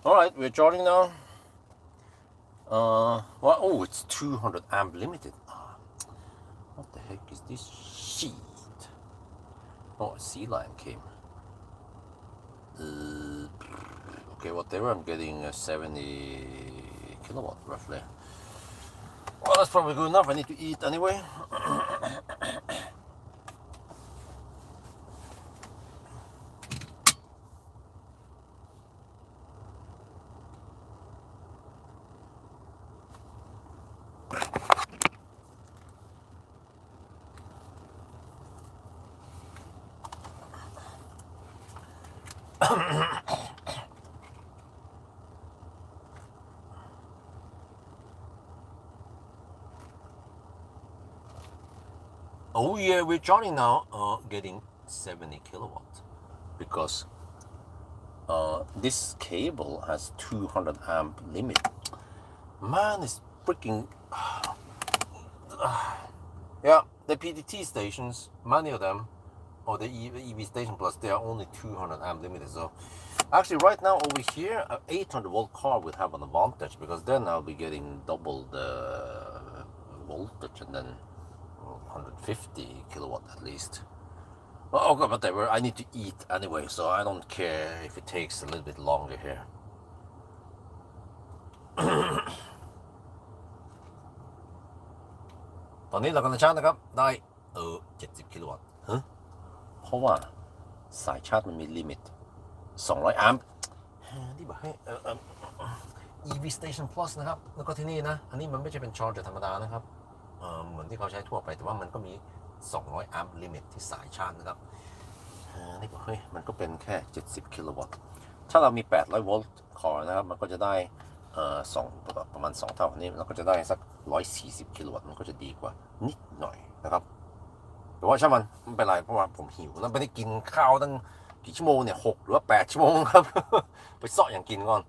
All right, we're charging now. Well, oh, it's 200 amp limited. What the heck is this shit? Oh, a sea lion came. Okay, whatever. I'm getting 70 kilowatt roughly. Well, that's probably good enough. I need to eat anyway. Oh yeah, we're charging now, getting 70 kilowatt because this cable has 200 amp limit. Man, it's freaking yeah. The PDT stations, many of them, or the EV Station Plus, they are only 200 amp limited. So actually, right now over here, an 800 volt car would have an advantage because then I'll be getting double the voltage and then 150 kilowatt at least. Oh god, whatever. I need to eat anyway, so I don't care if it takes a little bit longer here. ตอนนี้เรากำลังชาร์จนะครับได้70 กิโลวัตต์เพราะว่าสายชาร์จมันมีลิมิต200 แอมป์ที่บอกให้EV Station Plus นะครับแล้วก็ที่นี่นะอันนี้มันไม่ใช่เป็นชาร์จธรรมดานะครับเหมือนที่เขาใช้ทั่วไปแต่ว่ามันก็มี200 แอมป์ลิมิตที่สายชาร์จนะครับนี่บอกเฮ้ยมันก็เป็นแค่70 กิโลวัตต์ถ้าเรามี800 โวลต์คอนะครับมันก็จะได้ประมาณ2 เท่านี้เราก็จะได้สัก140 กิโลวัตต์มันก็จะดีกว่านิดหน่อยนะครับแต่ว่าช่างมันไม่เป็นไรเพราะว่าผมหิวแล้วไม่ได้กินข้าวตั้งกี่ชั่วโมงเนี่ย6 หรือว่า 8 ชั่วโมงครับ ไปเสาะอย่างกินก่อน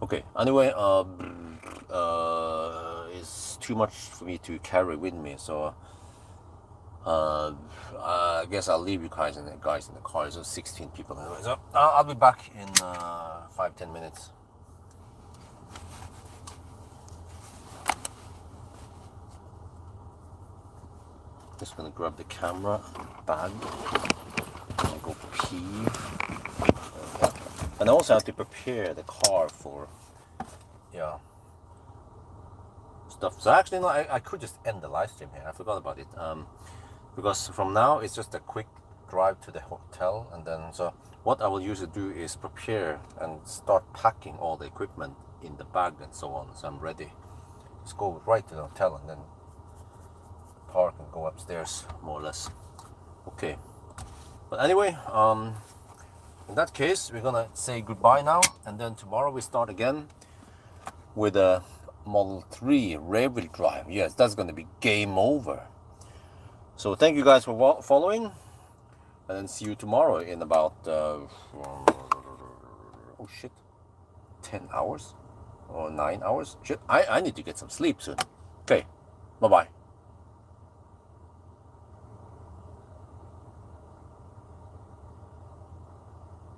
Okay, anyway, it's too much for me to carry with me, so I guess I'll leave you guys in the car. So 16 people anyway. So I'll be back in 5-10 minutes. Just gonna grab the camera bag and go pee. And I also have to prepare the car for stuff. So actually, no, I could just end the live stream here. I forgot about it. Because from now it's just a quick drive to the hotel, and then so what I will usually do is prepare and start packing all the equipment in the bag and so on. So I'm ready. Just go right to the hotel and then park and go upstairs, more or less. Okay. But anyway, in that case, we're gonna say goodbye now, and then tomorrow we start again with a Model 3 rear-wheel drive. Yes, that's gonna be game over. So thank you guys for following, and then see you tomorrow in about 10 hours or 9 hours. Shit, I need to get some sleep soon. Okay, bye bye.